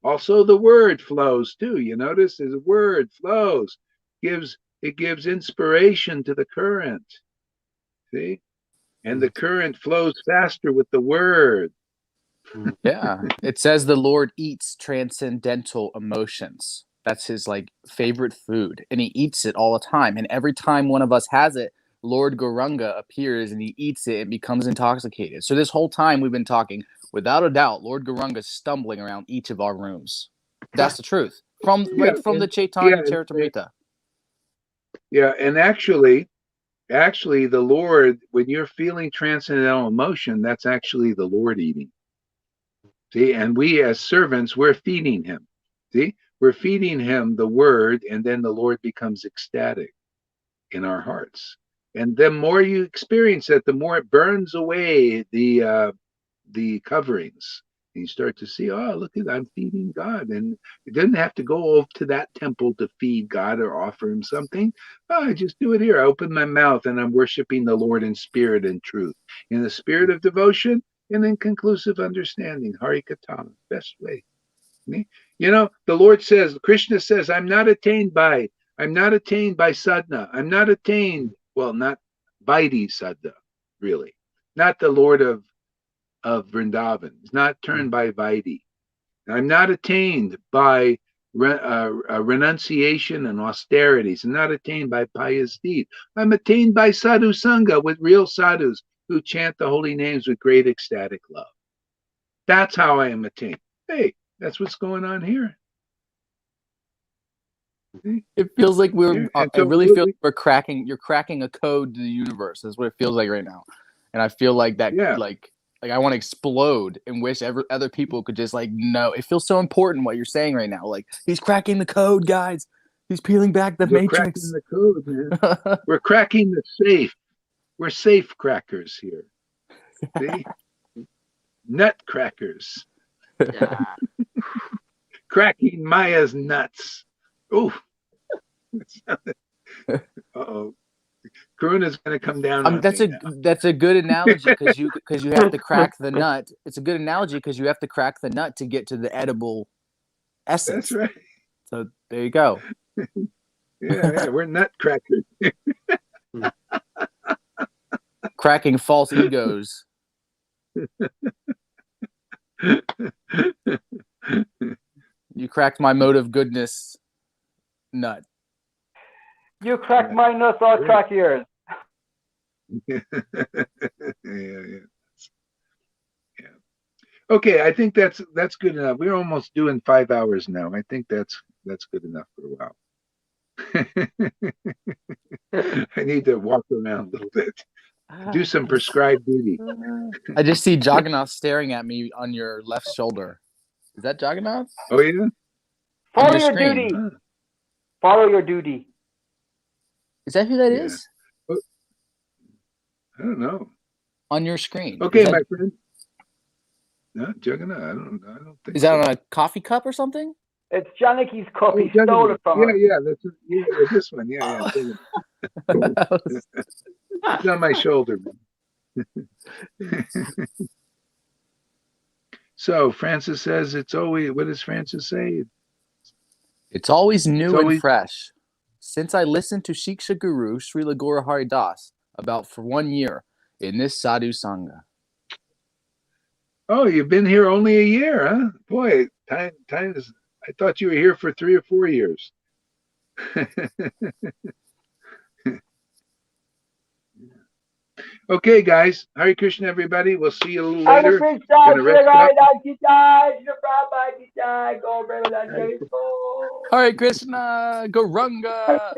Also, the word flows too. You notice the word flows. It gives inspiration to the current. See? And the current flows faster with the word. Yeah. It says the Lord eats transcendental emotions. That's his favorite food. And he eats it all the time. And every time one of us has it, Lord Gauranga appears and he eats it and becomes intoxicated. So this whole time we've been talking, without a doubt, Lord Gauranga is stumbling around each of our rooms. That's the truth. From the Chaitanya Charitamrita. Yeah, and actually the Lord, when you're feeling transcendental emotion, that's actually the Lord eating. See, and we as servants, we're feeding him. See, we're feeding him the word, and then the Lord becomes ecstatic in our hearts. And the more you experience it, the more it burns away the coverings. And you start to see, oh, look at, I'm feeding God. And it doesn't have to go over to that temple to feed God or offer him something. Oh, I just do it here. I open my mouth and I'm worshiping the Lord in spirit and truth, in the spirit of devotion and in conclusive understanding. Harikatana, best way. The Lord says, Krishna says, I'm not attained by sadhana. I'm not attained, not Vaidhi sadhana, really. Not the Lord of Vrindavan. It's not turned by Vaidhi. I'm not attained by renunciation and austerities. I'm not attained by pious deed. I'm attained by sadhu sangha with real sadhus, who chant the holy names with great ecstatic love. That's how I am attained. Hey, that's what's going on here. It feels like Yeah, and it so really feels like you're cracking a code to the universe. That's what it feels like right now. And I feel like that, yeah, like I want to explode and wish other people could just like know. It feels so important what you're saying right now. Like, he's cracking the code, guys. He's peeling back the we're matrix. cracking the code, man. We're cracking the safe. We're safe crackers here. See? Nut crackers. Yeah. Cracking Maya's nuts. Ooh. Uh-oh. Karuna's going to come down on That's me a now. that's a good analogy because you have to crack the nut. It's a good analogy because you have to crack the nut to get to the edible essence. That's right. So there you go. Yeah, we're nut crackers. Cracking false egos. You cracked my mode of goodness nut. You crack my nuts, I'll crack yours. Yeah. Okay, I think that's good enough. We're almost doing 5 hours now. I think that's good enough for a while. I need to walk around a little bit. Do some prescribed duty. I just see Jagannath staring at me on your left shoulder. Is that Jagannath? Oh yeah. Follow your your screen. duty. Huh. Follow your duty. Is that who that Yeah. is? I don't know. On your screen. Okay, Is that, my friend. No, Jagannath. I don't think. is that so. on a coffee cup or something? It's Janiki's cup. Oh, He stole it from her. Yeah, that's this one. Yeah. It's on my shoulder. So Francis says it's always. What does Francis say? It's always new It's always- and fresh. Since I listened to Shiksha Guru Srila Gaura Hari Das about for 1 year in this sadhu sangha. Oh, you've been here only a year, huh? Boy, time is. I thought you were here for 3 or 4 years. Okay, guys. Hare Krishna, everybody. We'll see you a little later. Gonna rest up. Hare Krishna, Gauranga.